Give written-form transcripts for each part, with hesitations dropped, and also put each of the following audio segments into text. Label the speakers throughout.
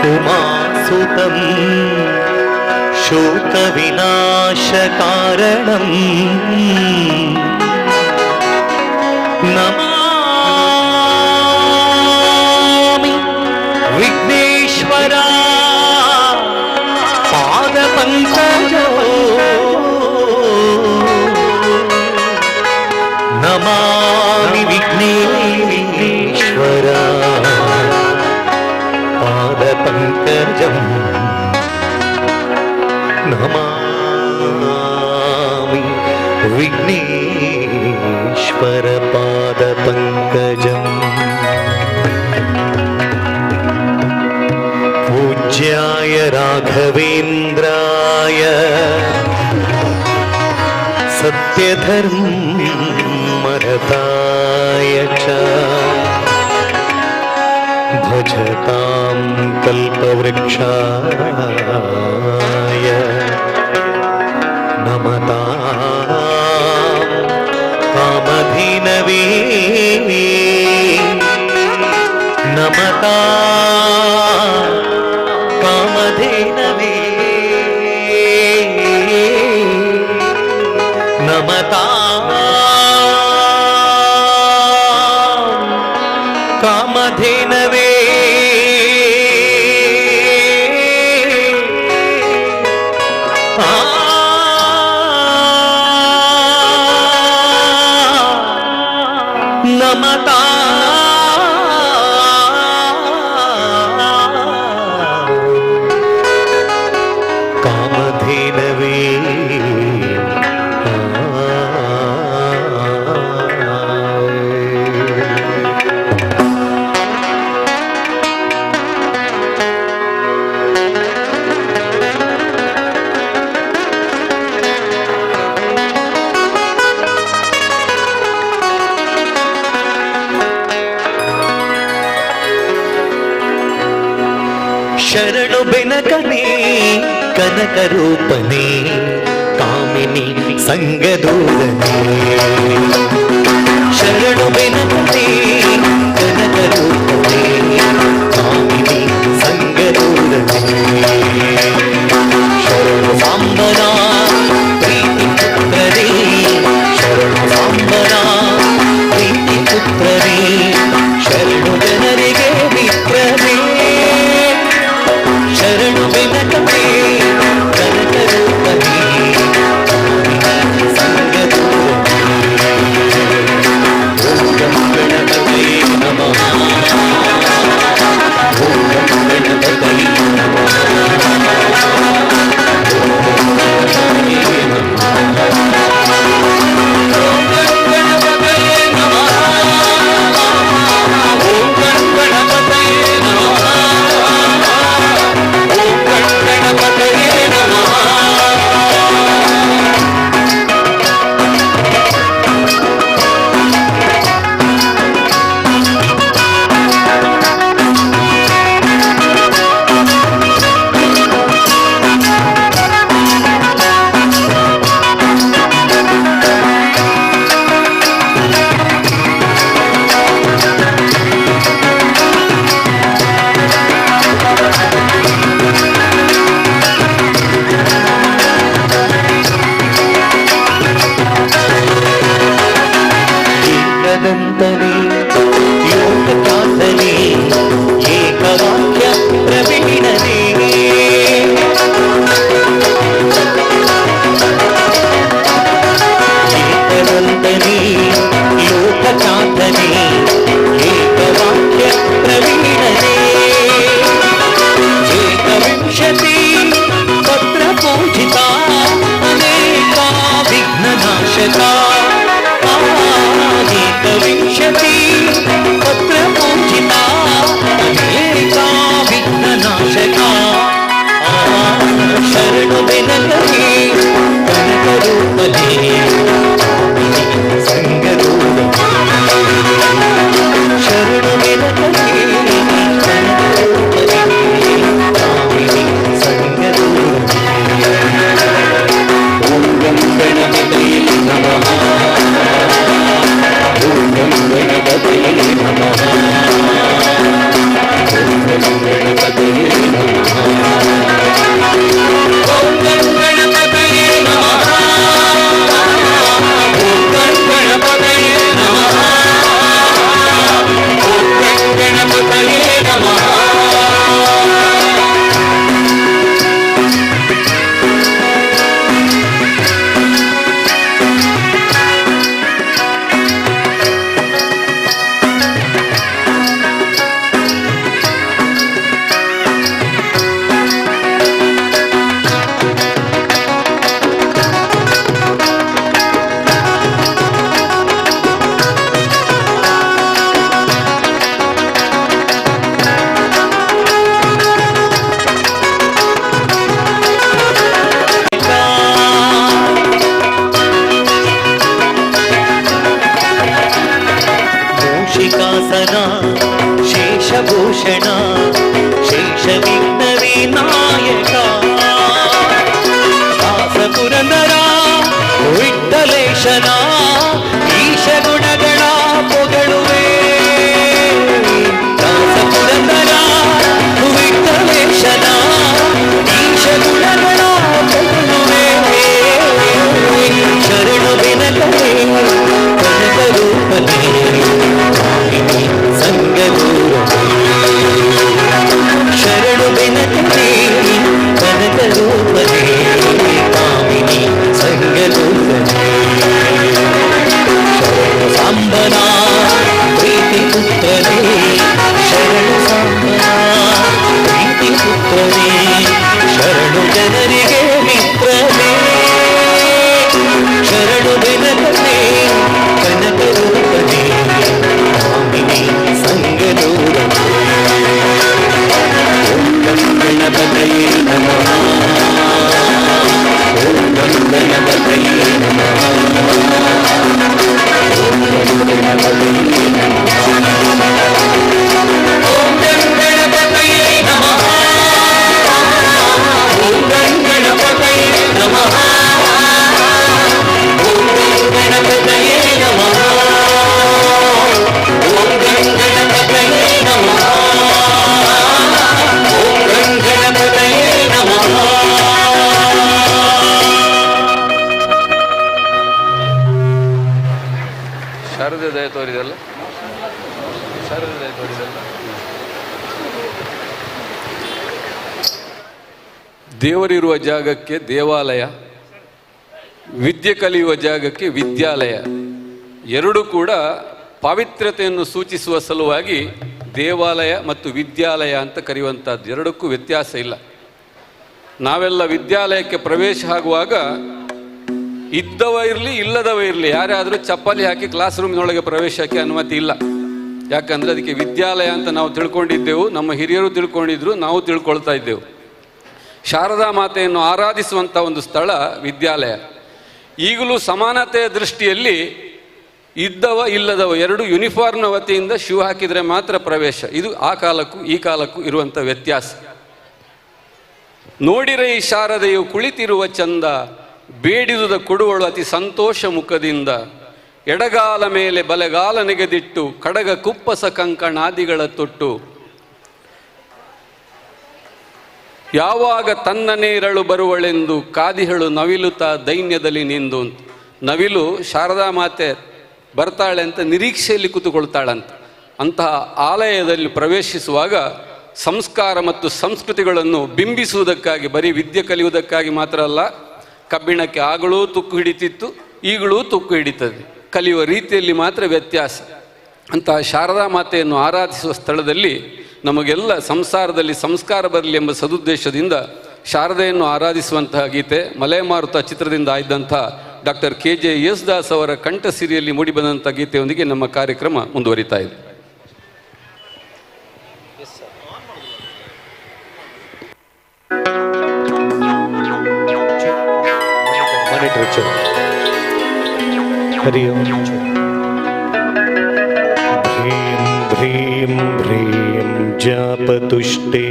Speaker 1: उमासुतं शोकविनाशकारणं नमामि विघ्नेश्वरा पादपङ्कजो नमामि विघ्नेश्वरा पादपङ्कजं नमामि विघ्नेश्वर पादपङ्कजम् पूज्याय राघवेन्द्राय सत्यधर्मरताय च भजतां कल्पवृक्षाय नमतां कामधेनवे नमतां कामधेनवे नमतां कामधेनवे नमता कामधेनवे शरणु बेनकने कनकरूपने कामिनी संगदूरने शरणु बेनकने कनकरूपने कामिनी संगदूरने शरणु सांबरा प्रीति पुत्ररे शरणु सांबरा प्रीति पुत्ररे शरणु जनरिगे मित्ररे शरणु बेनकने कनकरूपने संगदूरने ओम गणपतये नमः ओम गणपतये नमः योगदन्तरे ಲೋಕಖ್ಯಾತನೇ ಏಕವಾಕ್ಯ ಪ್ರವೀಣನೇ ಏಕದಂತನೇ ಲೋಕಖ್ಯಾತನೇ ಏಕವಾಕ್ಯ ಪ್ರವೀಣನೇ ಏಕವಿಂಶತಿ ಪತ್ರ ಪೂಜಿತ ಅನೇಕ ವಿಘ್ನನಾಶಕ ಏಕವಿಂಶತಿ ಪತ್ರ ಪೂಜಿತ ಅನೇಕ ವಿಘ್ನನಾಶಕ ಶರಣು ಬೆನಕನೇ ಕನಕರೂಪನೇ ಸಂಗರೂಪನೇ ಶರಣು ಬೆನಕನೇ ಕನಕರೂಪನೇ ಸಂಗರೂಪನೇ ಓಂ ಗಂ ಗಣಪತಯೇ ನಮಃ ಓಂ ಗಂ ಗಣಪತಯೇ ನಮಃ ಓಂ ಗಂ ಗಣಪತಯೇ ನಮಃ ಓಂ ಗಂ ಗಣಪತಯೇ ನಮಃ ಓಂ ಗಂ ಗಣಪತಯೇ ನಮಃ ಓಂ ಗಂ ಗಣಪತಯೇ ನಮಃ ಮೂಷಿಕಾಸನ ಶೇಷಭೂಷಣ ಶೇಷವಿಘ್ನ ವಿನಾಯಕ ದಾಸಪುರಂದರ ವಿಠ್ಠಲೇಶನ ಈಶ ಗುಣಗಳ ಪೊಗಳುವೆ ದಾಸಪುರಂದರ ವಿಠ್ಠಲೇಶನ ಈಶ ಗುಣಗಳ ಪೊಗಳುವೆ ಶರಣು ಬೆನಕನೇ ಕನಕರೂಪನೇ ಶರಣು ಬೆನಕನೇ ಕನಕರೂಪನೇ ಕಾಮಿನಿ ಸಂಗರೂಪನೇ ಶರಣು ಸಾಂಬನ ಪ್ರೀತಿ ಪುತ್ರನೇ ಶರಣು ಸಾಂಬನ ಪ್ರೀತಿ ಪುತ್ರನೇ ಶರಣು ಜನರಿಗೆ ಮಿತ್ರನೇ ಶರಣು ಬೆನಕನೇ ಕನಕರೂಪನೇ ಕಾಮಿನಿ ಸಂಗರೂಪನೇ ಓಂ ಗಂ ಗಣಪತಯೇ ನಮಃ ಓಂ ಗಂ ಗಣಪತಯೇ ನಮಃ ಓಂ ಗಂ ಗಣಪತಯೇ ನಮಃ ಓಂ ಗಂ ಗಣಪತಯೇ ನಮಃ ಓಂ ಗಂ ಗಣಪತಯೇ ನಮಃ ಓಂ ಗಂ ಗಣಪತಯೇ ನಮಃ ಓಂ ಗಂ ಗಣಪತಯೇ ನಮಃ ಓಂ ಗಂ ಗಣಪತಯೇ ನಮಃ
Speaker 2: ಶಾರದೆ ದಯ ತೋರಿದಲ್ಲ ಶಾರದೆ ದಯ ತೋರಿದಲ್ಲ ದೇವರಿರುವ ಜಾಗಕ್ಕೆ ದೇವಾಲಯ, ವಿದ್ಯೆ ಕಲಿಯುವ ಜಾಗಕ್ಕೆ ವಿದ್ಯಾಲಯ ಎರಡೂ ಕೂಡ ಪಾವಿತ್ರ್ಯತೆಯನ್ನು ಸೂಚಿಸುವ ಸಲುವಾಗಿ ದೇವಾಲಯ ಮತ್ತು ವಿದ್ಯಾಲಯ ಅಂತ ಕರೆಯುವಂಥದ್ದು. ಎರಡಕ್ಕೂ ವ್ಯತ್ಯಾಸ ಇಲ್ಲ. ನಾವೆಲ್ಲ ವಿದ್ಯಾಲಯಕ್ಕೆ ಪ್ರವೇಶ ಆಗುವಾಗ ಇದ್ದವ ಇರಲಿ ಇಲ್ಲದವ ಇರಲಿ ಯಾರಾದರೂ ಚಪ್ಪಲಿ ಹಾಕಿ ಕ್ಲಾಸ್ ರೂಮ್ನೊಳಗೆ ಪ್ರವೇಶಕ್ಕೆ ಅನುಮತಿ ಇಲ್ಲ. ಯಾಕಂದರೆ ಅದಕ್ಕೆ ವಿದ್ಯಾಲಯ ಅಂತ ನಾವು ತಿಳ್ಕೊಂಡಿದ್ದೆವು, ನಮ್ಮ ಹಿರಿಯರು ತಿಳ್ಕೊಂಡಿದ್ರು, ನಾವು ತಿಳ್ಕೊಳ್ತಾ ಇದ್ದೆವು. ಶಾರದಾ ಮಾತೆಯನ್ನು ಆರಾಧಿಸುವಂಥ ಒಂದು ಸ್ಥಳ ವಿದ್ಯಾಲಯ. ಈಗಲೂ ಸಮಾನತೆಯ ದೃಷ್ಟಿಯಲ್ಲಿ ಇದ್ದವ ಇಲ್ಲದವ ಎರಡು ಯೂನಿಫಾರ್ಮ್ನ ವತಿಯಿಂದ ಶೂ ಹಾಕಿದರೆ ಮಾತ್ರ ಪ್ರವೇಶ. ಇದು ಆ ಕಾಲಕ್ಕೂ ಈ ಕಾಲಕ್ಕೂ ಇರುವಂಥ ವ್ಯತ್ಯಾಸ. ನೋಡಿರೆ ಈ ಶಾರದೆಯು ಕುಳಿತಿರುವ ಚಂದ, ಬೇಡಿದುದ ಕೊಡುವಳು ಅತಿ ಸಂತೋಷ ಮುಖದಿಂದ, ಎಡಗಾಲ ಮೇಲೆ ಬಲೆಗಾಲ ನೆಗೆದಿಟ್ಟು ಕಡಗ ಕುಪ್ಪಸ ಕಂಕಣಾದಿಗಳ ತೊಟ್ಟು, ಯಾವಾಗ ತನ್ನ ನೇರಳು ಬರುವಳೆಂದು ಕಾದಿಹಳು ನವಿಲುತ ದೈನ್ಯದಲ್ಲಿ ನಿಂದು. ನವಿಲು ಶಾರದಾ ಮಾತೆ ಬರ್ತಾಳೆ ಅಂತ ನಿರೀಕ್ಷೆಯಲ್ಲಿ ಕೂತುಕೊಳ್ತಾಳಂತ. ಅಂತಹ ಆಲಯದಲ್ಲಿ ಪ್ರವೇಶಿಸುವಾಗ ಸಂಸ್ಕಾರ ಮತ್ತು ಸಂಸ್ಕೃತಿಗಳನ್ನು ಬಿಂಬಿಸುವುದಕ್ಕಾಗಿ, ಬರೀ ವಿದ್ಯೆ ಕಲಿಯುವುದಕ್ಕಾಗಿ ಮಾತ್ರ ಅಲ್ಲ, ಕಬ್ಬಿಣಕ್ಕೆ ಆಗಲೂ ತುಕ್ಕು ಹಿಡಿತಿತ್ತು, ಈಗಲೂ ತುಕ್ಕು ಹಿಡಿತದೆ, ಕಲಿಯುವ ರೀತಿಯಲ್ಲಿ ಮಾತ್ರ ವ್ಯತ್ಯಾಸ. ಅಂತಹ ಶಾರದಾ ಮಾತೆಯನ್ನು ಆರಾಧಿಸುವ ಸ್ಥಳದಲ್ಲಿ ನಮಗೆಲ್ಲ ಸಂಸಾರದಲ್ಲಿ ಸಂಸ್ಕಾರ ಬರಲಿ ಎಂಬ ಸದುದ್ದೇಶದಿಂದ ಶಾರದೆಯನ್ನು ಆರಾಧಿಸುವಂತಹ ಗೀತೆ ಮಲೆಮಾರುತ ಚಿತ್ರದಿಂದ ಆಯ್ದಂಥ ಡಾಕ್ಟರ್ KJ ಯೇಸುದಾಸ್ ಅವರ ಕಂಠಸಿರಿಯಲ್ಲಿ ಮೂಡಿಬಂದಂಥ ಗೀತೆಯೊಂದಿಗೆ ನಮ್ಮ ಕಾರ್ಯಕ್ರಮ ಮುಂದುವರಿತಾ ಇದೆ.
Speaker 3: ಹರಿ ಓಂ. ಭ್ರೀಂ ಭ್ರೀಂ ಭ್ರೀಂ ಜಾಪತುಷ್ಟೇ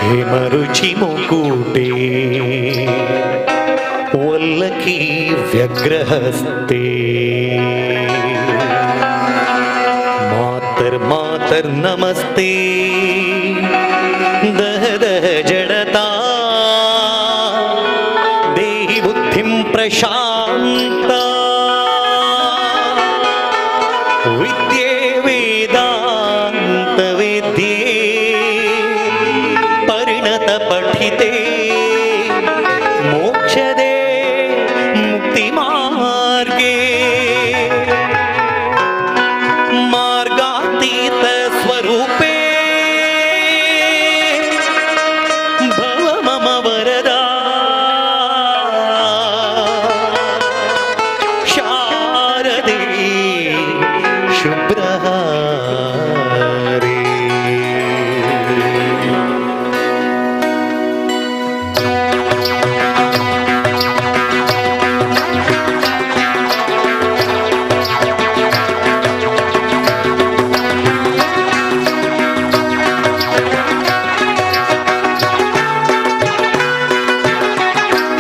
Speaker 3: ಹೇಮರುಚಿ ಮುಕುಟೇ ವಲ್ಲಕೀ ವ್ಯಗ್ರಹಸ್ತೆ ಮಾತರ್ ನಮಸ್ತೆ ದಹ ದಹ ಜಡತಾ ದೇಹಿ ಬುದ್ಧಿಂ ಪ್ರಶಾಂತ ವಿದ್ಯೆ ವೇದಾಂತ ವೇದ್ಯೆ ಪರಿಣತ ಪಠಿತೆ ಮೋಕ್ಷದೆ ಮುಕ್ತಿ ಮಾರ್ಗೆ ಮಾರ್ಗಾತೀತ ಸ್ವರೂಪೇ ಭವ ಮಮ ವರದಾ ಶಾರದೆ ಶುಭ್ರಹಾರೇ.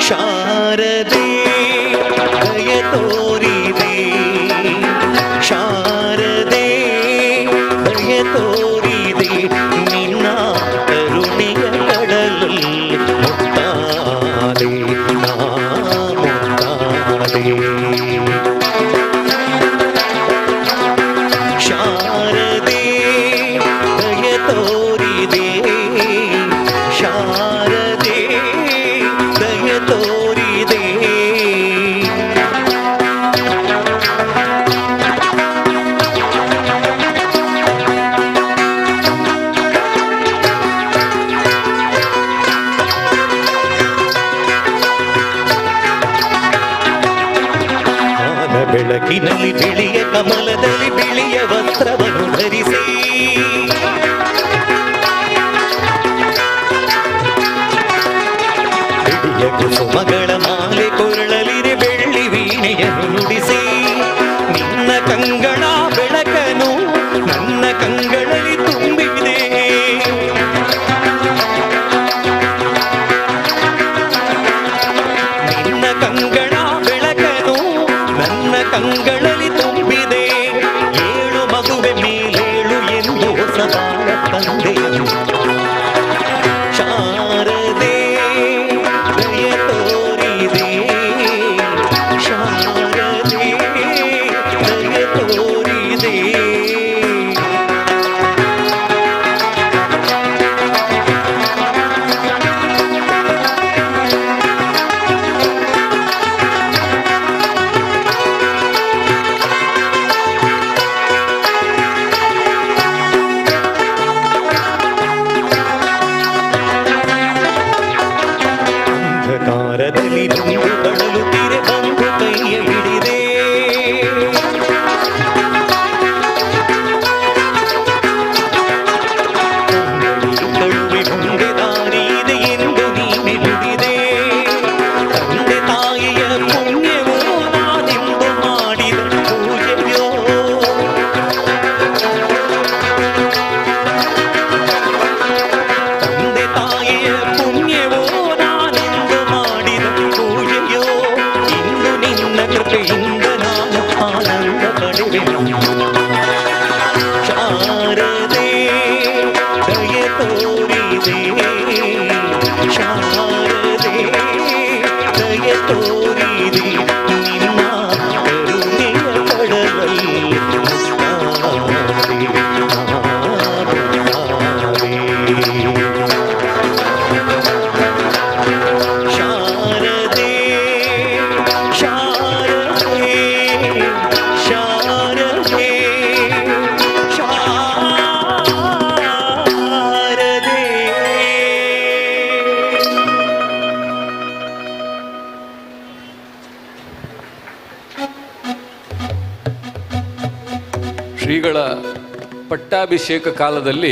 Speaker 3: ಶಾರದೆ ದಯ ತೋರಿದೆ, ಶಾರದೆ ದಯ ತೋರಿದೆ, ನಿನ್ನ ಕರುಣೆಯ ಕಡಲಲ್ಲಿ ಮುತ್ತಾದೆ ನಾ ಮುತ್ತಾದೆ. ಶಾರದೆ ದಯ ತೋರಿದೆ, ಶಾರದೆ ದಯ ತೋರಿದೆ. ಆನ ಬೆಳಕಿನಲ್ಲಿ ಬಿಳಿಯ ಕಮಲದಲ್ಲಿ ಬಿಳಿಯ ವಸ್ತ್ರವನ್ನು ಧರಿಸಿ ಬಿಳಿಯ ಕುಸುಮಗಳ ಮಾಲೆ ಕೊರಳಲಿರೆ ಬೆಳ್ಳಿ ವೀಣೆಯನ್ನು ನುಡಿಸಿ ನಿನ್ನ ಕಂಗಳ ಬೆಳಕನು ನನ್ನ ಕಂಗಳಲ್ಲಿ ತುಂಬಿದೆ. ನಿನ್ನ ಕಂಗಳ ಬೆಳಕನು ನನ್ನ ಕಂಗಳಲ್ಲಿ ತುಂಬಿದೆ. ಏಳು ಮಗುವೆ ಮೇಲೇಳು ಎಂದು ಹೊಸ ಬಾಳ ತಂದೆಯನು. ಶಾರದೆ ದಯ ತೋರಿದೆ, ಶಾರದೆ ದಯ ತೋರಿದೆ. ಅಂಧಕಾರದಲ್ಲಿ ನುಂಗು ಬಳಲುತ್ತಿರೆ ಬಂದು ಕೈಯ ಹಿಡಿದೆ. ಕಳುವೆ ಮುಂದೆ ದಾರಿ ಇದೆ ಎಂದು ನೀನೆ ನುಡಿದೆ. ತಂದೆ ತಾಯಿಯ ಪುಣ್ಯವೋ ನಾನೆಂದು ಮಾಡಿದ ಪೂಜೆಯೋ. ತಂದೆ ತಾಯಿಯ ಪುಣ್ಯವೋ ನಾನೆಂದು ಮಾಡಿದ ಪೂಜೆಯೋ. ಇಂದು ನಿನ್ನ ಕೃಪೆಯಿಂದ ನಾನು ಆನಂದ ಪಡೆವೆನು. ಶಾರದೆ ದಯ ತೋರಿದೆ, ಶಾರದೆ ದಯ ತೋರಿದೆ, ನಿನ್ನ ಕರುಣೆಯ ಕಡಲಲ್ಲಿ
Speaker 2: ಶ್ರೀಗಳ ಪಟ್ಟಾಭಿಷೇಕ ಕಾಲದಲ್ಲಿ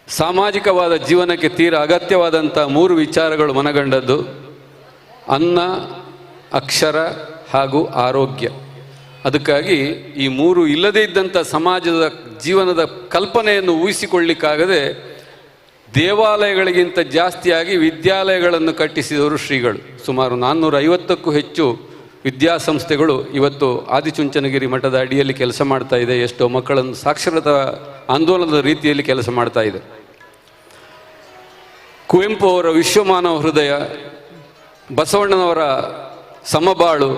Speaker 2: ಸಾಮಾಜಿಕವಾದ ಜೀವನಕ್ಕೆ ತೀರ ಅಗತ್ಯವಾದಂಥ 3 ವಿಚಾರಗಳು ಮನಗಂಡದ್ದು: ಅನ್ನ, ಅಕ್ಷರ ಹಾಗೂ ಆರೋಗ್ಯ. ಅದಕ್ಕಾಗಿ ಈ 3 ಇಲ್ಲದೇ ಇದ್ದಂಥ ಸಮಾಜದ ಜೀವನದ ಕಲ್ಪನೆಯನ್ನು ಊಹಿಸಿಕೊಳ್ಳಿಕ್ಕಾಗದೆ ದೇವಾಲಯಗಳಿಗಿಂತ ಜಾಸ್ತಿಯಾಗಿ ವಿದ್ಯಾಲಯಗಳನ್ನು ಕಟ್ಟಿಸಿದವರು ಶ್ರೀಗಳು. ಸುಮಾರು 450ಕ್ಕೂ ಹೆಚ್ಚು ವಿದ್ಯಾಸಂಸ್ಥೆಗಳು ಇವತ್ತು ಆದಿಚುಂಚನಗಿರಿ ಮಠದ ಅಡಿಯಲ್ಲಿ ಕೆಲಸ ಮಾಡ್ತಾ ಇದೆ. ಎಷ್ಟೋ ಮಕ್ಕಳನ್ನು ಸಾಕ್ಷರತಾ ಆಂದೋಲನದ ರೀತಿಯಲ್ಲಿ ಕೆಲಸ ಮಾಡ್ತಾ ಇದೆ. ಕುವೆಂಪು ಅವರ ವಿಶ್ವಮಾನವ ಹೃದಯ, ಬಸವಣ್ಣನವರ ಸಮಬಾಳು,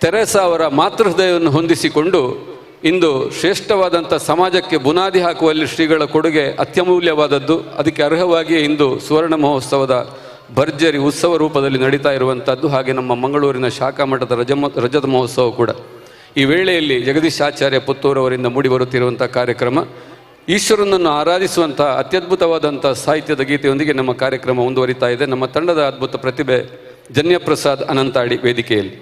Speaker 2: ತೆರೇಸಾ ಅವರ ಮಾತೃಹೃದಯವನ್ನು ಹೊಂದಿಸಿಕೊಂಡು ಇಂದು ಶ್ರೇಷ್ಠವಾದಂಥ ಸಮಾಜಕ್ಕೆ ಬುನಾದಿ ಹಾಕುವಲ್ಲಿ ಶ್ರೀಗಳ ಕೊಡುಗೆ ಅತ್ಯಮೂಲ್ಯವಾದದ್ದು. ಅದಕ್ಕೆ ಅರ್ಹವಾಗಿ ಇಂದು ಸುವರ್ಣ ಮಹೋತ್ಸವದ ಭರ್ಜರಿ ಉತ್ಸವ ರೂಪದಲ್ಲಿ ನಡೀತಾ ಇರುವಂಥದ್ದು. ಹಾಗೆ ನಮ್ಮ ಮಂಗಳೂರಿನ ಶಾಖಾ ಮಠದ ರಜತ ಮಹೋತ್ಸವ ಕೂಡ. ಈ ವೇಳೆಯಲ್ಲಿ ಜಗದೀಶ್ ಆಚಾರ್ಯ ಪುತ್ತೂರವರಿಂದ ಮೂಡಿಬರುತ್ತಿರುವಂಥ ಕಾರ್ಯಕ್ರಮ ಈಶ್ವರನನ್ನು ಆರಾಧಿಸುವಂಥ ಅತ್ಯದ್ಭುತವಾದಂಥ ಸಾಹಿತ್ಯದ ಗೀತೆಯೊಂದಿಗೆ ನಮ್ಮ ಕಾರ್ಯಕ್ರಮ ಮುಂದುವರಿತಾ ಇದೆ. ನಮ್ಮ ತಂಡದ ಅದ್ಭುತ ಪ್ರತಿಭೆ ಜನ್ಯಪ್ರಸಾದ್ ಅನಂತಾಡಿ ವೇದಿಕೆಯಲ್ಲಿ.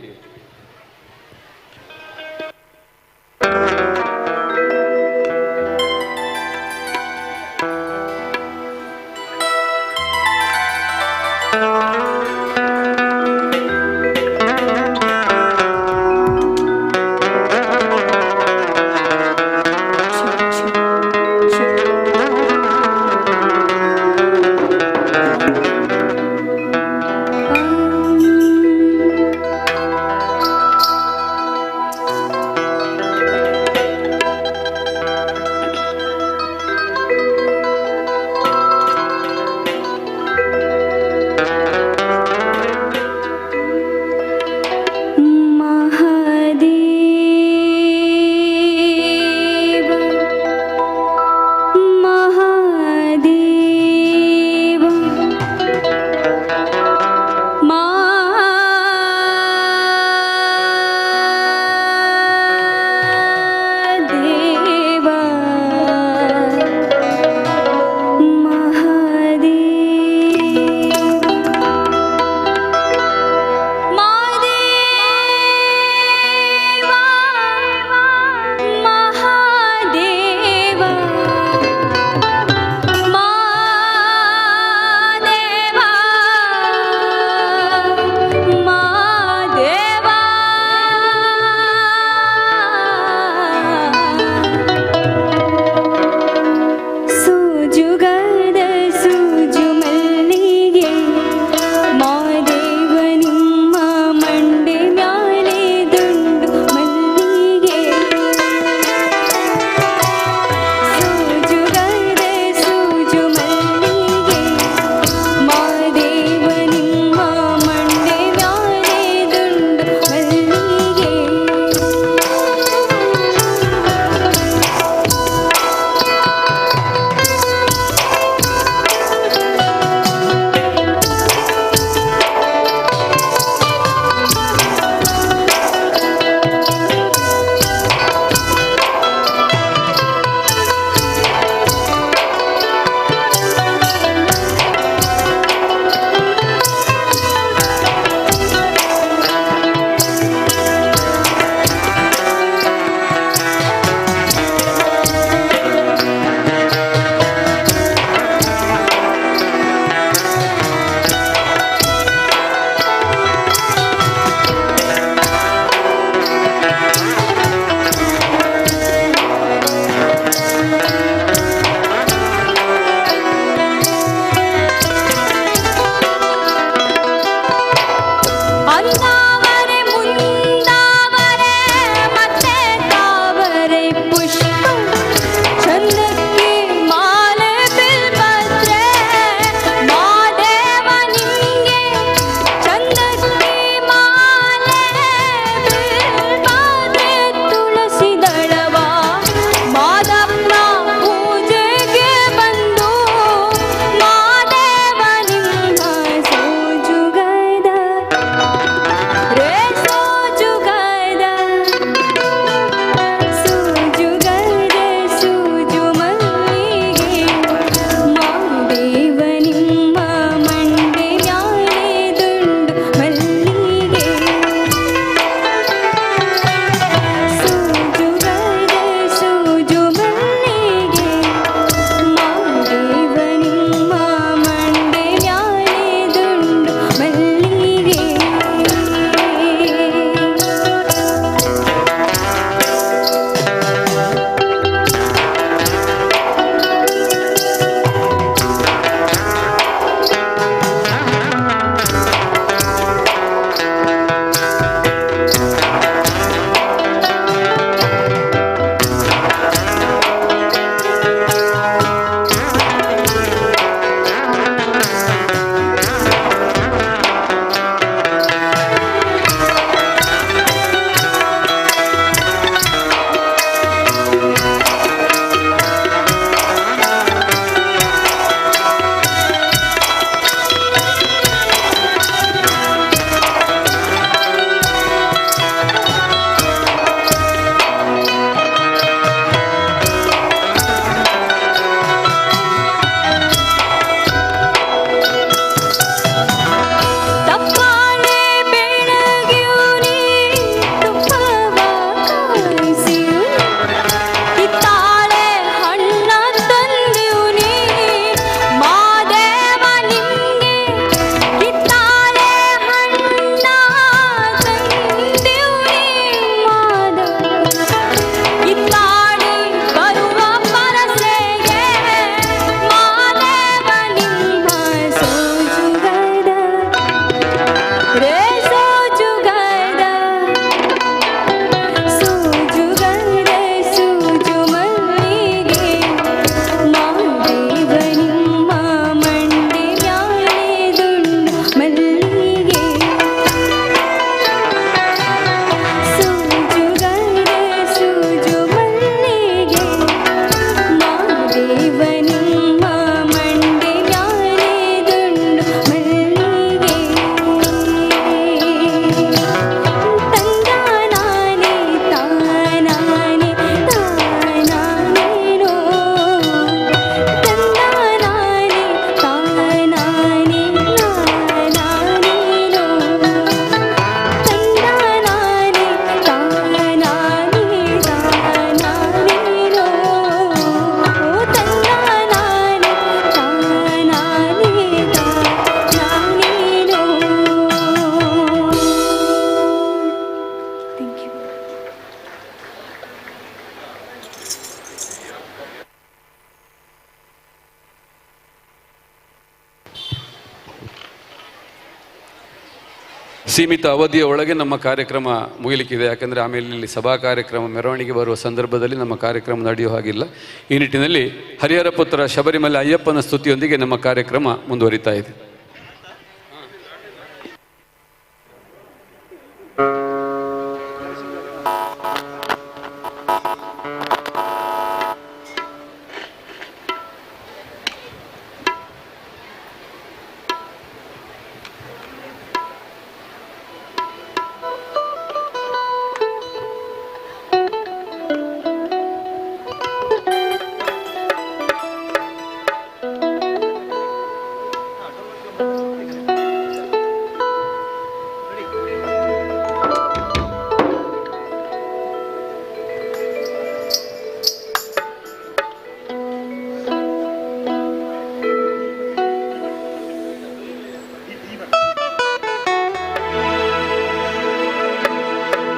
Speaker 2: ಸೀಮಿತ ಅವಧಿಯ ಒಳಗೆ ನಮ್ಮ ಕಾರ್ಯಕ್ರಮ ಮುಗಿಲಿಕ್ಕಿದೆ. ಯಾಕಂದರೆ ಆಮೇಲೆ ಇಲ್ಲಿ ಸಭಾ ಕಾರ್ಯಕ್ರಮ ಮೆರವಣಿಗೆ ಬರುವ ಸಂದರ್ಭದಲ್ಲಿ ನಮ್ಮ ಕಾರ್ಯಕ್ರಮ ನಡೆಯುವ ಹಾಗಿಲ್ಲ. ಈ ನಿಟ್ಟಿನಲ್ಲಿ ಹರಿಹರ ಪುತ್ರ ಶಬರಿಮಲೆ ಅಯ್ಯಪ್ಪನ ಸ್ತುತಿಯೊಂದಿಗೆ ನಮ್ಮ ಕಾರ್ಯಕ್ರಮ ಮುಂದುವರಿತಾ ಇದೆ.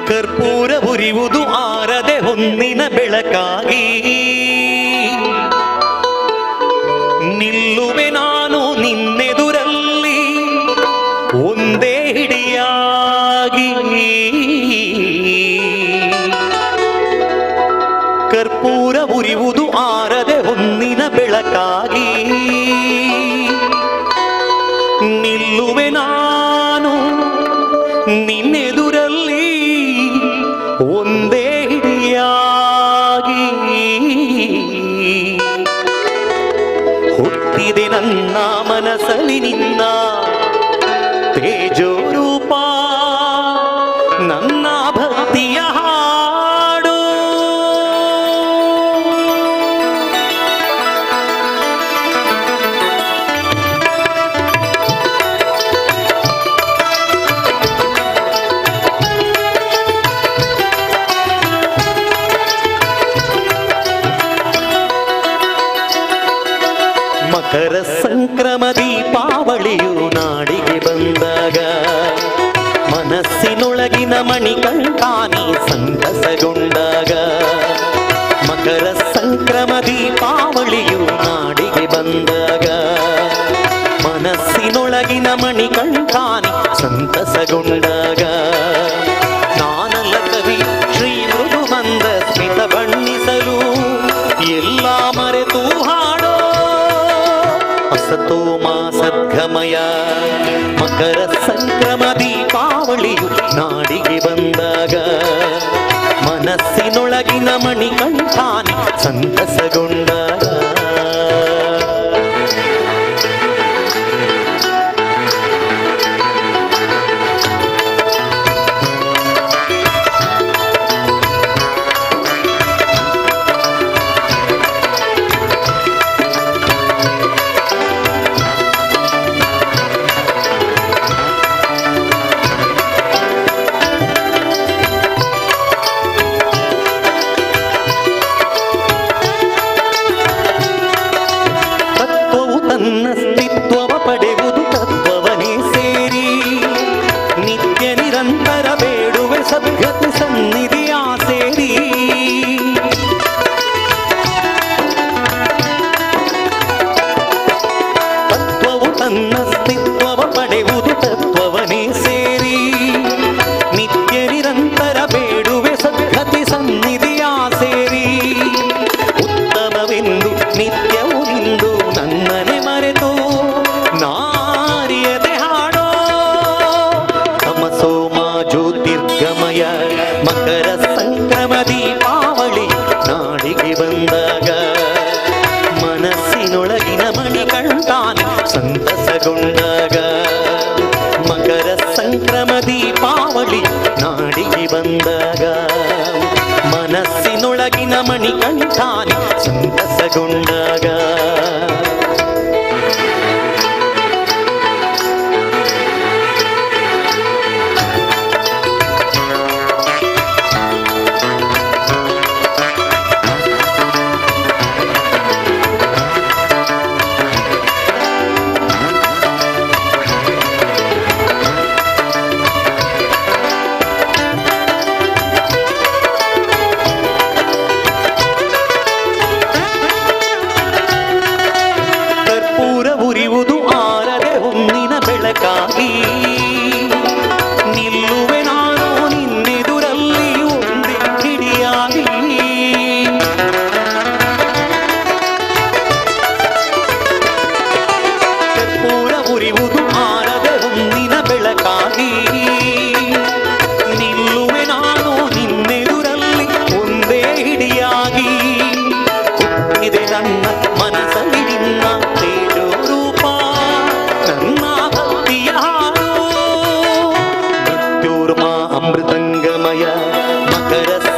Speaker 3: ಕರ್ಪೂರ ಉರಿಯುವುದು ಆರದೆ ಹೊನ್ನಿನ ಬೆಳಕಾಗಿ, ನಿಲ್ಲುವೆ ನಾನು ನಿನ್ನೆದುರಲ್ಲಿ ಒಂದೇ ಹಿಡಿಯಾಗಿ. ಕರ್ಪೂರ ಉರಿಯುವುದು ಆರದೆ ಹೊನ್ನಿನ ಬೆಳಕಾಗಿ, ನಿಲ್ಲುವೆ ನಾನು ನಿನ್ನೆದುರಲ್ಲಿ ಒಂದೇ ಹಿಡಿಯಾಗಿ. ಹುಟ್ಟಿದೆ ನನ್ನ ಮನಸ್ಸಲ್ಲಿ ನಿನ್ನ ತೇಜೋರೂಪ, ನನ್ನ ಭಕ್ತಿಯ ಹಾಡು. ಮಕರ ಸಂಕ್ರಮ ದೀಪಾವಳಿಯು ನಾಡಿಗೆ ಬಂದಾಗ, ಮನಸ್ಸಿನೊಳಗಿನ ಮಣಿಕಂಠಾನಿ ಸಂತಸಗೊಂಡಾಗ. ಮಕರ ಸಂಕ್ರಮ ದೀಪಾವಳಿಯು ನಾಡಿಗೆ ಬಂದಾಗ, ಮನಸ್ಸಿನೊಳಗಿನ ಮಣಿಕಂಠಾನಿ ಸಂತಸಗೊಂಡಾಗ. ನಾನಲ್ಲ ಕವಿ ಶ್ರೀ ಮೃದು ಮಂದ ಸ್ಮಿತ ಬಣ್ಣಿಸಲು ಎಲ್ಲ ಮರೆತು ಹಾಡೋ ಅಸತೋಮ ಸದ್ಗಮಯ. ಮಕರ ಸಂಕ್ರಮ ದೀಪಾವಳಿಯು ನಾಡಿಗೆ ಬಂದಾಗ, ಮನಸ್ಸಿನೊಳಗಿನ ಮಣಿಕಂಠಾನಿ ಸಂತಸಗೊಂಡಾಗ. ತನ್ನಸ್ತಿತ್ವವ ಪಡೆಯುವುದು ತತ್ವವನೇ ಸೇರಿ, ನಿತ್ಯ ನಿರಂತರ ಬೇಡುವೆ ಸದ್ಗತಿ ಸನ್ನಿಧಿಯ ಸೇರಿ. ತತ್ವವು ತನ್ನಸ್ತಿತ್ವವ ಪಡೆಯುವುದು ತತ್ವವನೇ ಸೇರಿ, ನಿತ್ಯ ನಿರಂತರ ಬೇಡುವೆ ಸದ್ಗತಿ ಸನ್ನಿಧಿಯ ಸೇರಿ. ಉತ್ತಮವೆಂದು ನಿತ್ಯವು ನಿಂದು ನನ್ನನೆ ಮರೆತು ನಾರಿಯದೆ ಹಾಡೋ ತಮಸೋಮ ಜ್ಯೋತಿರ್ಗಮಯ. ಮಕರ ಸಂಕ್ರಮ ದೀಪಾವಳಿ ನಾಡಿಗೆ ಬಂದಾಗ, ಮನಸ್ಸಿನೊಳಗಿನ ಮಣಿಕಂಠಾನಿ ಸಂತಸಗೊಂಡಾಗ. ಮಕರ ಸಂಕ್ರಮ ದೀಪಾವಳಿ ನಾಡಿಗೆ ಬಂದಾಗ, ಮನಸ್ಸಿನೊಳಗಿನ ಮಣಿಕಂಠಾನಿ ಸಂತಸಗೊಂಡಾಗ.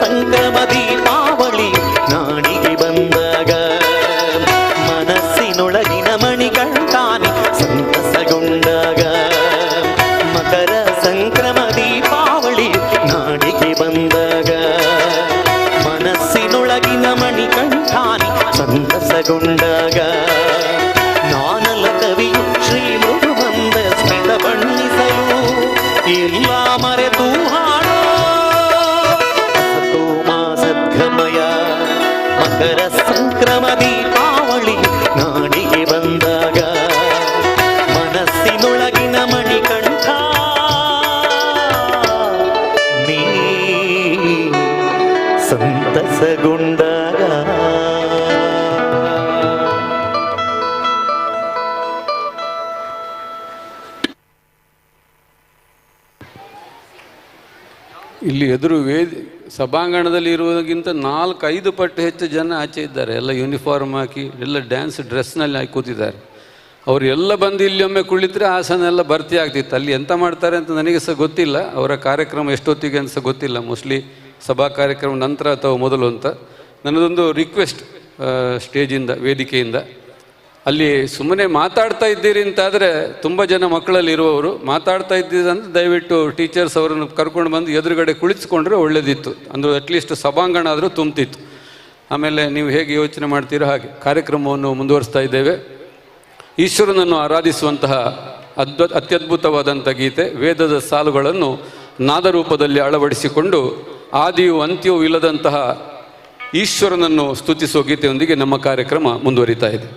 Speaker 3: ಸಂಕ್ರಮ ದೀಪಾವಳಿ ನಾಡಿಗೆ ಬಂದಾಗ ಮನಸ್ಸಿನೊಳಗಿನ ಮಣಿಗಂಟಾನೆ ಸಂತಸಗೊಂಡಾಗ ಮಕರ ಸಂಕ್ರಮ ದೀಪಾವಳಿ ನಾಡಿಗೆ ಬಂದಾಗ ಮನಸ್ಸಿನೊಳಗಿನ ಮಣಿಕಂಠಾನಿ ಸಂತಸಗೊಂಡಾಗ ನಾನಲ ಕವಿಯು ಶ್ರೀ ಮೃದುವಂದ ಸ್ಮಿತ ಬಣ್ಣಿಸಲು ಇಲ್ಲ ಮರೆತು ಹಾಡೋ ಸತೋಮಾ ಸದ್ಗಮಯ ಮಕರ ಸಂಕ್ರಮ ದೀಪಾವಳಿ ನಾಡಿಗೆ ಬಂದಾಗ ಮನಸ್ಸಿನೊಳಗಿನ ಮಣಿಕಂಠ ನೀ ಸಂತಸಗೊಂಡಾಗ
Speaker 2: ಇಲ್ಲಿ ಎದುರು ಸಭಾಂಗಣದಲ್ಲಿ ಇರುವುದಕ್ಕಿಂತ 4-5 ಪಟ್ಟು ಹೆಚ್ಚು ಜನ ಆಚೆ ಇದ್ದಾರೆ. ಎಲ್ಲ ಯೂನಿಫಾರ್ಮ್ ಹಾಕಿ ಎಲ್ಲ ಡ್ಯಾನ್ಸ್ ಡ್ರೆಸ್ನಲ್ಲಿ ಹಾಕಿ ಕೂತಿದ್ದಾರೆ. ಅವರು ಎಲ್ಲ ಬಂದು ಇಲ್ಲಿ ಒಮ್ಮೆ ಕುಳಿತರೆ ಆಸನ ಎಲ್ಲ ಭರ್ತಿ ಆಗ್ತಿತ್ತು. ಅಲ್ಲಿ ಎಂತ ಮಾಡ್ತಾರೆ ಅಂತ ನನಗೆ ಸಹ ಗೊತ್ತಿಲ್ಲ. ಅವರ ಕಾರ್ಯಕ್ರಮ ಎಷ್ಟೊತ್ತಿಗೆ ಅಂತ ಸಹ ಗೊತ್ತಿಲ್ಲ. ಮೋಸ್ಟ್ಲಿ ಸಭಾ ಕಾರ್ಯಕ್ರಮ ನಂತರ ಅಥವಾ ಮೊದಲು ಅಂತ. ನನ್ನದೊಂದು ರಿಕ್ವೆಸ್ಟ್ ಸ್ಟೇಜಿಂದ, ವೇದಿಕೆಯಿಂದ, ಅಲ್ಲಿ ಸುಮ್ಮನೆ ಮಾತಾಡ್ತಾ ಇದ್ದೀರಿ ಅಂತಾದರೆ ತುಂಬ ಜನ ಮಕ್ಕಳಲ್ಲಿ ಇರುವವರು ಮಾತಾಡ್ತಾ ಇದ್ದಿದ್ದಂದ್ರೆ ದಯವಿಟ್ಟು ಟೀಚರ್ಸ್ ಅವರನ್ನು ಕರ್ಕೊಂಡು ಬಂದು ಎದುರುಗಡೆ ಕುಳಿಸ್ಕೊಂಡ್ರೆ ಒಳ್ಳೆಯದಿತ್ತು. ಅಂದರೆ ಅಟ್ಲೀಸ್ಟ್ ಸಭಾಂಗಣ ಆದರೂ ತುಂಬ್ತಿತ್ತು. ಆಮೇಲೆ ನೀವು ಹೇಗೆ ಯೋಚನೆ ಮಾಡ್ತೀರೋ ಹಾಗೆ ಕಾರ್ಯಕ್ರಮವನ್ನು ಮುಂದುವರಿಸ್ತಾ ಇದ್ದೇವೆ. ಈಶ್ವರನನ್ನು ಆರಾಧಿಸುವಂತಹ ಅತ್ಯದ್ಭುತವಾದಂಥ ಗೀತೆ, ವೇದದ ಸಾಲುಗಳನ್ನು ನಾದರೂಪದಲ್ಲಿ ಅಳವಡಿಸಿಕೊಂಡು ಆದಿಯೂ ಅಂತ್ಯವೂ ಇಲ್ಲದಂತಹ ಈಶ್ವರನನ್ನು ಸ್ತುತಿಸುವ ಗೀತೆಯೊಂದಿಗೆ ನಮ್ಮ ಕಾರ್ಯಕ್ರಮ ಮುಂದುವರಿತಾ ಇದೆ.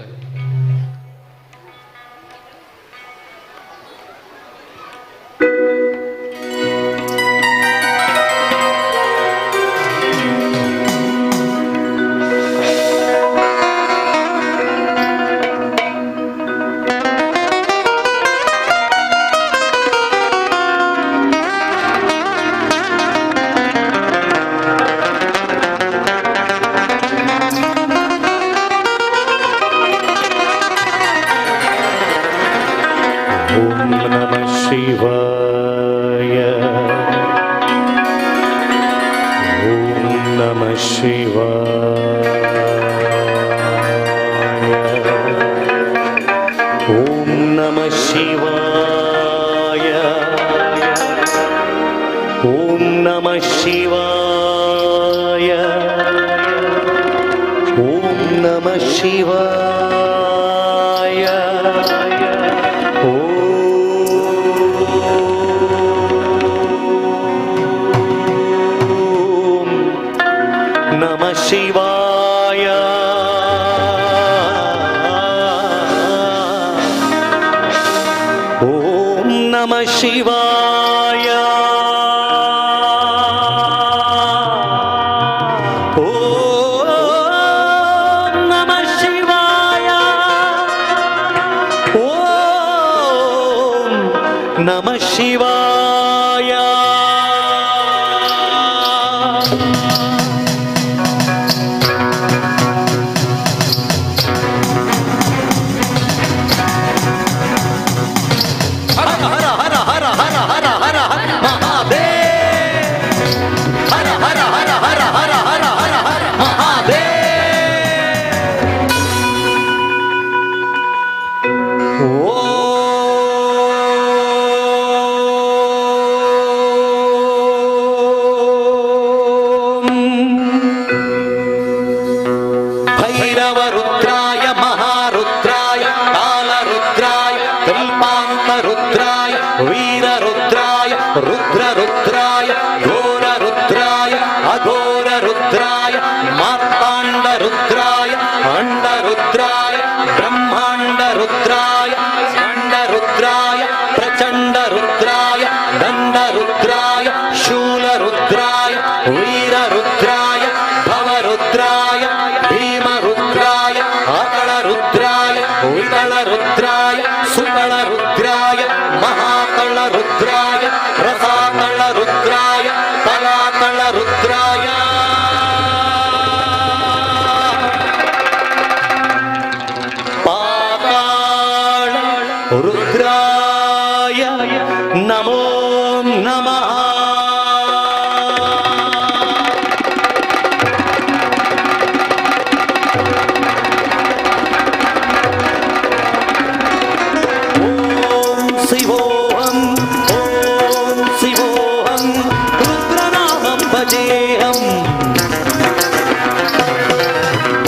Speaker 3: భజేహం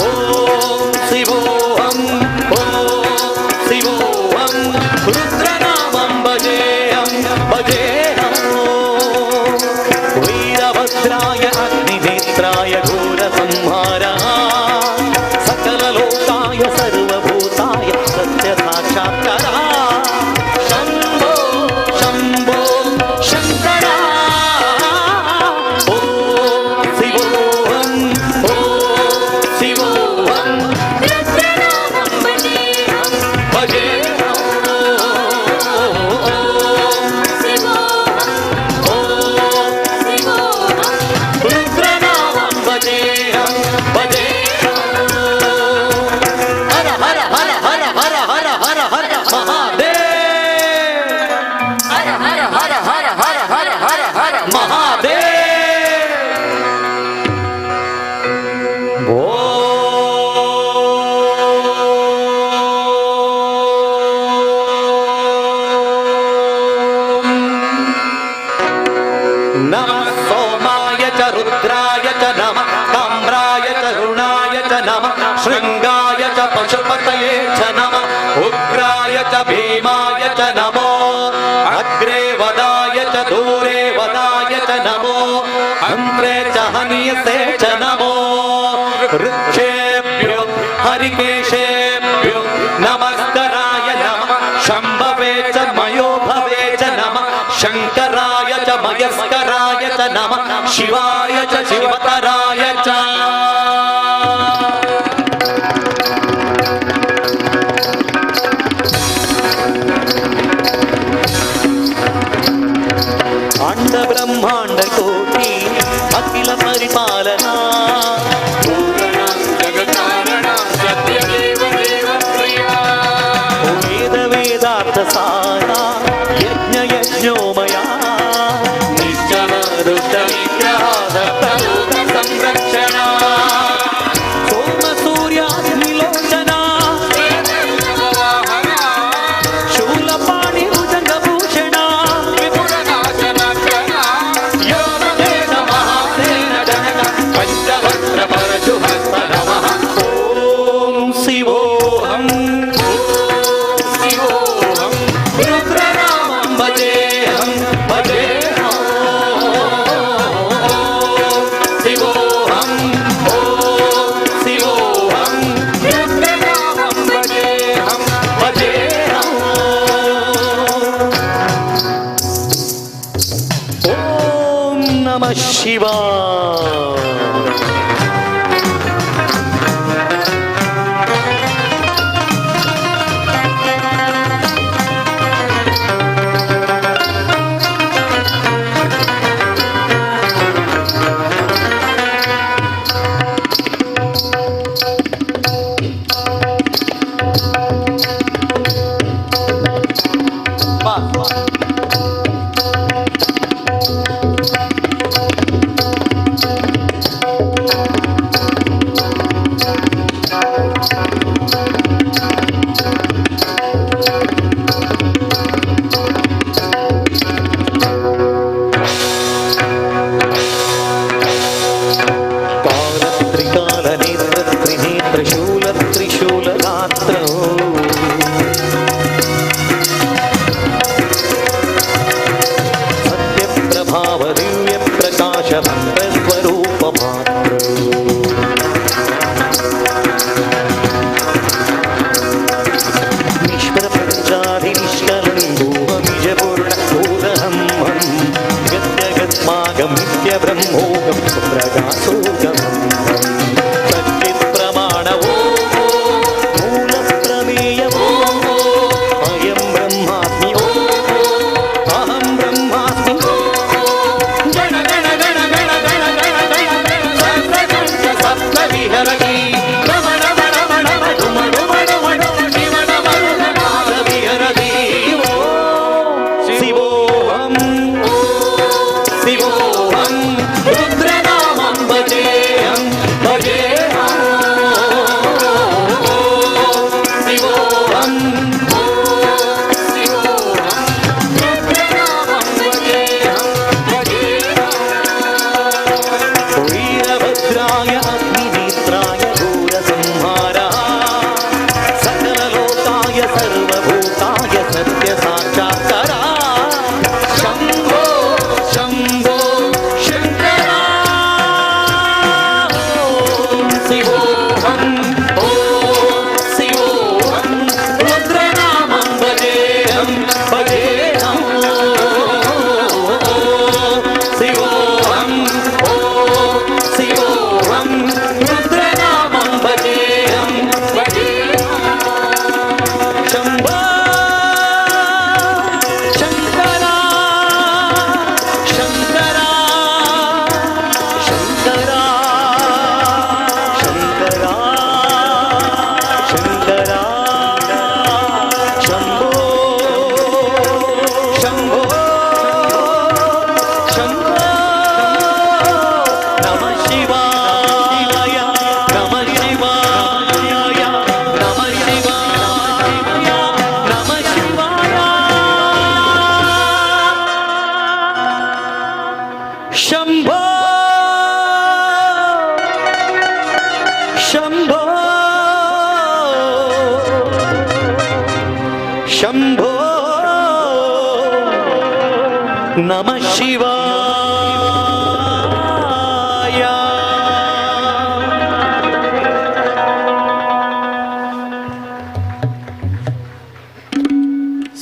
Speaker 3: ఓం శివోహం రుద్రనామం భజేహం భజేహం వీరభద్రాయ అగ్నినేత్రాయ ఘోర సంహారా సకలలోకాయ సర్వభూతాయ సత్య సాక్షాత్కారా శంభో శంభో శంకరా ఓం శివోహం రుద్రనామం భజేహం భజేహం రుద్రనామం భజేహం భజేహం హర హర హర హర హర హర హర హర మహాదేవ్ హర హర హర హర హర హర హర హర మహాదేవ్ నమః సోమాయ చ రుద్రాయ చ నమః తామ్రాయ చ రుణాయ చ నమః శృంగాయ చ పశుపతయే చ నమః ఉగ్రాయ చ భీమాయ చ నమో అగ్రే వదాయ చ దూరే వదాయ చ నమో అంత్రే చ హనీయసే చ నమో ఋక్షేభ్యో హరికేశేభ్యో నమస్కరాయ నమః శంభవే చ మయోభవే చ నమః శంకరాయ చ మయస్కరాయ చ నమః శివాయ చ శివతరాయ చ అండ బ్రహ్మాండ కోటి అఖిల పరిపాలనా వేద వేదార్థ సారా యజ్ఞ యజ్ఞోమయా నిత్యమరుత విగ్రహాద ప్రలోక సంరక్షణ సోమ సూర్యాగ్నిలోచన శూలపాణి భుజంగభూషణ యోగేన మహాసేన జనక పంచవక్ర పరశుహస్త నమః ఓం శివోహం రుద్రనామం భజేహం భజేహం శివోహం రుద్రనామం భజేహం భజేహం ఓం నమః శివాయ బ్రహ్మోగం ప్రగాసోగమం సచ్చిత్ ప్రమాణవో మూల ప్రమేయవో అయం బ్రహ్మాస్మి అహం బ్రహ్మాస్మి గణ గణ గణ గణ గణ గణ గణ సప్తకంఠ సప్త విహరతి రమణ రమణ రమణ రమణ శివన మరణ విహరతి శివోహం శివోహం రుద్రనామం భజేహం శంభో శంభో నమః శివాయ.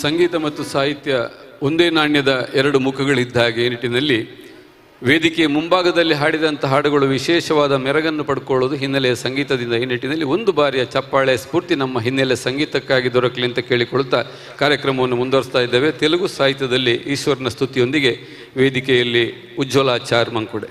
Speaker 2: ಸಂಗೀತ ಮತ್ತು ಸಾಹಿತ್ಯ ಒಂದೇ ನಾಣ್ಯದ ಎರಡು ಮುಖಗಳಿದ್ದ ಹಾಗೆ ಈ ನಿಟ್ಟಿನಲ್ಲಿ ವೇದಿಕೆಯ ಮುಂಭಾಗದಲ್ಲಿ ಹಾಡಿದಂಥ ಹಾಡುಗಳು ವಿಶೇಷವಾದ ಮೆರಗನ್ನು ಪಡ್ಕೊಳ್ಳೋದು ಹಿನ್ನೆಲೆಯ ಸಂಗೀತದಿಂದ. ಈ ನಿಟ್ಟಿನಲ್ಲಿ ಒಂದು ಬಾರಿಯ ಚಪ್ಪಾಳೆ ಸ್ಫೂರ್ತಿ ನಮ್ಮ ಹಿನ್ನೆಲೆ ಸಂಗೀತಕ್ಕಾಗಿ ದೊರಕಲಿ ಅಂತ ಕೇಳಿಕೊಳ್ತಾ ಕಾರ್ಯಕ್ರಮವನ್ನು ಮುಂದುವರಿಸ್ತಾ ಇದ್ದೇವೆ. ತೆಲುಗು ಸಾಹಿತ್ಯದಲ್ಲಿ ಈಶ್ವರನ ಸ್ತುತಿಯೊಂದಿಗೆ ವೇದಿಕೆಯಲ್ಲಿ ಉಜ್ವಲಾಚಾರ್ ಮಂಕುಡೆ.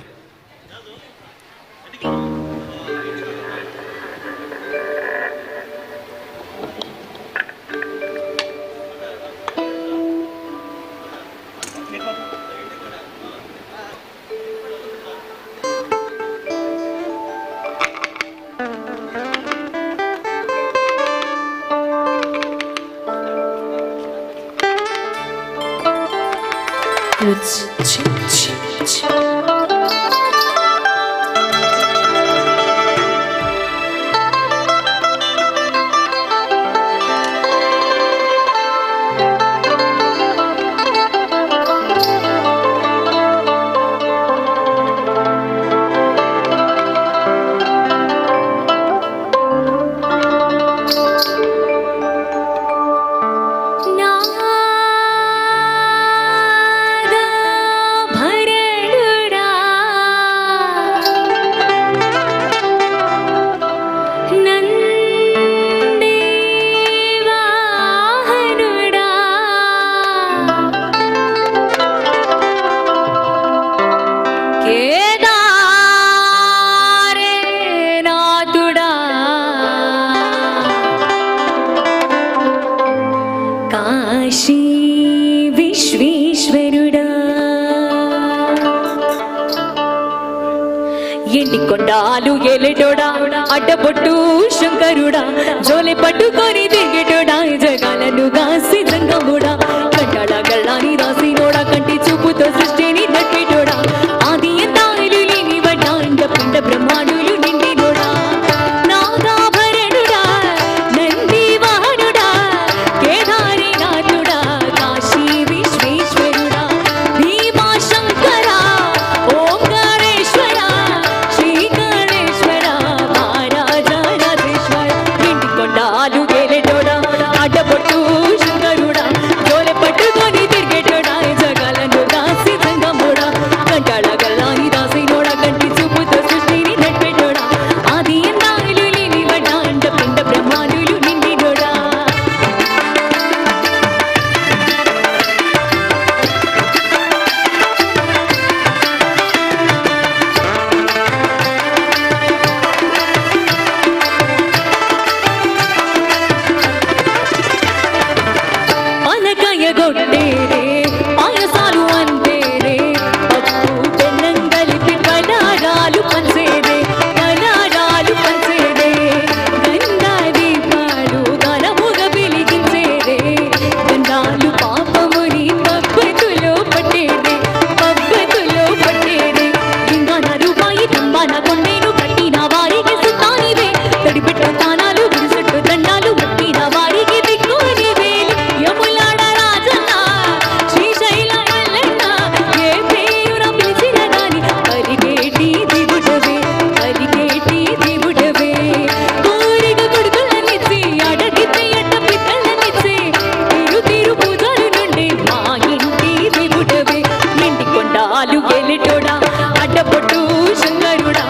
Speaker 4: ఎండికొండాలు ఎలెటోడా అడ్డబొట్టు శంకరుడా జోలె పట్టుకొని దిగెటోడా జగాలను గాసి జంగముడా కంటాడ గళ్ళాని రాసినోడా కంటి చూపుతో సృష్టిని దక్కెటోడా ఆది ఎంతాయిలు లేని వడ్డాండ పిండ బ్రహ్మాండులు నిండినోడా నాగాభరణుడా నంది వాహనుడా కేదారినాథుడా కాశీ విశ్వేశ్వరుడా భీమా శంకర ఓంకారేశ్వర శ్రీ గణేశ్వర మహారాజా రాజేశ్వర ఎండికొండాలు గేలెటోడా అడ్డబొట్టు శంకరుడా జోలె పట్టుకొని తిరిగేటోడా జగాలను దాసి సంగముడా కంటాళ గల్లాని దాసినోడా కంటి చూపుతో సృష్టిని నడిపెటోడా ఆది ఎందాయిలు లేని వడ్డాండ పిండ బ్రహ్మాండులు నిండినోడా పలకాయ గొట్టేరే పాయసాలు అందేరే పప్పు బెల్లం కలిపి పలారాలు పంచేదే పలారాలు పంచేదే గంగా దీపాలు గనముగ వెలిగించేదే గండాలు పాపముని పబ్బతులో పట్టేదే లింగాన రూపాయి తంబాన కొండేను కట్టిన వారికి సుతానివే తడిపెట్టు తానాలు గుడిసెట్టు దండాలు మట్టిన వారికి దిక్కుని వేలు యములాడ రాజన్న శ్రీశైల మల్లన్న ఏ పేరున పిలిచిన గాని పరిగేటి దిగుడవే కోరిక కొడుకులనిచ్చి అడగితే ఎట్ట పిట్టలనిచ్చి తిరు పూజలు నుండి మా ఇంటి దిగుడవే ఎండికొండాలు గెలిటోడా అడ్డపొట్టు శంకరుడా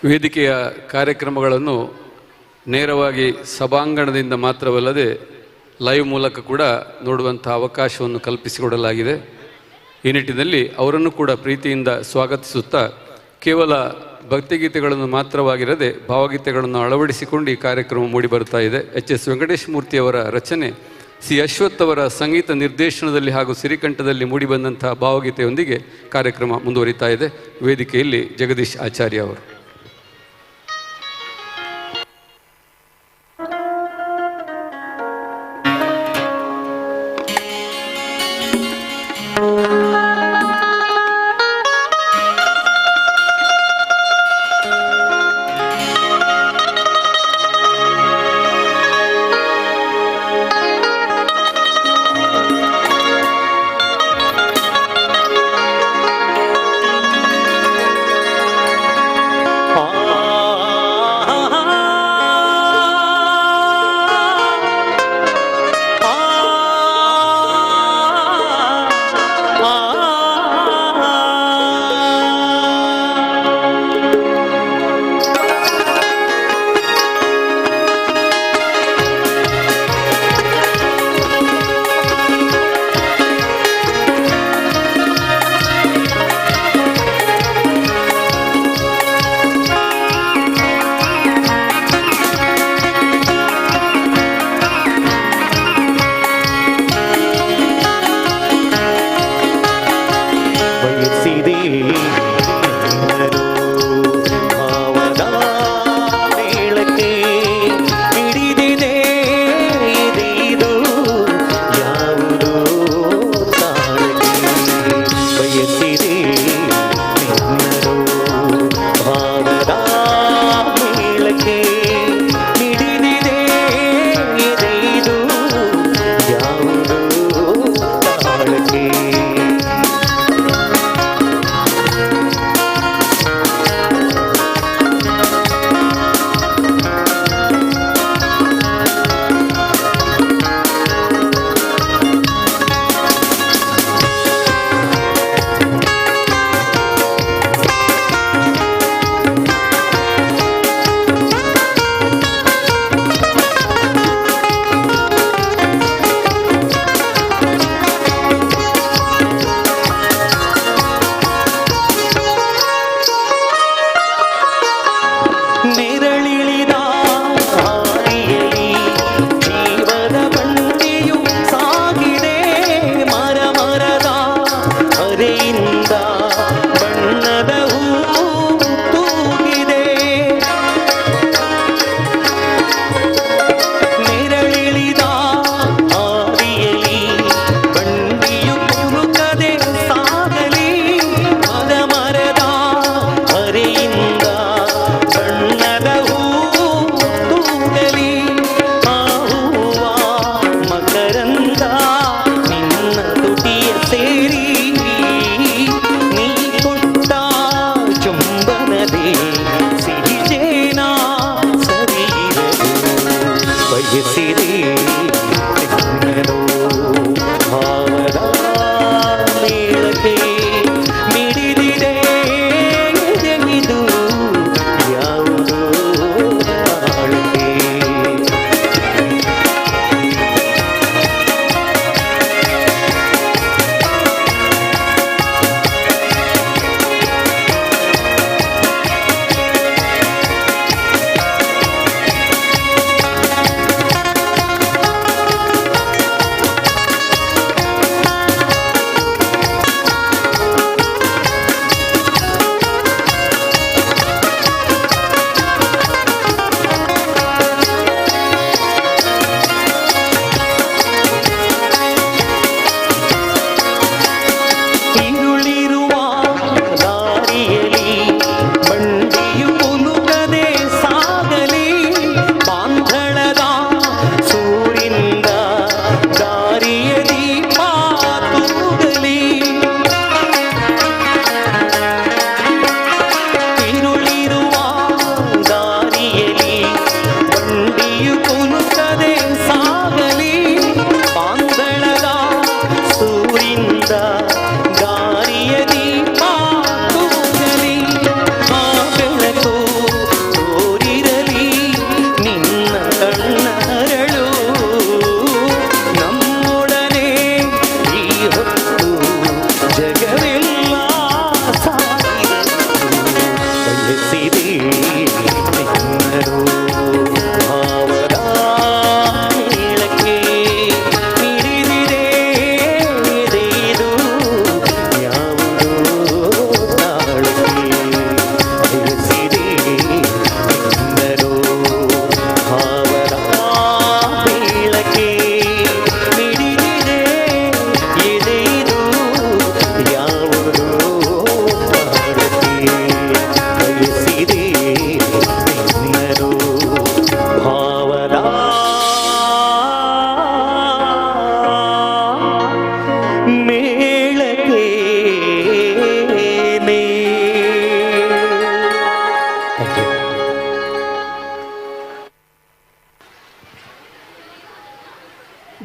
Speaker 2: ವೇದಿಕೆಯ ಕಾರ್ಯಕ್ರಮಗಳನ್ನು ನೇರವಾಗಿ ಸಭಾಂಗಣದಿಂದ ಮಾತ್ರವಲ್ಲದೆ ಲೈವ್ ಮೂಲಕ ಕೂಡ ನೋಡುವಂಥ ಅವಕಾಶವನ್ನು ಕಲ್ಪಿಸಿಕೊಡಲಾಗಿದೆ. ಈ ನಿಟ್ಟಿನಲ್ಲಿ ಅವರನ್ನು ಕೂಡ ಪ್ರೀತಿಯಿಂದ ಸ್ವಾಗತಿಸುತ್ತಾ ಕೇವಲ ಭಕ್ತಿಗೀತೆಗಳನ್ನು ಮಾತ್ರವಾಗಿರದೆ ಭಾವಗೀತೆಗಳನ್ನು ಅಳವಡಿಸಿಕೊಂಡು ಈ ಕಾರ್ಯಕ್ರಮ ಮೂಡಿಬರುತ್ತಾ ಇದೆ. ಎಚ್.ಎಸ್. ವೆಂಕಟೇಶ ಮೂರ್ತಿಯವರ ರಚನೆ, ಸಿ ಅಶ್ವಥ್ ಅವರ ಸಂಗೀತ ನಿರ್ದೇಶನದಲ್ಲಿ ಹಾಗೂ ಸಿರಿಕಂಠದಲ್ಲಿ ಮೂಡಿಬಂದಂತಹ ಭಾವಗೀತೆಯೊಂದಿಗೆ ಕಾರ್ಯಕ್ರಮ ಮುಂದುವರಿತಾ ಇದೆ. ವೇದಿಕೆಯಲ್ಲಿ ಜಗದೀಶ್ ಆಚಾರ್ಯ ಅವರು.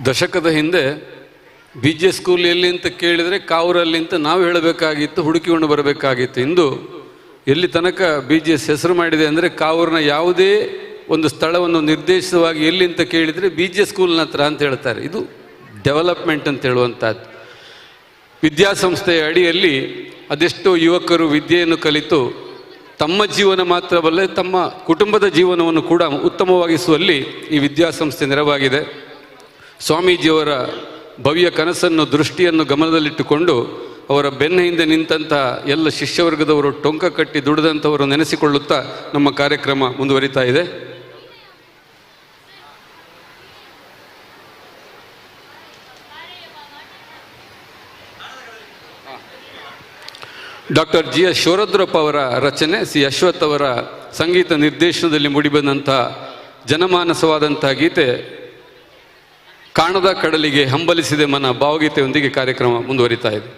Speaker 2: ದಶಕದ ಹಿಂದೆ ಬಿ ಜೆ ಸ್ಕೂಲ್ ಎಲ್ಲಿ ಅಂತ ಕೇಳಿದರೆ ಕಾವೂರಲ್ಲಿ ಅಂತ ನಾವು ಹೇಳಬೇಕಾಗಿತ್ತು, ಹುಡುಕಿಕೊಂಡು ಬರಬೇಕಾಗಿತ್ತು. ಇಂದು ಎಲ್ಲಿ ತನಕ ಬಿ ಜೆ ಎಸ್ ಹೆಸರು ಮಾಡಿದೆ ಅಂದರೆ ಕಾವೂರಿನ ಯಾವುದೇ ಒಂದು ಸ್ಥಳವನ್ನು ನಿರ್ದೇಶಿತವಾಗಿ ಎಲ್ಲಿ ಅಂತ ಕೇಳಿದರೆ ಬಿ ಜೆ ಸ್ಕೂಲ್ನ ಹತ್ರ ಅಂತ ಹೇಳ್ತಾರೆ. ಇದು ಡೆವಲಪ್ಮೆಂಟ್ ಅಂತ ಹೇಳುವಂಥದ್ದು. ವಿದ್ಯಾಸಂಸ್ಥೆಯ ಅಡಿಯಲ್ಲಿ ಅದೆಷ್ಟೋ ಯುವಕರು ವಿದ್ಯೆಯನ್ನು ಕಲಿತು ತಮ್ಮ ಜೀವನ ಮಾತ್ರವಲ್ಲ ತಮ್ಮ ಕುಟುಂಬದ ಜೀವನವನ್ನು ಕೂಡ ಉತ್ತಮವಾಗಿಸುವಲ್ಲಿ ಈ ವಿದ್ಯಾಸಂಸ್ಥೆ ನೆರವಾಗಿದೆ. ಸ್ವಾಮೀಜಿಯವರ ಭವ್ಯ ಕನಸನ್ನು ದೃಷ್ಟಿಯನ್ನು ಗಮನದಲ್ಲಿಟ್ಟುಕೊಂಡು ಅವರ ಬೆನ್ನ ಹಿಂದೆ ನಿಂತಹ ಎಲ್ಲ ಶಿಷ್ಯವರ್ಗದವರು ಟೊಂಕ ಕಟ್ಟಿ ದುಡಿದಂಥವರು ನೆನೆಸಿಕೊಳ್ಳುತ್ತಾ ನಮ್ಮ ಕಾರ್ಯಕ್ರಮ ಮುಂದುವರಿತಾ ಇದೆ. ಡಾಕ್ಟರ್ ಜಿ ಎಸ್ ಶಿವರುದ್ರಪ್ಪ ಅವರ ರಚನೆ, ಸಿ ಅಶ್ವಥ್ ಅವರ ಸಂಗೀತ ನಿರ್ದೇಶನದಲ್ಲಿ ಮೂಡಿಬಂದಂಥ ಜನಮಾನಸವಾದಂಥ ಗೀತೆ ಕಾಣದ ಕಡಲಿಗೆ ಹಂಬಲಿಸಿದೆ ಮನ ಭಾವಗೀತೆಯೊಂದಿಗೆ ಕಾರ್ಯಕ್ರಮ ಮುಂದುವರಿತಾ ಇದೆ.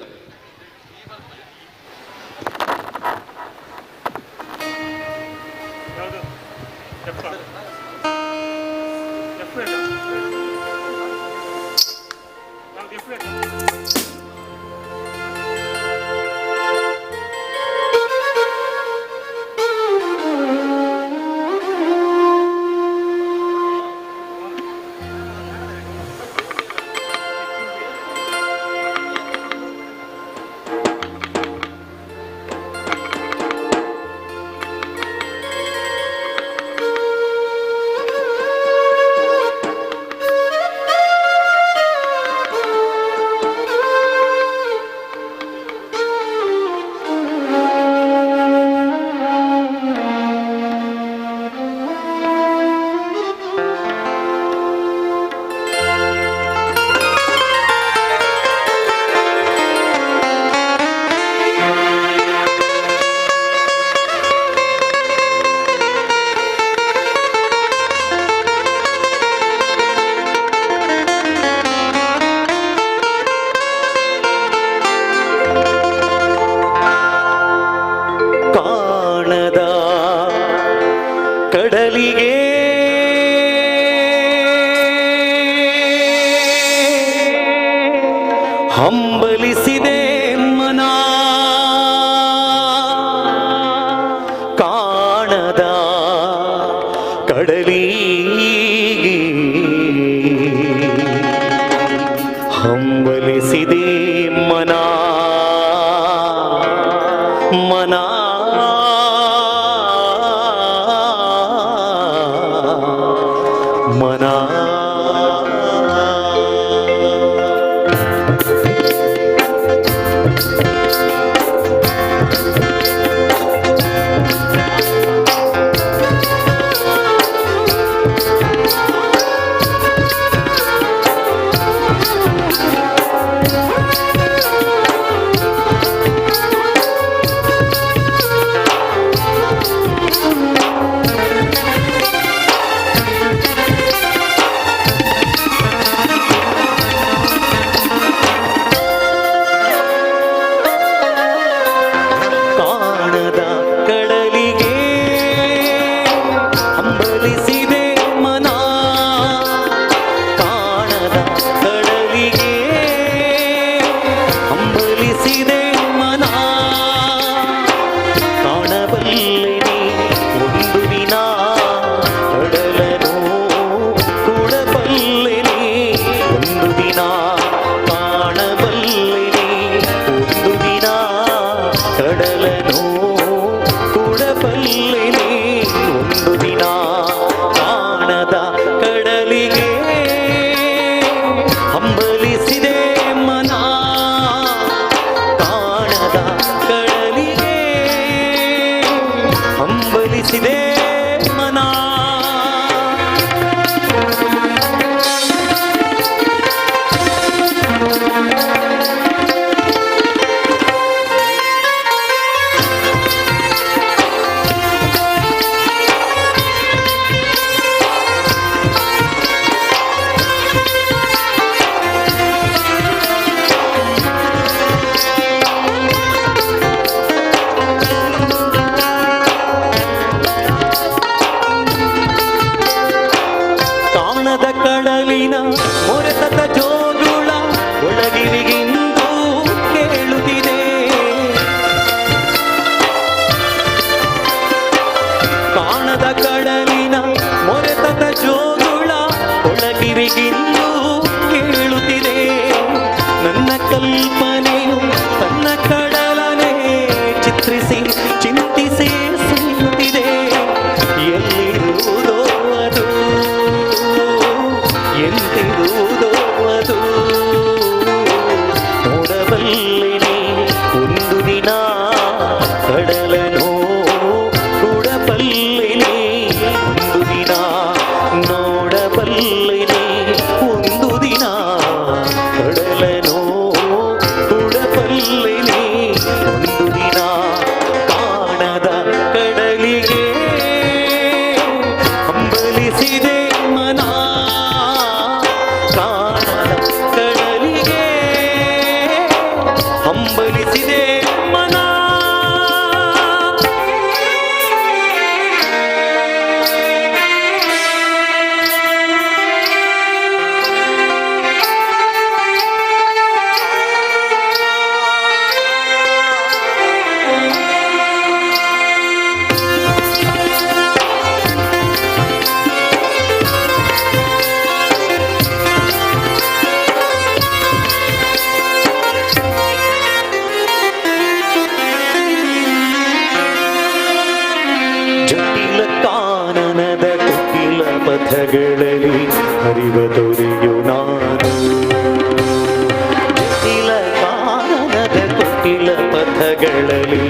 Speaker 3: ಕಡಲಿಗೆ ಹಂಬಲಿಸಿದೆ ಮನ, ಕಾಣದ ಕಡಲಿಗೆ ಹಂಬಲಿಸಿದೆ ಮನ ಮನ ಮನ. ಚಿತ್ರಿಸಿ ಚಿಂತಿಸಿ ಸುತ್ತಿದೆ ಎಲ್ಲಿರುವುದೋ ಅದು ಎಂತಿರುವುದೋ ಅದು ನೋಡಬಲ್ಲಿನಿ ಒಂದು ದಿನ ಕಡಲನು ಕೂಡಬಲ್ಲಿನಿ ಒಂದು ದಿನ ನೋಡಬಲ್ಲಿನಿ ಒಂದು ದಿನ ಕಡಲನು ಕೂಡಬಲ್ಲಿನಿ ಒಂದು ದಿನ ಕಾಣದ ಕಡಲಿಗೆ ಹಂಬಲಿಸಿದೆ ಮನ ಕಾಣದ ಕಡಲಿಗೆ ಹಂಬಲಿಸಿದೆ ಮನ ಜಟಿಲ ಕಾನನದ ಕುಟಿಲ ಪಥಗಳಲ್ಲಿ ಹರಿವ ತೊರೆಯು ನಾನು ಜಟಿಲ ಕಾನನದ ಕುಟಿಲ ಪಥಗಳಲ್ಲಿ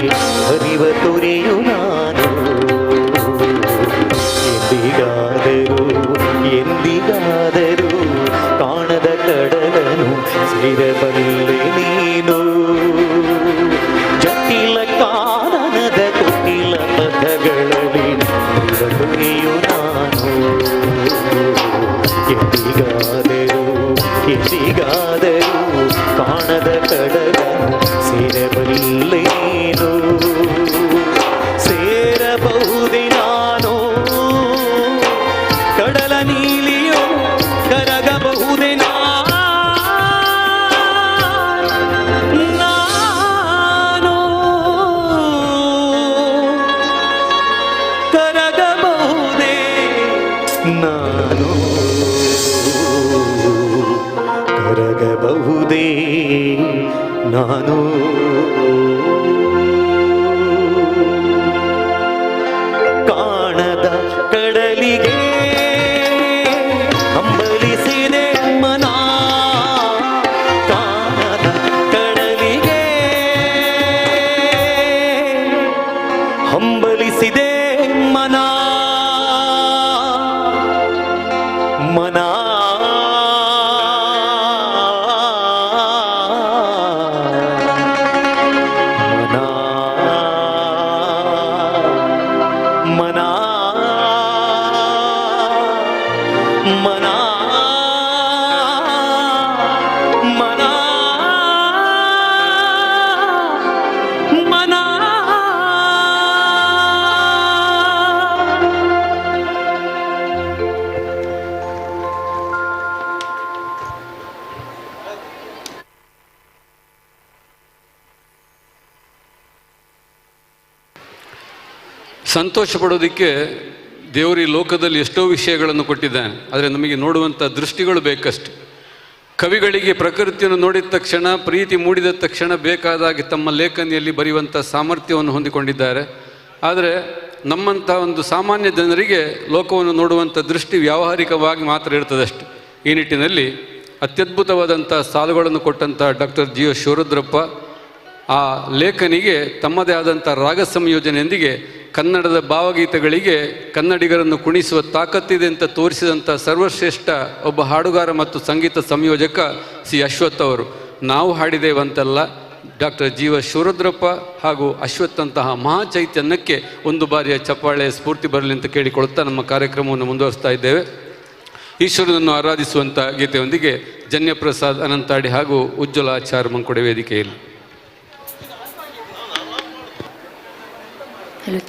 Speaker 3: ಹರಿವ ತೊರೆಯು ನಾನು ಎಂದಿಗಾದರೂ ಕಾಣದ ಕಡಲನು ಸೇರಬಲ್ಲೆ ನೀನು ಜಟಿಲ ಕಾನನದ ಕುಟಿಲ ಪಥಗಳಲ್ಲಿ ಹರಿವ ನಾನು ಎಂದಿಗಾದರೂ ಕಾಣದ ಕಡಲನು ಸೇರಬಲ್ಲೆ ನೀನು ಸೇರಬಹುದೇ ನಾನು ಕಡಲ ನೀಲಿಯೋ ಕರಗಬಹುದೇ ನಾನು ಕರಗಬಹುದೇ ನಾನು ಕರಗಬಹುದೇ ನಾನು ಕಾಣದ ಕಡಲಿಗೆ ಹಂಬಲಿಸಿದೆ ಮನ ಕಾಣದ ಕಡಲಿಗೆ ಹಂಬಲಿಸಿದೆ ಮನ ಮನ ಮನ ಮನ ಮನ ಮನ
Speaker 2: ಸಂತೋಷ ಪಡೋದಕ್ಕೆ ದೇವರು ಈ ಲೋಕದಲ್ಲಿ ಎಷ್ಟೋ ವಿಷಯಗಳನ್ನು ಕೊಟ್ಟಿದ್ದಾನೆ. ಆದರೆ ನಮಗೆ ನೋಡುವಂಥ ದೃಷ್ಟಿಗಳು ಬೇಕಷ್ಟು. ಕವಿಗಳಿಗೆ ಪ್ರಕೃತಿಯನ್ನು ನೋಡಿದ ತಕ್ಷಣ, ಪ್ರೀತಿ ಮೂಡಿದ ತಕ್ಷಣ ಬೇಕಾದಾಗಿ ತಮ್ಮ ಲೇಖನಿಯಲ್ಲಿ ಬರೆಯುವಂಥ ಸಾಮರ್ಥ್ಯವನ್ನು ಹೊಂದಿಕೊಂಡಿದ್ದಾರೆ. ಆದರೆ ನಮ್ಮಂಥ ಒಂದು ಸಾಮಾನ್ಯ ಜನರಿಗೆ ಲೋಕವನ್ನು ನೋಡುವಂಥ ದೃಷ್ಟಿ ವ್ಯಾವಹಾರಿಕವಾಗಿ ಮಾತ್ರ ಇರ್ತದಷ್ಟು. ಈ ನಿಟ್ಟಿನಲ್ಲಿ ಅತ್ಯದ್ಭುತವಾದಂಥ ಸಾಲುಗಳನ್ನು ಕೊಟ್ಟಂಥ ಡಾಕ್ಟರ್ ಜಿ ಎಸ್ ಶಿವರುದ್ರಪ್ಪ ಆ ಲೇಖನಿಗೆ ತಮ್ಮದೇ ಆದಂಥ ರಾಗ ಸಂಯೋಜನೆಯೊಂದಿಗೆ ಕನ್ನಡದ ಭಾವಗೀತೆಗಳಿಗೆ ಕನ್ನಡಿಗರನ್ನು ಕುಣಿಸುವ ತಾಕತ್ತಿದೆ ಅಂತ ತೋರಿಸಿದಂಥ ಸರ್ವಶ್ರೇಷ್ಠ ಒಬ್ಬ ಹಾಡುಗಾರ ಮತ್ತು ಸಂಗೀತ ಸಂಯೋಜಕ ಸಿ ಅಶ್ವಥ್ ಅವರು. ನಾವು ಹಾಡಿದೇವಂತಲ್ಲ, ಡಾಕ್ಟರ್ ಜಿ ಎಸ್ ಶಿವರುದ್ರಪ್ಪ ಹಾಗೂ ಅಶ್ವತ್ಥಂತಹ ಮಹಾಚೈತನ್ಯಕ್ಕೆ ಒಂದು ಬಾರಿಯ ಚಪ್ಪಾಳೆ ಸ್ಫೂರ್ತಿ ಬರಲಿ ಅಂತ ಕೇಳಿಕೊಳ್ಳುತ್ತಾ ನಮ್ಮ ಕಾರ್ಯಕ್ರಮವನ್ನು ಮುಂದುವರಿಸ್ತಾ ಇದ್ದೇವೆ. ಈಶ್ವರನನ್ನು ಆರಾಧಿಸುವಂಥ ಗೀತೆಯೊಂದಿಗೆ ಜನ್ಯಪ್ರಸಾದ್ ಅನಂತಾಡಿ ಹಾಗೂ ಉಜ್ವಲ ಆಚಾರ್ ಮಂಕುಡೆ ವೇದಿಕೆಯಲ್ಲಿ.
Speaker 4: Hello.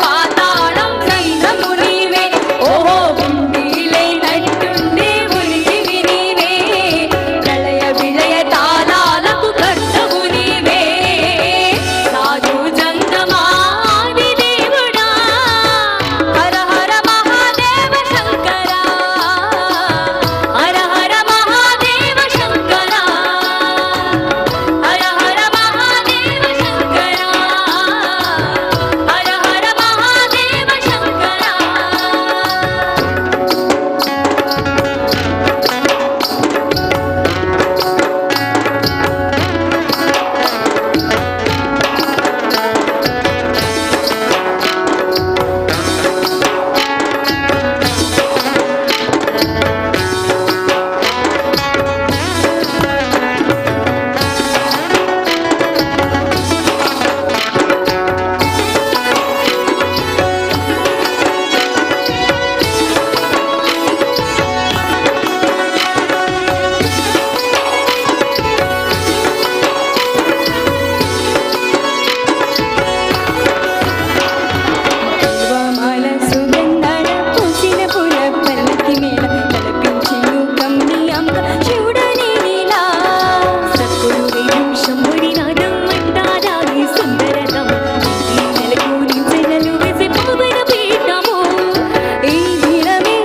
Speaker 4: పాతాళం సంగము నీవే ఓహో గుండీలే నట్టుండే ఉనికివి నీవే ప్రళయ విలయ తాళాలకు కర్తవు నీవే సాధు జంగమాది దేవుడా హర హర మహాదేవ శంకర హర హర మహాదేవ శంకర హర హర మహాదేవ శంకర హర హర మహాదేవ శంకర పూర్వమాల సుగంధాల పూసిన పూల పల్లకి మేళ తలపించెను కమ్మి అంబ శివుడని నీలా సత్తుడు వేరు శంభుడి నాదం అంటారాగి సుందరతం ఈ నెలకు నించెనలు వేసి పవన పీఠము ఈ దినమే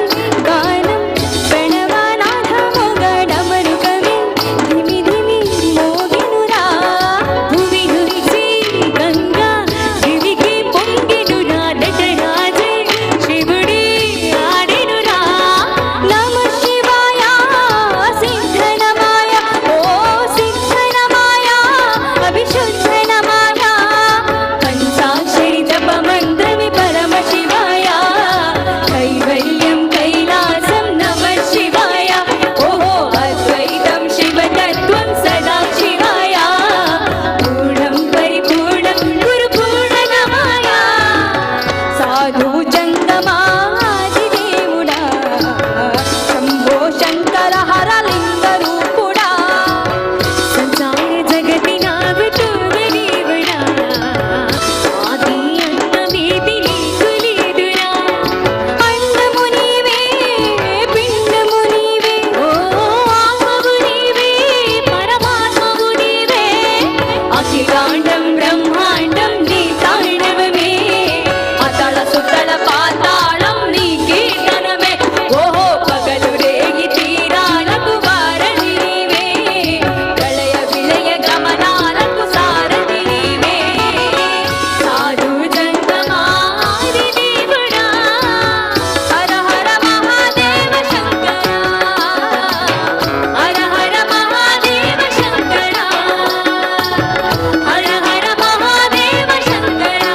Speaker 4: గానం ప్రణవనాథము గడమరుకమే ధిమి ధిమి మోగినురా భువి నుంచి గంగా దివికి పొంగినురా నటరాజే శివుడి ఆడినురా నమ శివాయ సిద్ధనమాయ ఓ సిద్ధనమాయ అభిశుద్ధనమాయ పంచాక్షరి జప మంత్రమి పరమ శివాయ కైవల్యం కైలాసం నమ శివాయ ఓహో అద్వైతం శివతత్వం సదా శివాయ పూర్ణం పరిపూర్ణం గురు పూర్ణనమాయ సాధు జంగమాది దేవుడా శంభో శంకర హర లింగ రూపుడా సంసార జగతి నాగుతూగ నీవుడా ఆది అంతమేది నీకు లేదురా అండము నీవే పిండము నీవే ఓ ఆత్మవు నీవే పరమాత్మవు నీవే అఖిలాండం బ్రహ్మాండం నీ తాండవమే అతల సుతల పాతాళం నీ కీర్తనమే ఓహో పగలు రేగి తీరాలకు వారధి నీవే ప్రళయ విలయ గమనాలకు సారథి నీవే సాధు జంగమాది దేవుడా హర హర మహాదేవ శంకర హర హర మహాదేవ శంకర హర హర మహాదేవ శంకర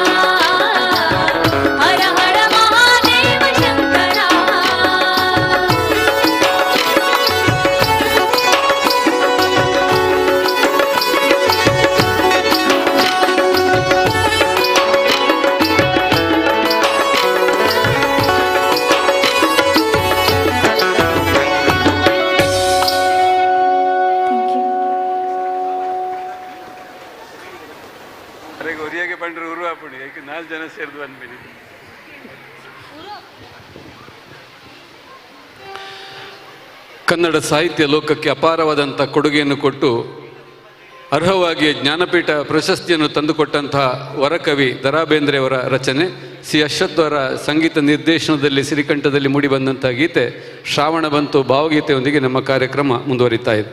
Speaker 4: హర హర మహాదేవ శంకర
Speaker 2: ಅರೆಗೆ ಒರಿಯಾಗೆ ಪಂಡ್ರೆ ಉರುವಾಪುಡಿ ಯಾಕೆ 4 ಜನ ಸೇರಿದು ಬಂದ್ಬಿಡಿ. ಕನ್ನಡ ಸಾಹಿತ್ಯ ಲೋಕಕ್ಕೆ ಅಪಾರವಾದಂಥ ಕೊಡುಗೆಯನ್ನು ಕೊಟ್ಟು ಅರ್ಹವಾಗಿ ಜ್ಞಾನಪೀಠ ಪ್ರಶಸ್ತಿಯನ್ನು ತಂದುಕೊಟ್ಟಂತಹ ವರಕವಿ ದ ರಾ ಬೇಂದ್ರೆಯವರ ರಚನೆ, ಸಿ ಅಶ್ವಥ್ ಅವರ ಸಂಗೀತ ನಿರ್ದೇಶನದಲ್ಲಿ ಸಿರಿಕಂಠದಲ್ಲಿ ಮೂಡಿಬಂದಂಥ ಗೀತೆ ಶ್ರಾವಣ ಬಂತು ಭಾವಗೀತೆಯೊಂದಿಗೆ ನಮ್ಮ ಕಾರ್ಯಕ್ರಮ ಮುಂದುವರಿತಾ ಇದೆ.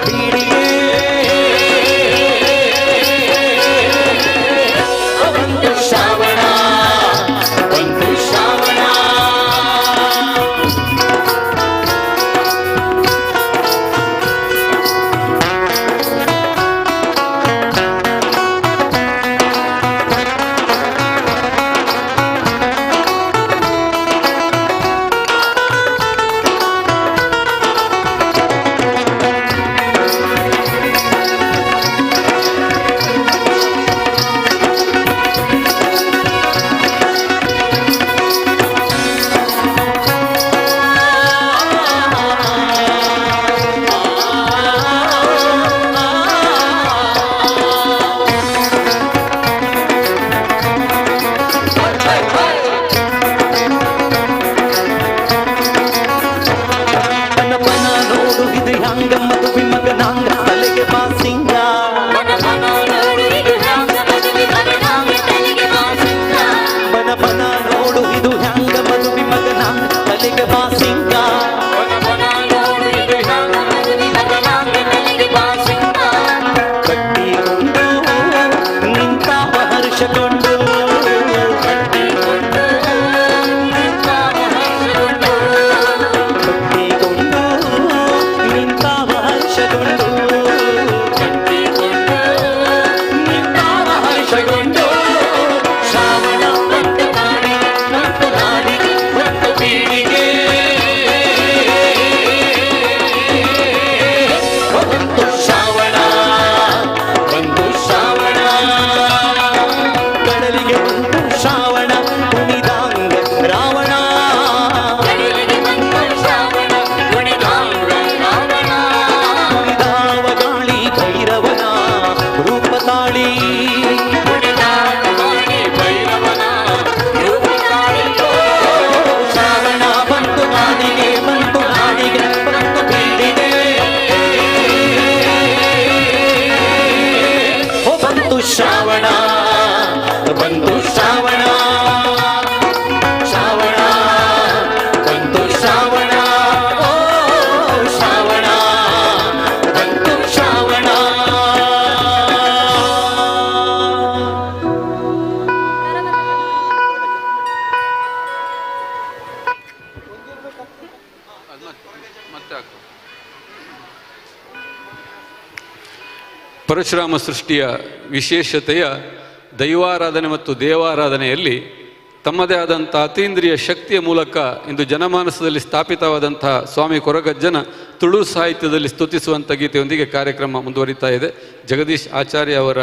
Speaker 3: ಬೀಡಿಗೆ ಬಂತು ಶ್ರಾವಣ ಬಂತು ಶ್ರಾವಣ ಶ್ರಾವಣ ಬಂತು ಶ್ರಾವಣ ಶ್ರಾವಣ ಬಂತು ಶ್ರಾವಣ ಓ ಶ್ರಾವಣ ಬಂತು ಶ್ರಾವಣ
Speaker 2: ಪರಶುರಾಮ ಸೃಷ್ಟಿಯ ವಿಶೇಷತೆಯ ದೈವಾರಾಧನೆ ಮತ್ತು ದೇವಾರಾಧನೆಯಲ್ಲಿ ತಮ್ಮದೇ ಆದಂಥ ಅತೀಂದ್ರಿಯ ಶಕ್ತಿಯ ಮೂಲಕ ಇಂದು ಜನಮಾನಸದಲ್ಲಿ ಸ್ಥಾಪಿತವಾದಂತಹ ಸ್ವಾಮಿ ಕೊರಗಜ್ಜನ ತುಳು ಸಾಹಿತ್ಯದಲ್ಲಿ ಸ್ತುತಿಸುವಂಥ ಗೀತೆಯೊಂದಿಗೆ ಕಾರ್ಯಕ್ರಮ ಮುಂದುವರಿತಾ ಇದೆ. ಜಗದೀಶ್ ಆಚಾರ್ಯ ಅವರ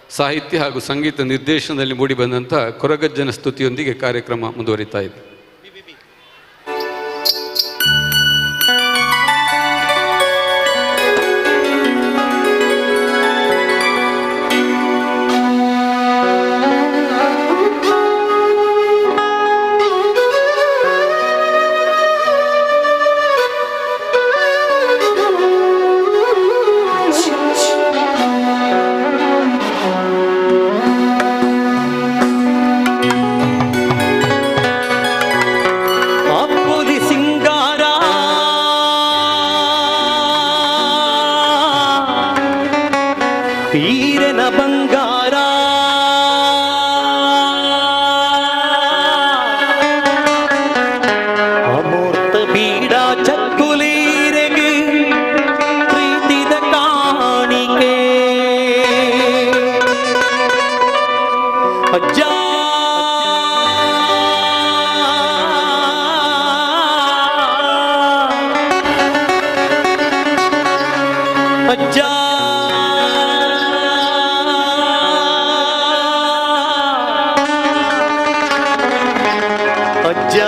Speaker 2: ಸಾಹಿತ್ಯ ಹಾಗೂ ಸಂಗೀತ ನಿರ್ದೇಶನದಲ್ಲಿ ಮೂಡಿಬಂದಂಥ ಕೊರಗಜ್ಜನ ಸ್ತುತಿಯೊಂದಿಗೆ ಕಾರ್ಯಕ್ರಮ ಮುಂದುವರಿತಾ ಇದೆ.
Speaker 3: ಈರನ ಬಂಗಾರ ಅಮೂರ್ತ ಬೀಡ ಚಕ್ಕುಲೀರೆಗೆ ಪ್ರೀತಿದ ಕಾಣಿಕೆ ಅಜ್ಜ ಅಜ್ಜ ಅಜ್ಜ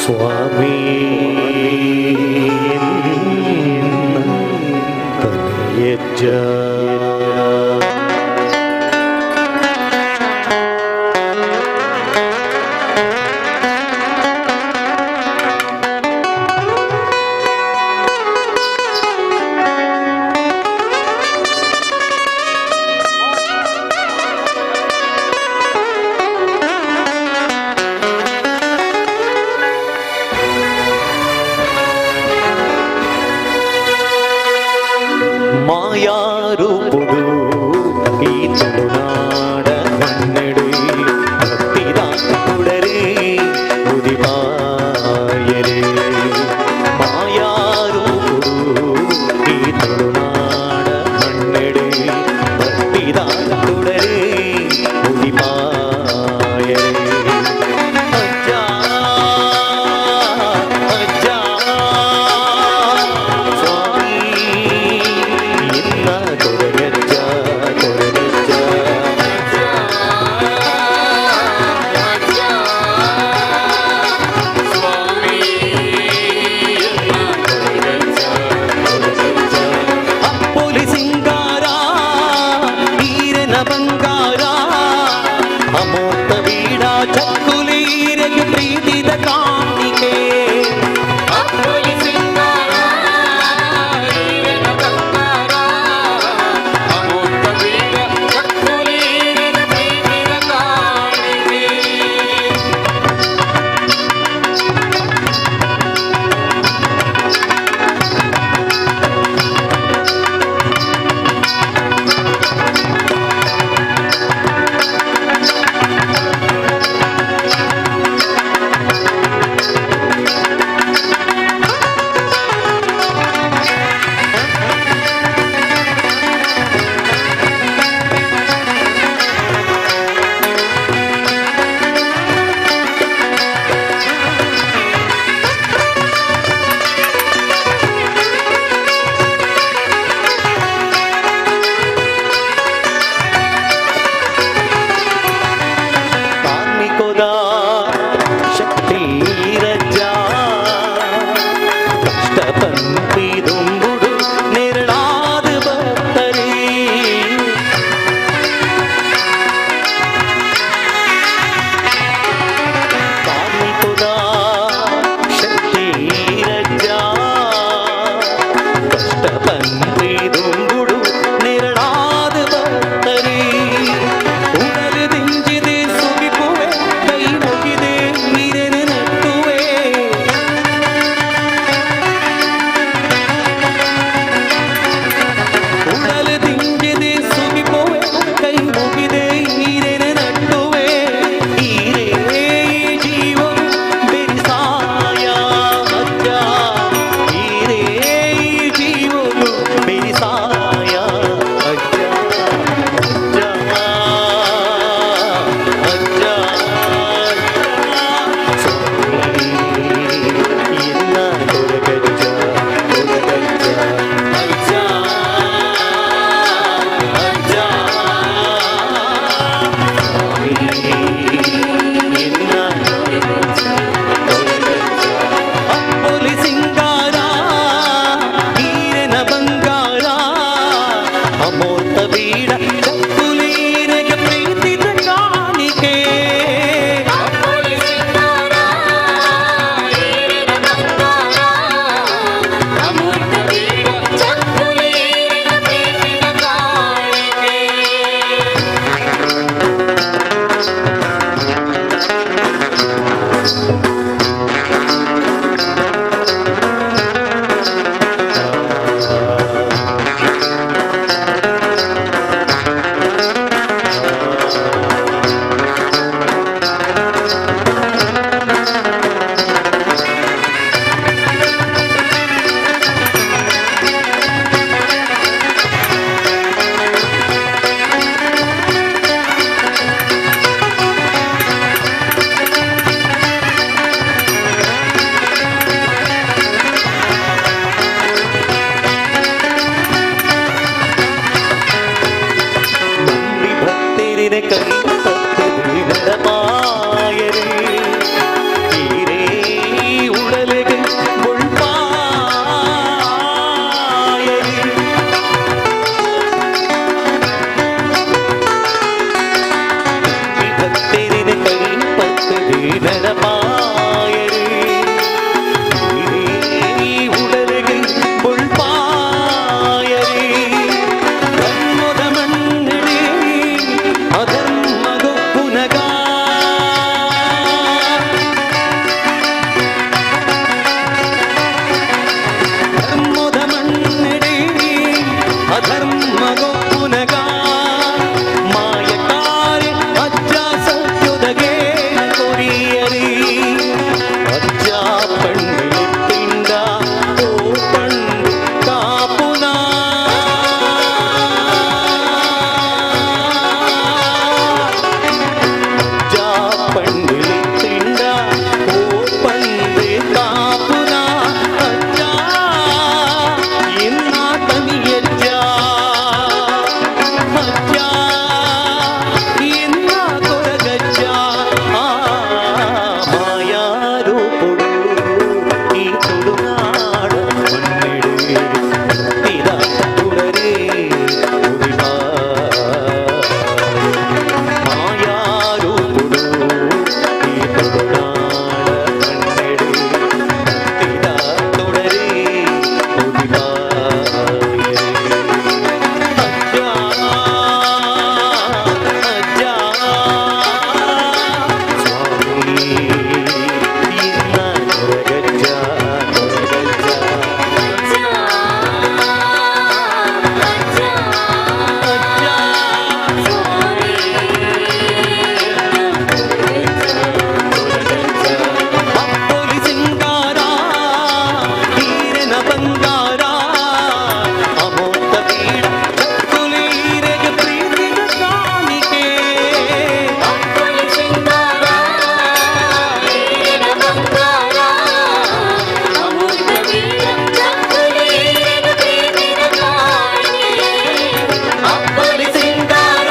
Speaker 3: ಸ್ವಾಮಿ ತನೆಯಜ್ಜ பாயரு உடலுக்கு புல் பாயரு கண்முத மண்ணடி அதர்மகு புனகா ಧರ್ಮದ ಮಣ್ಣಡಿ ಅಧರ್ಮಗೋ ಪುನಗಾ ಮಾಯಕಾರಿ ಅಜ್ಜ ಸತ್ಯುದಗೆ ಕೊರಿಯರಿ ಅಜ್ಜ ಪಂಡು ತಿಂಡ ಓ ಪಂಡು ಕಾಪುನ ಅಜ್ಜ ಪಂಡು ತಿಂಡ ಓ ಪಂಡು ಕಾಪುನ ಅಜ್ಜ ಇನ್ನ ತನಿಯಜ್ಜ ಅಜ್ಜ ಇನ್ನ ಕೊರಗಜ್ಜ ಮಾಯಾರು ಕೊಡು ಈ ತುಳುನಾಡ ಮಣ್ಣಿಡು ಇದ ತುಳರೇ ಉರಿಬಾ ಮಾಯಾರು ಕೊಡು ಈ ತುಳುನಾಡ ಮಣ್ಣಿಡು ಇದ ತುಳರೇ ಉರಿಬಾ ಅಜ್ಜ ಅಜ್ಜ ಸ್ವಾಮಿ ಇನ್ನ ಕೊರಗಜ್ಜ ಕೊರಗಜ್ಜ ಅಪ್ಪೊಲಿ ಸಿಂಗಾರ ಹೀರೆನ ಬಂಗಾರ ಅಮೋತ ಬೀಡ ಚಕ್ಕುಲೀರೆಗ ಪ್ರೀತಿಗ ಕಾಣಿಕೆ ಅಪ್ಪೊಲಿ ಸಿಂಗಾರ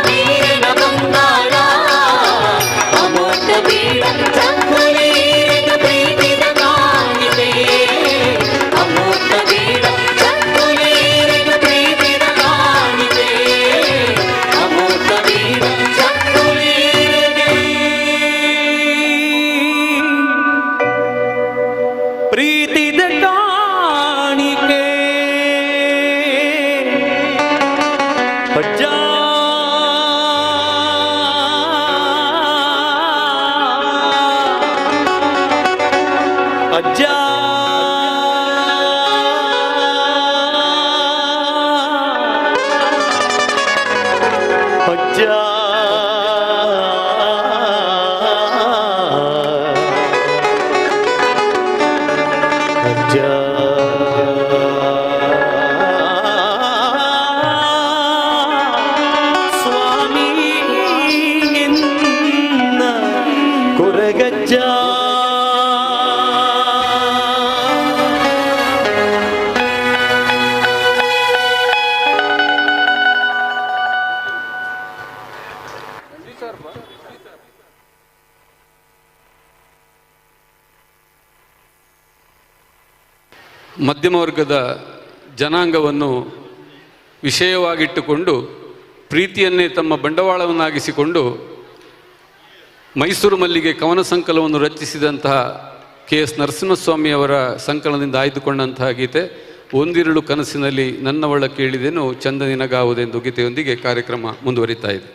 Speaker 3: ಹೀರೆನ ಬಂಗಾರ ಅಮೋತ ಬೀಡ ಚಕ್ಕುಲೀರೆಗ ಪ್ರೀತಿಗ ಕಾಣಿಕೆ ಅಮೋತ ಬೀಡ ಚಕ್ಕುಲೀರೆಗ ಪ್ರೀತಿಗ ಕಾಣಿಕೆ ಅಮೋತ ಬೀಡ ಚಕ್ಕುಲೀರೆಗೆ ಪ್ರೀತಿದ ಕಾಣಿಕೆ ಅಜ್ಜ ಅಜ್ಜ ಅಜ್ಜ ಅಜ್ಜ ಸ್ವಾಮಿ ಎನ್ನ ಕೊರಗಜ್ಜ
Speaker 2: ಮಧ್ಯಮ ವರ್ಗದ ಜನಾಂಗವನ್ನು ವಿಷಯವಾಗಿಟ್ಟುಕೊಂಡು ಪ್ರೀತಿಯನ್ನೇ ತಮ್ಮ ಬಂಡವಾಳವನ್ನಾಗಿಸಿಕೊಂಡು ಮೈಸೂರು ಮಲ್ಲಿಗೆ ಕವನ ಸಂಕಲನವನ್ನು ರಚಿಸಿದಂತಹ KS ನರಸಿಂಹಸ್ವಾಮಿಯವರ ಸಂಕಲನದಿಂದ ಆಯ್ದುಕೊಂಡಂತಹ ಗೀತೆ ಒಂದಿರುಳು ಕನಸಿನಲ್ಲಿ ನನ್ನವಳ ಕೇಳಿದೆನು ಚಂದ ನಿನಗಾವುದೆಂದು ಗೀತೆಯೊಂದಿಗೆ ಕಾರ್ಯಕ್ರಮ ಮುಂದುವರಿತಾ ಇದೆ.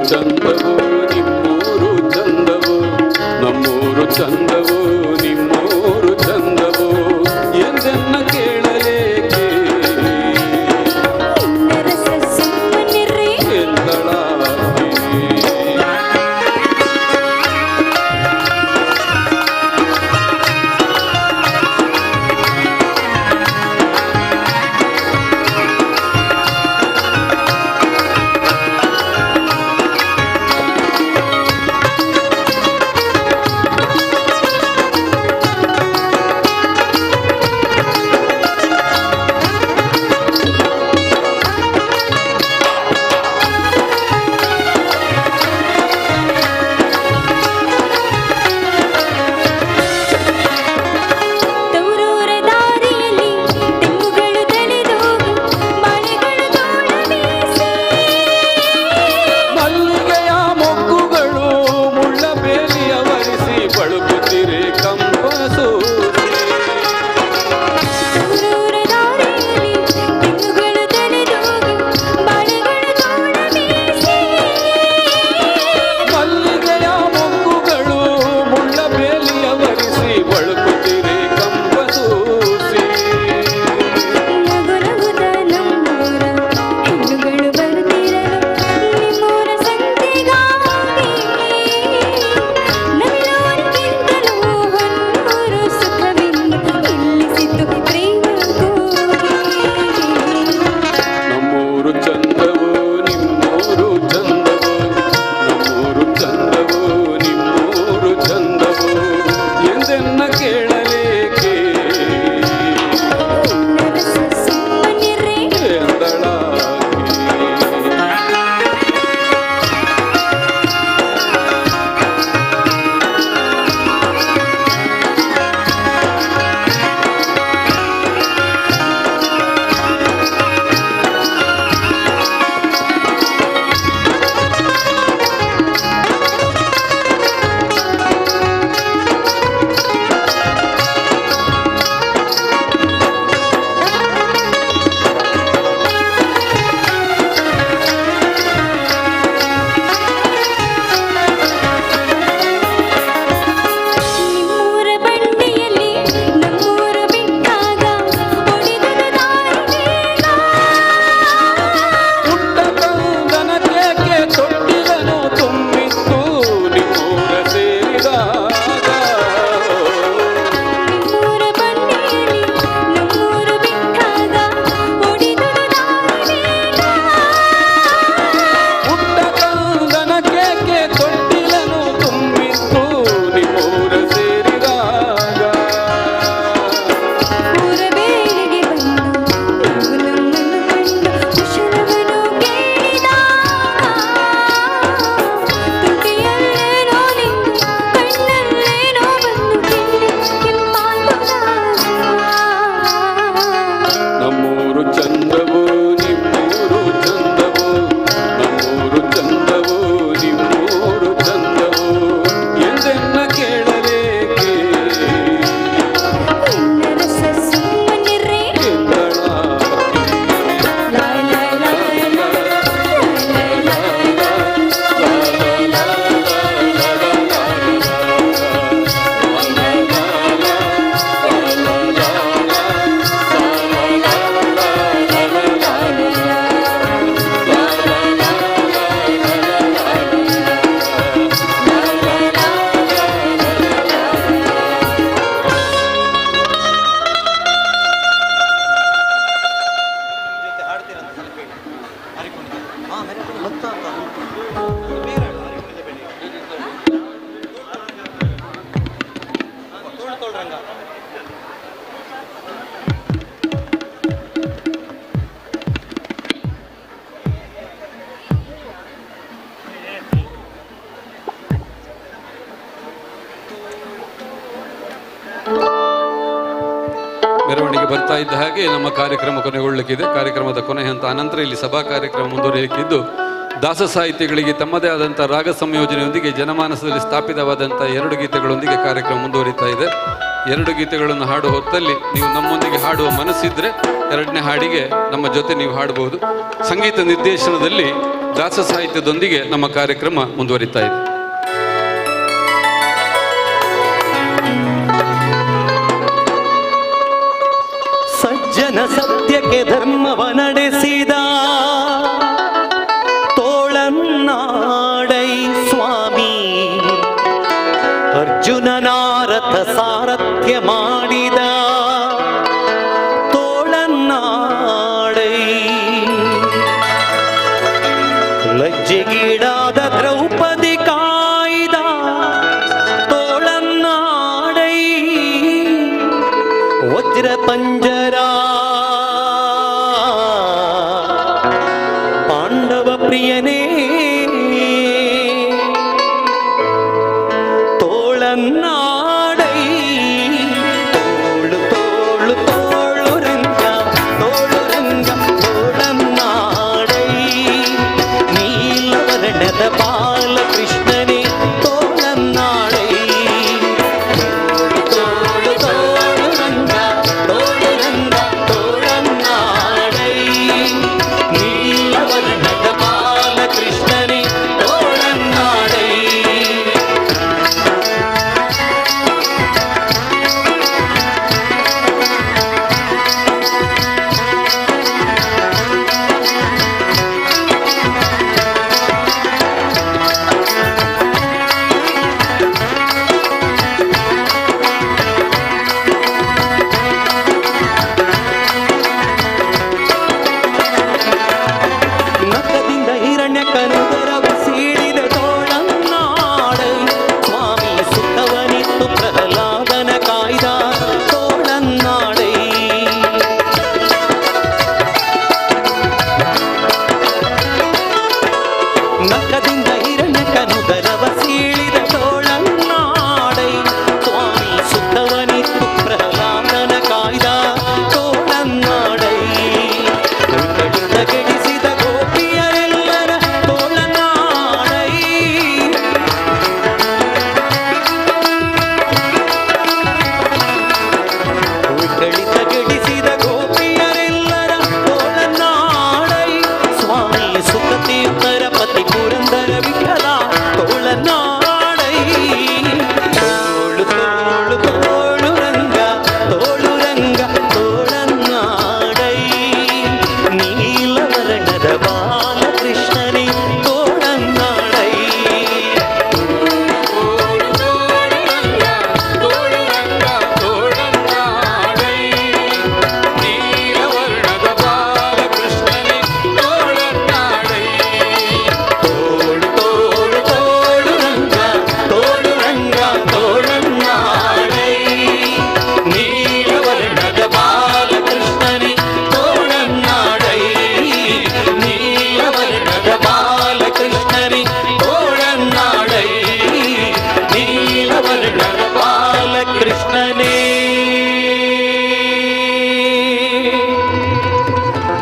Speaker 2: ಚಂದವು ನಿಮ್ಮೂರು ಚಂದವು, ನಮ್ಮೂರು ಚಂದವು ನಿಮ್ಮೂರು ಚಂದವು ಎಂದೆನ್ನ ಕೇಳಲೇಕೆ
Speaker 4: ಇನ್ನರಸ ಸುಮ್ಮನಿರ್ರಿ
Speaker 2: ಎಂದಳಾಕೆ.
Speaker 4: ತವರೂರ ದಾರಿಯಲ್ಲಿ ತೆಂಗುಗಳು ತಳೆದೋಗಿ ಬಾಳೆಗಳು ತೋಳ ಬೀಸಿ
Speaker 2: ಮಲ್ಲಿಗೆಯ ಮೊಗ್ಗುಗಳು ಮುಳ್ಳ ಬೇಲಿಯ ವರಿಸಿ ಬಳುಕುತ್ತಿರೆ ಕಂಪಸೂಸಿ.
Speaker 4: ತವರೂರ ದಾರಿಯಲ್ಲಿ ತೆಂಗುಗಳು ತಳೆದೋಗಿ ಬಾಳೆಗಳು ತೋಳ ಬೀಸಿ
Speaker 2: ಮಲ್ಲಿಗೆಯ ಮೊಗ್ಗುಗಳು ಮುಳ್ಳ ಬೇಲಿಯ ವರಿಸಿ ಬಳುಕುತ್ತಿರೆ ಕಂಪಸೂಸಿ.
Speaker 4: ನಗು ನಗುತ್ತ ನಮ್ಮೂರ ಹೆಣ್ಣುಗಳು ಬರುತ್ತಿರಲು ನಿಮ್ಮೂರ ಸಂತೆಗಾಗಿ ನವಿಲೂರಿಗಿಂತಲೂ ಹೊನ್ನೂರು ಸುಖವೆಂದು ನಿಲ್ಲಿಸಿತು ಪ್ರೇಮ ಕೂಗಿ.
Speaker 2: ನಮ್ಮೂರು ಚಂದವು ನಿಮ್ಮೂರು ಚಂದವು, ನಮ್ಮೂರು ಚಂದವು ನಿಮ್ಮೂರು ಚಂದವು ಎಂದೆನ್ನ ಕೇಳಲೇಕೆ
Speaker 4: ಇನ್ನರಸ ಸುಮ್ಮನಿರ್ರಿ
Speaker 2: ಎಂದಳಾಕೆ.
Speaker 4: ನಿಮ್ಮೂರ ಬಂಡಿಯಲ್ಲಿ ನಮ್ಮೂರ ಬಿಟ್ಟಾಗ ಒಡೆದದ ದಾರಿ ಬೇಗ
Speaker 2: ಪುಟ್ಟ ಕಂದನ ಕೇಕೆ ತೊಟ್ಟಿಲನು ತುಂಬಿತ್ತು ನಿಮ್ಮೂರ ಸೇರಿದಾಗ.
Speaker 4: ನಿಮ್ಮೂರ ಬಂಡಿಯಲ್ಲಿ ನಮ್ಮೂರ ಬಿಟ್ಟಾಗ ಒಡೆದದ ದಾರಿ ಬೇಗ
Speaker 2: ಪುಟ್ಟ ಕಂದನ ಕೇಕೆ ತೊಟ್ಟಿಲನು ತುಂಬಿತ್ತು ನಿಮ್ಮೂರ ಸೇರಿದಾಗ.
Speaker 4: ಊರ ಬೇಲಿಗೆ ಬಂದು ನಾವು ನಮ್ಮನ್ನು ಕಂಡು ಕುಶಲವನ್ನು ಕೇಳಿದಾಗ ತುಟಿಯಲ್ಲೇನೋ ನಿಂತು ಕಣ್ಣಲ್ಲೇನೋ ಬಂದು ಕೆಂಪಾದಾಗ
Speaker 2: ನಮ್ಮೂರು ಚಂದವು ನಿಮ್ಮೂರು ಚಂದವು, ನಮ್ಮೂರು ಚಂದವು ನಿಮ್ಮೂರು ಚಂದವು ಎಂದೆನ್ನ ಕೇಳಲೇಕೆ
Speaker 4: ಇನ್ನರಸ ಸುಮ್ಮನಿರ್ರಿ
Speaker 2: ಎಂದಳಾಕೆ.
Speaker 4: ಲಾಯ್ ಲಾಯ್ ಲಾಯ್ ಲಾಯ್ ಲಾಯ್ ಲಾಯ್
Speaker 2: ಮೆರವಣಿಗೆ ಬರ್ತಾ ಇದ್ದ ಹಾಗೆ ನಮ್ಮ ಕಾರ್ಯಕ್ರಮ ಕೊನೆಗೊಳ್ಳಲಿಕ್ಕಿದೆ. ಕಾರ್ಯಕ್ರಮದ ಕೊನೆ ಹಂತ ಅನಂತರ ಇಲ್ಲಿ ಸಭಾ ಕಾರ್ಯಕ್ರಮ ಮುಂದುವರಿಯಲಿಕ್ಕಿದ್ದು ದಾಸ ಸಾಹಿತ್ಯಗಳಿಗೆ ತಮ್ಮದೇ ಆದಂಥ ರಾಗ ಸಂಯೋಜನೆಯೊಂದಿಗೆ ಜನಮಾನಸದಲ್ಲಿ ಸ್ಥಾಪಿತವಾದಂಥ 2 ಗೀತೆಗಳೊಂದಿಗೆ ಕಾರ್ಯಕ್ರಮ ಮುಂದುವರಿತಾ ಇದೆ. 2 ಗೀತೆಗಳನ್ನು ಹಾಡುವ ಹೊತ್ತಲ್ಲಿ ನೀವು ನಮ್ಮೊಂದಿಗೆ ಹಾಡುವ ಮನಸ್ಸಿದ್ರೆ 2ನೇ ಹಾಡಿಗೆ ನಮ್ಮ ಜೊತೆ ನೀವು ಹಾಡಬಹುದು. ಸಂಗೀತ ನಿರ್ದೇಶನದಲ್ಲಿ ದಾಸ ಸಾಹಿತ್ಯದೊಂದಿಗೆ ನಮ್ಮ ಕಾರ್ಯಕ್ರಮ ಮುಂದುವರಿತಾ ಇದೆ.
Speaker 3: ಸಜ್ಜನ ಸತ್ಯಕ್ಕೆ ಧರ್ಮವ ನಡೆಸಿದ ತೋಳನ್ನಾಡೈ ಸ್ವಾಮಿ, ಅರ್ಜುನನಾರಥ ಸಾರಥ್ಯ ಮಾಡಿದ ತೋಳನ್ನಾಡೈ, ಲಜ್ಜೆಗೀಡಾದ ದ್ರೌಪದಿ ಕಾಯ್ದ ತೋಳನ್ನಾಡೈ, ವಜ್ರ ಪಂಜರ ಪಾಂಡವ ಪ್ರಿಯನೇ ತೋಳನ್ನಾಡೈ, ತೋಳು ತೋಳು ತೋಳು ರಂಗ ತೋಳು ರಂಗ ತೋಳನ್ನಾಡೈ, ನೀಲವರ್ಣದ ಬಾಲಕೃಷ್ಣನೇ ತೋಳನ್ನಾಡೈ, ತೋಳು ತೋಳು ರಂಗ ತೋಳು ರಂಗ ತೋಳನ್ನಾಡೈ, ನೀಲವರ್ಣದ ಬಾಲಕೃಷ್ಣನೇ ತೋಳನ್ನಾಡೈ. ನಖದಿಂದ ಹಿರಣ್ಯಕನುದರವ ಸೀಳಿದ ತೋಳನ್ನಾಡೈ, ಸ್ವಾಮಿ ಸುತ್ತವನಿತ್ತು ಪ್ರಹ್ಲಾದನ ಕಾಯ್ದ ತೋಳನ್ನಾಡೈ, ನಖದಿಂದ ಹಿರಣ್ಯಕನುದರವ ಸೀಳಿದ ತೋಳನ್ನಾಡೈ, ಸ್ವಾಮಿ ಸುತ್ತವನಿತ್ತು ಪ್ರಹ್ಲಾದನ ಕಾಯ್ದ ತೋಳನ್ನಾಡೈ, ಗೆಡಿಸಿದ ಗೋಪಿಯರೆಲ್ಲರ ತೋಳನ್ನಾಡೈ, ಗೆಡಿಸಿದ ಗೋಪಿಯರೆಲ್ಲರ ತೋಳನ್ನಾಡೈ, ಸ್ವಾಮಿ ಸುಖತೀರ್ಥರ ಪತಿ ಪುರಂದರ ವಿಠಲ ತೋಳನ್ನಾಡೈ, ತೋಳು ತೋಳು ತೋಳು ರಂಗ ತೋಳು ರಂಗ ತೋಳನ್ನಾಡೈ, ನೀಲವರ್ಣದ ಬಾಲಕೃಷ್ಣನೇ ತೋಳನ್ನಾಡೈ, ತೋಳು ತೋಳು ತೋಳು ರಂಗ ತೋಳು ರಂಗ ತೋಳನ್ನಾಡೈ, ನೀಲವರ್ಣದ ಬಾಲಕೃಷ್ಣನೇ ತೋಳನ್ನಾಡೈ, ನೀಲವರ್ಣದ ಬಾಲಕೃಷ್ಣನೇ ತೋಳನ್ನಾಡೈ, ನೀಲವರ್ಣದ ಬಾಲಕೃಷ್ಣನೇ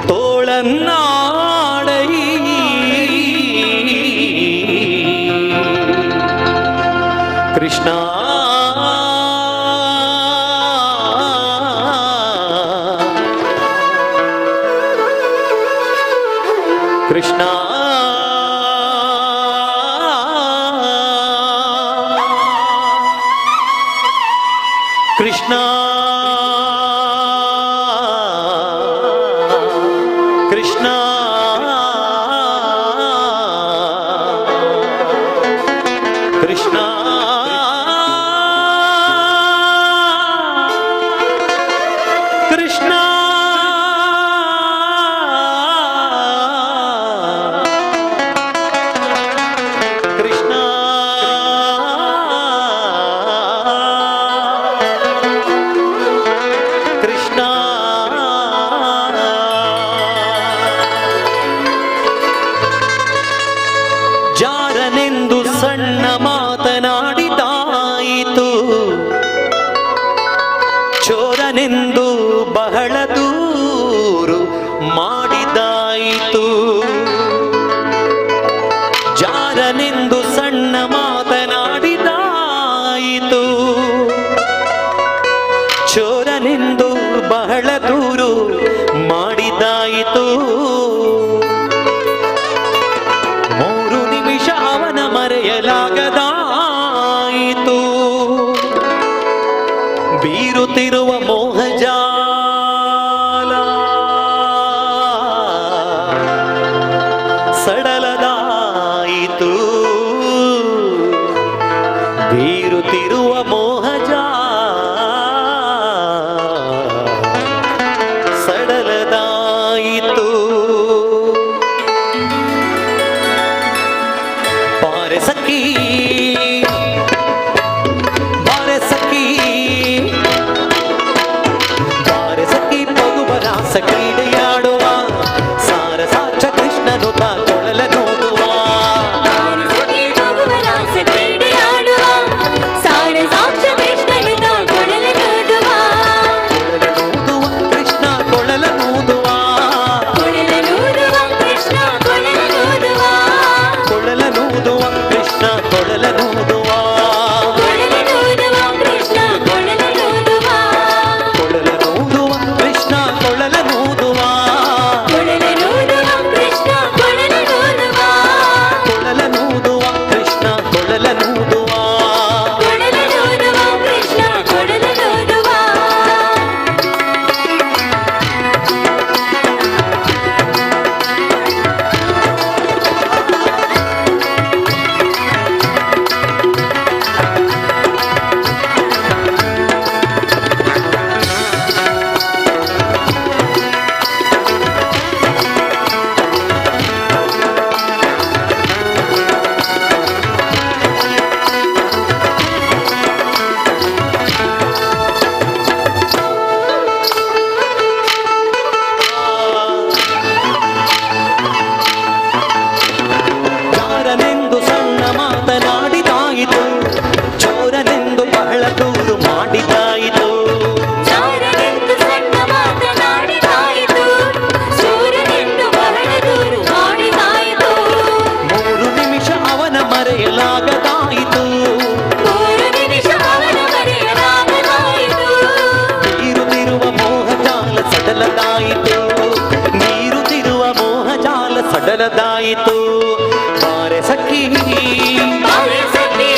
Speaker 3: ತೋಳನ್ನಾಡೈ. ಕೃಷ್ಣ ಕೃಷ್ಣ ಕೃಷ್ಣ ಕೃಷ್ಣ ಕೃಷ್ಣ ಕೃಷ್ಣ ಕೃಷ್ಣ ಕೃಷ್ಣ ಜಾರನೆಂದು ಸಣ್ಣ ಮಾತನಾಡಿದಾಯಿತು, ಚೋರನೆಂದು ಬಹಳ ದೂರು ಮಾಡಿದಾಯಿತು, ಜಾರನೆಂದು ಸಣ್ಣ ಮಾತನಾಡಿದಾಯಿತು, ಚೋರನೆಂದು ಬಹಳ ದೂರು ಮಾಡಿದಾಯಿತು, ಬಾರೆ ಸಖಿ ಬಾರೆ ಸಖಿ ಬಾರೆ ಸಖಿ ಮಧುವರಾಸ ಕ್ರೀಡೆಯಾಡುವ ಸಾರ ಸಾಕ್ಷ ಕೃಷ್ಣನು ತಾ ಕೊಳಲ ನೋಡುವ
Speaker 4: ಸಖಿ ಮಗುವರಾಸ ಕ್ರೀಡೆಯಾಡುವ ಸಾರ ಸಾಕ್ಷ ಕೃಷ್ಣನಿಂದ ಕೊಳಲ ನೋಡುವ
Speaker 3: ಕೃಷ್ಣ ಕೊಳಲ ನೂದುವ
Speaker 4: ಕೃಷ್ಣ ಕೊಳಲ ನೋಡುವ
Speaker 3: ಕೊಳಲ ನೂದುವ ಕೃಷ್ಣ ಕೊಳಲ ನೂದುವ
Speaker 4: ಕೃಷ್ಣ ಕೊಳಲ ನೋಡುವ
Speaker 3: ಕೊಳಲ ನೂದುವ ಕೃಷ್ಣ ಕೊಳಲ ನೂದುವ
Speaker 4: ಕೃಷ್ಣ ಕೊಳಲ ನೋಡುವ
Speaker 3: ಕೊಳಲ ನೂದುವ ಕೃಷ್ಣ ಕೊಳಲ ನೂದುವ
Speaker 4: ಕೃಷ್ಣ ಕೊಳಲ ನೋಡುವ
Speaker 3: ಯಾರನೆಂದು ಸಣ್ಣ ಮಾತನಾಡಿದಾಯಿತು ಚೋರನೆಂದು ಬಹಳ ದೂರು ಮಾಡಿದಾಯಿತು
Speaker 4: ಚಾರನೆಂದು ಸಣ್ಣ ಮಾತನಾಡಿದಾಯಿತು ಸೂರ್ಯನೆಂದು ಬಹಳ ದೂರು ಮಾಡಿದಾಯಿತು
Speaker 3: 3 ನಿಮಿಷ ಅವನ ಮರೆಯಲಾಗದಾಯಿತು
Speaker 4: 3 ನಿಮಿಷ ಅವನ ಮರೆಯಲಾಗದಾಯಿತು
Speaker 3: ನೀರುತ್ತಿರುವ ಮೋಹಜಾಲ ಸಡಲದಾಯಿತು ನೀರುತ್ತಿರುವ ಮೋಹಜಾಲ ಸಡಲದಾಯಿತು ಬಾರೆ ಸಖಿ
Speaker 4: ಬಾರೆ ಸಖಿ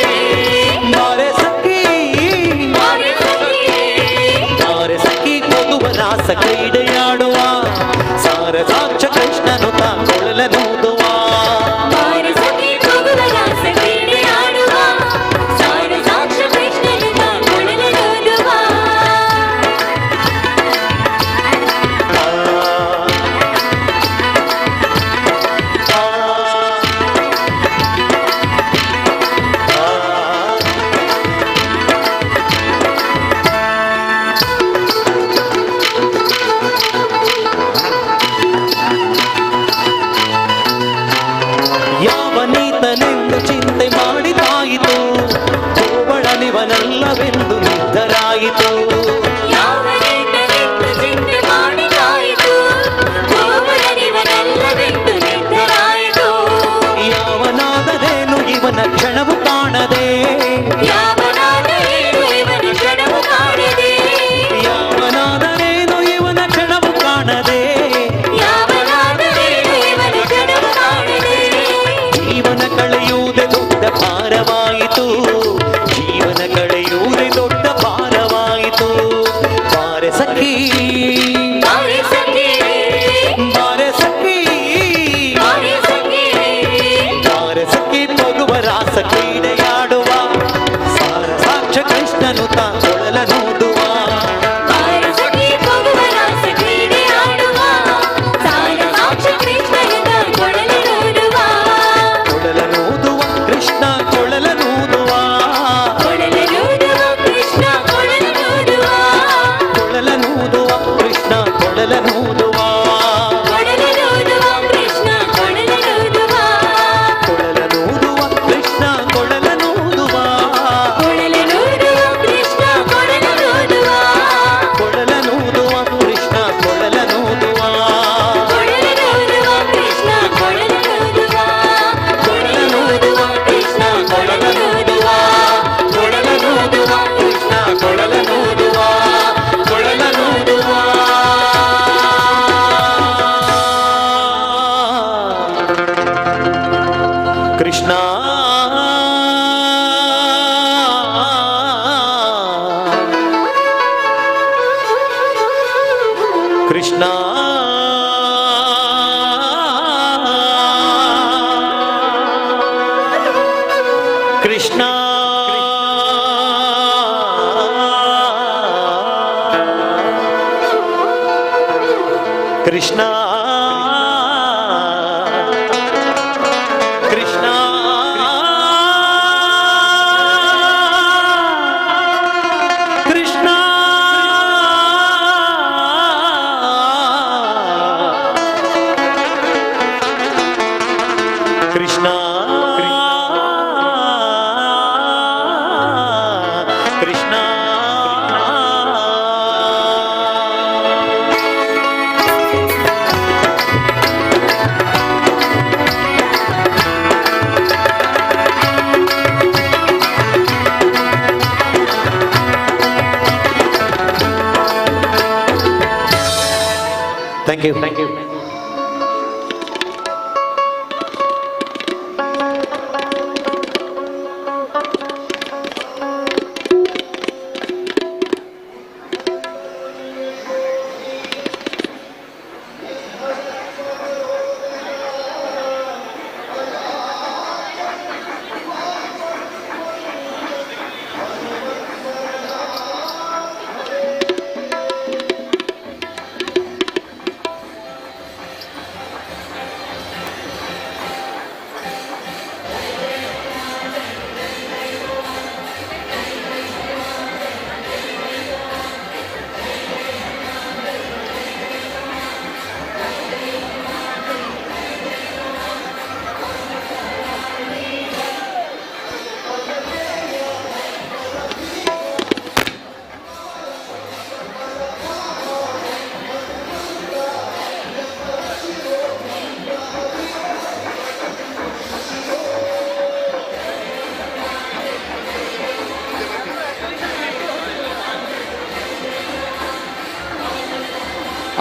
Speaker 3: ಬಾರೆ ಸಖಿ
Speaker 4: ಬಾರೆ ಸಖಿ
Speaker 3: ಬಾರೆ ಸಖಿ ಕೊದುವ ರಾಸ ಕ್ರೀಡೆಯಾಡುವ ಸಾರ ಸಾಕ್ಷ ಕೃಷ್ಣನು ತಾ ಕೊಳಲ ನೂದುವ
Speaker 4: ಬಾರೆ ಸಖಿ ಮಗುವರಾಸ ಕ್ರೀಡೆಯಾಡುವ ಸಾರ ಸಾಕ್ಷ ಕೃಷ್ಣನಿಂದ ಕೊಳಲ ನೋಡುವ
Speaker 3: ಯಾವನೀತನೆಂದು ಚಿಂತೆ ಮಾಡಿದಾಯಿತು ಕೋವಳನಿವನಲ್ಲವೆಂದು ನಿರ್ಧರಾಯಿತು
Speaker 4: ಯಾವನೆಂದು ಚಿಂತೆ ಮಾಡಿದಾಯಿತು ಕೋಮಲನಿವನಲ್ಲವೆಂದು ನಿರ್ಧರಾಯಿತು
Speaker 3: ಯಾವನಾದರೇನು ಇವನ ಕ್ಷಣವು ಕಾಣದೆ
Speaker 4: ಯಾವನಾದರೇನು ಇವನ ಕ್ಷಣವು ಕಾಣದೆ
Speaker 3: ಯಾವನಾದರೇನು ಇವನ ಕ್ಷಣವು ಕಾಣದೆ
Speaker 4: ಯಾವನಾದರೇನು ಇವನ ಕ್ಷಣವು ಕಾಣದೆ
Speaker 3: ಜೀವನ ಕಳೆಯುವುದೇ ದೊಡ್ಡ ಭಾರವಾಯಿತು ಜೀವನ ಕಳೆಯುವುದೇ ದೊಡ್ಡ ಭಾರವಾಯಿತು ಬಾರೆ ಸಖಿ
Speaker 4: ಬಾರೆ ಸಖಿ
Speaker 3: ಬಾರೆ ಸಖಿ
Speaker 4: ಬಾರೆ ಸಖಿ
Speaker 3: ಬಾರೆ ಸಖಿ ಮಗುವ ರಾಸ ಕ್ರೀಡೆಯಾಡುವ ಸಾರ ಸಾಕ್ಷ ಕೃಷ್ಣನು ತಾ ಕೊಳಲ ನೂದುವ
Speaker 4: ಬಾರೆ ಸಖಿ ಮಗುವರಾಸ ಕ್ರೀಡೆಯಾಡುವ ಸಾರ ಸಾಕ್ಷ ಕೃಷ್ಣನಿಂದ ಕೊಳಲ ನೋಡುವ
Speaker 3: ಕೊಳಲ ನೂದುವ ಕೃಷ್ಣ ಕೊಳಲ ನೂದುವ
Speaker 4: ಕೃಷ್ಣ ಕೊಳಲ ನೋಡುವ
Speaker 3: ಕೊಳಲ ನೂದುವ ಕೃಷ್ಣ ಕೊಳಲ ನೂದುವ
Speaker 4: ಕೃಷ್ಣ ಕೊಳಲ ನೋಡುವ
Speaker 3: ಕೊಳಲ ನೂದುವ ಕೃಷ್ಣ ಕೊಳಲ ನೂದುವ
Speaker 4: ಕೃಷ್ಣ ಕೊಳಲ ನೋಡುವ
Speaker 3: ಕೊಳಲ ನೂದುವ ಕೃಷ್ಣ ಕೊಳಲ ನೂದುವ
Speaker 4: ಕೃಷ್ಣ ಕೊಳಲ ನೋಡುವ
Speaker 3: ಕೊಳಲ ನೂದುವ ಕೃಷ್ಣ ಕೊಳಲ ನೂದುವ ಕೊಳಲ ನೂದುವ ಕೃಷ್ಣ ಕೊಳಲ ನೂದುವ ಕೊಳಲ ನೂದುವ ಕೃಷ್ಣ ಕೃಷ್ಣ ಕೃಷ್ಣ ಕೃಷ್ಣ ಕೃಷ್ಣ ಥ್ಯಾಂಕ್ ಯು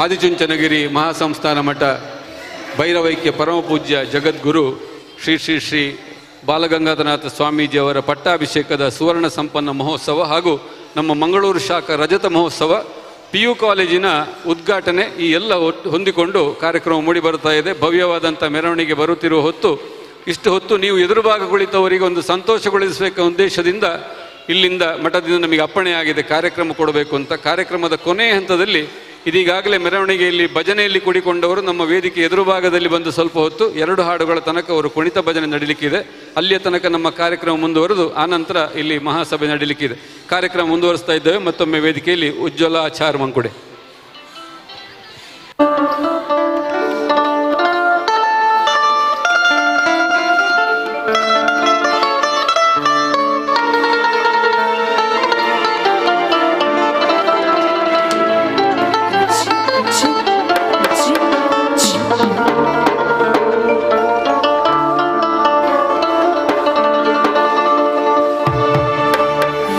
Speaker 2: ಆದಿಚುಂಚನಗಿರಿ ಮಹಾಸಂಸ್ಥಾನ ಮಠ ಭೈರವೈಕ್ಯ ಪರಮಪೂಜ್ಯ ಜಗದ್ಗುರು ಶ್ರೀ ಶ್ರೀ ಶ್ರೀ ಬಾಲಗಂಗಾಧರನಾಥ ಸ್ವಾಮೀಜಿಯವರ ಪಟ್ಟಾಭಿಷೇಕದ ಸುವರ್ಣ ಸಂಪನ್ನ ಮಹೋತ್ಸವ ಹಾಗೂ ನಮ್ಮ ಮಂಗಳೂರು ಶಾಖಾ ರಜತ ಮಹೋತ್ಸವ PU ಕಾಲೇಜಿನ ಉದ್ಘಾಟನೆ ಈ ಎಲ್ಲ ಹೊಂದಿಕೊಂಡು ಕಾರ್ಯಕ್ರಮ ಮೂಡಿ ಬರ್ತಾ ಇದೆ. ಭವ್ಯವಾದಂಥ ಮೆರವಣಿಗೆ ಬರುತ್ತಿರುವ ಹೊತ್ತು ಇಷ್ಟು ಹೊತ್ತು ನೀವು ಎದುರು ಭಾಗ ಕುಳಿತವರಿಗೆ ಒಂದು ಸಂತೋಷಗೊಳಿಸಬೇಕ ಉದ್ದೇಶದಿಂದ ಇಲ್ಲಿಂದ ಮಠದಿಂದ ನಮಗೆ ಅಪ್ಪಣೆಯಾಗಿದೆ ಕಾರ್ಯಕ್ರಮ ಕೊಡಬೇಕು ಅಂತ. ಕಾರ್ಯಕ್ರಮದ ಕೊನೆಯ ಹಂತದಲ್ಲಿ ಇದೀಗಾಗಲೇ ಮೆರವಣಿಗೆಯಲ್ಲಿ ಭಜನೆಯಲ್ಲಿ ಕೂಡಿಕೊಂಡವರು ನಮ್ಮ ವೇದಿಕೆ ಎದುರು ಭಾಗದಲ್ಲಿ ಬಂದು ಸ್ವಲ್ಪ ಹೊತ್ತು 2 ಹಾಡುಗಳ ತನಕ ಅವರು ಕುಣಿತ ಭಜನೆ ನಡೀಲಿಕ್ಕಿದೆ. ಅಲ್ಲಿಯ ತನಕ ನಮ್ಮ ಕಾರ್ಯಕ್ರಮ ಮುಂದುವರೆದು ಆನಂತರ ಇಲ್ಲಿ ಮಹಾಸಭೆ ನಡೀಲಿಕ್ಕಿದೆ. ಕಾರ್ಯಕ್ರಮ ಮುಂದುವರಿಸ್ತಾ ಇದ್ದೇವೆ. ಮತ್ತೊಮ್ಮೆ ವೇದಿಕೆಯಲ್ಲಿ ಉಜ್ವಲ ಆಚಾರ್ ಮಂಕುಡೆ.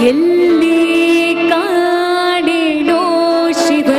Speaker 4: ಎಲ್ಲಿ ಕಾಣೆನೋ ಶಿವ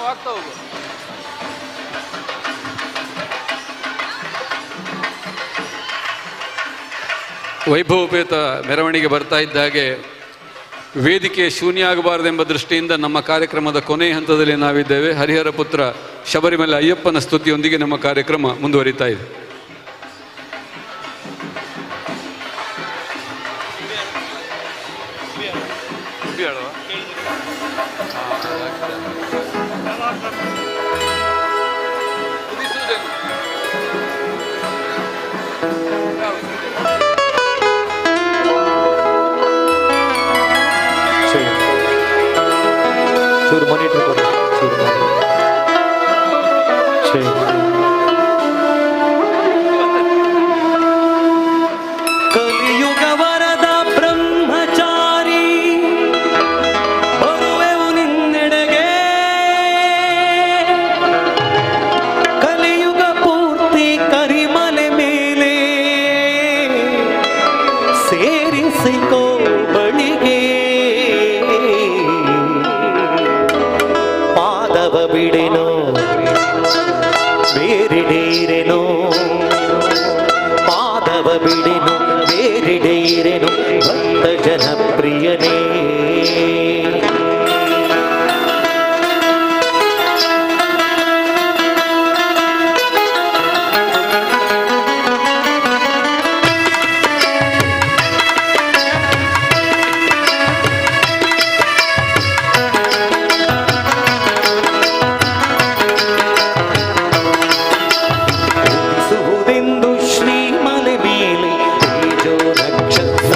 Speaker 2: ನಾವು ಆಗ್ತಾ ಹೋಗುವ. ವೈಭವೋಪೇತ ಮೆರವಣಿಗೆ ಬರ್ತಾ ಇದ್ದ ಹಾಗೆ ವೇದಿಕೆ ಶೂನ್ಯ ಆಗಬಾರದೆಂಬ ದೃಷ್ಟಿಯಿಂದ ನಮ್ಮ ಕಾರ್ಯಕ್ರಮದ ಕೊನೆಯ ಹಂತದಲ್ಲಿ ನಾವಿದ್ದೇವೆ. ಹರಿಹರ ಪುತ್ರ ಶಬರಿಮಲೆ ಅಯ್ಯಪ್ಪನ ಸ್ತುತಿಯೊಂದಿಗೆ ನಮ್ಮ ಕಾರ್ಯಕ್ರಮ ಮುಂದುವರಿತಾ ಇದೆ.
Speaker 3: ಚೂರು ಮಾನಿಟರ್ ಕೊಡಿ, ಚೂರು ಕಲಿಯುಗ ವರದ ಬ್ರಹ್ಮಚಾರಿ ಬರುವೆವು ನಿನ್ನೆಡೆಗೆ, ಕಲಿಯುಗ ಪೂರ್ತಿ ಕರಿಮಲೆ ಮೇಲೆ ಸೇರಿಸಿಕೋ ಬಳಿಗೆ, ಪಾದವ ಬಿಡೆನೋ ಬೇರಿಡೇರೆನೋ, ಪಾದವ ಬಿಡೆನು ಬೇರಿಡೇರೆನು ಭಕ್ತ ಜನಪ್ರಿಯನೇ. ಉದಿಸುವುದೆಂದು ಶ್ರೀಮಲೆ ಮೇಲೆ ತೇಜೋ ನಕ್ಷತ್ರ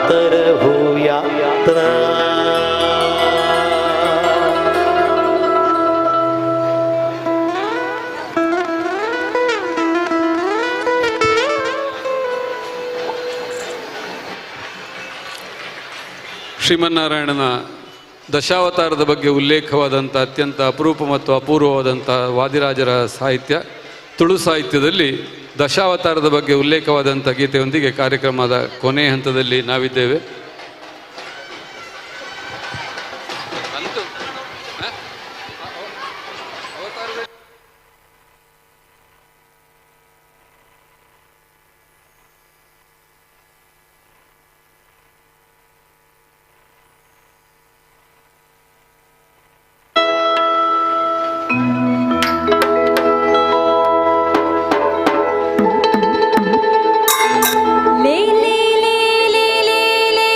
Speaker 3: ಮಾತರ ಭೂಯಾತ್
Speaker 2: ಶ್ರೀಮನ್ನಾರಾಯಣನ ದಶಾವತಾರದ ಬಗ್ಗೆ ಉಲ್ಲೇಖವಾದಂಥ ಅತ್ಯಂತ ಅಪರೂಪ ಮತ್ತು ಅಪೂರ್ವವಾದಂಥ ವಾದಿರಾಜರ ಸಾಹಿತ್ಯ, ತುಳು ಸಾಹಿತ್ಯದಲ್ಲಿ ದಶಾವತಾರದ ಬಗ್ಗೆ ಉಲ್ಲೇಖವಾದಂಥ ಗೀತೆಯೊಂದಿಗೆ ಕಾರ್ಯಕ್ರಮದ ಕೊನೆಯ ಹಂತದಲ್ಲಿ ನಾವಿದ್ದೇವೆ.
Speaker 4: ಲೇ ಲೇ ಲೇ ಲೇ ಲೇ ಲೇ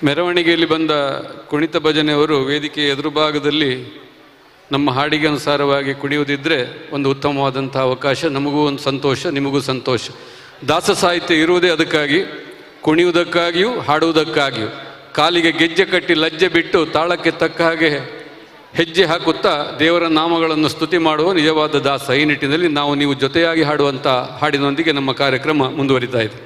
Speaker 2: ಮೆರವಣಿಗೆಯಲ್ಲಿ ಬಂದ ಕುಣಿತ ಭಜನೆಯವರು ವೇದಿಕೆಯ ಎದುರು ಭಾಗದಲ್ಲಿ ನಮ್ಮ ಹಾಡಿಗೆ ಅನುಸಾರವಾಗಿ ಕುಣಿಯುವುದಿದ್ದರೆ ಒಂದು ಉತ್ತಮವಾದಂಥ ಅವಕಾಶ. ನಮಗೂ ಒಂದು ಸಂತೋಷ, ನಿಮಗೂ ಸಂತೋಷ. ದಾಸ ಸಾಹಿತ್ಯ ಇರುವುದೇ ಅದಕ್ಕಾಗಿ, ಕುಣಿಯುವುದಕ್ಕಾಗಿಯೂ ಹಾಡುವುದಕ್ಕಾಗಿಯೂ. ಕಾಲಿಗೆ ಗೆಜ್ಜೆ ಕಟ್ಟಿ ಲಜ್ಜೆ ಬಿಟ್ಟು ತಾಳಕ್ಕೆ ತಕ್ಕ ಹಾಗೆ ಹೆಜ್ಜೆ ಹಾಕುತ್ತಾ ದೇವರ ನಾಮಗಳನ್ನು ಸ್ತುತಿ ಮಾಡುವ ನಿಜವಾದ ದಾಸ. ಈ ನಿಟ್ಟಿನಲ್ಲಿ ನಾವು ನೀವು ಜೊತೆಯಾಗಿ ಹಾಡುವಂಥ ಹಾಡಿನೊಂದಿಗೆ ನಮ್ಮ ಕಾರ್ಯಕ್ರಮ ಮುಂದುವರಿತಾ ಇದೆ.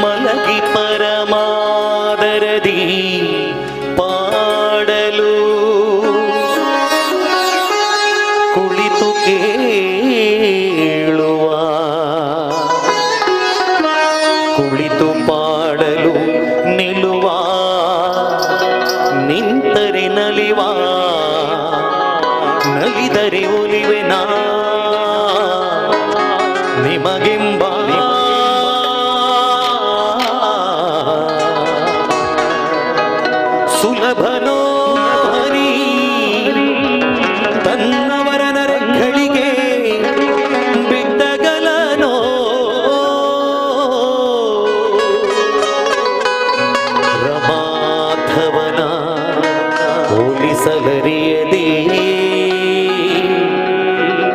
Speaker 3: ಮಲಗಿ ಪರಮಾದರದಿ ಪಾಡಲು ಕುಳಿತು ಕೇಳುವ, ಕುಳಿತು ಪಾಡಲು ನಿಲ್ಲುವ, ನಿಂತರೆ ನಲಿವ, ನಲಿದರೆ ಒಲಿವೆನಾ ನಿಮಗೆಂಬ ಸುಲಭನೋ ಹರಿ ತನ್ನವರ ನರಗಳಿಗೆ ಬಿದ್ದಗಲನೋ ರಮಾಧವನ ಹೋಲಿಸಲರಿಯದೇ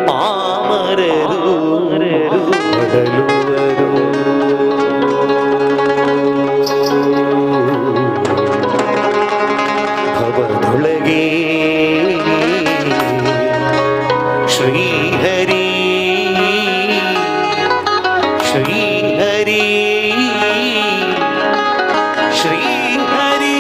Speaker 3: ಪಾಮರರು ಬದಲುವರು. ಭವದೊಳಗೆ ಶ್ರೀಹರಿ ಶ್ರೀಹರಿ ಶ್ರೀಹರಿ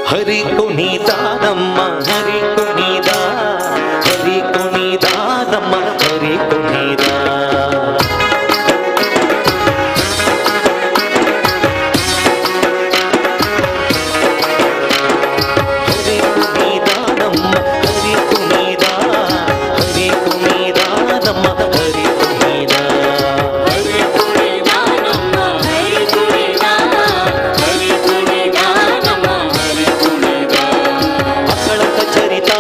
Speaker 3: ಹರಿ ಕುಣಿದ ನಮ್ಮ ಹರಿ ಕುಣಿದ, ಹರಿ ಕುಣಿದ ನಮ್ಮ ಹರಿ ಕುಣಿದ. ಹರಿ ಕುಣಿದ ನಮ್ಮ ಹರಿ ಕುಣಿದ, ಹರಿ ಕುಣಿದ ನಮ್ಮ ಹರಿ ಕುಣಿದ.
Speaker 4: ಹರಿ ಕುಣಿದ ನಮ್ಮ ಹರಿ ಕುಣಿದ, ಹರಿ ಕುಣಿದ ನಮ್ಮ ಹರಿ ಕುಣಿದ.
Speaker 3: ಅಕಳಕ ಚರಿತ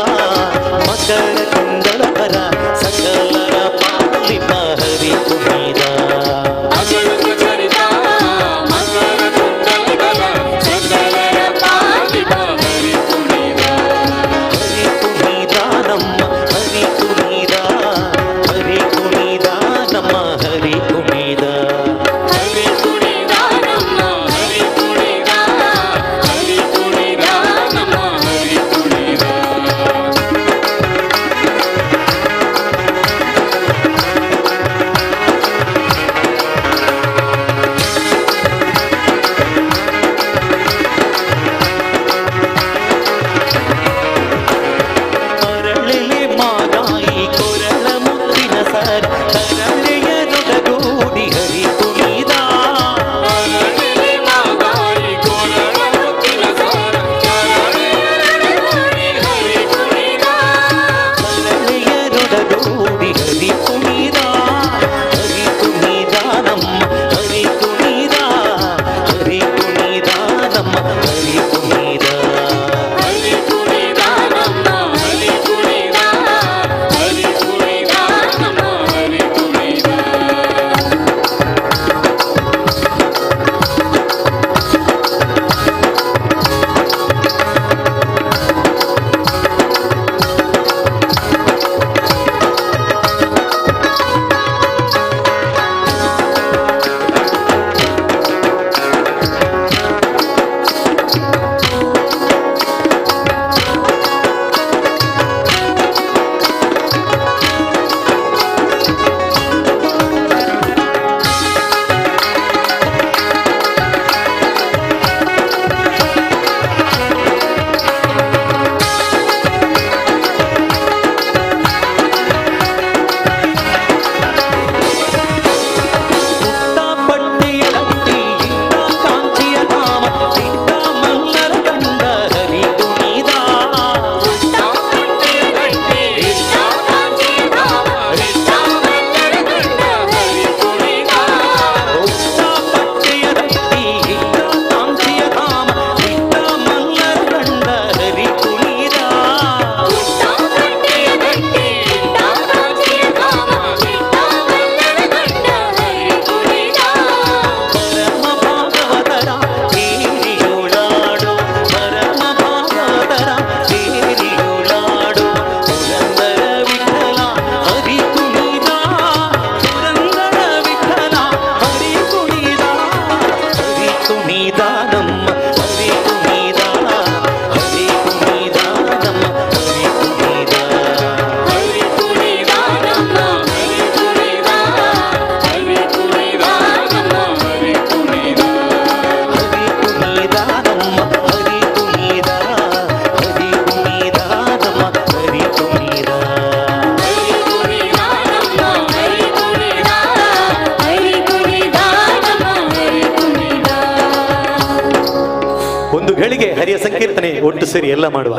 Speaker 3: ಸಂಕೀರ್ತನೆ ಒಟ್ಟು ಸೇರಿ ಎಲ್ಲ ಮಾಡುವ.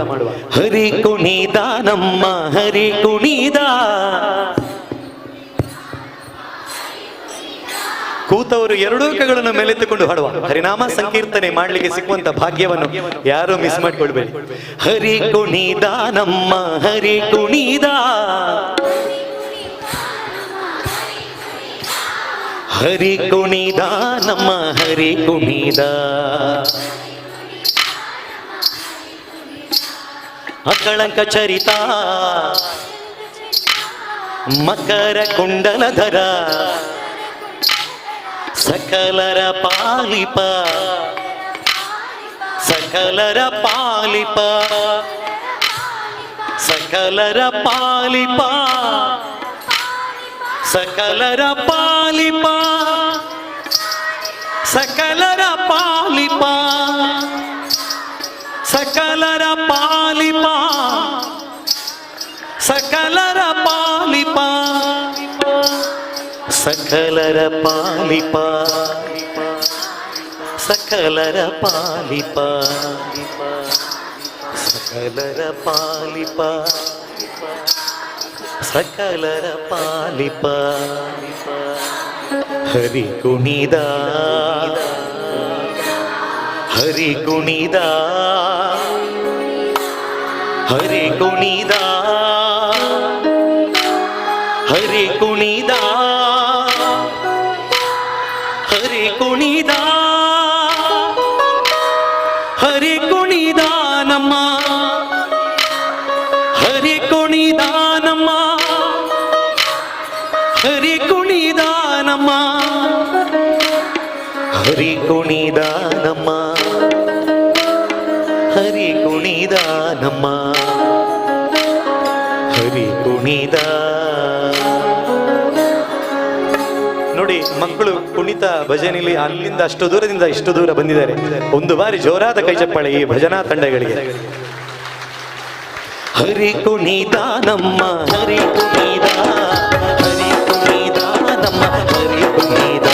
Speaker 3: ಹರಿ ಕುಣಿದ ನಮ್ಮ ಹರಿ ಕುಣಿದ, ಕೂತವರು ಎರಡೂ ಕೈಗಳನ್ನು ಮೇಲೆತ್ತುಕೊಂಡು ಹಾಡುವ. ಹರಿನಾಮ ಸಂಕೀರ್ತನೆ ಮಾಡಲಿಕ್ಕೆ ಸಿಕ್ಕುವಂತ ಭಾಗ್ಯವನ್ನು ಯಾರು ಮಿಸ್ ಮಾಡಿಕೊಳ್ಬೇಡಿ. ಹರಿ ಕುಣಿದ ನಮ್ಮ ಹರಿ ಕುಣಿದ, ಹರಿ ಕುಣಿದ ನಮ್ಮ ಹರಿ ಕುಣಿದ, ಅಕಳಂಕ ಚರಿತ ಮಕರ ಕುಂಡಲಧರ, ಸಕಲರ ಪಾಲಿಪ ಸಕಲರ ಪಾಲಿಪ ಸಕಲರ ಪಾಲಿಪ ಸಕಲರ ಪಾಲಿಪ ಸಕಲರ ಪಾಲಿಪ ಸಕಲರ ಪಾಲಿಪ ಸಕಲರ ಪಾಲಿಪ ಸಕಲರ ಪಾಲಿಪ ಸಕಲರ ಪಾಲಿಪ ಸಕಲರ ಪಾಲಿಪ ಸಕಲರ ಪಾಲಿಪ. ಹರಿ ಕುಣಿದ ಹರಿ ಕುಣಿದ ಹರಿ ಕುಣಿದ ಹರಿ ಕುಣಿದ ಹರಿ ಕುಣಿದ ಹರಿ ಕುಣಿದ ನಮ್ಮ ಹರಿ ಕುಣಿದ ನಮ್ಮ ಹರಿ ಕುಣಿದ ನಮ್ಮ ಹರಿ ಕುಣಿದ ನಮ್ಮ ಹರಿ ಕುಣಿದ ನಮ್ಮ ಹರಿ ಕುಣಿದ. ನೋಡಿ, ಮಕ್ಕಳು ಕುಣಿತ ಭಜನೆಯಲ್ಲಿ ಅಲ್ಲಿಂದ ಅಷ್ಟು ದೂರದಿಂದ ಇಷ್ಟು ದೂರ ಬಂದಿದ್ದಾರೆ. ಒಂದು ಬಾರಿ ಜೋರಾದ ಕೈ ಚಪ್ಪಾಳೆ ಈ ಭಜನಾ ತಂಡಗಳಿಗೆ. ಹರಿ ಕುಣಿದ ನಮ್ಮ ಹರಿ ಕುಣಿದ ಹರಿ ಕುಣಿದ ನಮ್ಮ ಹರಿ ಕುಣಿದ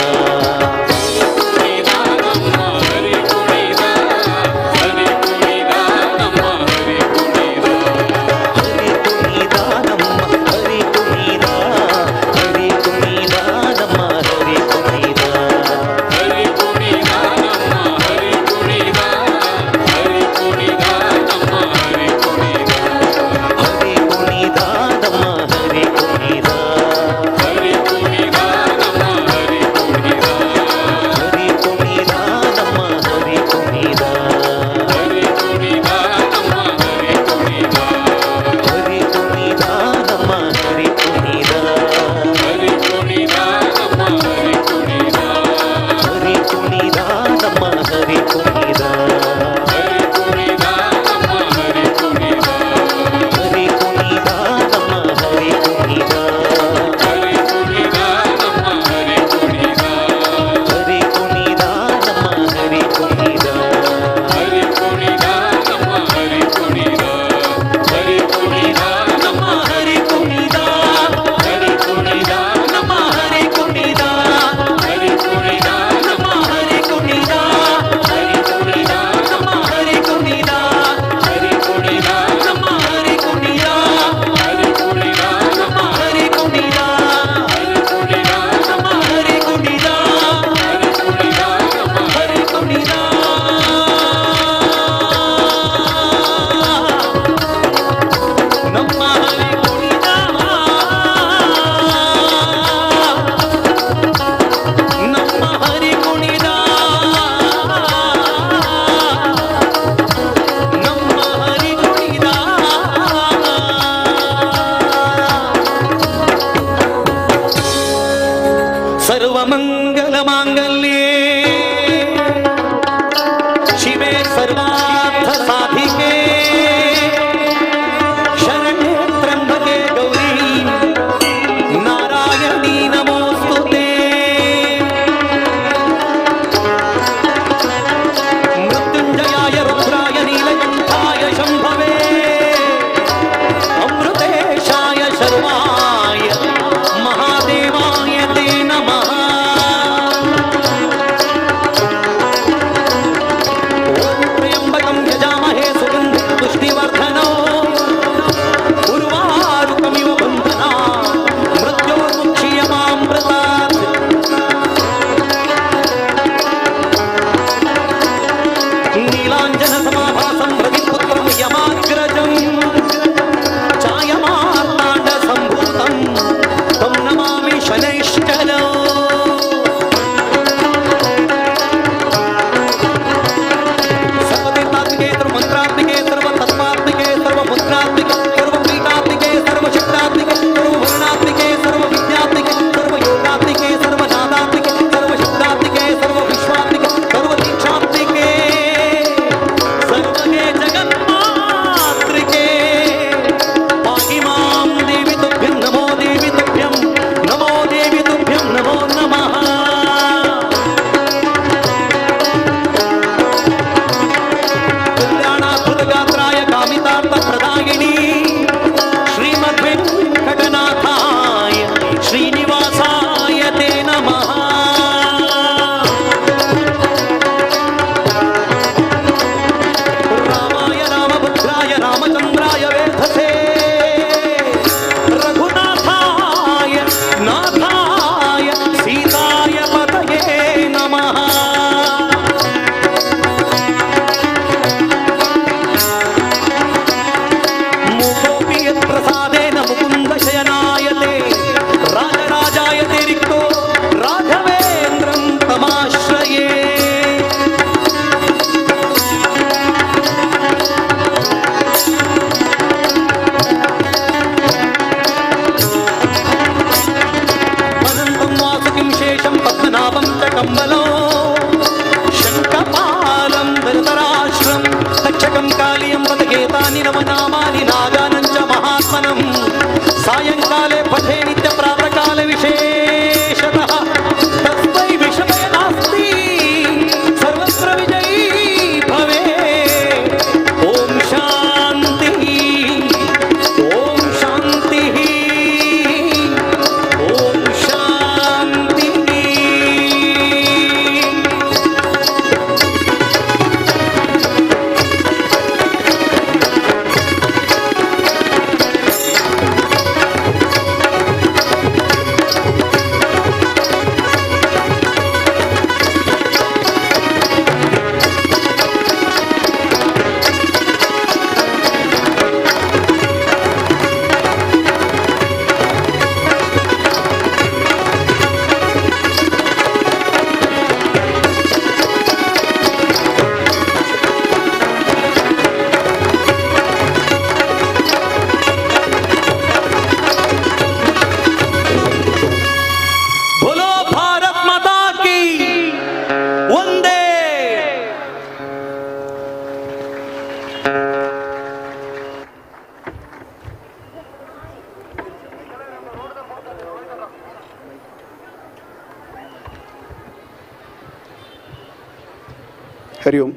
Speaker 5: ಹರಿ ಓಂ.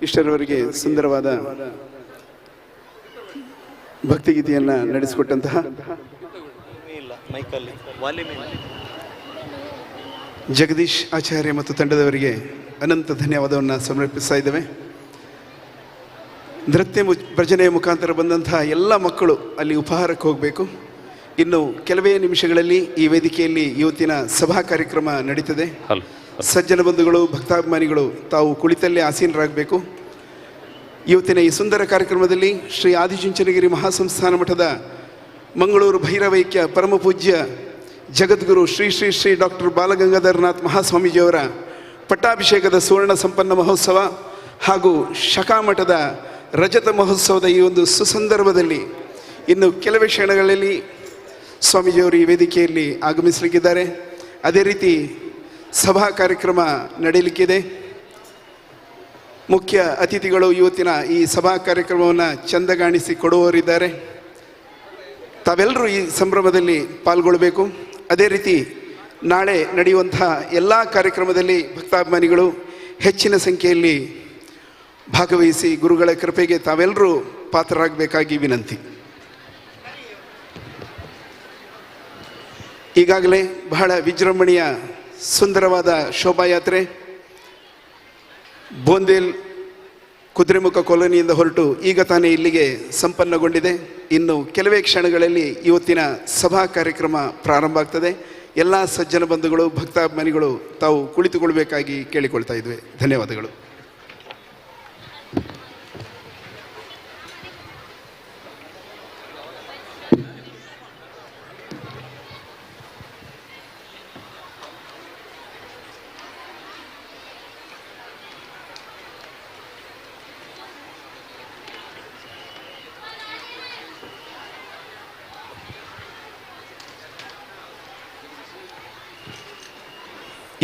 Speaker 5: ಇಷ್ಟರವರೆಗೆ ಸುಂದರವಾದ ಭಕ್ತಿಗೀತೆಯನ್ನು ನಡೆಸಿಕೊಟ್ಟಂತಹ ಜಗದೀಶ್ ಆಚಾರ್ಯ ಮತ್ತು ತಂಡದವರಿಗೆ ಅನಂತ ಧನ್ಯವಾದವನ್ನು ಸಮರ್ಪಿಸ್ತಾ ಇದ್ದೇವೆ. ನೃತ್ಯ ಭಜನೆಯ ಮುಖಾಂತರ ಬಂದಂತಹ ಎಲ್ಲ ಮಕ್ಕಳು ಅಲ್ಲಿ ಉಪಹಾರಕ್ಕೆ ಹೋಗಬೇಕು. ಇನ್ನು ಕೆಲವೇ ನಿಮಿಷಗಳಲ್ಲಿ ಈ ವೇದಿಕೆಯಲ್ಲಿ ಇವತ್ತಿನ ಸಭಾ ಕಾರ್ಯಕ್ರಮ ನಡೀತದೆ. ಸಜ್ಜನ ಬಂಧುಗಳು, ಭಕ್ತಾಭಿಮಾನಿಗಳು ತಾವು ಕುಳಿತಲ್ಲೇ ಆಸೀನರಾಗಬೇಕು. ಇವತ್ತಿನ ಈ ಸುಂದರ ಕಾರ್ಯಕ್ರಮದಲ್ಲಿ ಶ್ರೀ ಆದಿಚುಂಚನಗಿರಿ ಮಹಾಸಂಸ್ಥಾನ ಮಠದ ಮಂಗಳೂರು ಭೈರವೈಕ್ಯ ಪರಮ ಪೂಜ್ಯ ಜಗದ್ಗುರು ಶ್ರೀ ಶ್ರೀ ಶ್ರೀ ಡಾಕ್ಟರ್ ಬಾಲಗಂಗಾಧರನಾಥ್ ಮಹಾಸ್ವಾಮೀಜಿಯವರ ಪಟ್ಟಾಭಿಷೇಕದ ಸುವರ್ಣ ಸಂಪನ್ನ ಮಹೋತ್ಸವ ಹಾಗೂ ಶಕಾಮಠದ ರಜತ ಮಹೋತ್ಸವದ ಈ ಒಂದು ಸುಸಂದರ್ಭದಲ್ಲಿ ಇನ್ನು ಕೆಲವೇ ಕ್ಷಣಗಳಲ್ಲಿ ಸ್ವಾಮೀಜಿಯವರು ಈ ವೇದಿಕೆಯಲ್ಲಿ ಆಗಮಿಸಲಿಕ್ಕಿದ್ದಾರೆ. ಅದೇ ರೀತಿ ಸಭಾ ಕಾರ್ಯಕ್ರಮ ನಡೆಯಲಿಕ್ಕಿದೆ. ಮುಖ್ಯ ಅತಿಥಿಗಳು ಇವತ್ತಿನ ಈ ಸಭಾ ಕಾರ್ಯಕ್ರಮವನ್ನು ಚಂದಗಾಣಿಸಿ ಕೊಡುವವರಿದ್ದಾರೆ. ತಾವೆಲ್ಲರೂ ಈ ಸಂಭ್ರಮದಲ್ಲಿ ಪಾಲ್ಗೊಳ್ಳಬೇಕು. ಅದೇ ರೀತಿ ನಾಳೆ ನಡೆಯುವಂಥ ಎಲ್ಲ ಕಾರ್ಯಕ್ರಮದಲ್ಲಿ ಭಕ್ತಾಭಿಮಾನಿಗಳು ಹೆಚ್ಚಿನ ಸಂಖ್ಯೆಯಲ್ಲಿ ಭಾಗವಹಿಸಿ ಗುರುಗಳ ಕೃಪೆಗೆ ತಾವೆಲ್ಲರೂ ಪಾತ್ರರಾಗಬೇಕಾಗಿ ವಿನಂತಿ. ಈಗಾಗಲೇ ಬಹಳ ವಿಜೃಂಭಣೆಯ ಸುಂದರವಾದ ಶೋಭಾಯಾತ್ರೆ ಬೋಂದೇಲ್ ಕುದುರೆಮುಖ ಕಾಲೋನಿಯಿಂದ ಹೊರಟು ಈಗ ತಾನೇ ಇಲ್ಲಿಗೆ ಸಂಪನ್ನಗೊಂಡಿದೆ. ಇನ್ನು ಕೆಲವೇ ಕ್ಷಣಗಳಲ್ಲಿ ಇವತ್ತಿನ ಸಭಾ ಕಾರ್ಯಕ್ರಮ ಪ್ರಾರಂಭ ಆಗ್ತದೆ. ಎಲ್ಲ ಸಜ್ಜನ ಬಂಧುಗಳು, ಭಕ್ತಾಭಿಮಾನಿಗಳು ತಾವು ಕುಳಿತುಕೊಳ್ಬೇಕಾಗಿ ಕೇಳಿಕೊಳ್ತಾ ಇದ್ವಿ. ಧನ್ಯವಾದಗಳು.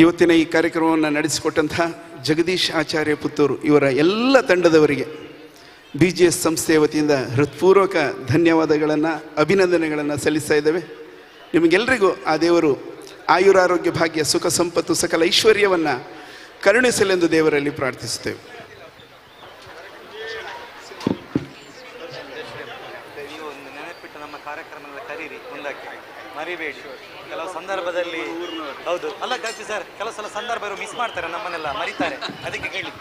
Speaker 5: ಇವತ್ತಿನ ಈ ಕಾರ್ಯಕ್ರಮವನ್ನು ನಡೆಸಿಕೊಟ್ಟಂತಹ ಜಗದೀಶ್ ಆಚಾರ್ಯ ಪುತ್ತೂರು ಇವರ ಎಲ್ಲ ತಂಡದವರಿಗೆ BGS ಸಂಸ್ಥೆಯ ವತಿಯಿಂದ ಹೃತ್ಪೂರ್ವಕ ಧನ್ಯವಾದಗಳನ್ನು, ಅಭಿನಂದನೆಗಳನ್ನು ಸಲ್ಲಿಸ್ತಾ ಇದ್ದೇವೆ. ನಿಮಗೆಲ್ಲರಿಗೂ ಆ ದೇವರು ಆಯುರಾರೋಗ್ಯ ಭಾಗ್ಯ ಸುಖ ಸಂಪತ್ತು ಸಕಲ ಐಶ್ವರ್ಯವನ್ನು ಕರುಣಿಸಲೆಂದು ದೇವರಲ್ಲಿ ಪ್ರಾರ್ಥಿಸುತ್ತೇವೆ.
Speaker 3: ನೀವು ನೆನಪಿಟ್ಟು ನಮ್ಮ ಕಾರ್ಯಕ್ರಮಗಳ ಕರೀರಿ, ಮುಂದಕ್ಕೆ ಮರಿಬೇಡಿ. ಕೆಲವು ಸಂದರ್ಭದಲ್ಲಿ ಹೌದು ಅಲ್ಲ ಕಲ್ಪಿ ಸರ್, ಕೆಲವು ಸಲ ಸಂದರ್ಭ ಮಿಸ್ ಮಾಡ್ತಾರೆ, ನಮ್ಮನ್ನೆಲ್ಲ ಮರಿತಾರೆ, ಅದಕ್ಕೆ ಕೇಳಿ.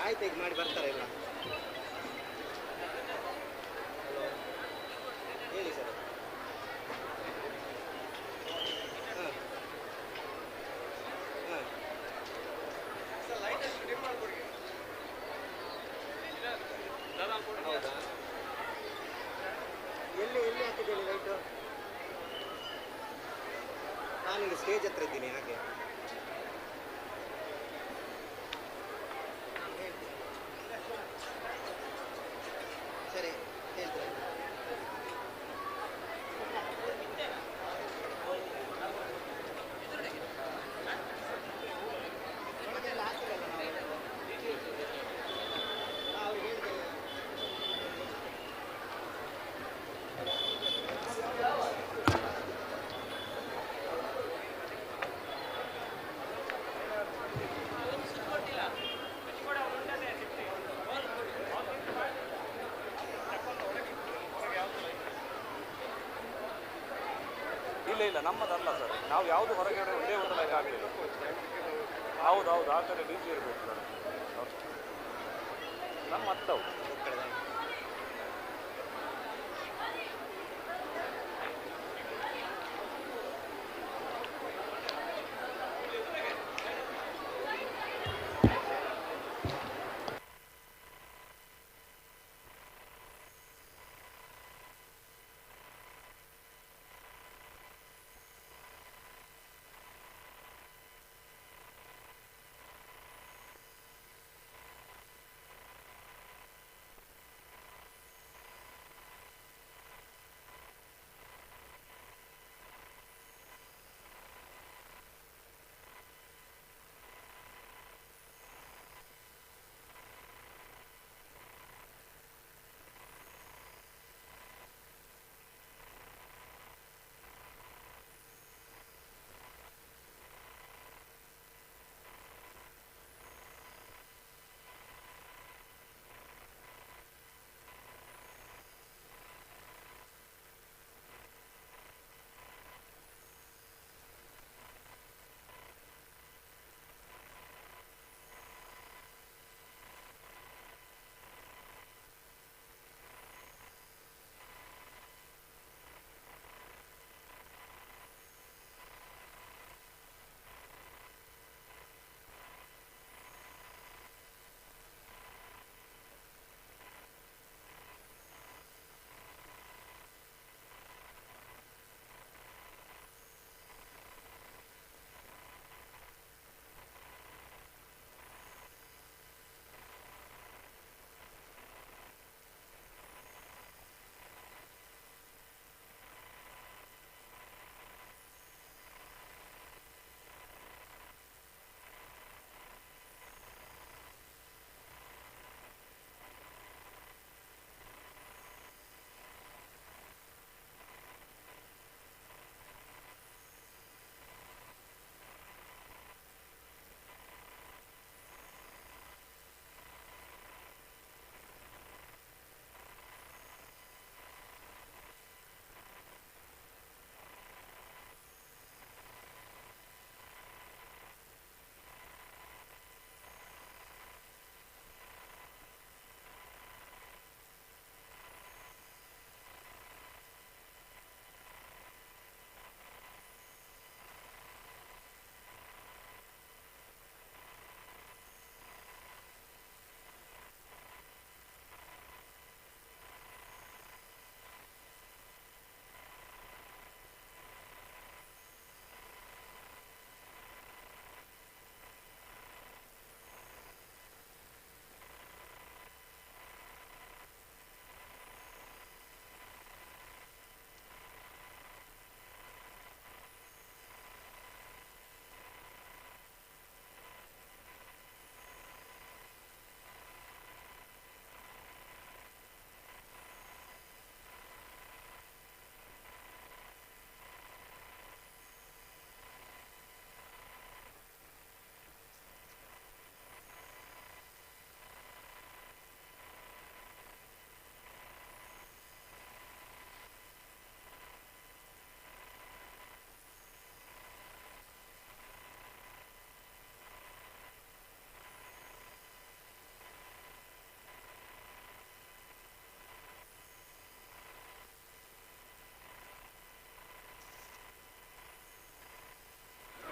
Speaker 3: ಆಯ್ತು, ಈಗ ಮಾಡಿ ಬರ್ತಾರೆ ಎಲ್ಲ. ಹೇಳಿ ಸರ್. ಹೌದಾ, ಎಲ್ಲಿ ಹಾಕಿದ್ದೇನೆ ಲೈಟು? ನಾನೀಗ ಸ್ಟೇಜ್ ಹತ್ರ ಇದ್ದೀನಿ, ಹಾಗೆ ಸರಿ ಹೇಳ್ತಾರೆ. ಇಲ್ಲ, ನಮ್ಮದಲ್ಲ ಸರ್. ನಾವು ಯಾವುದು ಹೊರಗಡೆ ಒಂದೇ ಒಂದು ಲೈಟ್ ಆಗಲಿಲ್ಲ. ಹೌದು, ಆ ಕಡೆ ಡಿ ಜಿ ಇರಬೇಕು sir.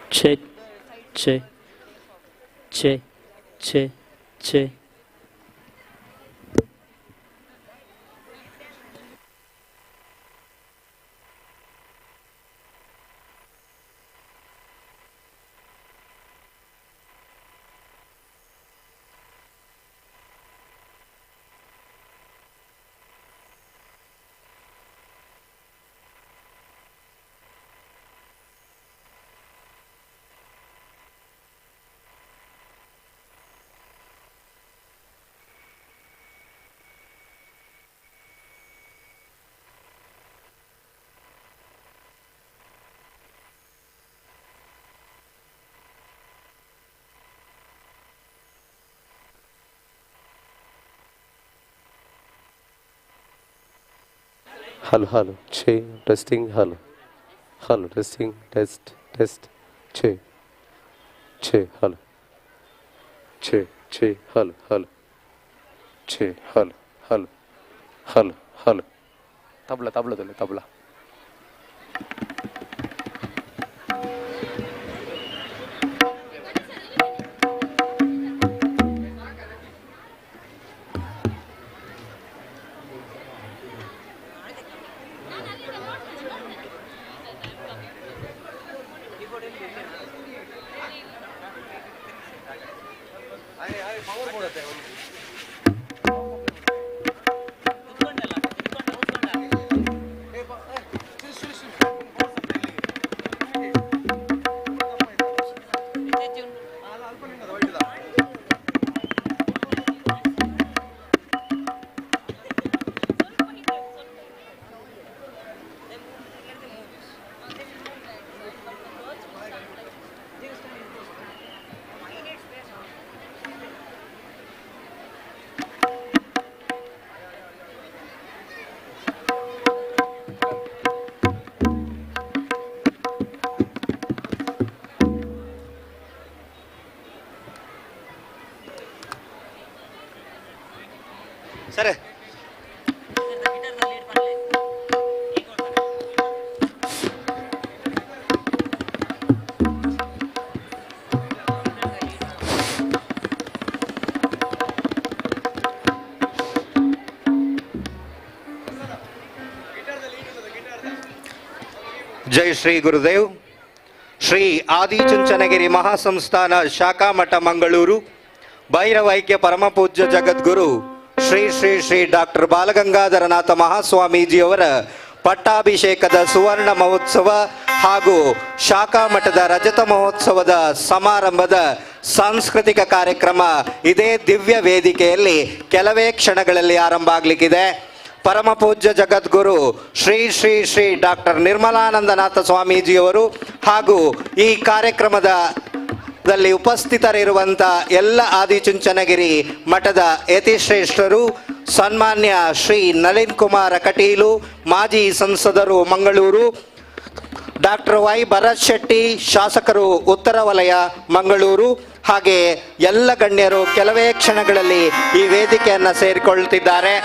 Speaker 6: Check, check, check, check, check.
Speaker 7: Hello, hello, che, testing, hello, hello, testing, test, che, hello, che, hello, hello, ಛೇ ಹಲೋ ಹಲೋ ಹಲೋ ಹಲೋ ತಬಲದಲ್ಲಿ ತಬಲ.
Speaker 3: ಸರ್ ಜೈ ಶ್ರೀ ಗುರುದೇವ್. ಶ್ರೀ ಆದಿಚುಂಚನಗಿರಿ ಮಹಾಸಂಸ್ಥಾನ ಶಾಖಾ ಮಠ ಮಂಗಳೂರು ಭೈರವೈಕ್ಯ ಪರಮಪೂಜ್ಯ ಜಗದ್ಗುರು ಶ್ರೀ ಶ್ರೀ ಶ್ರೀ ಡಾಕ್ಟರ್ ಬಾಲಗಂಗಾಧರನಾಥ ಮಹಾಸ್ವಾಮೀಜಿಯವರ ಪಟ್ಟಾಭಿಷೇಕದ ಸುವರ್ಣ ಮಹೋತ್ಸವ ಹಾಗೂ ಶಾಖಾ ಮಠದ ರಜತ ಮಹೋತ್ಸವದ ಸಮಾರಂಭದ ಸಾಂಸ್ಕೃತಿಕ ಕಾರ್ಯಕ್ರಮ ಇದೇ ದಿವ್ಯ ವೇದಿಕೆಯಲ್ಲಿ ಕೆಲವೇ ಕ್ಷಣಗಳಲ್ಲಿ ಆರಂಭ ಆಗಲಿಕ್ಕಿದೆ. ಪರಮ ಪೂಜ್ಯ ಜಗದ್ಗುರು ಶ್ರೀ ಶ್ರೀ ಶ್ರೀ ಡಾಕ್ಟರ್ ನಿರ್ಮಲಾನಂದನಾಥ ಸ್ವಾಮೀಜಿಯವರು ಹಾಗೂ ಈ ಕಾರ್ಯಕ್ರಮದಲ್ಲಿ ಉಪಸ್ಥಿತರಿರುವಂಥ ಎಲ್ಲ ಆದಿಚುಂಚನಗಿರಿ ಮಠದ ಯತಿಶ್ರೇಷ್ಠರು, ಸನ್ಮಾನ್ಯ ಶ್ರೀ ನಳಿನ್ ಕುಮಾರ ಕಟೀಲು ಮಾಜಿ ಸಂಸದರು ಮಂಗಳೂರು, ಡಾಕ್ಟರ್ ವೈ ಭರತ್ ಶೆಟ್ಟಿ ಶಾಸಕರು ಉತ್ತರ ವಲಯ ಮಂಗಳೂರು, ಹಾಗೆ ಎಲ್ಲ ಗಣ್ಯರು ಕೆಲವೇ ಕ್ಷಣಗಳಲ್ಲಿ ಈ ವೇದಿಕೆಯನ್ನು ಸೇರಿಕೊಳ್ಳುತ್ತಿದ್ದಾರೆ.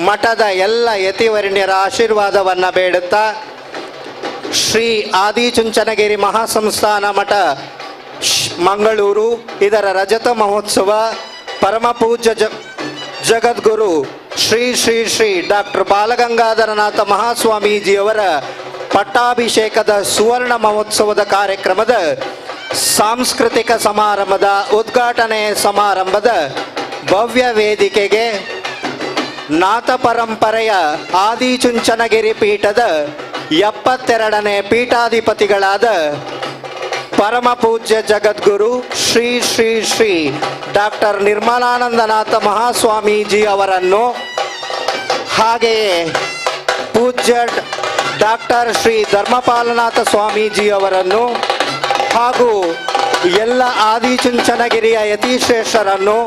Speaker 8: ಮಠದ ಎಲ್ಲ ಯತಿವರ್ಣ್ಯರ ಆಶೀರ್ವಾದವನ್ನ ಬೇಡುತ್ತಾ ಶ್ರೀ ಆದಿಚುಂಚನಗಿರಿ ಮಹಾಸಂಸ್ಥಾನ ಮಠ ಮಂಗಳೂರು ಇದರ ರಜತ ಮಹೋತ್ಸವ ಪರಮ ಪೂಜ್ಯ ಜಗದ್ಗುರು ಶ್ರೀ ಶ್ರೀ ಶ್ರೀ ಡಾಕ್ಟರ್ ಬಾಲಗಂಗಾಧರನಾಥ ಮಹಾಸ್ವಾಮೀಜಿಯವರ ಪಟ್ಟಾಭಿಷೇಕದ ಸುವರ್ಣ ಮಹೋತ್ಸವದ ಕಾರ್ಯಕ್ರಮದ ಸಾಂಸ್ಕೃತಿಕ ಸಮಾರಂಭದ ಉದ್ಘಾಟನೆ ಸಮಾರಂಭದ ಭವ್ಯ ವೇದಿಕೆಗೆ ನಾಥ ಪರಂಪರೆಯ ಆದಿಚುಂಚನಗಿರಿ ಪೀಠದ 72ನೇ ಪೀಠಾಧಿಪತಿಗಳಾದ ಪರಮ ಪೂಜ್ಯ ಜಗದ್ಗುರು ಶ್ರೀ ಶ್ರೀ ಶ್ರೀ ಡಾಕ್ಟರ್ ನಿರ್ಮಲಾನಂದನಾಥ ಮಹಾಸ್ವಾಮೀಜಿ ಅವರನ್ನು ಹಾಗೆಯೇ ಪೂಜ್ಯ ಡಾಕ್ಟರ್ ಶ್ರೀ ಧರ್ಮಪಾಲನಾಥ ಸ್ವಾಮೀಜಿ ಅವರನ್ನು ಹಾಗೂ ಎಲ್ಲ ಆದಿಚುಂಚನಗಿರಿಯ ಯತಿಶ್ರೇಷ್ಠರನ್ನು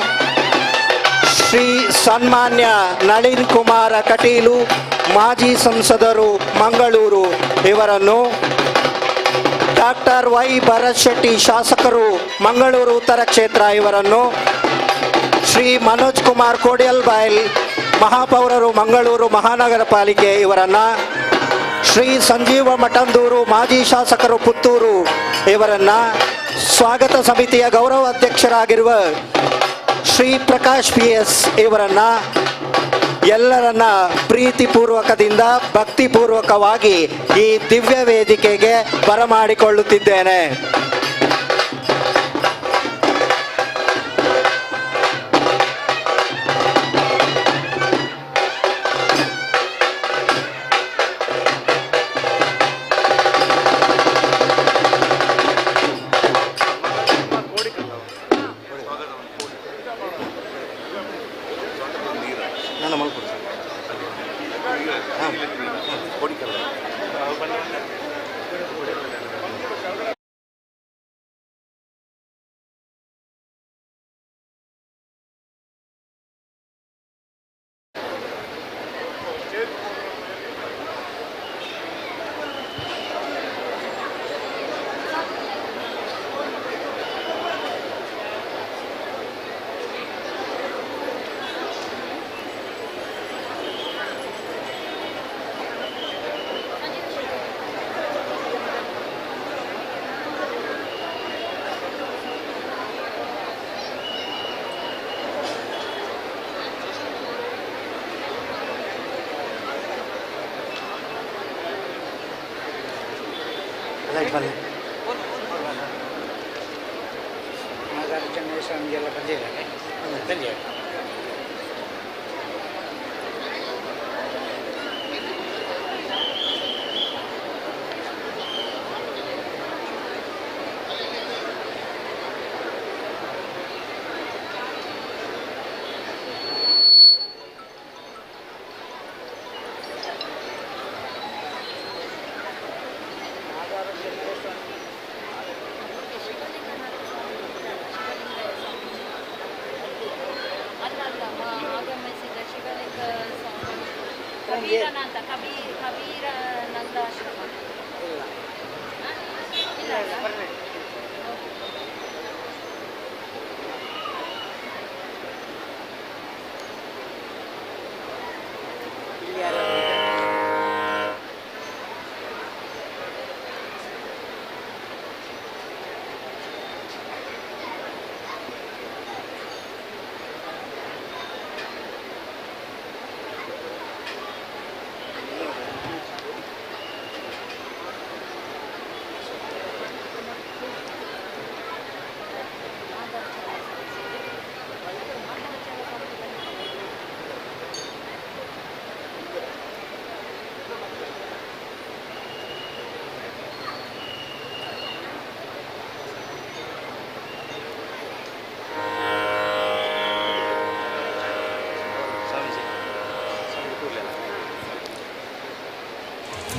Speaker 8: ಶ್ರೀ ಸನ್ಮಾನ್ಯ ನಳಿನ್ ಕುಮಾರ ಕಟೀಲು ಮಾಜಿ ಸಂಸದರು ಮಂಗಳೂರು ಇವರನ್ನು ಡಾಕ್ಟರ್ ವೈ ಭರತ್ ಶೆಟ್ಟಿ ಶಾಸಕರು ಮಂಗಳೂರು ಉತ್ತರ ಕ್ಷೇತ್ರ ಇವರನ್ನು ಶ್ರೀ ಮನೋಜ್ ಕುಮಾರ್ ಕೋಡಿಯಲ್ಬಾಯಲ್ ಮಹಾಪೌರರು ಮಂಗಳೂರು ಮಹಾನಗರ ಪಾಲಿಕೆ ಇವರನ್ನು ಶ್ರೀ ಸಂಜೀವ ಮಠಂದೂರು ಮಾಜಿ ಶಾಸಕರು ಪುತ್ತೂರು ಇವರನ್ನು ಸ್ವಾಗತ ಸಮಿತಿಯ ಗೌರವ ಅಧ್ಯಕ್ಷರಾಗಿರುವ ಶ್ರೀ ಪ್ರಕಾಶ್ PS ಇವರನ್ನ ಎಲ್ಲರನ್ನ ಪ್ರೀತಿಪೂರ್ವಕದಿಂದ ಭಕ್ತಿಪೂರ್ವಕವಾಗಿ ಈ ದಿವ್ಯ ವೇದಿಕೆಗೆ ಬರಮಾಡಿಕೊಳ್ಳುತ್ತಿದ್ದೇನೆ.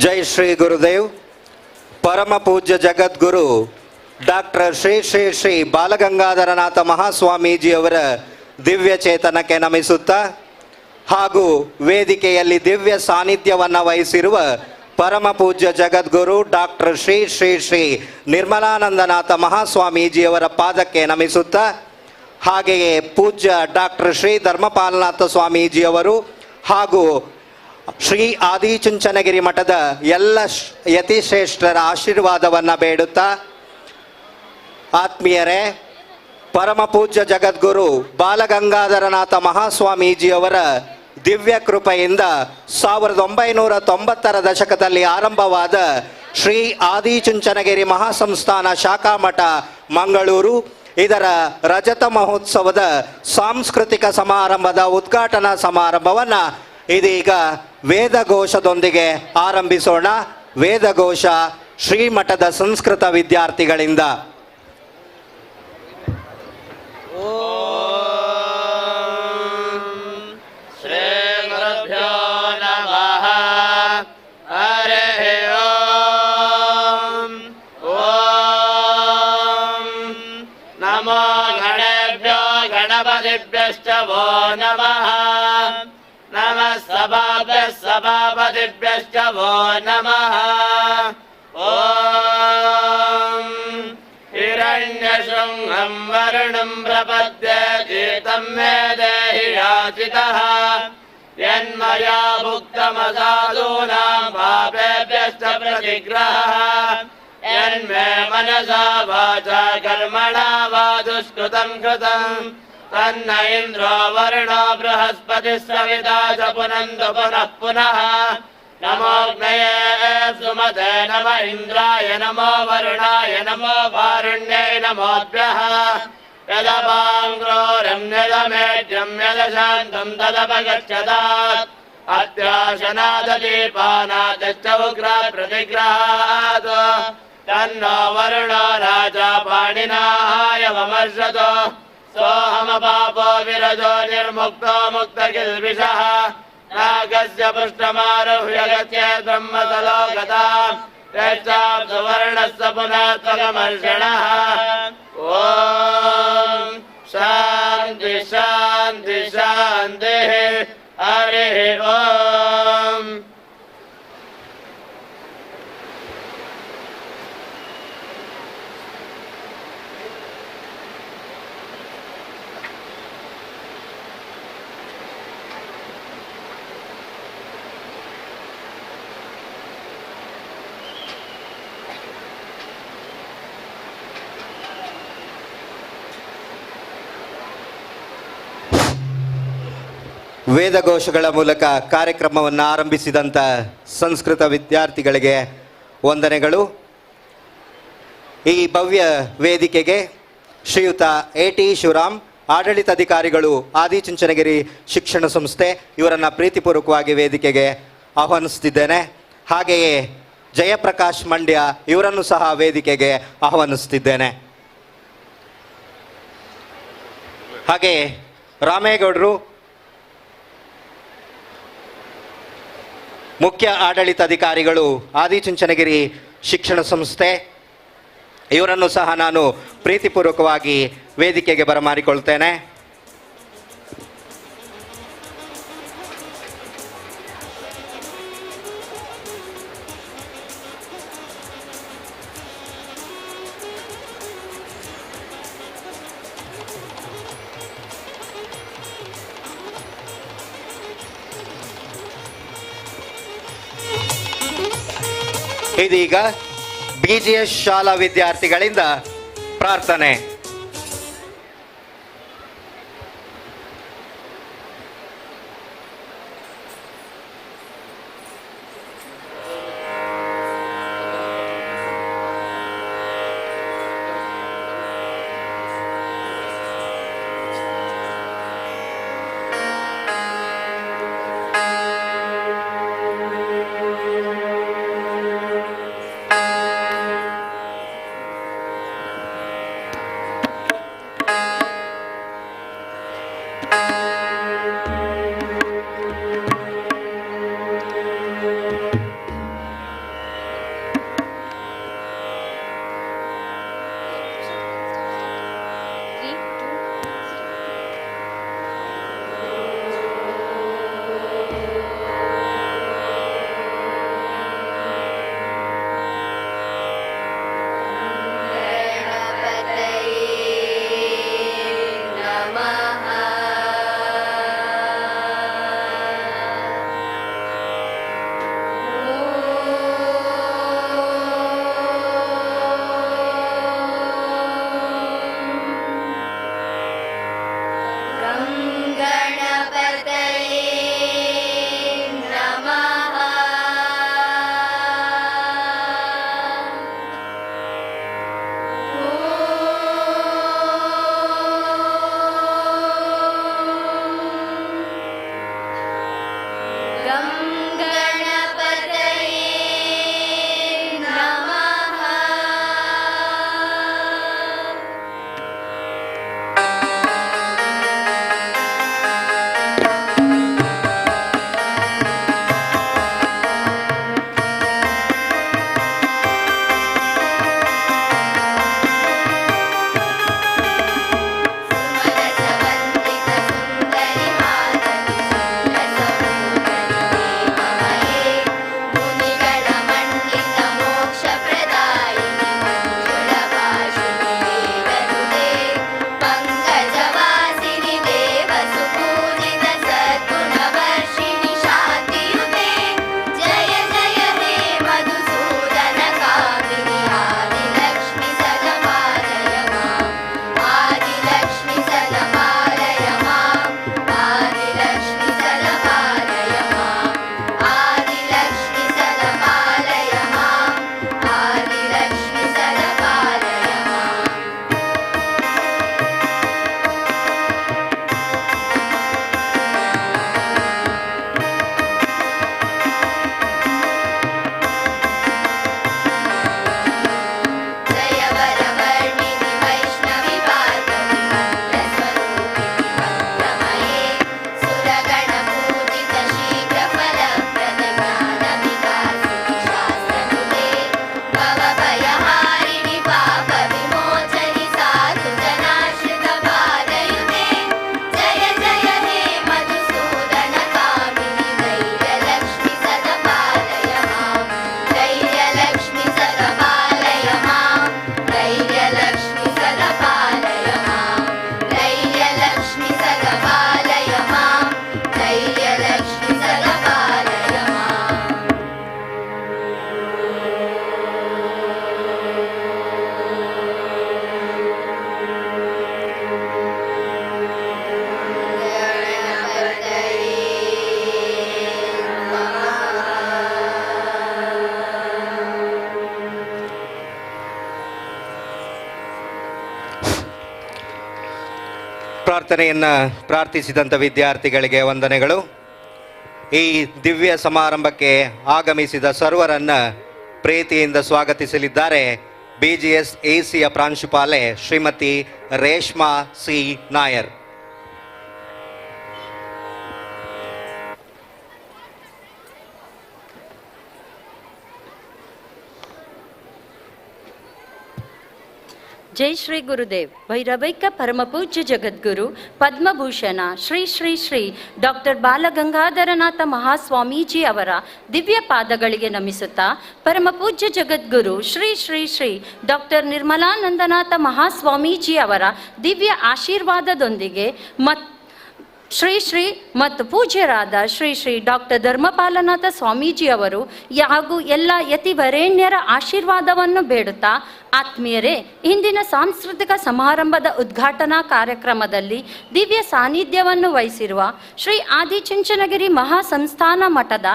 Speaker 8: ಜೈ ಶ್ರೀ ಗುರುದೇವ್. ಪರಮ ಪೂಜ್ಯ ಜಗದ್ಗುರು ಡಾಕ್ಟರ್ ಶ್ರೀ ಶ್ರೀ ಶ್ರೀ ಬಾಲಗಂಗಾಧರನಾಥ ಮಹಾಸ್ವಾಮೀಜಿಯವರ ದಿವ್ಯ ಚೇತನಕ್ಕೆ ನಮಿಸುತ್ತಾ ಹಾಗೂ ವೇದಿಕೆಯಲ್ಲಿ ದಿವ್ಯ ಸಾನ್ನಿಧ್ಯವನ್ನು ವಹಿಸಿರುವ ಪರಮ ಪೂಜ್ಯ ಜಗದ್ಗುರು ಡಾಕ್ಟರ್ ಶ್ರೀ ಶ್ರೀ ಶ್ರೀ ನಿರ್ಮಲಾನಂದನಾಥ ಮಹಾಸ್ವಾಮೀಜಿಯವರ ಪಾದಕ್ಕೆ ನಮಿಸುತ್ತಾ ಹಾಗೆಯೇ ಪೂಜ್ಯ ಡಾಕ್ಟರ್ ಶ್ರೀ ಧರ್ಮಪಾಲನಾಥ ಸ್ವಾಮೀಜಿಯವರು ಹಾಗೂ ಶ್ರೀ ಆದಿಚುಂಚನಗಿರಿ ಮಠದ ಎಲ್ಲ ಯತಿಶ್ರೇಷ್ಠರ ಆಶೀರ್ವಾದವನ್ನು ಬೇಡುತ್ತಾ, ಆತ್ಮೀಯರೇ, ಪರಮ ಪೂಜ್ಯ ಜಗದ್ಗುರು ಬಾಲಗಂಗಾಧರನಾಥ ಮಹಾಸ್ವಾಮೀಜಿಯವರ ದಿವ್ಯ ಕೃಪೆಯಿಂದ 1990ರ ದಶಕದಲ್ಲಿ ಆರಂಭವಾದ ಶ್ರೀ ಆದಿಚುಂಚನಗಿರಿ ಮಹಾಸಂಸ್ಥಾನ ಶಾಖಾ ಮಠ ಮಂಗಳೂರು ಇದರ ರಜತ ಮಹೋತ್ಸವದ ಸಾಂಸ್ಕೃತಿಕ ಸಮಾರಂಭದ ಉದ್ಘಾಟನಾ ಸಮಾರಂಭವನ್ನು ಇದೀಗ ವೇದಘೋಷದೊಂದಿಗೆ ಆರಂಭಿಸೋಣ. ವೇದಘೋಷ ಶ್ರೀಮಠದ ಸಂಸ್ಕೃತ ವಿದ್ಯಾರ್ಥಿಗಳಿಂದ.
Speaker 1: वो नमः नमः सभाभ्यः सभापतिभ्यश्च वो नमः ॐ हिरण्यशृङ्गं वरुणं प्रपद्ये चेतं मे देहि याचितः यन्मया भुक्तमसाधूनां पापेभ्यश्च प्रतिग्रहः यन्मे मनसा वाचा कर्मणा वा दुष्कृतं कृतं तन्न इन्द्रो वरुणो बृहस्पतिः सविता च पुनन्तु पुनः पुनः नमोऽग्नये सुमते नम इन्द्राय नमो वरुणाय नमो वारुण्ये नमोऽभ्यः यदपाङ्क्रोरं यदमेढ्यं यदशान्तं तदपगच्छतात् अत्याशनाददीपानादश्च उग्रात् प्रतिग्रहात् तन्नो वरुणो राजा पाणिनाय वमर्षतो सोऽहमपापो विरजो निर्मुक्तो मुक्तकिल्बिषः नागस्य पुष्टमारुह्य गत्ये ब्रह्मतलो गताम् यश्चाप् सुवर्णस्य पुनः त्वगमर्षणः ॐ शान्ति शान्ति शान्तिः हरिः ॐ
Speaker 8: ವೇದಘೋಷಗಳ ಮೂಲಕ ಕಾರ್ಯಕ್ರಮವನ್ನು ಆರಂಭಿಸಿದಂಥ ಸಂಸ್ಕೃತ ವಿದ್ಯಾರ್ಥಿಗಳಿಗೆ ವಂದನೆಗಳು. ಈ ಭವ್ಯ ವೇದಿಕೆಗೆ ಶ್ರೀಯುತ ಎ.ಟಿ. ಶಿವರಾಮ್, ಆಡಳಿತಾಧಿಕಾರಿಗಳು, ಆದಿಚುಂಚನಗಿರಿ ಶಿಕ್ಷಣ ಸಂಸ್ಥೆ, ಇವರನ್ನು ಪ್ರೀತಿಪೂರ್ವಕವಾಗಿ ವೇದಿಕೆಗೆ ಆಹ್ವಾನಿಸ್ತಿದ್ದೇನೆ. ಹಾಗೆಯೇ ಜಯಪ್ರಕಾಶ್ ಮಂಡ್ಯ ಇವರನ್ನು ಸಹ ವೇದಿಕೆಗೆ ಆಹ್ವಾನಿಸ್ತಿದ್ದೇನೆ. ಹಾಗೆಯೇ ರಾಮೇಗೌಡರು, ಮುಖ್ಯ ಆಡಳಿತಾಧಿಕಾರಿಗಳು, ಆದಿಚುಂಚನಗಿರಿ ಶಿಕ್ಷಣ ಸಂಸ್ಥೆ, ಇವರನ್ನು ಸಹ ನಾನು ಪ್ರೀತಿಪೂರ್ವಕವಾಗಿ ವೇದಿಕೆಗೆ ಬರಮಾಡಿಕೊಳ್ತೇನೆ. ಇದೀಗ BGS ಶಾಲಾ ವಿದ್ಯಾರ್ಥಿಗಳಿಂದ ಪ್ರಾರ್ಥನೆ. ಪ್ರಾರ್ಥನೆಯನ್ನು ಪ್ರಾರ್ಥಿಸಿದಂಥ ವಿದ್ಯಾರ್ಥಿಗಳಿಗೆ ವಂದನೆಗಳು. ಈ ದಿವ್ಯ ಸಮಾರಂಭಕ್ಕೆ ಆಗಮಿಸಿದ ಸರ್ವರನ್ನು ಪ್ರೀತಿಯಿಂದ ಸ್ವಾಗತಿಸಲಿದ್ದಾರೆ BGS ACಯ ಪ್ರಾಂಶುಪಾಲೆ ಶ್ರೀಮತಿ ರೇಷ್ಮಾ ಸಿ ನಾಯರ್.
Speaker 9: ಜೈ ಶ್ರೀ ಗುರುದೇವ್. ಭೈರವೈಕ್ಯ ಪರಮಪೂಜ್ಯ ಜಗದ್ಗುರು ಪದ್ಮಭೂಷಣ ಶ್ರೀ ಶ್ರೀ ಶ್ರೀ ಡಾಕ್ಟರ್ ಬಾಲಗಂಗಾಧರನಾಥ ಮಹಾಸ್ವಾಮೀಜಿ ಅವರ ದಿವ್ಯ ಪಾದಗಳಿಗೆ ನಮಿಸುತ್ತಾ, ಪರಮಪೂಜ್ಯ ಜಗದ್ಗುರು ಶ್ರೀ ಶ್ರೀ ಶ್ರೀ ಡಾಕ್ಟರ್ ನಿರ್ಮಲಾನಂದನಾಥ ಮಹಾಸ್ವಾಮೀಜಿ ಅವರ ದಿವ್ಯ ಆಶೀರ್ವಾದದೊಂದಿಗೆ ಶ್ರೀ ಶ್ರೀ ಮತ್ತು ಪೂಜ್ಯರಾದ ಶ್ರೀ ಶ್ರೀ ಡಾಕ್ಟರ್ ಧರ್ಮಪಾಲನಾಥ ಸ್ವಾಮೀಜಿ ಅವರು ಹಾಗೂ ಎಲ್ಲ ಯತಿವರೇಣ್ಯರ ಆಶೀರ್ವಾದವನ್ನು ಬೇಡುತ್ತಾ, ಆತ್ಮೀಯರೇ, ಇಂದಿನ ಸಾಂಸ್ಕೃತಿಕ ಸಮಾರಂಭದ ಉದ್ಘಾಟನಾ ಕಾರ್ಯಕ್ರಮದಲ್ಲಿ ದಿವ್ಯ ಸಾನ್ನಿಧ್ಯವನ್ನು ವಹಿಸಿರುವ ಶ್ರೀ ಆದಿಚುಂಚನಗಿರಿ ಮಹಾಸಂಸ್ಥಾನ ಮಠದ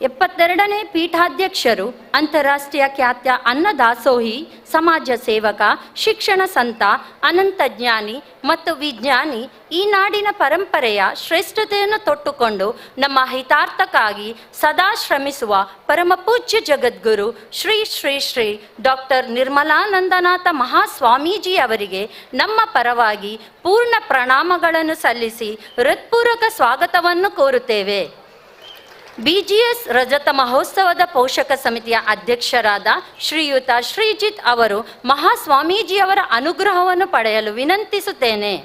Speaker 9: 72ನೇ ಪೀಠಾಧ್ಯಕ್ಷರು, ಅಂತಾರಾಷ್ಟ್ರೀಯ ಖ್ಯಾತ್ಯ ಅನ್ನದಾಸೋಹಿ, ಸಮಾಜ ಸೇವಕ, ಶಿಕ್ಷಣ ಸಂತ, ಅನಂತಜ್ಞಾನಿ ಮತ್ತು ವಿಜ್ಞಾನಿ, ಈ ನಾಡಿನ ಪರಂಪರೆಯ ಶ್ರೇಷ್ಠತೆಯನ್ನು ತೊಟ್ಟುಕೊಂಡು ನಮ್ಮ ಹಿತಾರ್ಥಕ್ಕಾಗಿ ಸದಾ ಶ್ರಮಿಸುವ ಪರಮಪೂಜ್ಯ ಜಗದ್ಗುರು ಶ್ರೀ ಶ್ರೀ ಶ್ರೀ ಡಾಕ್ಟರ್ ನಿರ್ಮಲಾನಂದನಾಥ ಮಹಾಸ್ವಾಮೀಜಿ ಅವರಿಗೆ ನಮ್ಮ ಪರವಾಗಿ ಪೂರ್ಣ ಪ್ರಣಾಮಗಳನ್ನು ಸಲ್ಲಿಸಿ ಹೃತ್ಪೂರ್ವಕ ಸ್ವಾಗತವನ್ನು ಕೋರುತ್ತೇವೆ. BGS ರಜತ ಮಹೋತ್ಸವದ ಪೋಷಕ ಸಮಿತಿಯ ಅಧ್ಯಕ್ಷರಾದ ಶ್ರೀಯುತ ಶ್ರೀಜಿತ್ ಅವರು ಮಹಾಸ್ವಾಮೀಜಿಯವರ ಅನುಗ್ರಹವನ್ನು ಪಡೆಯಲು ವಿನಂತಿಸುತ್ತೇನೆ.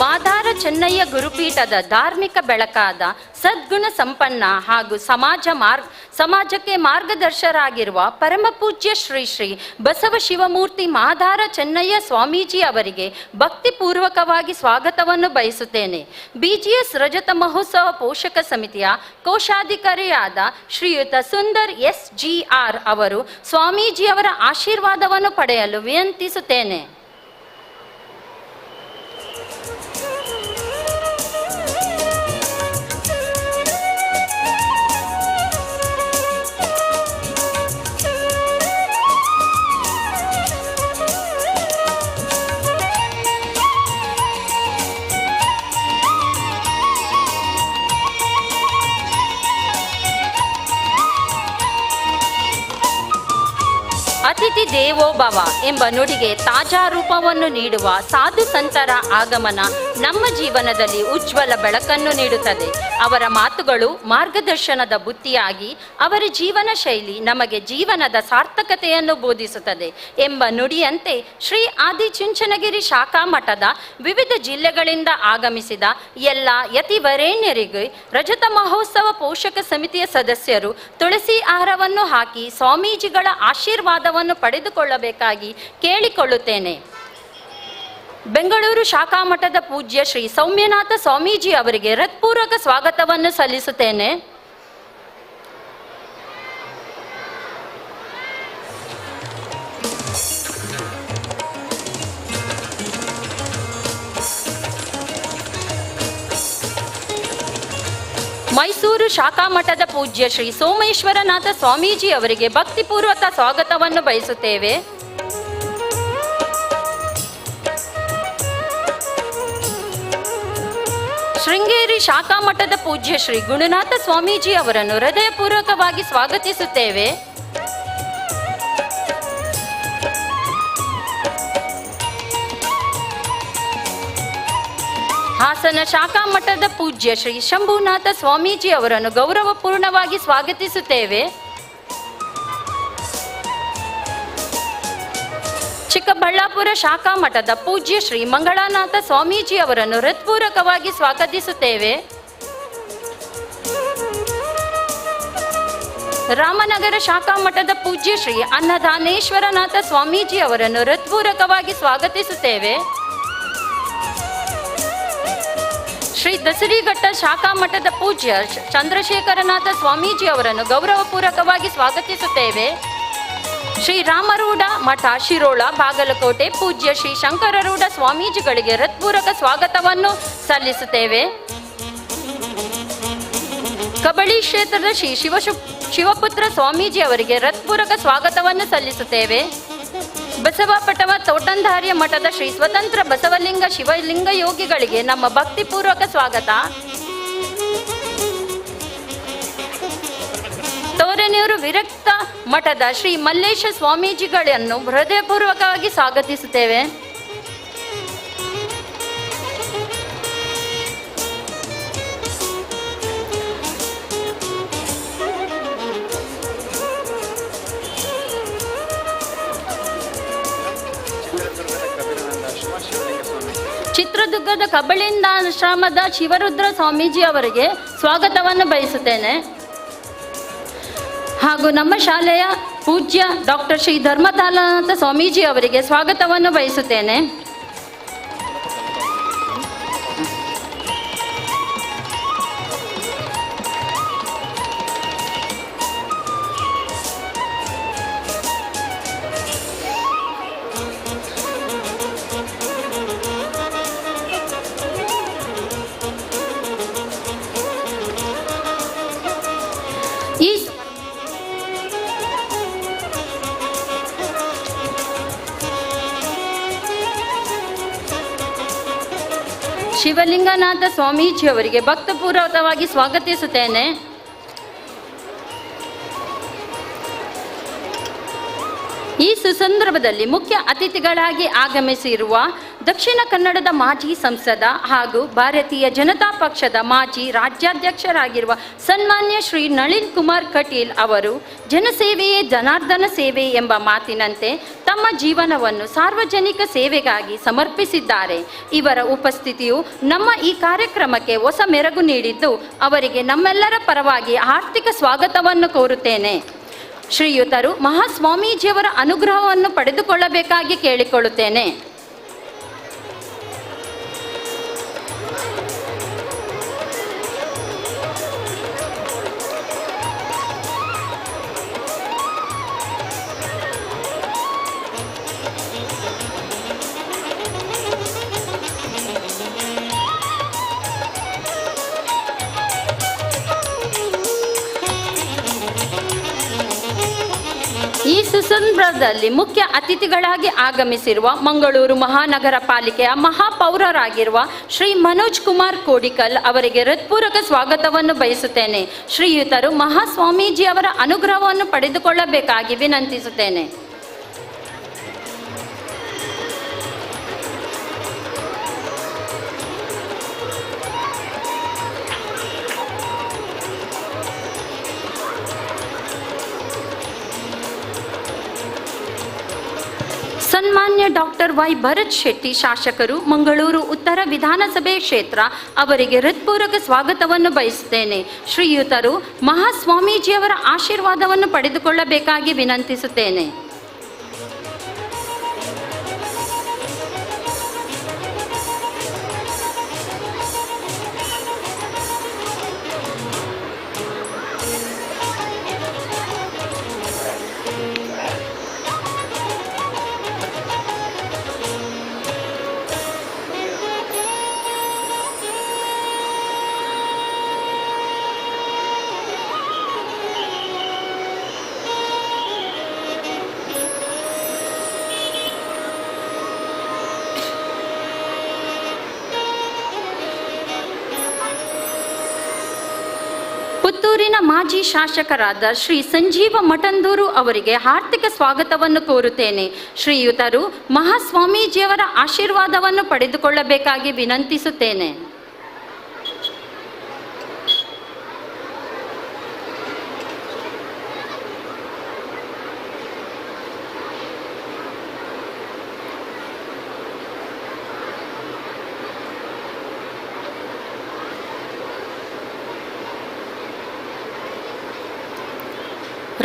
Speaker 9: ಮಾದಾರ ಚೆನ್ನಯ್ಯ ಗುರುಪೀಠದ ಧಾರ್ಮಿಕ ಬೆಳಕಾದ ಸದ್ಗುಣ ಸಂಪನ್ನ ಹಾಗೂ ಸಮಾಜಕ್ಕೆ ಮಾರ್ಗದರ್ಶರಾಗಿರುವ ಪರಮಪೂಜ್ಯ ಶ್ರೀ ಶ್ರೀ ಬಸವ ಶಿವಮೂರ್ತಿ ಮಾದಾರ ಚೆನ್ನಯ್ಯ ಸ್ವಾಮೀಜಿ ಅವರಿಗೆ ಭಕ್ತಿಪೂರ್ವಕವಾಗಿ ಸ್ವಾಗತವನ್ನು ಬಯಸುತ್ತೇನೆ. BGS ರಜತ ಮಹೋತ್ಸವ ಪೋಷಕ ಸಮಿತಿಯ ಕೋಶಾಧಿಕಾರಿಯಾದ ಶ್ರೀಯುತ ಸುಂದರ್ SGR ಅವರು ಸ್ವಾಮೀಜಿಯವರ ಆಶೀರ್ವಾದವನ್ನು ಪಡೆಯಲು ವಿನಂತಿಸುತ್ತೇನೆ. ಅತಿಥಿ ದೇವೋ ಭವ ಎಂಬ ನುಡಿಗೆ ತಾಜಾ ರೂಪವನ್ನು ನೀಡುವ ಸಾಧು ಸಂತರ ಆಗಮನ ನಮ್ಮ ಜೀವನದಲ್ಲಿ ಉಜ್ವಲ ಬೆಳಕನ್ನು ನೀಡುತ್ತದೆ. ಅವರ ಮಾತುಗಳು ಮಾರ್ಗದರ್ಶನದ ಬುತ್ತಿಯಾಗಿ ಅವರ ಜೀವನ ಶೈಲಿ ನಮಗೆ ಜೀವನದ ಸಾರ್ಥಕತೆಯನ್ನು ಬೋಧಿಸುತ್ತದೆ ಎಂಬ ನುಡಿಯಂತೆ ಶ್ರೀ ಆದಿಚುಂಚನಗಿರಿ ಶಾಖಾ ಮಠದ ವಿವಿಧ ಜಿಲ್ಲೆಗಳಿಂದ ಆಗಮಿಸಿದ ಎಲ್ಲ ಯತಿವರೇಣ್ಯರಿಗೆ ರಜತ ಮಹೋತ್ಸವ ಪೋಷಕ ಸಮಿತಿಯ ಸದಸ್ಯರು ತುಳಸಿ ಆಹಾರವನ್ನು ಹಾಕಿ ಸ್ವಾಮೀಜಿಗಳ ಆಶೀರ್ವಾದವನ್ನು ಪಡೆದುಕೊಳ್ಳಬೇಕಾಗಿ ಕೇಳಿಕೊಳ್ಳುತ್ತೇನೆ. ಬೆಂಗಳೂರು ಶಾಖಾ ಮಠದ ಪೂಜ್ಯ ಶ್ರೀ ಸೌಮ್ಯನಾಥ ಸ್ವಾಮೀಜಿ ಅವರಿಗೆ ಹೃತ್ಪೂರ್ವಕ ಸ್ವಾಗತವನ್ನು ಸಲ್ಲಿಸುತ್ತೇನೆ. ಮೈಸೂರು ಶಾಖಾ ಮಠದ ಪೂಜ್ಯ ಶ್ರೀ ಸೋಮೇಶ್ವರನಾಥ ಸ್ವಾಮೀಜಿ ಅವರಿಗೆ ಭಕ್ತಿಪೂರ್ವಕ ಸ್ವಾಗತವನ್ನು ಬಯಸುತ್ತೇವೆ. ಶೃಂಗೇರಿ ಶಾಖಾ ಮಠದ ಪೂಜ್ಯ ಶ್ರೀ ಗುಣನಾಥ ಸ್ವಾಮೀಜಿ ಅವರನ್ನು ಹೃದಯಪೂರ್ವಕವಾಗಿ ಸ್ವಾಗತಿಸುತ್ತೇವೆ. ಹಾಸನ ಶಾಖಾ ಮಠದ ಪೂಜ್ಯ ಶ್ರೀ ಶಂಭುನಾಥ ಸ್ವಾಮೀಜಿ ಅವರನ್ನು ಗೌರವಪೂರ್ಣವಾಗಿ ಸ್ವಾಗತಿಸುತ್ತೇವೆ. ಚಿಕ್ಕಬಳ್ಳಾಪುರ ಶಾಖಾ ಮಠದ ಪೂಜ್ಯ ಶ್ರೀ ಮಂಗಳಾನಾಥ ಸ್ವಾಮೀಜಿ ಅವರನ್ನು ಹೃತ್ಪೂರ್ವಕವಾಗಿ ಸ್ವಾಗತಿಸುತ್ತೇವೆ. ರಾಮನಗರ ಶಾಖಾ ಮಠದ ಪೂಜ್ಯ ಶ್ರೀ ಅನ್ನದಾನೇಶ್ವರನಾಥ ಸ್ವಾಮೀಜಿ ಅವರನ್ನು ಹೃತ್ಪೂರ್ವಕವಾಗಿ ಸ್ವಾಗತಿಸುತ್ತೇವೆ. ಶ್ರೀ ದಸರಿಘಟ್ಟ ಶಾಖಾ ಮಠದ ಪೂಜ್ಯ ಚಂದ್ರಶೇಖರನಾಥ ಸ್ವಾಮೀಜಿ ಅವರನ್ನು ಗೌರವಪೂರ್ವಕವಾಗಿ ಸ್ವಾಗತಿಸುತ್ತೇವೆ. ಶ್ರೀ ರಾಮರೂಢ ಮಠ ಶಿರೋಳ ಬಾಗಲಕೋಟೆ ಪೂಜ್ಯ ಶ್ರೀ ಶಂಕರರೂಢ ಸ್ವಾಮೀಜಿಗಳಿಗೆ ಹೃತ್ಪೂರ್ವಕ ಸ್ವಾಗತವನ್ನು ಸಲ್ಲಿಸುತ್ತೇವೆ. ಕಬಳಿ ಕ್ಷೇತ್ರದ ಶ್ರೀ ಶಿವಪುತ್ರ ಸ್ವಾಮೀಜಿ ಅವರಿಗೆ ಹೃತ್ಪೂರ್ವಕ ಸ್ವಾಗತವನ್ನು ಸಲ್ಲಿಸುತ್ತೇವೆ. ಬಸವಪಟವ ತೋಟಂದಾರ್ಯ ಮಠದ ಶ್ರೀ ಸ್ವತಂತ್ರ ಬಸವಲಿಂಗ ಶಿವಲಿಂಗ ಯೋಗಿಗಳಿಗೆ ನಮ್ಮ ಭಕ್ತಿಪೂರ್ವಕ ಸ್ವಾಗತ. ತೋರನೂರು ವಿರಕ್ತ ಮಠದ ಶ್ರೀ ಮಲ್ಲೇಶ ಸ್ವಾಮೀಜಿಗಳನ್ನು ಹೃದಯಪೂರ್ವಕವಾಗಿ ಸ್ವಾಗತಿಸುತ್ತೇವೆ. ಚಿತ್ರದುರ್ಗದ ಕಬಳಿಂದಾಶ್ರಮದ ಶಿವರುದ್ರ ಸ್ವಾಮೀಜಿ ಅವರಿಗೆ ಸ್ವಾಗತವನ್ನು ಬಯಸುತ್ತೇನೆ. ಹಾಗೂ ನಮ್ಮ ಶಾಲೆಯ ಪೂಜ್ಯ ಡಾಕ್ಟರ್ ಶ್ರೀ ಧರ್ಮತಾಲನಾಥ ಸ್ವಾಮೀಜಿ ಅವರಿಗೆ ಸ್ವಾಗತವನ್ನು ಬಯಸುತ್ತೇನೆ. ಶಿವಲಿಂಗನಾಥ ಸ್ವಾಮೀಜಿ ಅವರಿಗೆ ಭಕ್ತಪೂರ್ವಕವಾಗಿ ಸ್ವಾಗತಿಸುತ್ತೇನೆ. ಈ ಸುಸಂದರ್ಭದಲ್ಲಿ ಮುಖ್ಯ ಅತಿಥಿಗಳಾಗಿ ಆಗಮಿಸಿರುವ ದಕ್ಷಿಣ ಕನ್ನಡದ ಮಾಜಿ ಸಂಸದ ಹಾಗೂ ಭಾರತೀಯ ಜನತಾ ಪಕ್ಷದ ಮಾಜಿ ರಾಜ್ಯಾಧ್ಯಕ್ಷರಾಗಿರುವ ಸನ್ಮಾನ್ಯ ಶ್ರೀ ನಳಿನ್ ಕುಮಾರ್ ಕಟೀಲ್ ಅವರು ಜನಸೇವೆಯೇ ಜನಾರ್ದನ ಸೇವೆ ಎಂಬ ಮಾತಿನಂತೆ ತಮ್ಮ ಜೀವನವನ್ನು ಸಾರ್ವಜನಿಕ ಸೇವೆಗಾಗಿ ಸಮರ್ಪಿಸಿದ್ದಾರೆ. ಇವರ ಉಪಸ್ಥಿತಿಯು ನಮ್ಮ ಈ ಕಾರ್ಯಕ್ರಮಕ್ಕೆ ಹೊಸ ಮೆರುಗು ನೀಡಿದ್ದು ಅವರಿಗೆ ನಮ್ಮೆಲ್ಲರ ಪರವಾಗಿ ಆರ್ಥಿಕ ಸ್ವಾಗತವನ್ನು ಕೋರುತ್ತೇನೆ. ಶ್ರೀಯುತರು ಮಹಾಸ್ವಾಮೀಜಿಯವರ ಅನುಗ್ರಹವನ್ನು ಪಡೆದುಕೊಳ್ಳಬೇಕಾಗಿ ಕೇಳಿಕೊಳ್ಳುತ್ತೇನೆ. ಈ ಸುಸಂದರ್ಭದಲ್ಲಿ ಮುಖ್ಯ ಅತಿಥಿಗಳಾಗಿ ಆಗಮಿಸಿರುವ ಮಂಗಳೂರು ಮಹಾನಗರ ಪಾಲಿಕೆಯ ಮಹಾಪೌರರಾಗಿರುವ ಶ್ರೀ ಮನೋಜ್ ಕುಮಾರ್ ಕೋಡಿಕಲ್ ಅವರಿಗೆ ಹೃತ್ಪೂರ್ವಕ ಸ್ವಾಗತವನ್ನು ಬಯಸುತ್ತೇನೆ. ಶ್ರೀಯುತರು ಮಹಾಸ್ವಾಮೀಜಿಯವರ ಅನುಗ್ರಹವನ್ನು ಪಡೆದುಕೊಳ್ಳಬೇಕಾಗಿ ವಿನಂತಿಸುತ್ತೇನೆ. ಸನ್ಮಾನ್ಯ ಡಾಕ್ಟರ್ ವೈ ಭರತ್ ಶೆಟ್ಟಿ ಶಾಸಕರು ಮಂಗಳೂರು ಉತ್ತರ ವಿಧಾನಸಭೆ ಕ್ಷೇತ್ರ ಅವರಿಗೆ ಹೃತ್ಪೂರ್ವಕ ಸ್ವಾಗತವನ್ನು ಬಯಸುತ್ತೇನೆ. ಶ್ರೀಯುತರು ಮಹಾಸ್ವಾಮೀಜಿಯವರ ಆಶೀರ್ವಾದವನ್ನು ಪಡೆದುಕೊಳ್ಳಬೇಕಾಗಿ ವಿನಂತಿಸುತ್ತೇನೆ. ಪುತ್ತೂರಿನ ಮಾಜಿ ಶಾಸಕರಾದ ಶ್ರೀ ಸಂಜೀವ ಮಠಂದೂರು ಅವರಿಗೆ ಆರ್ಥಿಕ ಸ್ವಾಗತವನ್ನು ಕೋರುತ್ತೇನೆ. ಶ್ರೀಯುತರು ಮಹಾಸ್ವಾಮೀಜಿಯವರ ಆಶೀರ್ವಾದವನ್ನು ಪಡೆದುಕೊಳ್ಳಬೇಕಾಗಿ ವಿನಂತಿಸುತ್ತೇನೆ.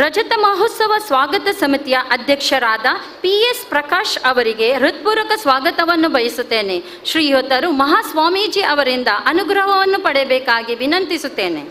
Speaker 9: ರಜತ ಮಹೋತ್ಸವ ಸ್ವಾಗತ ಸಮಿತಿಯ ಅಧ್ಯಕ್ಷರಾದ PS ಪ್ರಕಾಶ್ ಅವರಿಗೆ ಹೃತ್ಪೂರ್ವಕ ಸ್ವಾಗತವನ್ನು ಬಯಸುತ್ತೇನೆ. ಶ್ರೀಯುತರು ಮಹಾಸ್ವಾಮೀಜಿ ಅವರಿಂದ ಅನುಗ್ರಹವನ್ನು ಪಡೆಯಬೇಕಾಗಿ ವಿನಂತಿಸುತ್ತೇನೆ.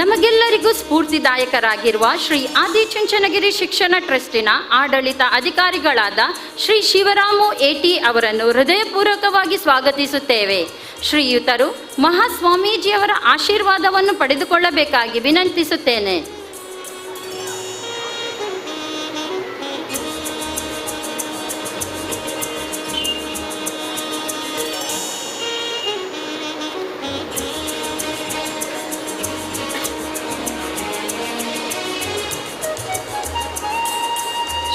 Speaker 9: ನಮಗೆಲ್ಲರಿಗೂ ಸ್ಫೂರ್ತಿದಾಯಕರಾಗಿರುವ ಶ್ರೀ ಆದಿಚುಂಚನಗಿರಿ ಶಿಕ್ಷಣ ಟ್ರಸ್ಟಿನ ಆಡಳಿತ ಅಧಿಕಾರಿಗಳಾದ ಶ್ರೀ ಶಿವರಾಮು ಎಟಿ ಅವರನ್ನು ಹೃದಯಪೂರ್ವಕವಾಗಿ ಸ್ವಾಗತಿಸುತ್ತೇವೆ. ಶ್ರೀಯುತರು ಮಹಾಸ್ವಾಮೀಜಿಯವರ ಆಶೀರ್ವಾದವನ್ನು ಪಡೆದುಕೊಳ್ಳಬೇಕಾಗಿ ವಿನಂತಿಸುತ್ತೇನೆ.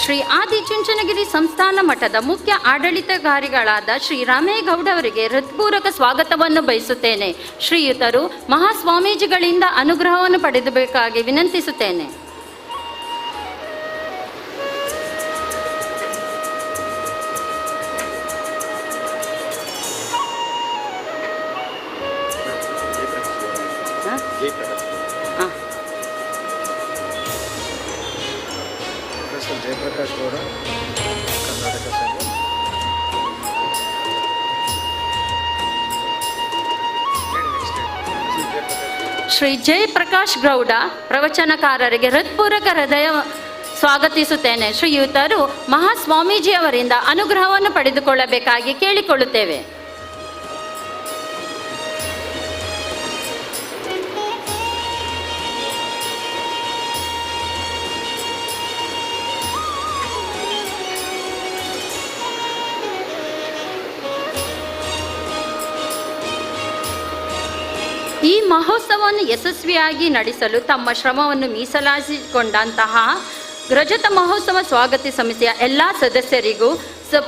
Speaker 9: ಶ್ರೀ ಆದಿಚುಂಚನಗಿರಿ ಸಂಸ್ಥಾನ ಮಠದ ಮುಖ್ಯ ಆಡಳಿತಾಧಿಕಾರಿಗಳಾದ ಶ್ರೀ ರಾಮೇಗೌಡ ಅವರಿಗೆ ಹೃತ್ಪೂರ್ವಕ ಸ್ವಾಗತವನ್ನು ಬಯಸುತ್ತೇನೆ. ಶ್ರೀಯುತರು ಮಹಾಸ್ವಾಮೀಜಿಗಳಿಂದ ಅನುಗ್ರಹವನ್ನು ಪಡೆಯಬೇಕಾಗಿ ವಿನಂತಿಸುತ್ತೇನೆ.
Speaker 5: ಜಯಪ್ರಕಾಶ್ ಗೌಡ, ಕರ್ನಾಟಕ ಸಂಘ.
Speaker 9: ಶ್ರೀ ಜಯಪ್ರಕಾಶ್ ಗೌಡ ಪ್ರವಚನಕಾರರಿಗೆ ಹೃತ್ಪೂರ್ವಕ ಹೃದಯ ಸ್ವಾಗತಿಸುತ್ತೇನೆ. ಶ್ರೀಯುತರು ಮಹಾಸ್ವಾಮೀಜಿಯವರಿಂದ ಅನುಗ್ರಹವನ್ನು ಪಡೆದುಕೊಳ್ಳಬೇಕಾಗಿ ಕೇಳಿಕೊಳ್ಳುತ್ತೇವೆ. ಈ ಮಹೋತ್ಸವವನ್ನು ಯಶಸ್ವಿಯಾಗಿ ನಡೆಸಲು ತಮ್ಮ ಶ್ರಮವನ್ನು ಮೀಸಲಾಗಿಸಿಕೊಂಡಂತಹ ರಜತ ಮಹೋತ್ಸವ ಸ್ವಾಗತ ಸಮಿತಿಯ ಎಲ್ಲ ಸದಸ್ಯರಿಗೂ,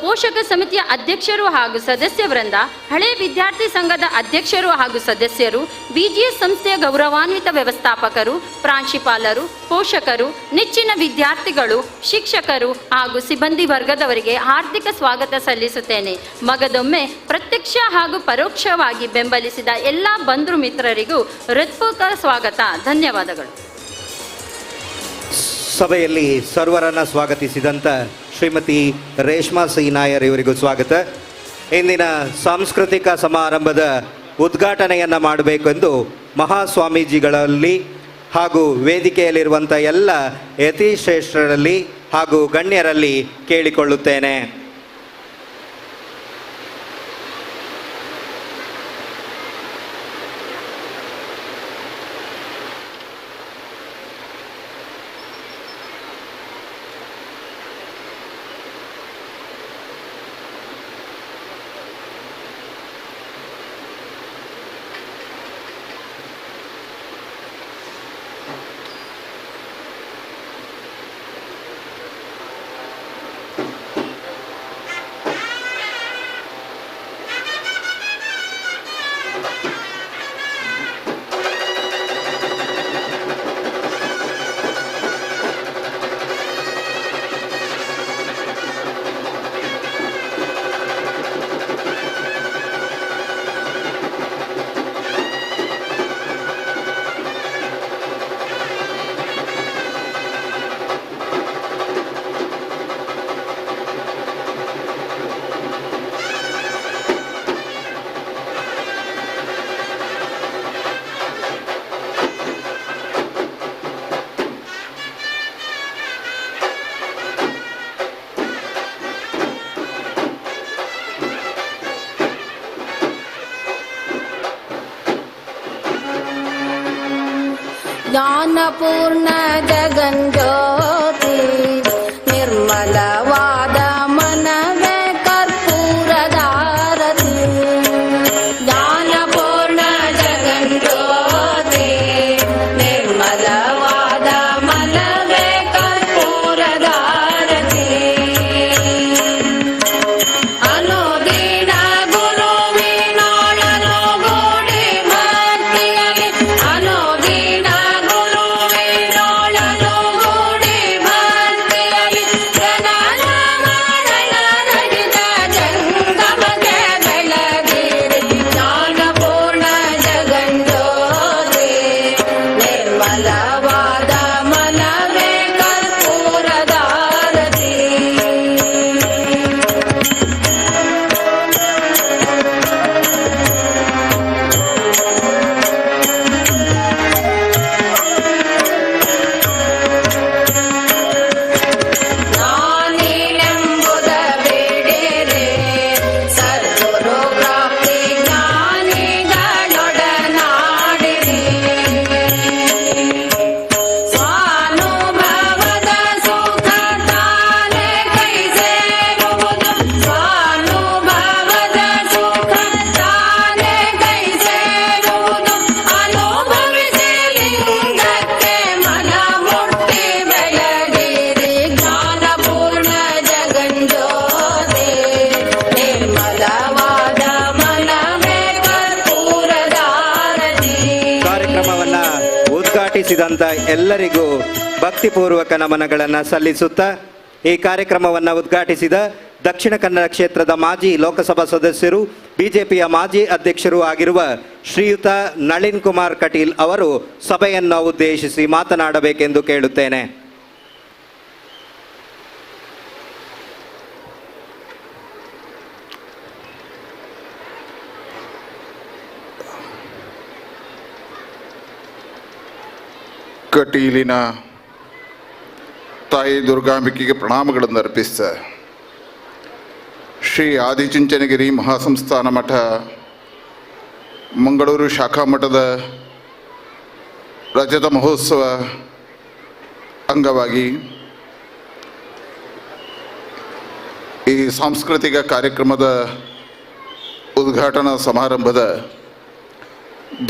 Speaker 9: ಪೋಷಕ ಸಮಿತಿಯ ಅಧ್ಯಕ್ಷರು ಹಾಗೂ ಸದಸ್ಯವರಿಂದ, ಹಳೆ ವಿದ್ಯಾರ್ಥಿ ಸಂಘದ ಅಧ್ಯಕ್ಷರು ಹಾಗೂ ಸದಸ್ಯರು, BGS ಸಂಸ್ಥೆಯ ಗೌರವಾನ್ವಿತ ವ್ಯವಸ್ಥಾಪಕರು, ಪ್ರಾಂಶುಪಾಲರು, ಪೋಷಕರು, ನೆಚ್ಚಿನ ವಿದ್ಯಾರ್ಥಿಗಳು, ಶಿಕ್ಷಕರು ಹಾಗೂ ಸಿಬ್ಬಂದಿ ವರ್ಗದವರಿಗೆ ಹಾರ್ದಿಕ ಸ್ವಾಗತ ಸಲ್ಲಿಸುತ್ತೇನೆ. ಮಗದೊಮ್ಮೆ ಪ್ರತ್ಯಕ್ಷ ಹಾಗೂ ಪರೋಕ್ಷವಾಗಿ ಬೆಂಬಲಿಸಿದ ಎಲ್ಲ ಬಂಧು ಮಿತ್ರರಿಗೂ ಹೃತ್ಪೂರ್ವಕ ಸ್ವಾಗತ. ಧನ್ಯವಾದಗಳು.
Speaker 8: ಸಭೆಯಲ್ಲಿ ಸರ್ವರನ್ನು ಸ್ವಾಗತಿಸಿದಂಥ ಶ್ರೀಮತಿ ರೇಷ್ಮಾ ಸಿ ನಾಯರ್ ಇವರಿಗೂ ಸ್ವಾಗತ. ಇಂದಿನ ಸಾಂಸ್ಕೃತಿಕ ಸಮಾರಂಭದ ಉದ್ಘಾಟನೆಯನ್ನು ಮಾಡಬೇಕೆಂದು ಮಹಾಸ್ವಾಮೀಜಿಗಳಲ್ಲಿ ಹಾಗೂ ವೇದಿಕೆಯಲ್ಲಿರುವಂಥ ಎಲ್ಲ ಯತಿಶ್ರೇಷ್ಠರಲ್ಲಿ ಹಾಗೂ ಗಣ್ಯರಲ್ಲಿ ಕೇಳಿಕೊಳ್ಳುತ್ತೇನೆ.
Speaker 4: ಜ್ಞಾನಪೂರ್ಣ ಜಗಂಜ್ಯೋತಿ ನಿರ್ಮಲವಾದ ಮನವೇ ಕರ್ಪೂರದಾರತಿ. ಜ್ಞಾನಪೂರ್ಣ ಜಗಂಜ್ಯೋತಿ ನಿರ್ಮಲವಾದ ಮನವೇ ಕರ್ಪೂರದಾರತಿ. ಅನುದಿನ ಗುರುವಿನೊಳನು ಗೂಡಿ ಭಕ್ತಿಯಲ್ಲಿ, ಅನುದಿನ ಗುರುವಿನೊಳನು
Speaker 8: ಉದ್ಘಾಟಿಸಿದಂಥ ಎಲ್ಲರಿಗೂ ಭಕ್ತಿಪೂರ್ವಕ ನಮನಗಳನ್ನು ಸಲ್ಲಿಸುತ್ತಾ ಈ ಕಾರ್ಯಕ್ರಮವನ್ನು ಉದ್ಘಾಟಿಸಿದ ದಕ್ಷಿಣ ಕನ್ನಡ ಕ್ಷೇತ್ರದ ಮಾಜಿ ಲೋಕಸಭಾ ಸದಸ್ಯರು ಬಿಜೆಪಿಯ ಮಾಜಿ ಅಧ್ಯಕ್ಷರು ಆಗಿರುವ ಶ್ರೀಯುತ ನಳಿನ್ ಕುಮಾರ್ ಕಟೀಲ್ ಅವರು ಸಭೆಯನ್ನು ಉದ್ದೇಶಿಸಿ ಮಾತನಾಡಬೇಕೆಂದು ಕೇಳುತ್ತೇನೆ.
Speaker 10: ಕಟೀಲಿನ ತಾಯಿ ದುರ್ಗಾಂಬಿಕೆಗೆ ಪ್ರಣಾಮಗಳನ್ನು ಅರ್ಪಿಸ್ತ ಶ್ರೀ ಆದಿಚುಂಚನಗಿರಿ ಮಹಾಸಂಸ್ಥಾನ ಮಠ ಮಂಗಳೂರು ಶಾಖಾ ಮಠದ ರಜತ ಮಹೋತ್ಸವ ಅಂಗವಾಗಿ ಈ ಸಾಂಸ್ಕೃತಿಕ ಕಾರ್ಯಕ್ರಮದ ಉದ್ಘಾಟನಾ ಸಮಾರಂಭದ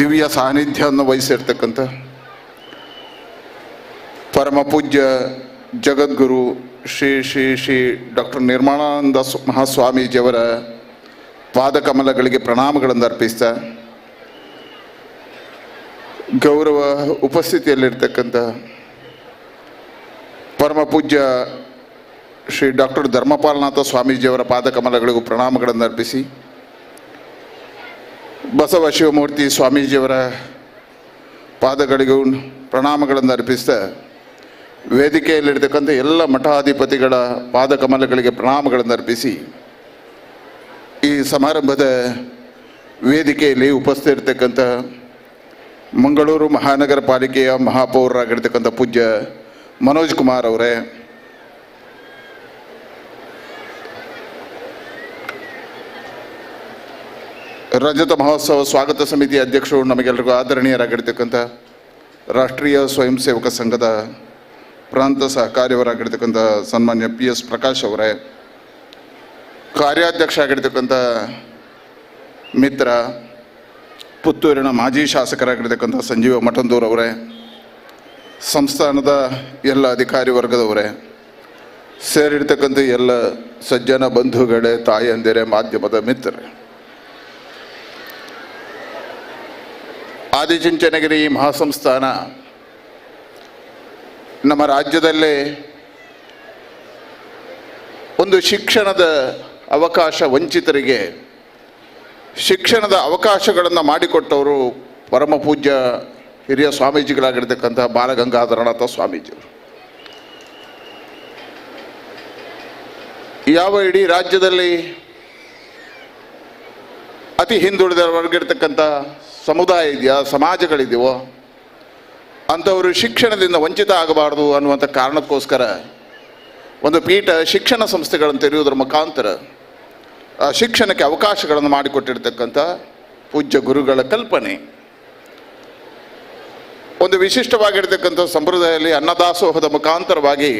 Speaker 10: ದಿವ್ಯ ಸಾನ್ನಿಧ್ಯವನ್ನು ವಹಿಸಿರ್ತಕ್ಕಂಥ ಪರಮ ಪೂಜ್ಯ ಜಗದ್ಗುರು ಶ್ರೀ ಶ್ರೀ ಶ್ರೀ ಡಾಕ್ಟರ್ ನಿರ್ಮಲಾನಂದ ಮಹಾಸ್ವಾಮೀಜಿಯವರ ಪಾದಕಮಲಗಳಿಗೆ ಪ್ರಣಾಮಗಳನ್ನು ಅರ್ಪಿಸ್ತಾ ಗೌರವ ಉಪಸ್ಥಿತಿಯಲ್ಲಿರ್ತಕ್ಕಂಥ ಪರಮ ಪೂಜ್ಯ ಶ್ರೀ ಡಾಕ್ಟರ್ ಧರ್ಮಪಾಲನಾಥ ಸ್ವಾಮೀಜಿಯವರ ಪಾದಕಮಲಗಳಿಗೂ ಪ್ರಣಾಮಗಳನ್ನು ಅರ್ಪಿಸಿ ಬಸವ ಶಿವಮೂರ್ತಿ ಸ್ವಾಮೀಜಿಯವರ ಪಾದಗಳಿಗೂ ಪ್ರಣಾಮಗಳನ್ನು ಅರ್ಪಿಸ್ತಾ ವೇದಿಕೆಯಲ್ಲಿರ್ತಕ್ಕಂಥ ಎಲ್ಲ ಮಠಾಧಿಪತಿಗಳ ಪಾದಕಮಲಗಳಿಗೆ ಪ್ರಣಾಮಗಳನ್ನು ಅರ್ಪಿಸಿ ಈ ಸಮಾರಂಭದ ವೇದಿಕೆಯಲ್ಲಿ ಉಪಸ್ಥಿತಿರ್ತಕ್ಕಂಥ ಮಂಗಳೂರು ಮಹಾನಗರ ಪಾಲಿಕೆಯ ಮಹಾಪೌರರಾಗಿರ್ತಕ್ಕಂಥ ಪೂಜ್ಯ ಮನೋಜ್ ಕುಮಾರ್ ಅವರೇ, ರಜತ ಮಹೋತ್ಸವ ಸ್ವಾಗತ ಸಮಿತಿ ಅಧ್ಯಕ್ಷರು ನಮಗೆಲ್ಲರಿಗೂ ಆದರಣೀಯರಾಗಿರ್ತಕ್ಕಂಥ ರಾಷ್ಟ್ರೀಯ ಸ್ವಯಂ ಸೇವಕ ಸಂಘದ ಪ್ರಾಂತ ಸಹಕಾರಿಯವರಾಗಿರ್ತಕ್ಕಂಥ ಸನ್ಮಾನ್ಯ PS ಪ್ರಕಾಶ್ ಅವರೇ, ಕಾರ್ಯಾಧ್ಯಕ್ಷ ಆಗಿರ್ತಕ್ಕಂಥ ಮಿತ್ರ ಪುತ್ತೂರಿನ ಮಾಜಿ ಶಾಸಕರಾಗಿರ್ತಕ್ಕಂಥ ಸಂಜೀವ ಮಠಂದೂರ್ ಅವರೇ, ಸಂಸ್ಥಾನದ ಎಲ್ಲ ಅಧಿಕಾರಿ ವರ್ಗದವರೇ, ಸೇರಿರ್ತಕ್ಕಂಥ ಎಲ್ಲ ಸಜ್ಜನ ಬಂಧುಗಳೇ, ತಾಯಂದಿರೇ, ಮಾಧ್ಯಮದ ಮಿತ್ರರೇ, ಆದಿಚುಂಚನಗಿರಿ ಮಹಾಸಂಸ್ಥಾನ ನಮ್ಮ ರಾಜ್ಯದಲ್ಲೇ ಒಂದು ಶಿಕ್ಷಣದ ಅವಕಾಶ ವಂಚಿತರಿಗೆ ಶಿಕ್ಷಣದ ಅವಕಾಶಗಳನ್ನು ಮಾಡಿಕೊಟ್ಟವರು ಪರಮ ಪೂಜ್ಯ ಹಿರಿಯ ಸ್ವಾಮೀಜಿಗಳಾಗಿರ್ತಕ್ಕಂಥ ಬಾಲಗಂಗಾಧರನಾಥ ಸ್ವಾಮೀಜಿಯವರು. ಯಾವ ಇಡೀ ರಾಜ್ಯದಲ್ಲಿ ಅತಿ ಹಿಂದುಳಿದ ವರ್ಗಿರ್ತಕ್ಕಂಥ ಸಮುದಾಯ ಇದೆಯಾ, ಸಮಾಜಗಳಿದೆಯೋ ಅಂಥವರು ಶಿಕ್ಷಣದಿಂದ ವಂಚಿತ ಆಗಬಾರ್ದು ಅನ್ನುವಂಥ ಕಾರಣಕ್ಕೋಸ್ಕರ ಒಂದು ಪೀಠ ಶಿಕ್ಷಣ ಸಂಸ್ಥೆಗಳನ್ನು ತೆರೆಯುವುದರ ಮುಖಾಂತರ ಶಿಕ್ಷಣಕ್ಕೆ ಅವಕಾಶಗಳನ್ನು ಮಾಡಿಕೊಟ್ಟಿರ್ತಕ್ಕಂಥ ಪೂಜ್ಯ ಗುರುಗಳ ಕಲ್ಪನೆ. ಒಂದು ವಿಶಿಷ್ಟವಾಗಿರ್ತಕ್ಕಂಥ ಸಂಪ್ರದಾಯದಲ್ಲಿ ಅನ್ನದಾಸೋಹದ ಮುಖಾಂತರವಾಗಿ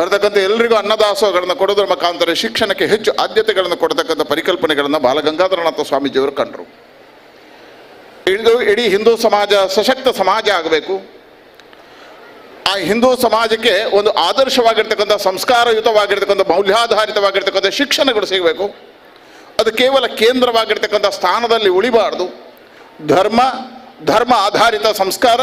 Speaker 10: ಬರತಕ್ಕಂಥ ಎಲ್ಲರಿಗೂ ಅನ್ನದಾಸೋಹಗಳನ್ನು ಕೊಡೋದ್ರ ಮುಖಾಂತರ ಶಿಕ್ಷಣಕ್ಕೆ ಹೆಚ್ಚು ಆದ್ಯತೆಗಳನ್ನು ಕೊಡತಕ್ಕಂಥ ಪರಿಕಲ್ಪನೆಗಳನ್ನು ಬಾಲಗಂಗಾಧರನಾಥ ಸ್ವಾಮೀಜಿಯವರು ಕಂಡರು. ಇಡೀ ಹಿಂದೂ ಸಮಾಜ ಸಶಕ್ತ ಸಮಾಜ ಆಗಬೇಕು. ಆ ಹಿಂದೂ ಸಮಾಜಕ್ಕೆ ಒಂದು ಆದರ್ಶವಾಗಿರ್ತಕ್ಕಂಥ ಸಂಸ್ಕಾರಯುತವಾಗಿರ್ತಕ್ಕಂಥ ಮೌಲ್ಯಾಧಾರಿತವಾಗಿರ್ತಕ್ಕಂಥ ಶಿಕ್ಷಣಗಳು ಸಿಗಬೇಕು. ಅದು ಕೇವಲ ಕೇಂದ್ರವಾಗಿರ್ತಕ್ಕಂಥ ಸ್ಥಾನದಲ್ಲಿ ಉಳಿಬಾರ್ದು. ಧರ್ಮ ಆಧಾರಿತ ಸಂಸ್ಕಾರ,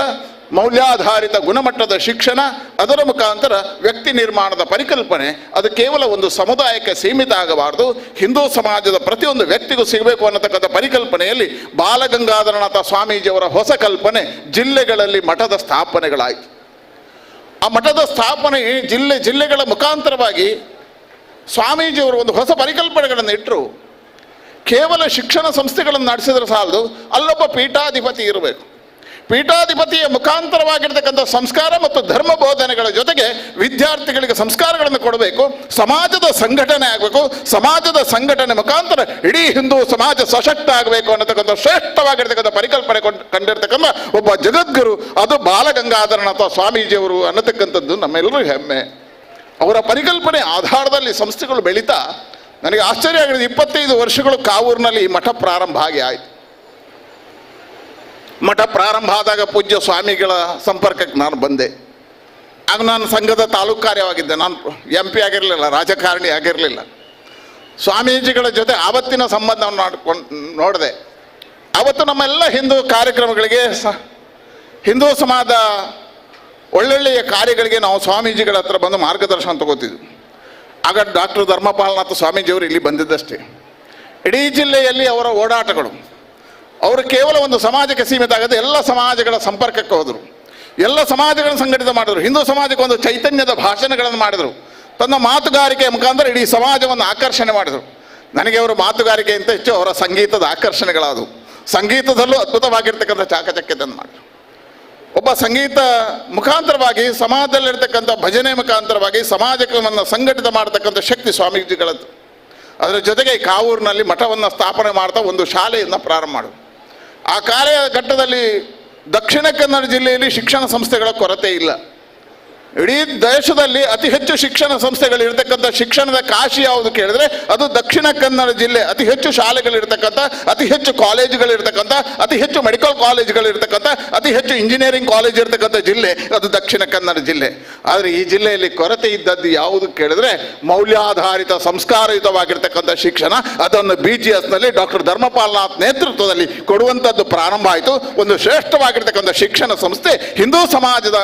Speaker 10: ಮೌಲ್ಯಾಧಾರಿತ ಗುಣಮಟ್ಟದ ಶಿಕ್ಷಣ, ಅದರ ಮುಖಾಂತರ ವ್ಯಕ್ತಿ ನಿರ್ಮಾಣದ ಪರಿಕಲ್ಪನೆ, ಅದು ಕೇವಲ ಒಂದು ಸಮುದಾಯಕ್ಕೆ ಸೀಮಿತ ಆಗಬಾರ್ದು, ಹಿಂದೂ ಸಮಾಜದ ಪ್ರತಿಯೊಂದು ವ್ಯಕ್ತಿಗೂ ಸಿಗಬೇಕು ಅನ್ನತಕ್ಕಂಥ ಪರಿಕಲ್ಪನೆಯಲ್ಲಿ ಬಾಲಗಂಗಾಧರನಾಥ ಸ್ವಾಮೀಜಿಯವರ ಹೊಸ ಕಲ್ಪನೆ ಜಿಲ್ಲೆಗಳಲ್ಲಿ ಮಠದ ಸ್ಥಾಪನೆಗಳಾಯಿತು. ಆ ಮಠದ ಸ್ಥಾಪನೆ ಜಿಲ್ಲೆಗಳ ಮುಖಾಂತರವಾಗಿ ಸ್ವಾಮೀಜಿಯವರು ಒಂದು ಹೊಸ ಪರಿಕಲ್ಪನೆಗಳನ್ನು ಇಟ್ಟರು. ಕೇವಲ ಶಿಕ್ಷಣ ಸಂಸ್ಥೆಗಳನ್ನು ನಡೆಸಿದ್ರೆ ಸಾಲದು, ಅಲ್ಲೊಬ್ಬ ಪೀಠಾಧಿಪತಿ ಇರಬೇಕು. ಪೀಠಾಧಿಪತಿಯ ಮುಖಾಂತರವಾಗಿರ್ತಕ್ಕಂಥ ಸಂಸ್ಕಾರ ಮತ್ತು ಧರ್ಮ ಬೋಧನೆಗಳ ಜೊತೆಗೆ ವಿದ್ಯಾರ್ಥಿಗಳಿಗೆ ಸಂಸ್ಕಾರಗಳನ್ನು ಕೊಡಬೇಕು. ಸಮಾಜದ ಸಂಘಟನೆ ಆಗಬೇಕು. ಸಮಾಜದ ಸಂಘಟನೆ ಮುಖಾಂತರ ಇಡೀ ಹಿಂದೂ ಸಮಾಜ ಸಶಕ್ತ ಆಗಬೇಕು ಅನ್ನತಕ್ಕಂಥ ಶ್ರೇಷ್ಠವಾಗಿರ್ತಕ್ಕಂಥ ಪರಿಕಲ್ಪನೆ ಕಂಡಿರ್ತಕ್ಕಂಥ ಒಬ್ಬ ಜಗದ್ಗುರು ಅದು ಬಾಲಗಂಗಾಧರನಾಥ ಸ್ವಾಮೀಜಿಯವರು ಅನ್ನತಕ್ಕಂಥದ್ದು ನಮ್ಮೆಲ್ಲರೂ ಹೆಮ್ಮೆ. ಅವರ ಪರಿಕಲ್ಪನೆ ಆಧಾರದಲ್ಲಿ ಸಂಸ್ಥೆಗಳು ಬೆಳೀತಾ ನನಗೆ ಆಶ್ಚರ್ಯ ಆಗಿದೆ. 25 ವರ್ಷಗಳು ಕಾವೂರಿನಲ್ಲಿ ಈ ಮಠ ಪ್ರಾರಂಭ ಆಯಿತು. ಮಠ ಪ್ರಾರಂಭ ಆದಾಗ ಪೂಜ್ಯ ಸ್ವಾಮಿಗಳ ಸಂಪರ್ಕಕ್ಕೆ ನಾನು ಬಂದೆ. ಆಗ ನಾನು ಸಂಘದ ತಾಲೂಕು ಕಾರ್ಯವಾಗಿದ್ದೆ. ನಾನು MP ಆಗಿರಲಿಲ್ಲ, ರಾಜಕಾರಣಿ ಆಗಿರಲಿಲ್ಲ. ಸ್ವಾಮೀಜಿಗಳ ಜೊತೆ ಆವತ್ತಿನ ಸಂಬಂಧವನ್ನು ನೋಡಿದೆ. ಅವತ್ತು ನಮ್ಮೆಲ್ಲ ಹಿಂದೂ ಕಾರ್ಯಕ್ರಮಗಳಿಗೆ ಹಿಂದೂ ಸಮಾಜದ ಒಳ್ಳೊಳ್ಳೆಯ ಕಾರ್ಯಗಳಿಗೆ ನಾವು ಸ್ವಾಮೀಜಿಗಳ ಹತ್ರ ಬಂದು ಮಾರ್ಗದರ್ಶನ ತಗೋತಿದ್ವಿ. ಆಗ ಡಾಕ್ಟರ್ ಧರ್ಮಪಾಲನಾಥ ಸ್ವಾಮೀಜಿಯವರು ಇಲ್ಲಿ ಬಂದಿದ್ದಷ್ಟೇ. ಇಡೀ ಜಿಲ್ಲೆಯಲ್ಲಿ ಅವರ ಓಡಾಟಗಳು, ಅವರು ಕೇವಲ ಒಂದು ಸಮಾಜಕ್ಕೆ ಸೀಮಿತ ಆಗದೆ ಎಲ್ಲ ಸಮಾಜಗಳ ಸಂಪರ್ಕಕ್ಕೆ ಹೋದರು, ಎಲ್ಲ ಸಮಾಜಗಳನ್ನು ಸಂಘಟಿತ ಮಾಡಿದರು, ಹಿಂದೂ ಸಮಾಜಕ್ಕೆ ಒಂದು ಚೈತನ್ಯದ ಭಾಷಣಗಳನ್ನು ಮಾಡಿದರು, ತನ್ನ ಮಾತುಗಾರಿಕೆಯ ಮುಖಾಂತರ ಇಡೀ ಸಮಾಜವನ್ನು ಆಕರ್ಷಣೆ ಮಾಡಿದರು. ನನಗೆ ಅವರ ಮಾತುಗಾರಿಕೆಗಿಂತ ಹೆಚ್ಚು ಅವರ ಸಂಗೀತದ ಆಕರ್ಷಣೆಗಳಾದವು. ಸಂಗೀತದಲ್ಲೂ ಅದ್ಭುತವಾಗಿರ್ತಕ್ಕಂಥ ಚಾಕಚಕ್ಯತೆಯನ್ನು ಮಾಡಿದರು. ಒಬ್ಬ ಸಂಗೀತ ಮುಖಾಂತರವಾಗಿ ಸಮಾಜದಲ್ಲಿರ್ತಕ್ಕಂಥ ಭಜನೆ ಮುಖಾಂತರವಾಗಿ ಸಮಾಜವನ್ನು ಸಂಘಟಿತ ಮಾಡತಕ್ಕಂಥ ಶಕ್ತಿ ಸ್ವಾಮೀಜಿಗಳದ್ದು. ಅದರ ಜೊತೆಗೆ ಕಾವೂರಿನಲ್ಲಿ ಮಠವನ್ನು ಸ್ಥಾಪನೆ ಮಾಡ್ತಾ ಒಂದು ಶಾಲೆಯನ್ನು ಪ್ರಾರಂಭ ಮಾಡಿದ್ರು. ಆ ಕಾರ್ಯಘಟ್ಟದಲ್ಲಿ ದಕ್ಷಿಣ ಕನ್ನಡ ಜಿಲ್ಲೆಯಲ್ಲಿ ಶಿಕ್ಷಣ ಸಂಸ್ಥೆಗಳ ಕೊರತೆ ಇಲ್ಲ. ಇಡೀ ದೇಶದಲ್ಲಿ ಅತಿ ಹೆಚ್ಚು ಶಿಕ್ಷಣ ಸಂಸ್ಥೆಗಳಿರ್ತಕ್ಕಂಥ ಶಿಕ್ಷಣದ ಕಾಶಿ ಯಾವುದು ಕೇಳಿದ್ರೆ ಅದು ದಕ್ಷಿಣ ಕನ್ನಡ ಜಿಲ್ಲೆ. ಅತಿ ಹೆಚ್ಚು ಶಾಲೆಗಳಿರ್ತಕ್ಕಂಥ, ಅತಿ ಹೆಚ್ಚು ಕಾಲೇಜುಗಳಿರ್ತಕ್ಕಂಥ, ಅತಿ ಹೆಚ್ಚು ಮೆಡಿಕಲ್ ಕಾಲೇಜುಗಳಿರ್ತಕ್ಕಂಥ, ಅತಿ ಹೆಚ್ಚು ಇಂಜಿನಿಯರಿಂಗ್ ಕಾಲೇಜ್ ಇರ್ತಕ್ಕಂಥ ಜಿಲ್ಲೆ ಅದು ದಕ್ಷಿಣ ಕನ್ನಡ ಜಿಲ್ಲೆ. ಆದರೆ ಈ ಜಿಲ್ಲೆಯಲ್ಲಿ ಕೊರತೆ ಇದ್ದದ್ದು ಯಾವುದು ಕೇಳಿದ್ರೆ ಮೌಲ್ಯಾಧಾರಿತ ಸಂಸ್ಕಾರಯುತವಾಗಿರ್ತಕ್ಕಂಥ ಶಿಕ್ಷಣ. ಅದನ್ನು BGSನಲ್ಲಿ ಡಾಕ್ಟರ್ ಧರ್ಮಪಾಲನಾಥ್ ನೇತೃತ್ವದಲ್ಲಿ ಕೊಡುವಂಥದ್ದು ಪ್ರಾರಂಭ ಆಯಿತು. ಒಂದು ಶ್ರೇಷ್ಠವಾಗಿರ್ತಕ್ಕಂಥ ಶಿಕ್ಷಣ ಸಂಸ್ಥೆ, ಹಿಂದೂ ಸಮಾಜದ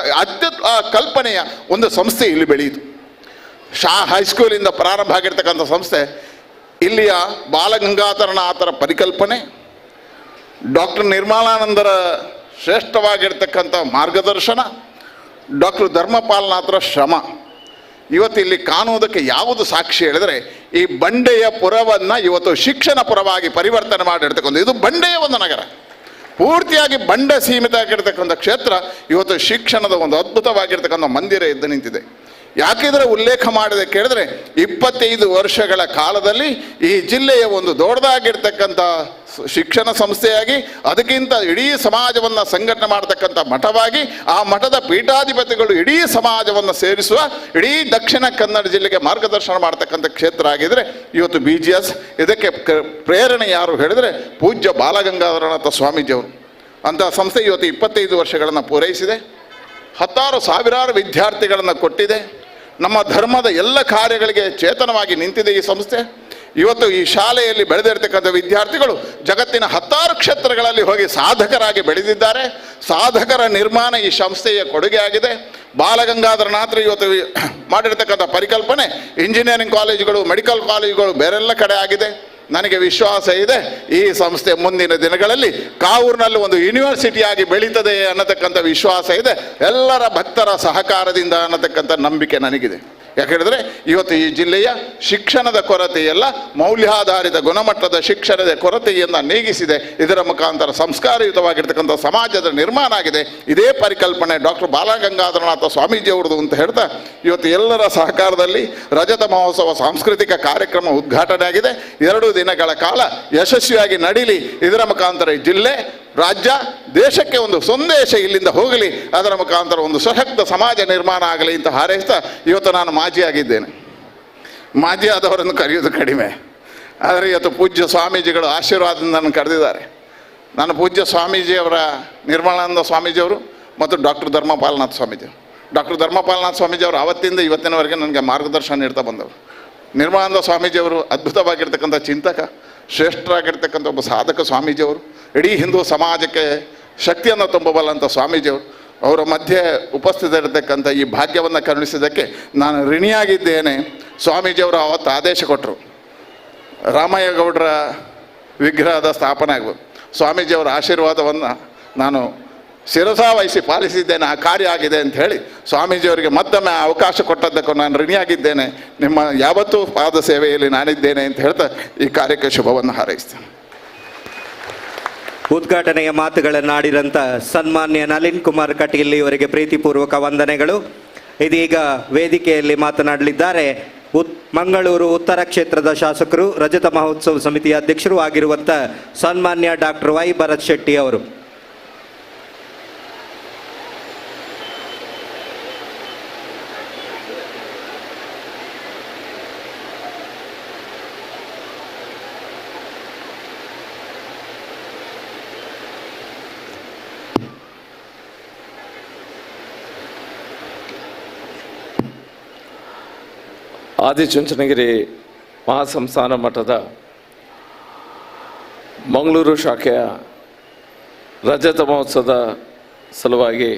Speaker 10: ಕಲ್ಪನೆಯ ಒಂದು ಸಂಸ್ಥೆ ಇಲ್ಲಿ ಬೆಳೆಯಿತು. ಹೈಸ್ಕೂಲಿಂದ ಪ್ರಾರಂಭ ಆಗಿರ್ತಕ್ಕಂಥ ಸಂಸ್ಥೆ ಇಲ್ಲಿಯ ಬಾಲಗಂಗಾಧರನಾಥರ ಪರಿಕಲ್ಪನೆ, ಡಾಕ್ಟರ್ ನಿರ್ಮಲಾನಂದರ ಶ್ರೇಷ್ಠವಾಗಿರ್ತಕ್ಕಂಥ ಮಾರ್ಗದರ್ಶನ, ಡಾಕ್ಟರ್ ಧರ್ಮಪಾಲನಾಥರ ಶ್ರಮ ಇವತ್ತು ಇಲ್ಲಿ ಕಾಣುವುದಕ್ಕೆ ಯಾವುದು ಸಾಕ್ಷಿ ಹೇಳಿದರೆ ಈ ಬಂಡೆಯ ಪುರವನ್ನು ಇವತ್ತು ಶಿಕ್ಷಣ ಪುರವಾಗಿ ಪರಿವರ್ತನೆ ಮಾಡಿರ್ತಕ್ಕಂಥ ಇದು ಬಂಡೆಯ ಒಂದು ನಗರ. ಪೂರ್ತಿಯಾಗಿ ಬಂಡೆ ಸೀಮಿತ ಆಗಿರ್ತಕ್ಕಂಥ ಕ್ಷೇತ್ರ ಇವತ್ತು ಶಿಕ್ಷಣದ ಒಂದು ಅದ್ಭುತವಾಗಿರ್ತಕ್ಕಂಥ ಮಂದಿರ ಎದ್ದು ನಿಂತಿದೆ. ಯಾಕಿದ್ರೆ ಉಲ್ಲೇಖ ಮಾಡಿದೆ ಕೇಳಿದ್ರೆ 25 ವರ್ಷಗಳ ಕಾಲದಲ್ಲಿ ಈ ಜಿಲ್ಲೆಯ ಒಂದು ದೊಡ್ಡದಾಗಿರ್ತಕ್ಕಂಥ ಶಿಕ್ಷಣ ಸಂಸ್ಥೆಯಾಗಿ, ಅದಕ್ಕಿಂತ ಇಡೀ ಸಮಾಜವನ್ನು ಸಂಘಟನೆ ಮಾಡತಕ್ಕಂಥ ಮಠವಾಗಿ, ಆ ಮಠದ ಪೀಠಾಧಿಪತಿಗಳು ಇಡೀ ಸಮಾಜವನ್ನು ಸೇರಿಸುವ, ಇಡೀ ದಕ್ಷಿಣ ಕನ್ನಡ ಜಿಲ್ಲೆಗೆ ಮಾರ್ಗದರ್ಶನ ಮಾಡ್ತಕ್ಕಂಥ ಕ್ಷೇತ್ರ ಆಗಿದ್ರೆ ಇವತ್ತು BGS. ಇದಕ್ಕೆ ಪ್ರೇರಣೆ ಯಾರು ಹೇಳಿದರೆ ಪೂಜ್ಯ ಬಾಲಗಂಗಾಧರನಾಥ ಸ್ವಾಮೀಜಿಯವರು. ಅಂತಹ ಸಂಸ್ಥೆ ಇವತ್ತು 25 ವರ್ಷಗಳನ್ನು ಪೂರೈಸಿದೆ. 10,000 ವಿದ್ಯಾರ್ಥಿಗಳನ್ನು ಕೊಟ್ಟಿದೆ. ನಮ್ಮ ಧರ್ಮದ ಎಲ್ಲ ಕಾರ್ಯಗಳಿಗೆ ಚೇತನವಾಗಿ ನಿಂತಿದೆ ಈ ಸಂಸ್ಥೆ. ಇವತ್ತು ಈ ಶಾಲೆಯಲ್ಲಿ ಬೆಳೆದಿರ್ತಕ್ಕಂಥ ವಿದ್ಯಾರ್ಥಿಗಳು ಜಗತ್ತಿನ 10 ಕ್ಷೇತ್ರಗಳಲ್ಲಿ ಹೋಗಿ ಸಾಧಕರಾಗಿ ಬೆಳೆದಿದ್ದಾರೆ. ಸಾಧಕರ ನಿರ್ಮಾಣ ಈ ಸಂಸ್ಥೆಯ ಕೊಡುಗೆ ಆಗಿದೆ. ಬಾಲಗಂಗಾಧರನಾಥರು ಇವತ್ತು ಮಾಡಿರ್ತಕ್ಕಂಥ ಪರಿಕಲ್ಪನೆ ಇಂಜಿನಿಯರಿಂಗ್ ಕಾಲೇಜುಗಳು, ಮೆಡಿಕಲ್ ಕಾಲೇಜುಗಳು ಬೇರೆಲ್ಲ ಕಡೆ ಆಗಿದೆ. ನನಗೆ ವಿಶ್ವಾಸ ಇದೆ ಈ ಸಂಸ್ಥೆ ಮುಂದಿನ ದಿನಗಳಲ್ಲಿ ಕಾವೂರಿನಲ್ಲಿ ಒಂದು ಯೂನಿವರ್ಸಿಟಿಯಾಗಿ ಬೆಳೀತದೆ ಅನ್ನತಕ್ಕಂಥ ವಿಶ್ವಾಸ ಇದೆ. ಎಲ್ಲರ ಭಕ್ತರ ಸಹಕಾರದಿಂದ ಅನ್ನತಕ್ಕಂಥ ನಂಬಿಕೆ ನನಗಿದೆ. ಯಾಕೆಂದರೆ ಇವತ್ತು ಈ ಜಿಲ್ಲೆಯ ಶಿಕ್ಷಣದ ಕೊರತೆಯಲ್ಲ, ಮೌಲ್ಯಾಧಾರಿತ ಗುಣಮಟ್ಟದ ಶಿಕ್ಷಣದ ಕೊರತೆಯನ್ನು ನೀಗಿಸಿದೆ. ಇದರ ಮುಖಾಂತರ ಸಂಸ್ಕಾರಯುತವಾಗಿರ್ತಕ್ಕಂಥ ಸಮಾಜದ ನಿರ್ಮಾಣ ಆಗಿದೆ. ಇದೇ ಪರಿಕಲ್ಪನೆ ಡಾಕ್ಟರ್ ಬಾಲಗಂಗಾಧರನಾಥ ಸ್ವಾಮೀಜಿಯವ್ರದ್ದು ಅಂತ ಹೇಳ್ತಾ ಇವತ್ತು ಎಲ್ಲರ ಸಹಕಾರದಲ್ಲಿ ರಜತ ಮಹೋತ್ಸವ ಸಾಂಸ್ಕೃತಿಕ ಕಾರ್ಯಕ್ರಮ ಉದ್ಘಾಟನೆ ಆಗಿದೆ. 2 ದಿನಗಳ ಕಾಲ ಯಶಸ್ವಿಯಾಗಿ ನಡೀಲಿ. ಇದರ ಮುಖಾಂತರ ಈ ಜಿಲ್ಲೆ, ರಾಜ್ಯ, ದೇಶಕ್ಕೆ ಒಂದು ಸಂದೇಶ ಇಲ್ಲಿಂದ ಹೋಗಲಿ. ಅದರ ಮುಖಾಂತರ ಒಂದು ಸಶಕ್ತ ಸಮಾಜ ನಿರ್ಮಾಣ ಆಗಲಿ ಅಂತ ಹಾರೈಸ್ತಾ ಇವತ್ತು ನಾನು ಮಾಜಿ ಆಗಿದ್ದೇನೆ. ಮಾಜಿ ಆದವರನ್ನು ಕರೆಯೋದು ಕಡಿಮೆ, ಆದರೆ ಇವತ್ತು ಪೂಜ್ಯ ಸ್ವಾಮೀಜಿಗಳು ಆಶೀರ್ವಾದದಿಂದ ನನ್ನ ಕರೆದಿದ್ದಾರೆ. ನಾನು ಪೂಜ್ಯ ಸ್ವಾಮೀಜಿಯವರ ನಿರ್ಮಲಾನಂದ ಸ್ವಾಮೀಜಿಯವರು ಮತ್ತು ಡಾಕ್ಟರ್ ಧರ್ಮಪಾಲನಾಥ ಸ್ವಾಮೀಜಿಯವರು. ಡಾಕ್ಟರ್ ಧರ್ಮಪಾಲನಾಥ ಸ್ವಾಮೀಜಿಯವರು ಆವತ್ತಿಂದ ಇವತ್ತಿನವರೆಗೆ ನನಗೆ ಮಾರ್ಗದರ್ಶನ ನೀಡ್ತಾ ಬಂದವರು. ನಿರ್ಮಲಾನಂದ ಸ್ವಾಮೀಜಿಯವರು ಅದ್ಭುತವಾಗಿರ್ತಕ್ಕಂಥ ಚಿಂತಕ, ಶ್ರೇಷ್ಠರಾಗಿರ್ತಕ್ಕಂಥ ಒಬ್ಬ ಸಾಧಕ ಸ್ವಾಮೀಜಿಯವರು. ಇಡೀ ಹಿಂದೂ ಸಮಾಜಕ್ಕೆ ಶಕ್ತಿಯನ್ನು ತುಂಬಬಲ್ಲಂಥ ಸ್ವಾಮೀಜಿಯವರು. ಅವರ ಮಧ್ಯೆ ಉಪಸ್ಥಿತರಿರ್ತಕ್ಕಂಥ ಈ ಭಾಗ್ಯವನ್ನು ಕರುಣಿಸಿದ್ದಕ್ಕೆ ನಾನು ಋಣಿಯಾಗಿದ್ದೇನೆ. ಸ್ವಾಮೀಜಿಯವರು ಅವತ್ತು ಆದೇಶ ಕೊಟ್ಟರು, ರಾಮಯ್ಯ ಗೌಡರ ವಿಗ್ರಹದ ಸ್ಥಾಪನೆ ಆಗ್ಬೋದು. ಸ್ವಾಮೀಜಿಯವರ ಆಶೀರ್ವಾದವನ್ನು ನಾನು ಶಿರಸಾವಹಿಸಿ ಪಾಲಿಸಿದ್ದೇನೆ. ಆ ಕಾರ್ಯ ಆಗಿದೆ ಅಂತ ಹೇಳಿ ಸ್ವಾಮೀಜಿಯವರಿಗೆ ಮತ್ತೊಮ್ಮೆ ಅವಕಾಶ ಕೊಟ್ಟದ್ದಕ್ಕೂ ನಾನು ಋಣಿಯಾಗಿದ್ದೇನೆ. ನಿಮ್ಮ ಯಾವತ್ತೂ ಪಾದ ಸೇವೆಯಲ್ಲಿ ನಾನಿದ್ದೇನೆ ಅಂತ ಹೇಳ್ತಾ ಈ ಕಾರ್ಯಕ್ಕೆ ಶುಭವನ್ನು ಹಾರೈಸ್ತೇನೆ.
Speaker 8: ಉದ್ಘಾಟನೆಯ ಮಾತುಗಳನ್ನಾಡಿದಂಥ ಸನ್ಮಾನ್ಯ ನಳಿನ್ ಕುಮಾರ್ ಕಟೀಲ್ ಇವರಿಗೆ ಪ್ರೀತಿಪೂರ್ವಕ ವಂದನೆಗಳು. ಇದೀಗ ವೇದಿಕೆಯಲ್ಲಿ ಮಾತನಾಡಲಿದ್ದಾರೆ ಮಂಗಳೂರು ಉತ್ತರ ಕ್ಷೇತ್ರದ ಶಾಸಕರು, ರಜತ ಮಹೋತ್ಸವ ಸಮಿತಿಯ ಅಧ್ಯಕ್ಷರು ಆಗಿರುವಂಥ ಸನ್ಮಾನ್ಯ ಡಾಕ್ಟರ್ ವೈ ಭರತ್ ಶೆಟ್ಟಿ ಅವರು.
Speaker 11: ಆದಿಚುಂಚನಗಿರಿ ಮಹಾಸಂಸ್ಥಾನ ಮಠದ ಮಂಗಳೂರು ಶಾಖೆಯ ರಜತ ಮಹೋತ್ಸವದ ಸಲುವಾಗಿ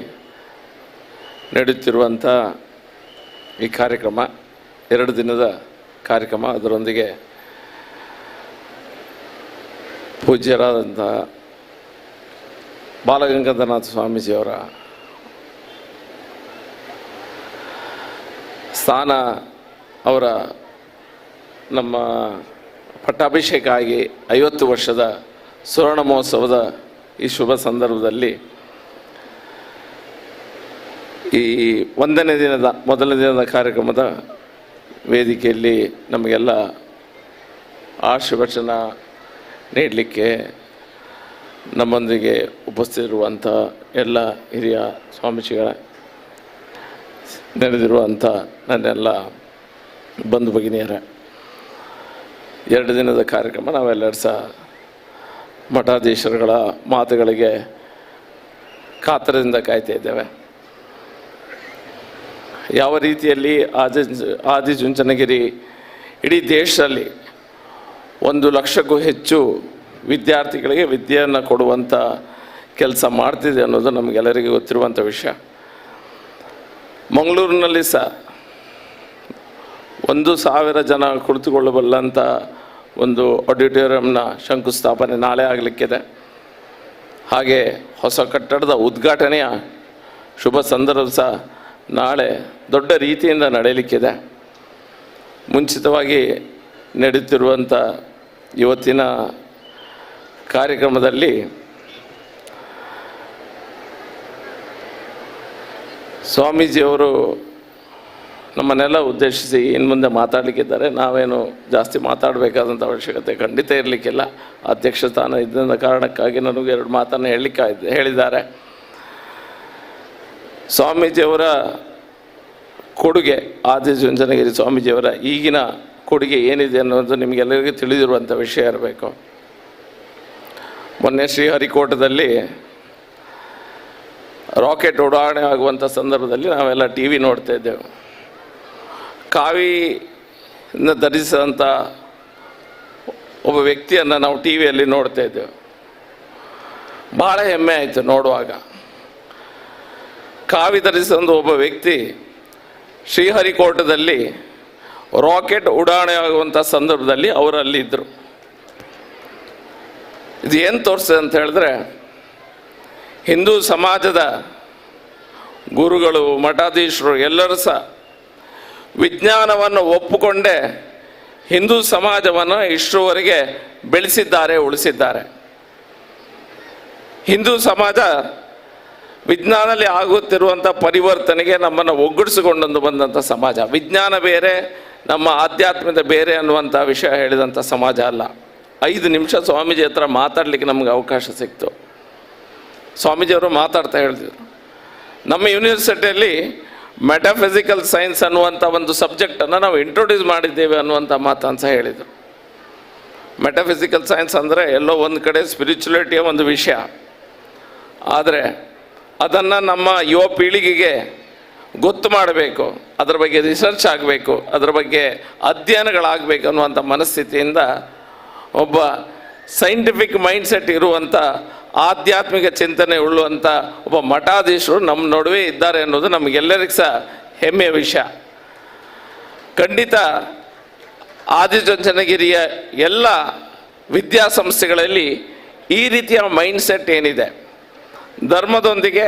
Speaker 11: ನಡೆಯುತ್ತಿರುವಂಥ ಈ ಕಾರ್ಯಕ್ರಮ 2 ದಿನದ ಕಾರ್ಯಕ್ರಮ. ಅದರೊಂದಿಗೆ ಪೂಜ್ಯರಾದಂಥ ಬಾಲಗಂಗಾಧರನಾಥ ಸ್ವಾಮೀಜಿಯವರ ಸ್ಥಾನ, ಅವರ ನಮ್ಮ ಪಟ್ಟಾಭಿಷೇಕ ಆಗಿ 50 ವರ್ಷದ ಸುವರ್ಣ ಮಹೋತ್ಸವದ ಈ ಶುಭ ಸಂದರ್ಭದಲ್ಲಿ ಈ 1ನೇ ದಿನದ ಮೊದಲನೇ ದಿನದ ಕಾರ್ಯಕ್ರಮದ ವೇದಿಕೆಯಲ್ಲಿ ನಮಗೆಲ್ಲ ಆಶೀರ್ವಚನ ನೀಡಲಿಕ್ಕೆ ನಮ್ಮೊಂದಿಗೆ ಉಪಸ್ಥಿತಿರುವಂಥ ಎಲ್ಲ ಹಿರಿಯ ಸ್ವಾಮೀಜಿಗಳ, ನೆರೆದಿರುವಂಥ ನನ್ನೆಲ್ಲ ಬಂಧು ಭಗಿನಿಯರ, 2 ದಿನದ ಕಾರ್ಯಕ್ರಮ ನಾವೆಲ್ಲರೂ ಸಹ ಮಠಾಧೀಶರುಗಳ ಮಾತುಗಳಿಗೆ ಕಾತರದಿಂದ ಕಾಯ್ತಾ ಇದ್ದೇವೆ. ಯಾವ ರೀತಿಯಲ್ಲಿ ಆದಿಚುಂಚನಗಿರಿ ಇಡೀ ದೇಶದಲ್ಲಿ 1 ಲಕ್ಷಕ್ಕೂ ಹೆಚ್ಚು ವಿದ್ಯಾರ್ಥಿಗಳಿಗೆ ವಿದ್ಯೆಯನ್ನು ಕೊಡುವಂಥ ಕೆಲಸ ಮಾಡ್ತಿದೆ ಅನ್ನೋದು ನಮಗೆಲ್ಲರಿಗೂ ಗೊತ್ತಿರುವಂಥ ವಿಷಯ. ಮಂಗಳೂರಿನಲ್ಲಿ ಸಹ 1,000 ಜನ ಕುಳಿತುಕೊಳ್ಳಬಲ್ಲಂಥ ಒಂದು ಆಡಿಟೋರಿಯಂನ ಶಂಕುಸ್ಥಾಪನೆ ನಾಳೆ ಆಗಲಿಕ್ಕಿದೆ. ಹಾಗೆ ಹೊಸ ಕಟ್ಟಡದ ಉದ್ಘಾಟನೆಯ ಶುಭ ಸಂದರ್ಭ ಸಹ ನಾಳೆ ದೊಡ್ಡ ರೀತಿಯಿಂದ ನಡೆಯಲಿಕ್ಕಿದೆ. ಮುಂಚಿತವಾಗಿ ನಡೆಯುತ್ತಿರುವಂಥ ಇವತ್ತಿನ ಕಾರ್ಯಕ್ರಮದಲ್ಲಿ ಸ್ವಾಮೀಜಿಯವರು ನಮ್ಮನ್ನೆಲ್ಲ ಉದ್ದೇಶಿಸಿ ಇನ್ನು ಮುಂದೆ ಮಾತಾಡಲಿಕ್ಕಿದ್ದಾರೆ. ನಾವೇನು ಜಾಸ್ತಿ ಮಾತಾಡಬೇಕಾದಂಥ ಅವಶ್ಯಕತೆ ಖಂಡಿತ ಇರಲಿಕ್ಕಿಲ್ಲ. ಅಧ್ಯಕ್ಷ ಸ್ಥಾನ ಇದ್ದ ಕಾರಣಕ್ಕಾಗಿ ನನಗೆ 2 ಮಾತನ್ನು ಹೇಳಿದ್ದಾರೆ. ಸ್ವಾಮೀಜಿಯವರ ಕೊಡುಗೆ, ಆದಿಚುಂಚನಗಿರಿ ಸ್ವಾಮೀಜಿಯವರ ಈಗಿನ ಕೊಡುಗೆ ಏನಿದೆ ಅನ್ನೋದು ನಿಮಗೆಲ್ಲರಿಗೂ ತಿಳಿದಿರುವಂಥ ವಿಷಯ ಇರಬೇಕು. ಮೊನ್ನೆ ಶ್ರೀಹರಿಕೋಟದಲ್ಲಿ ರಾಕೆಟ್ ಉಡಾವಣೆ ಆಗುವಂಥ ಸಂದರ್ಭದಲ್ಲಿ ನಾವೆಲ್ಲ TV ನೋಡ್ತಾ ಇದ್ದೆವು. ಕಾವಿನ ಧರಿಸಿದಂಥ ಒಬ್ಬ ವ್ಯಕ್ತಿಯನ್ನು ನಾವು TVಯಲ್ಲಿ ನೋಡ್ತಾ ಇದ್ದೆವು. ಭಾಳ ಹೆಮ್ಮೆ ಆಯಿತು ನೋಡುವಾಗ. ಕಾವಿ ಧರಿಸಿದಂಥ ಒಬ್ಬ ವ್ಯಕ್ತಿ ಶ್ರೀಹರಿಕೋಟದಲ್ಲಿ ರಾಕೆಟ್ ಉಡಾವಣೆ ಆಗುವಂಥ ಸಂದರ್ಭದಲ್ಲಿ ಅವರಲ್ಲಿ ಇದ್ದರು. ಇದು ಏನು ತೋರಿಸ್ತದೆ ಅಂತ ಹೇಳಿದ್ರೆ, ಹಿಂದೂ ಸಮಾಜದ ಗುರುಗಳು, ಮಠಾಧೀಶರು ಎಲ್ಲರೂ ಸಹ ವಿಜ್ಞಾನವನ್ನು ಒಪ್ಪಿಕೊಂಡೇ ಹಿಂದೂ ಸಮಾಜವನ್ನು ಇಷ್ಟರವರೆಗೆ ಬೆಳೆಸಿದ್ದಾರೆ, ಉಳಿಸಿದ್ದಾರೆ. ಹಿಂದೂ ಸಮಾಜ ವಿಜ್ಞಾನದಲ್ಲಿ ಆಗುತ್ತಿರುವಂಥ ಪರಿವರ್ತನೆಗೆ ನಮ್ಮನ್ನು ಒಗ್ಗೂಡಿಸಿಕೊಂಡು ಬಂದಂಥ ಸಮಾಜ. ವಿಜ್ಞಾನ ಬೇರೆ, ನಮ್ಮ ಆಧ್ಯಾತ್ಮದ ಬೇರೆ ಅನ್ನುವಂಥ ವಿಷಯ ಹೇಳಿದಂಥ ಸಮಾಜ ಅಲ್ಲ. 5 ನಿಮಿಷ ಸ್ವಾಮೀಜಿ ಹತ್ರ ಮಾತಾಡಲಿಕ್ಕೆ ನಮಗೆ ಅವಕಾಶ ಸಿಕ್ತು. ಸ್ವಾಮೀಜಿಯವರು ಮಾತಾಡ್ತಾ ಹೇಳಿದರು, ನಮ್ಮ ಯೂನಿವರ್ಸಿಟಿಯಲ್ಲಿ ಮೆಟಾಫಿಸಿಕಲ್ ಸೈನ್ಸ್ ಅನ್ನುವಂಥ ಒಂದು ಸಬ್ಜೆಕ್ಟನ್ನು ನಾವು ಇಂಟ್ರೊಡ್ಯೂಸ್ ಮಾಡಿದ್ದೇವೆ ಅನ್ನುವಂಥ ಮಾತನ್ನು ಸಹ ಹೇಳಿದರು. ಮೆಟಾಫಿಸಿಕಲ್ ಸೈನ್ಸ್ ಅಂದರೆ ಎಲ್ಲೋ ಒಂದು ಕಡೆ ಸ್ಪಿರಿಚುಲಿಟಿಯ ಒಂದು ವಿಷಯ, ಆದರೆ ಅದನ್ನು ನಮ್ಮ ಯುವ ಪೀಳಿಗೆಗೆ ಗೊತ್ತು ಮಾಡಬೇಕು, ಅದರ ಬಗ್ಗೆ ರಿಸರ್ಚ್ ಆಗಬೇಕು, ಅದರ ಬಗ್ಗೆ ಅಧ್ಯಯನಗಳಾಗಬೇಕು ಅನ್ನುವಂಥ ಮನಸ್ಥಿತಿಯಿಂದ ಒಬ್ಬ ಸೈಂಟಿಫಿಕ್ ಮೈಂಡ್ಸೆಟ್ ಇರುವಂಥ ಆಧ್ಯಾತ್ಮಿಕ ಚಿಂತನೆ ಉಳ್ಳುವಂಥ ಒಬ್ಬ ಮಠಾಧೀಶರು ನಮ್ಮ ನಡುವೆ ಇದ್ದಾರೆ ಅನ್ನೋದು ನಮಗೆಲ್ಲರಿಗೂ ಸಹ ಹೆಮ್ಮೆಯ ವಿಷಯ. ಖಂಡಿತ ಆದಿಚುಂಚನಗಿರಿಯ ಎಲ್ಲ ವಿದ್ಯಾಸಂಸ್ಥೆಗಳಲ್ಲಿ ಈ ರೀತಿಯ ಮೈಂಡ್ಸೆಟ್ ಏನಿದೆ, ಧರ್ಮದೊಂದಿಗೆ,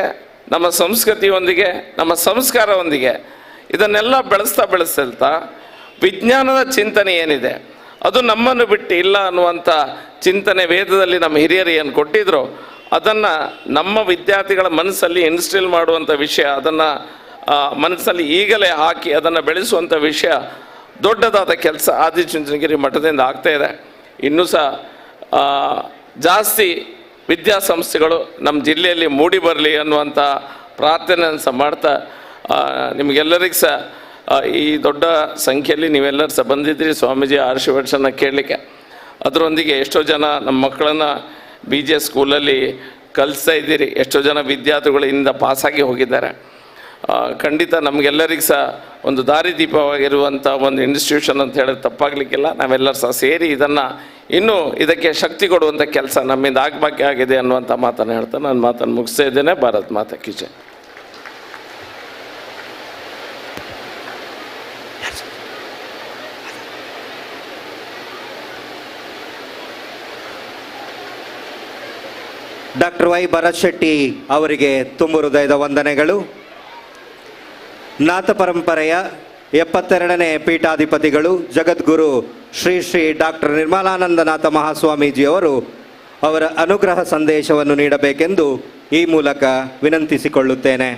Speaker 11: ನಮ್ಮ ಸಂಸ್ಕೃತಿಯೊಂದಿಗೆ, ನಮ್ಮ ಸಂಸ್ಕಾರದೊಂದಿಗೆ ಇದನ್ನೆಲ್ಲ ಬೆಳೆಸ್ತಾ ವಿಜ್ಞಾನದ ಚಿಂತನೆ ಏನಿದೆ ಅದು ನಮ್ಮನ್ನು ಬಿಟ್ಟು ಇಲ್ಲ ಅನ್ನುವಂಥ ಚಿಂತನೆ ವೇದದಲ್ಲಿ ನಮ್ಮ ಹಿರಿಯರು ಏನು ಕೊಟ್ಟಿದ್ರು ಅದನ್ನು ನಮ್ಮ ವಿದ್ಯಾರ್ಥಿಗಳ ಮನಸ್ಸಲ್ಲಿ ಇನ್ಸ್ಟಿಲ್ ಮಾಡುವಂಥ ವಿಷಯ, ಅದನ್ನು ಮನಸ್ಸಲ್ಲಿ ಈಗಲೇ ಹಾಕಿ ಅದನ್ನು ಬೆಳೆಸುವಂಥ ವಿಷಯ, ದೊಡ್ಡದಾದ ಕೆಲಸ ಆದಿಚುಂಚನಗಿರಿ ಮಠದಿಂದ ಆಗ್ತಾಯಿದೆ. ಇನ್ನೂ ಸಹ ಜಾಸ್ತಿ ವಿದ್ಯಾಸಂಸ್ಥೆಗಳು ನಮ್ಮ ಜಿಲ್ಲೆಯಲ್ಲಿ ಮೂಡಿ ಬರಲಿ ಅನ್ನುವಂಥ ಪ್ರಾರ್ಥನೆಯನ್ನು ಸಹ ಮಾಡ್ತಾ, ನಿಮಗೆಲ್ಲರಿಗೂ ಸಹ ಈ ದೊಡ್ಡ ಸಂಖ್ಯೆಯಲ್ಲಿ ನೀವೆಲ್ಲರೂ ಸಹ ಬಂದಿದ್ದೀರಿ ಸ್ವಾಮೀಜಿ ಆಶೀರ್ವಚನ ಕೇಳಲಿಕ್ಕೆ. ಅದರೊಂದಿಗೆ ಎಷ್ಟೋ ಜನ ನಮ್ಮ ಮಕ್ಕಳನ್ನು BJ ಸ್ಕೂಲಲ್ಲಿ ಕಲಿಸ್ತಾ ಇದ್ದೀರಿ, ಎಷ್ಟೋ ಜನ ವಿದ್ಯಾರ್ಥಿಗಳಿಂದ ಪಾಸಾಗಿ ಹೋಗಿದ್ದಾರೆ. ಖಂಡಿತ ನಮಗೆಲ್ಲರಿಗೂ ಸಹ ಒಂದು ದಾರಿದೀಪವಾಗಿರುವಂಥ ಒಂದು ಇನ್ಸ್ಟಿಟ್ಯೂಷನ್ ಅಂತ ಹೇಳಿದ್ರೆ ತಪ್ಪಾಗಲಿಕ್ಕಿಲ್ಲ. ನಾವೆಲ್ಲರೂ ಸಹ ಸೇರಿ ಇದನ್ನು ಇನ್ನೂ ಇದಕ್ಕೆ ಶಕ್ತಿ ಕೊಡುವಂಥ ಕೆಲಸ ನಮ್ಮಿಂದ ಆಗಬೇಕಾಗಿದೆ ಅನ್ನುವಂಥ ಮಾತನ್ನು ಹೇಳ್ತಾ ನಾನು ಮಾತನ್ನು ಮುಗಿಸ್ತಾ ಇದ್ದೇನೆ. ಭಾರತ್ ಮಾತಾ ಕಿ ಜೈ.
Speaker 8: ಡಾಕ್ಟರ್ ವೈ ಭರತ್ ಶೆಟ್ಟಿ ಅವರಿಗೆ ತುಂಬು ಹೃದಯದ ವಂದನೆಗಳು. ನಾಥ ಪರಂಪರೆಯ 72ನೇ ಪೀಠಾಧಿಪತಿಗಳು ಜಗದ್ಗುರು ಶ್ರೀ ಶ್ರೀ ಡಾಕ್ಟರ್ ನಿರ್ಮಲಾನಂದನಾಥ ಮಹಾಸ್ವಾಮೀಜಿಯವರು ಅವರ ಅನುಗ್ರಹ ಸಂದೇಶವನ್ನು ನೀಡಬೇಕೆಂದು ಈ ಮೂಲಕ ವಿನಂತಿಸಿಕೊಳ್ಳುತ್ತೇನೆ.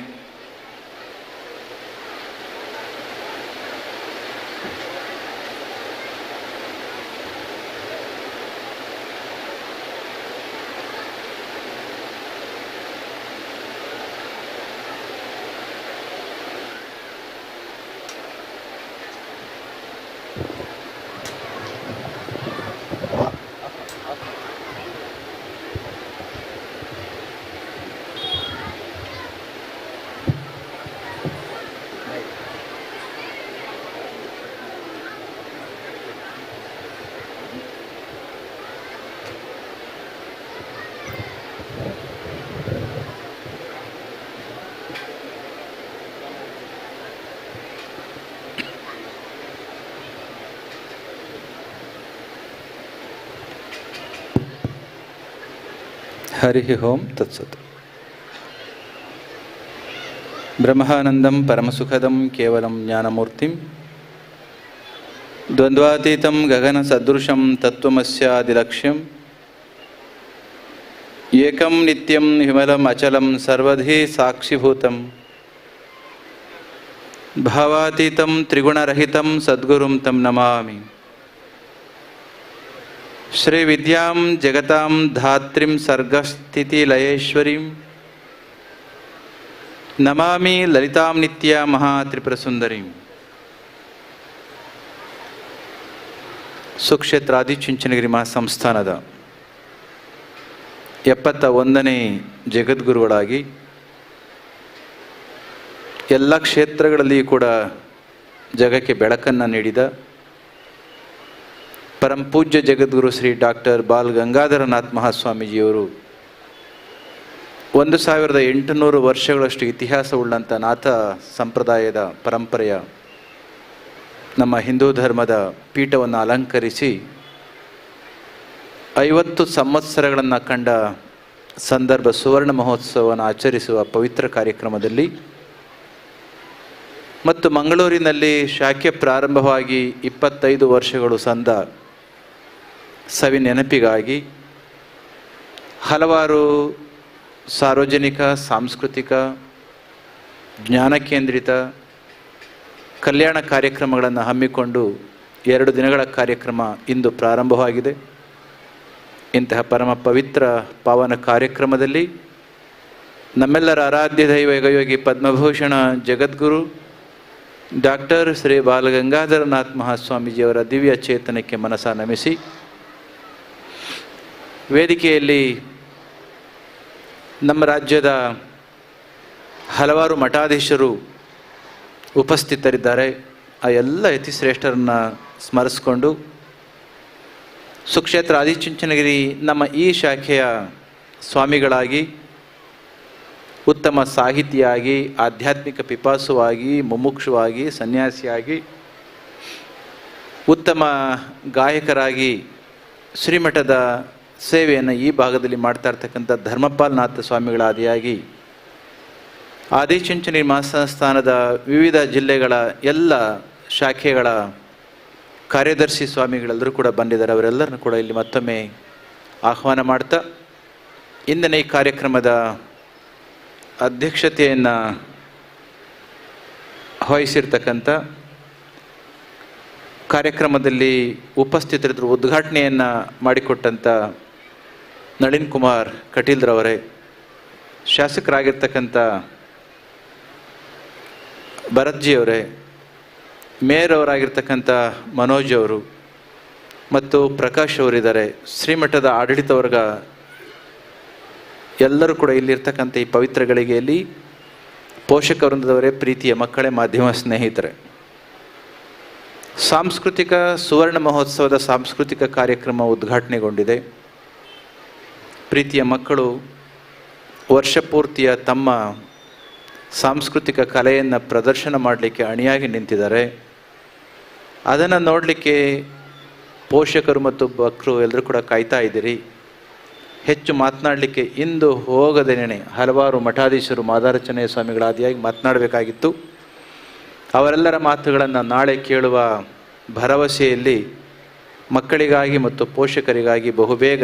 Speaker 12: ಹರಿ ಓಂ ತತ್ಸತ್. ಬ್ರಹ್ಮಾನಂದಂ ಪರಮಸುಖದಂ ಕೇವಲಂ ಜ್ಞಾನಮೂರ್ತಿಂ ದ್ವಂದ್ವಾತೀತಂ ಗಗನ ಸದೃಶಂ ತತ್ವಮಸ್ಯಾದಿಲಕ್ಷ್ಯಂ ಏಕಂ ನಿತ್ಯಂ ವಿಮಲಂ ಅಚಲಂ ಸರ್ವಧಿ ಸಾಕ್ಷಿಭೂತಂ ಭಾವಾತೀತಂ ತ್ರಿಗುಣರಹಿತಂ ಸದ್ಗುರುಂ ತಂ ನಮಾಮಿ. ಶ್ರೀ ವಿದ್ಯಾಂ ಜಗತಾಂ ಧಾತ್ರಿಂ ಸರ್ಗಸ್ಥಿತಿಲಯೇಶ್ವರೀಂ ನಮಾಮಿ ಲಲಿತಾಂ ನಿತ್ಯ ಮಹಾತ್ರಿಪುರಸುಂದರೀಂ. ಸುಕ್ಷೇತ್ರ ಆದಿಚುಂಚನಗಿರಿ ಮಹಾಸಂಸ್ಥಾನದ 71ನೇ ಜಗದ್ಗುರುಗಳಾಗಿ ಎಲ್ಲ ಕ್ಷೇತ್ರಗಳಲ್ಲಿಯೂ ಕೂಡ ಜಗಕ್ಕೆ ಬೆಳಕನ್ನು ನೀಡಿದ ಪರಂ ಪೂಜ್ಯ ಜಗದ್ಗುರು ಶ್ರೀ ಡಾಕ್ಟರ್ ಬಾಲ್ ಗಂಗಾಧರನಾಥ್ ಮಹಾಸ್ವಾಮೀಜಿಯವರು 1800 ವರ್ಷಗಳಷ್ಟು ಇತಿಹಾಸವುಳ್ಳಂಥ ನಾಥ ಸಂಪ್ರದಾಯದ ಪರಂಪರೆಯ ನಮ್ಮ ಹಿಂದೂ ಧರ್ಮದ ಪೀಠವನ್ನು ಅಲಂಕರಿಸಿ 50 ಸಂವತ್ಸರಗಳನ್ನು ಕಂಡ ಸಂದರ್ಭ ಸುವರ್ಣ ಮಹೋತ್ಸವವನ್ನು ಆಚರಿಸುವ ಪವಿತ್ರ ಕಾರ್ಯಕ್ರಮದಲ್ಲಿ ಮತ್ತು ಮಂಗಳೂರಿನಲ್ಲಿ ಶಾಖೆ ಪ್ರಾರಂಭವಾಗಿ 25 ವರ್ಷಗಳು ಸಂದ ಸವಿ ನೆನಪಿಗಾಗಿ ಹಲವಾರು ಸಾರ್ವಜನಿಕ, ಸಾಂಸ್ಕೃತಿಕ, ಜ್ಞಾನ ಕೇಂದ್ರಿತ ಕಲ್ಯಾಣ ಕಾರ್ಯಕ್ರಮಗಳನ್ನು ಹಮ್ಮಿಕೊಂಡು 2 ದಿನಗಳ ಕಾರ್ಯಕ್ರಮ ಇಂದು ಪ್ರಾರಂಭವಾಗಿದೆ. ಇಂತಹ ಪರಮ ಪವಿತ್ರ ಪಾವನ ಕಾರ್ಯಕ್ರಮದಲ್ಲಿ ನಮ್ಮೆಲ್ಲರ ಆರಾಧ್ಯ ದೈವ ಯೋಗಿ ಪದ್ಮಭೂಷಣ ಜಗದ್ಗುರು ಡಾಕ್ಟರ್ ಶ್ರೀ ಬಾಲಗಂಗಾಧರನಾಥ್ ಮಹಾಸ್ವಾಮೀಜಿಯವರ ದಿವ್ಯ ಚೇತನಕ್ಕೆ ಮನಸ ನಮಿಸಿ, ವೇದಿಕೆಯಲ್ಲಿ ನಮ್ಮ ರಾಜ್ಯದ ಹಲವಾರು ಮಠಾಧೀಶರು ಉಪಸ್ಥಿತರಿದ್ದಾರೆ. ಆ ಎಲ್ಲ ಯತಿಶ್ರೇಷ್ಠರನ್ನು ಸ್ಮರಿಸಿಕೊಂಡು ಸುಕ್ಷೇತ್ರ ಆದಿಚುಂಚನಗಿರಿ ನಮ್ಮ ಈ ಶಾಖೆಯ ಸ್ವಾಮಿಗಳಾಗಿ, ಉತ್ತಮ ಸಾಹಿತಿಯಾಗಿ, ಆಧ್ಯಾತ್ಮಿಕ ಪಿಪಾಸುವಾಗಿ, ಮುಮುಕ್ಷುವಾಗಿ, ಸನ್ಯಾಸಿಯಾಗಿ, ಉತ್ತಮ ಗಾಯಕರಾಗಿ ಶ್ರೀಮಠದ ಸೇವೆಯನ್ನು ಈ ಭಾಗದಲ್ಲಿ ಮಾಡ್ತಾ ಇರ್ತಕ್ಕಂಥ ಧರ್ಮಪಾಲನಾಥ ಸ್ವಾಮಿಗಳಾದಿಯಾಗಿ ಆದಿಚುಂಚನಗಿರಿ ಮಹಾಸಂಸ್ಥಾನದ ವಿವಿಧ ಜಿಲ್ಲೆಗಳ ಎಲ್ಲ ಶಾಖೆಗಳ ಕಾರ್ಯದರ್ಶಿ ಸ್ವಾಮಿಗಳೆಲ್ಲರೂ ಕೂಡ ಬಂದಿದ್ದಾರೆ. ಅವರೆಲ್ಲರನ್ನು ಕೂಡ ಇಲ್ಲಿ ಮತ್ತೊಮ್ಮೆ ಆಹ್ವಾನ ಮಾಡ್ತಾ ಇಂದಿನ ಈ ಕಾರ್ಯಕ್ರಮದ ಅಧ್ಯಕ್ಷತೆಯನ್ನು ವಹಿಸಿರ್ತಕ್ಕಂಥ ಕಾರ್ಯಕ್ರಮದಲ್ಲಿ ಉಪಸ್ಥಿತರಿದ್ದರು ಉದ್ಘಾಟನೆಯನ್ನು ಮಾಡಿಕೊಟ್ಟಂಥ ನಳಿನ್ ಕುಮಾರ್ ಕಟೀಲ್ರವರೇ, ಶಾಸಕರಾಗಿರ್ತಕ್ಕಂಥ ಭರತ್ಜಿಯವರೇ, ಮೇಯರ್ ಅವರಾಗಿರ್ತಕ್ಕಂಥ ಮನೋಜ್ ಅವರು ಮತ್ತು ಪ್ರಕಾಶ್ ಅವರಿದ್ದಾರೆ, ಶ್ರೀಮಠದ ಆಡಳಿತ ವರ್ಗ ಎಲ್ಲರೂ ಕೂಡ ಇಲ್ಲಿರ್ತಕ್ಕಂಥ ಈ ಪವಿತ್ರ ಗಳಿಗೆಯಲ್ಲಿ ಪೋಷಕ ವೃಂದದವರೇ, ಪ್ರೀತಿಯ ಮಕ್ಕಳೇ, ಮಾಧ್ಯಮ ಸ್ನೇಹಿತರೆ, ಸಾಂಸ್ಕೃತಿಕ ಸುವರ್ಣ ಮಹೋತ್ಸವದ ಸಾಂಸ್ಕೃತಿಕ ಕಾರ್ಯಕ್ರಮ ಉದ್ಘಾಟನೆಗೊಂಡಿದೆ. ಪ್ರೀತಿಯ ಮಕ್ಕಳು ವರ್ಷಪೂರ್ತಿಯ ತಮ್ಮ ಸಾಂಸ್ಕೃತಿಕ ಕಲೆಯನ್ನು ಪ್ರದರ್ಶನ ಮಾಡಲಿಕ್ಕೆ ಅಣಿಯಾಗಿ ನಿಂತಿದ್ದಾರೆ. ಅದನ್ನು ನೋಡಲಿಕ್ಕೆ ಪೋಷಕರು ಮತ್ತು ಮಕ್ಕಳು ಎಲ್ಲರೂ ಕೂಡ ಕಾಯ್ತಾ ಇದ್ದೀರಿ. ಹೆಚ್ಚು ಮಾತನಾಡಲಿಕ್ಕೆ ಇಂದು ಹೋಗದೇನೆ ಹಲವಾರು ಮಠಾಧೀಶರು, ಮಾದಾರಚನೆಯ ಸ್ವಾಮಿಗಳಾದಿಯಾಗಿ ಮಾತನಾಡಬೇಕಾಗಿತ್ತು. ಅವರೆಲ್ಲರ ಮಾತುಗಳನ್ನು ನಾಳೆ ಕೇಳುವ ಭರವಸೆಯಲ್ಲಿ ಮಕ್ಕಳಿಗಾಗಿ ಮತ್ತು ಪೋಷಕರಿಗಾಗಿ ಬಹುಬೇಗ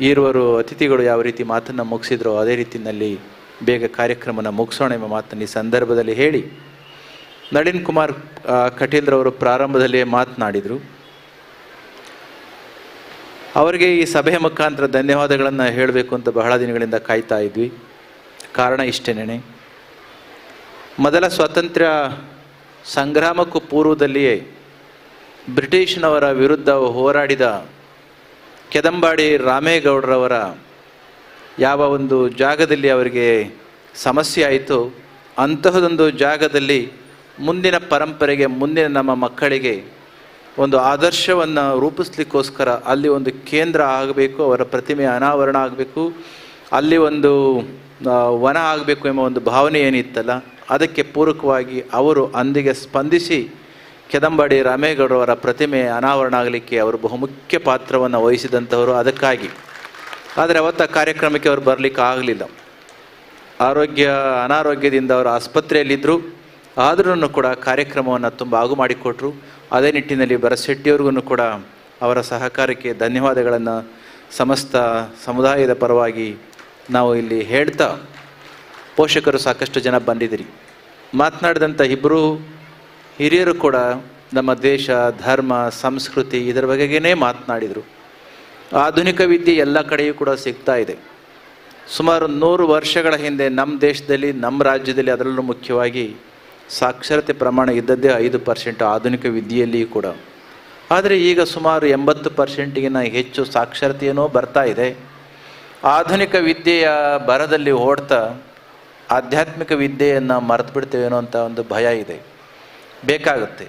Speaker 12: ಈರುವರು ಅತಿಥಿಗಳು ಯಾವ ರೀತಿ ಮಾತನ್ನು ಮುಗಿಸಿದ್ರೋ ಅದೇ ರೀತಿಯಲ್ಲಿ ಬೇಗ ಕಾರ್ಯಕ್ರಮನ ಮುಗಿಸೋಣ ಎಂಬ ಮಾತನ್ನು ಈ ಸಂದರ್ಭದಲ್ಲಿ ಹೇಳಿ, ನಳಿನ್ ಕುಮಾರ್ ಕಟೀಲ್ರವರು ಪ್ರಾರಂಭದಲ್ಲಿಯೇ ಮಾತನಾಡಿದರು. ಅವರಿಗೆ ಈ ಸಭೆಯ ಮುಖಾಂತರ ಧನ್ಯವಾದಗಳನ್ನು ಹೇಳಬೇಕು ಅಂತ ಬಹಳ ದಿನಗಳಿಂದ ಕಾಯ್ತಾ ಇದ್ವಿ. ಕಾರಣ ಇಷ್ಟೇನೆ, ಮೊದಲ ಸ್ವಾತಂತ್ರ್ಯ ಸಂಗ್ರಾಮಕ್ಕೂ ಪೂರ್ವದಲ್ಲಿಯೇ ಬ್ರಿಟಿಷ್ನವರ ವಿರುದ್ಧ ಹೋರಾಡಿದ ಕೆದಂಬಾಡಿ ರಾಮೇಗೌಡರವರ ಯಾವ ಒಂದು ಜಾಗದಲ್ಲಿ ಅವರಿಗೆ ಸಮಸ್ಯೆ ಆಯಿತು, ಅಂತಹದೊಂದು ಜಾಗದಲ್ಲಿ ಮುಂದಿನ ಪರಂಪರೆಗೆ, ಮುಂದಿನ ನಮ್ಮ ಮಕ್ಕಳಿಗೆ ಒಂದು ಆದರ್ಶವನ್ನು ರೂಪಿಸ್ಲಿಕ್ಕೋಸ್ಕರ ಅಲ್ಲಿ ಒಂದು ಕೇಂದ್ರ ಆಗಬೇಕು, ಅವರ ಪ್ರತಿಮೆ ಅನಾವರಣ ಆಗಬೇಕು, ಅಲ್ಲಿ ಒಂದು ವನ ಆಗಬೇಕು ಎಂಬ ಒಂದು ಭಾವನೆ ಏನಿತ್ತಲ್ಲ, ಅದಕ್ಕೆ ಪೂರಕವಾಗಿ ಅವರು ಅಂದಿಗೆ ಸ್ಪಂದಿಸಿ ಕೆದಂಬಾಡಿ ರಾಮೇಗೌಡರವರ ಪ್ರತಿಮೆ ಅನಾವರಣ ಆಗಲಿಕ್ಕೆ ಅವರು ಬಹುಮುಖ್ಯ ಪಾತ್ರವನ್ನು ವಹಿಸಿದಂಥವರು. ಅದಕ್ಕಾಗಿ ಆದರೆ ಅವತ್ತು ಆ ಕಾರ್ಯಕ್ರಮಕ್ಕೆ ಅವರು ಬರಲಿಕ್ಕೆ ಆಗಲಿಲ್ಲ. ಅನಾರೋಗ್ಯದಿಂದ ಅವರು ಆಸ್ಪತ್ರೆಯಲ್ಲಿದ್ದರು. ಆದ್ರೂ ಕೂಡ ಕಾರ್ಯಕ್ರಮವನ್ನು ತುಂಬ ಆಗು ಮಾಡಿಕೊಟ್ರು. ಅದೇ ನಿಟ್ಟಿನಲ್ಲಿ ಭರಶೆಟ್ಟಿಯವ್ರಿಗೂ ಕೂಡ ಅವರ ಸಹಕಾರಕ್ಕೆ ಧನ್ಯವಾದಗಳನ್ನು ಸಮಸ್ತ ಸಮುದಾಯದ ಪರವಾಗಿ ನಾವು ಇಲ್ಲಿ ಹೇಳ್ತಾ, ಪೋಷಕರು ಸಾಕಷ್ಟು ಜನ ಬಂದಿದ್ದೀರಿ. ಮಾತನಾಡಿದಂಥ ಇಬ್ಬರು ಹಿರಿಯರು ಕೂಡ ನಮ್ಮ ದೇಶ, ಧರ್ಮ, ಸಂಸ್ಕೃತಿ ಇದರ ಬಗೆಗೇ ಮಾತನಾಡಿದರು. ಆಧುನಿಕ ವಿದ್ಯೆ ಎಲ್ಲ ಕಡೆಯೂ ಕೂಡ ಸಿಗ್ತಾ ಇದೆ. ಸುಮಾರು 100 ವರ್ಷಗಳ ಹಿಂದೆ ನಮ್ಮ ದೇಶದಲ್ಲಿ, ನಮ್ಮ ರಾಜ್ಯದಲ್ಲಿ, ಅದರಲ್ಲೂ ಮುಖ್ಯವಾಗಿ ಸಾಕ್ಷರತೆ ಪ್ರಮಾಣ ಇದ್ದದ್ದೇ 5% ಆಧುನಿಕ ವಿದ್ಯೆಯಲ್ಲಿಯೂ ಕೂಡ. ಆದರೆ ಈಗ ಸುಮಾರು 80%ಗಿಂತ ಹೆಚ್ಚು ಸಾಕ್ಷರತೆಯೇನೋ ಬರ್ತಾ ಇದೆ. ಆಧುನಿಕ ವಿದ್ಯೆಯ ಬರದಲ್ಲಿ ಓಡ್ತಾ ಆಧ್ಯಾತ್ಮಿಕ ವಿದ್ಯೆಯನ್ನು ಮರೆತು ಬಿಡ್ತೇವೇನೋ ಅಂತ ಒಂದು ಭಯ ಇದೆ. ಬೇಕಾಗುತ್ತೆ.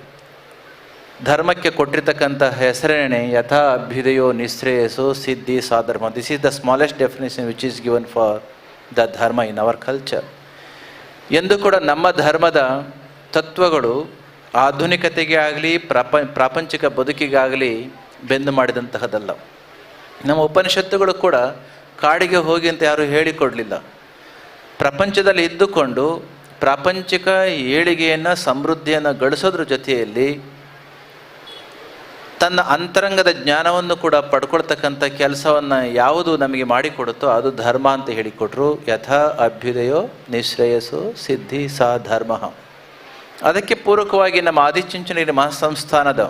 Speaker 12: ಧರ್ಮಕ್ಕೆ ಕೊಟ್ಟಿರ್ತಕ್ಕಂಥ ಹೆಸರೇನೆ ಯಥಾ ಅಭ್ಯುದಯೋ ನಿಶ್ರೇಯಸೋ ಸಿದ್ಧಿ ಸಾಧರ್ಮ. This is the smallest definition which is given for the dharma in our culture. ಎಂದು ಕೂಡ ನಮ್ಮ ಧರ್ಮದ ತತ್ವಗಳು ಆಧುನಿಕತೆಗೆ ಆಗಲಿ ಪ್ರಾಪಂಚಿಕ ಬದುಕಿಗಾಗಲಿ ಬೆಂದು ಮಾಡಿದಂತಹದಲ್ಲ. ನಮ್ಮ ಉಪನಿಷತ್ತುಗಳು ಕೂಡ ಕಾಡಿಗೆ ಹೋಗಿ ಅಂತ ಯಾರೂ ಹೇಳಿಕೊಡಲಿಲ್ಲ. ಪ್ರಪಂಚದಲ್ಲಿ ಇದ್ದುಕೊಂಡು ಪ್ರಾಪಂಚಿಕ ಏಳಿಗೆಯನ್ನು, ಸಮೃದ್ಧಿಯನ್ನು ಗಳಿಸೋದ್ರ ಜೊತೆಯಲ್ಲಿ ತನ್ನ ಅಂತರಂಗದ ಜ್ಞಾನವನ್ನು ಕೂಡ ಪಡ್ಕೊಳ್ತಕ್ಕಂಥ ಕೆಲಸವನ್ನು ಯಾವುದು ನಮಗೆ ಮಾಡಿಕೊಡುತ್ತೋ ಅದು ಧರ್ಮ ಅಂತ ಹೇಳಿಕೊಟ್ರು. ಯಥಾ ಅಭ್ಯುದಯೋ ನಿಶ್ರೇಯಸೋ ಸಿದ್ಧಿ ಸಾ ಧರ್ಮ. ಅದಕ್ಕೆ ಪೂರಕವಾಗಿ ನಮ್ಮ ಆದಿಚುಂಚನಗಿರಿ ಮಹಾಸಂಸ್ಥಾನದ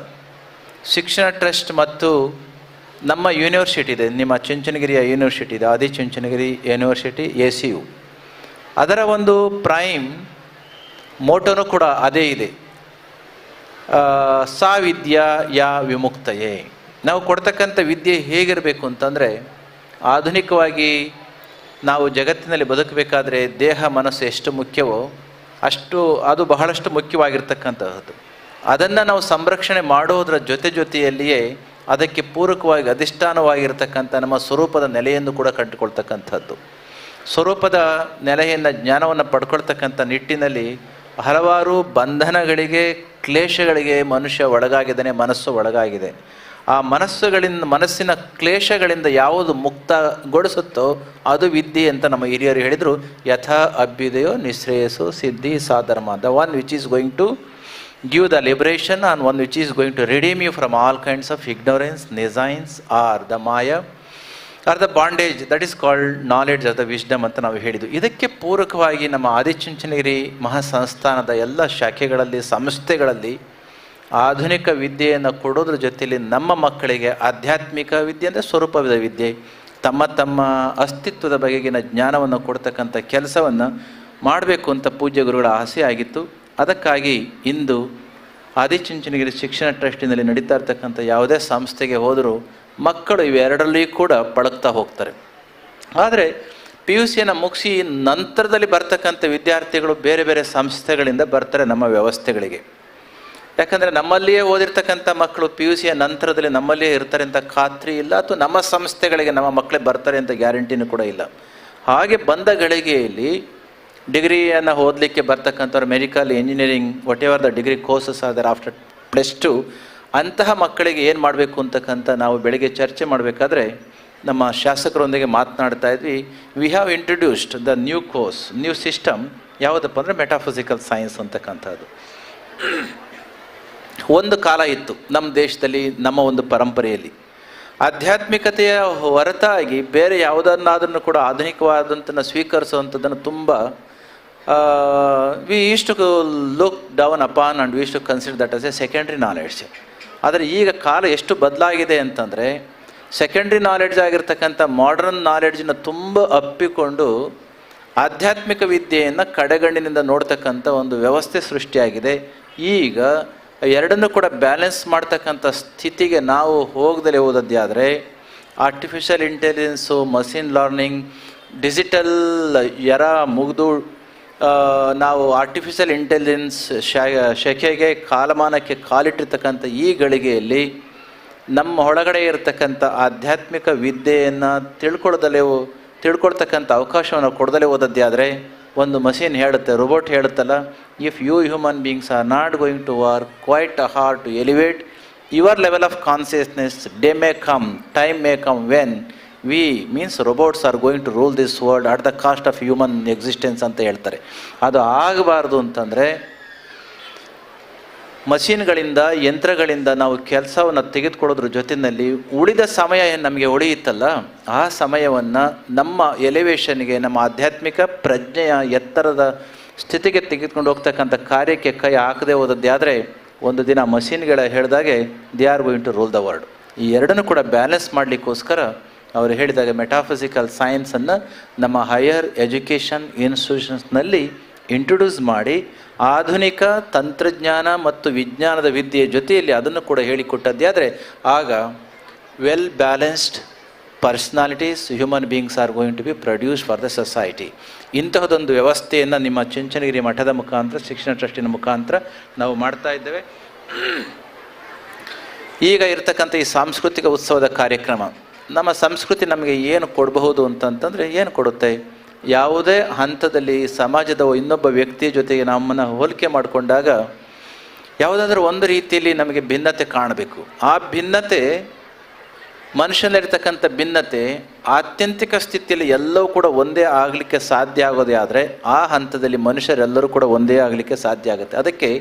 Speaker 12: ಶಿಕ್ಷಣ ಟ್ರಸ್ಟ್ ಮತ್ತು ನಮ್ಮ ಯೂನಿವರ್ಸಿಟಿ ಇದೆ, ನಿಮ್ಮ ಚುಂಚನಗಿರಿಯ ಯೂನಿವರ್ಸಿಟಿ ಇದೆ, ಆದಿಚುಂಚನಗಿರಿ ಯೂನಿವರ್ಸಿಟಿ ACU. ಅದರ ಒಂದು ಪ್ರೈಮ್ ಮೋಟೋನು ಕೂಡ ಅದೇ ಇದೆ, ಸಾ ವಿದ್ಯಾ ಯಾ ವಿಮುಕ್ತಯೇ. ನಾವು ಕೊಡ್ತಕ್ಕಂಥ ವಿದ್ಯೆ ಹೇಗಿರಬೇಕು ಅಂತಂದರೆ, ಆಧುನಿಕವಾಗಿ ನಾವು ಜಗತ್ತಿನಲ್ಲಿ ಬದುಕಬೇಕಾದ್ರೆ ದೇಹ ಮನಸ್ಸು ಎಷ್ಟು ಮುಖ್ಯವೋ ಅಷ್ಟು ಅದು ಬಹಳಷ್ಟು ಮುಖ್ಯವಾಗಿರ್ತಕ್ಕಂಥದ್ದು. ಅದನ್ನು ನಾವು ಸಂರಕ್ಷಣೆ ಮಾಡೋದರ ಜೊತೆಯಲ್ಲಿಯೇ ಅದಕ್ಕೆ ಪೂರಕವಾಗಿ ಅಧಿಷ್ಠಾನವಾಗಿರ್ತಕ್ಕಂಥ ನಮ್ಮ ಸ್ವರೂಪದ ನೆಲೆಯನ್ನು ಕೂಡ ಕಂಡುಕೊಳ್ತಕ್ಕಂಥದ್ದು. ಸ್ವರೂಪದ ನೆಲೆಯಿಂದ ಜ್ಞಾನವನ್ನು ಪಡ್ಕೊಳ್ತಕ್ಕಂಥ ನಿಟ್ಟಿನಲ್ಲಿ ಹಲವಾರು ಬಂಧನಗಳಿಗೆ, ಕ್ಲೇಶಗಳಿಗೆ ಮನುಷ್ಯ ಒಳಗಾಗಿದ್ದಾನೆ, ಮನಸ್ಸು ಒಳಗಾಗಿದೆ. ಆ ಮನಸ್ಸಿನ ಕ್ಲೇಶಗಳಿಂದ ಯಾವುದು ಮುಕ್ತಗೊಳಿಸುತ್ತೋ ಅದು ವಿದ್ಯೆ ಅಂತ ನಮ್ಮ ಹಿರಿಯರು ಹೇಳಿದರು. ಯಥಾ ಅಭ್ಯುದಯೋ ನಿಶ್ರೇಯಸೋ ಸಿದ್ಧಿ ಸಾಧರ್ಮ. The one which is going to give the liberation and one which is going to redeem you from all kinds of ignorance, nescience or the maya or the bondage, that is called knowledge or the wisdom ಅಂತ ನಾವು ಹೇಳಿದ್ದು. ಇದಕ್ಕೆ ಪೂರಕವಾಗಿ ನಮ್ಮ ಆದಿಚುಂಚನಗಿರಿ ಮಹಾಸಂಸ್ಥಾನದ ಎಲ್ಲ ಶಾಖೆಗಳಲ್ಲಿ, ಸಂಸ್ಥೆಗಳಲ್ಲಿ ಆಧುನಿಕ ವಿದ್ಯೆಯನ್ನು ಕೊಡೋದ್ರ ಜೊತೆಯಲ್ಲಿ ನಮ್ಮ ಮಕ್ಕಳಿಗೆ ಆಧ್ಯಾತ್ಮಿಕ ವಿದ್ಯೆ ಅಂದರೆ ಸ್ವರೂಪದ ವಿದ್ಯೆ, ತಮ್ಮ ಅಸ್ತಿತ್ವದ ಬಗೆಗಿನ ಜ್ಞಾನವನ್ನು ಕೊಡ್ತಕ್ಕಂಥ ಕೆಲಸವನ್ನು ಮಾಡಬೇಕು ಅಂತ ಪೂಜ್ಯ ಗುರುಗಳ ಆಸೆ ಆಗಿತ್ತು. ಅದಕ್ಕಾಗಿ ಇಂದು ಆದಿಚುಂಚನಗಿರಿ ಶಿಕ್ಷಣ ಟ್ರಸ್ಟಿನಲ್ಲಿ ನಡೀತಾ ಇರ್ತಕ್ಕಂಥ ಯಾವುದೇ ಸಂಸ್ಥೆಗೆ ಹೋದರೂ ಮಕ್ಕಳು ಇವೆರಡರಲ್ಲಿ ಕೂಡ ಪಳಗ್ತಾ ಹೋಗ್ತಾರೆ. ಆದರೆ PUCಯನ್ನು ಮುಗಿಸಿ ನಂತರದಲ್ಲಿ ಬರ್ತಕ್ಕಂಥ ವಿದ್ಯಾರ್ಥಿಗಳು ಬೇರೆ ಬೇರೆ ಸಂಸ್ಥೆಗಳಿಂದ ಬರ್ತಾರೆ ನಮ್ಮ ವ್ಯವಸ್ಥೆಗಳಿಗೆ. ಯಾಕಂದರೆ ನಮ್ಮಲ್ಲಿಯೇ ಓದಿರ್ತಕ್ಕಂಥ ಮಕ್ಕಳು PUCಯ ನಂತರದಲ್ಲಿ ನಮ್ಮಲ್ಲಿಯೇ ಇರ್ತಾರೆ ಅಂತ ಖಾತ್ರಿ ಇಲ್ಲ, ಅಥವಾ ನಮ್ಮ ಸಂಸ್ಥೆಗಳಿಗೆ ನಮ್ಮ ಮಕ್ಕಳೇ ಬರ್ತಾರೆ ಅಂತ ಗ್ಯಾರಂಟಿನೂ ಕೂಡ ಇಲ್ಲ. ಹಾಗೆ ಬಂದ ಗಳಿಗೆಯಲ್ಲಿ ಡಿಗ್ರಿಯನ್ನು ಓದಲಿಕ್ಕೆ ಬರ್ತಕ್ಕಂಥವ್ರು medical, engineering, whatever the degree courses other after +2, ಅಂತಹ ಮಕ್ಕಳಿಗೆ ಏನು ಮಾಡಬೇಕು ಅಂತಕ್ಕಂಥ ನಾವು ಬೆಳಗ್ಗೆ ಚರ್ಚೆ ಮಾಡಬೇಕಾದ್ರೆ ನಮ್ಮ ಶಾಸಕರೊಂದಿಗೆ ಮಾತನಾಡ್ತಾ ಇದ್ವಿ. We have introduced the new course, new system. ಯಾವುದಪ್ಪ ಅಂದರೆ ಮೆಟಾಫಿಸಿಕಲ್ ಸೈನ್ಸ್ ಅಂತಕ್ಕಂಥದ್ದು. ಒಂದು ಕಾಲ ಇತ್ತು ನಮ್ಮ ದೇಶದಲ್ಲಿ, ನಮ್ಮ ಒಂದು ಪರಂಪರೆಯಲ್ಲಿ ಆಧ್ಯಾತ್ಮಿಕತೆಯ ಹೊರತಾಗಿ ಬೇರೆ ಯಾವುದನ್ನಾದ್ರೂ ಕೂಡ ಆಧುನಿಕವಾದಂಥನ್ನು ಸ್ವೀಕರಿಸುವಂಥದ್ದನ್ನು ತುಂಬ we used to look down upon and we used to consider that as a secondary knowledge. ಆದರೆ ಈಗ ಕಾಲ ಎಷ್ಟು ಬದಲಾಗಿದೆ ಅಂತಂದರೆ ಸೆಕೆಂಡ್ರಿ ನಾಲೆಡ್ಜ್ ಆಗಿರ್ತಕ್ಕಂಥ ಮಾಡರ್ನ್ ನಾಲೆಡ್ಜನ್ನ ತುಂಬ ಅಪ್ಪಿಕೊಂಡು ಆಧ್ಯಾತ್ಮಿಕ ವಿದ್ಯೆಯನ್ನು ಕಡೆಗಣ್ಣಿನಿಂದ ನೋಡ್ತಕ್ಕಂಥ ಒಂದು ವ್ಯವಸ್ಥೆ ಸೃಷ್ಟಿಯಾಗಿದೆ. ಈಗ ಎರಡನ್ನೂ ಕೂಡ ಬ್ಯಾಲೆನ್ಸ್ ಮಾಡ್ತಕ್ಕಂಥ ಸ್ಥಿತಿಗೆ ನಾವು ಹೋಗದಲ್ಲೇ ಹೋದದ್ದಾದರೆ artificial intelligence, machine learning, digital ಮುಗಿದು ನಾವು ಆರ್ಟಿಫಿಷಿಯಲ್ ಇಂಟೆಲಿಜೆನ್ಸ್ ಶಕೆಗೆ ಕಾಲಮಾನಕ್ಕೆ ಕಾಲಿಟ್ಟಿರ್ತಕ್ಕಂಥ ಈ ಗಳಿಗೆಯಲ್ಲಿ ನಮ್ಮ ಒಳಗಡೆ ಇರತಕ್ಕಂಥ ಆಧ್ಯಾತ್ಮಿಕ ವಿದ್ಯೆಯನ್ನು ತಿಳ್ಕೊಳ್ತಕ್ಕಂಥ ಅವಕಾಶವನ್ನು ಕೊಡದಲ್ಲೇ ಹೋದದ್ದೇ ಆದರೆ ಒಂದು ಮಷೀನ್ ಹೇಳುತ್ತೆ, ರೋಬೋಟ್ ಹೇಳುತ್ತಲ್ಲ, if you human beings are not going to work quite hard to elevate your level of consciousness, day may come, time may come when we means robots are going to rule this world at the cost of human existence ಅಂತ ಹೇಳ್ತಾರೆ. ಅದು ಆಗಬಾರ್ದು ಅಂತಂದರೆ ಮಷೀನ್ಗಳಿಂದ, ಯಂತ್ರಗಳಿಂದ ನಾವು ಕೆಲಸವನ್ನು ತೆಗೆದುಕೊಳ್ಳೋದ್ರ ಜೊತೆಯಲ್ಲಿ ಉಳಿದ ಸಮಯ ಏನು ನಮಗೆ ಉಳಿಯುತ್ತಲ್ಲ, ಆ ಸಮಯವನ್ನು ನಮ್ಮ ಎಲಿವೇಷನ್ಗೆ, ನಮ್ಮ ಆಧ್ಯಾತ್ಮಿಕ ಪ್ರಜ್ಞೆಯ ಎತ್ತರದ ಸ್ಥಿತಿಗೆ ತೆಗೆದುಕೊಂಡು ಹೋಗ್ತಕ್ಕಂಥ ಕಾರ್ಯಕ್ಕೆ ಕೈ ಹಾಕದೆ ಹೋದದ್ದೇ ಆದರೆ ಒಂದು ದಿನ ಮಷೀನ್ಗಳ ಹೇಳಿದಾಗೆ they are going to rule the world. ಈ ಎರಡನ್ನೂ ಕೂಡ ಬ್ಯಾಲೆನ್ಸ್ ಮಾಡಲಿಕ್ಕೋಸ್ಕರ ಅವರು ಹೇಳಿದಾಗ ಮೆಟಾಫಿಸಿಕಲ್ ಸೈನ್ಸನ್ನು ನಮ್ಮ ಹೈಯರ್ ಎಜುಕೇಷನ್ ಇನ್ಸ್ಟಿಟ್ಯೂಷನ್ಸ್ನಲ್ಲಿ ಇಂಟ್ರೊಡ್ಯೂಸ್ ಮಾಡಿ ಆಧುನಿಕ ತಂತ್ರಜ್ಞಾನ ಮತ್ತು ವಿಜ್ಞಾನದ ವಿದ್ಯೆಯ ಜೊತೆಯಲ್ಲಿ ಅದನ್ನು ಕೂಡ ಹೇಳಿಕೊಟ್ಟದ್ದೇ ಆದರೆ ಆಗ well balanced personalities, human beings are going to be produce for the society. ಇಂತಹದೊಂದು ವ್ಯವಸ್ಥೆಯನ್ನು ನಿಮ್ಮ ಚುಂಚನಗಿರಿ ಮಠದ ಮುಖಾಂತರ, ಶಿಕ್ಷಣ ಟ್ರಸ್ಟಿನ ಮುಖಾಂತರ ನಾವು ಮಾಡ್ತಾ ಇದ್ದೇವೆ. ಈಗ ಇರತಕ್ಕಂಥ ಈ ಸಾಂಸ್ಕೃತಿಕ ಉತ್ಸವದ ಕಾರ್ಯಕ್ರಮ, ನಮ್ಮ ಸಂಸ್ಕೃತಿ ನಮಗೆ ಏನು ಕೊಡಬಹುದು ಅಂತಂತಂದರೆ ಏನು ಕೊಡುತ್ತೆ? ಯಾವುದೇ ಹಂತದಲ್ಲಿ ಸಮಾಜದ ಇನ್ನೊಬ್ಬ ವ್ಯಕ್ತಿಯ ಜೊತೆಗೆ ನಮ್ಮನ್ನು ಹೋಲಿಕೆ ಮಾಡಿಕೊಂಡಾಗ ಯಾವುದಾದ್ರೂ ಒಂದು ರೀತಿಯಲ್ಲಿ ನಮಗೆ ಭಿನ್ನತೆ ಕಾಣಬೇಕು. ಆ ಭಿನ್ನತೆ, ಮನುಷ್ಯನಲ್ಲಿರ್ತಕ್ಕಂಥ ಭಿನ್ನತೆ ಆತ್ಯಂತಿಕ ಸ್ಥಿತಿಯಲ್ಲಿ ಎಲ್ಲವೂ ಕೂಡ ಒಂದೇ ಆಗಲಿಕ್ಕೆ ಸಾಧ್ಯ ಆಗೋದೇ ಆದರೆ ಆ ಹಂತದಲ್ಲಿ ಮನುಷ್ಯರೆಲ್ಲರೂ ಕೂಡ ಒಂದೇ ಆಗಲಿಕ್ಕೆ ಸಾಧ್ಯ ಆಗುತ್ತೆ. ಅದಕ್ಕೆ